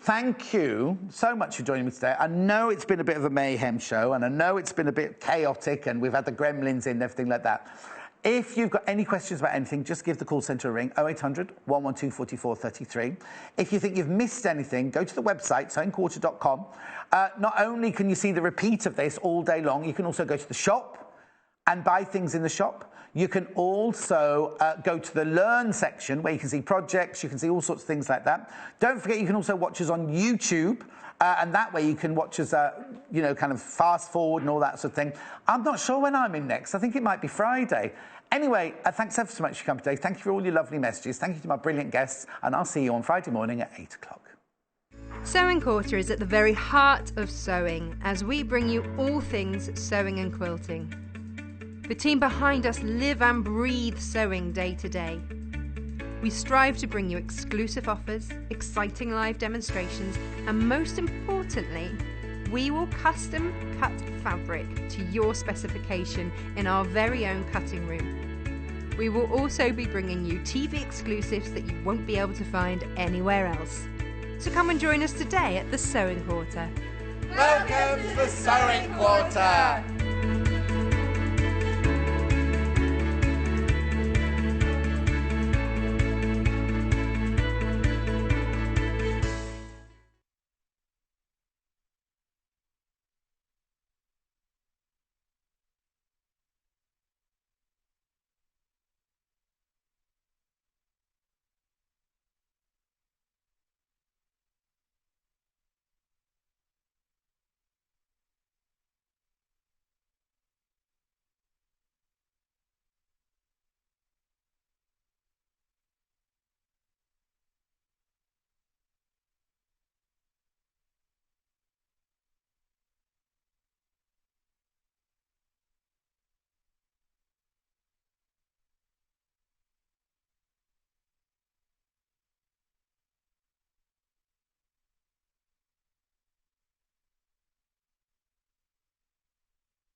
Thank you so much for joining me today. I know it's been a bit of a mayhem show, and I know it's been a bit chaotic, and we've had the gremlins in and everything like that. If you've got any questions about anything, just give the call centre a ring, 0800 112 4433. If you think you've missed anything, go to the website, sewingquarter.com. Not only can you see the repeat of this all day long, you can also go to the shop and buy things in the shop. You can also go to the Learn section where you can see projects, you can see all sorts of things like that. Don't forget you can also watch us on YouTube, and that way you can watch us, you know, kind of fast forward and all that sort of thing. I'm not sure when I'm in next. I think it might be Friday. Anyway, thanks ever so much for coming today. Thank you for all your lovely messages. Thank you to my brilliant guests, and I'll see you on Friday morning at 8 o'clock. Sewing Quarter is at the very heart of sewing as we bring you all things sewing and quilting. The team behind us live and breathe sewing day to day. We strive to bring you exclusive offers, exciting live demonstrations, and most importantly, we will custom cut fabric to your specification in our very own cutting room. We will also be bringing you TV exclusives that you won't be able to find anywhere else. So come and join us today at the Sewing Quarter. Welcome to the Sewing Quarter!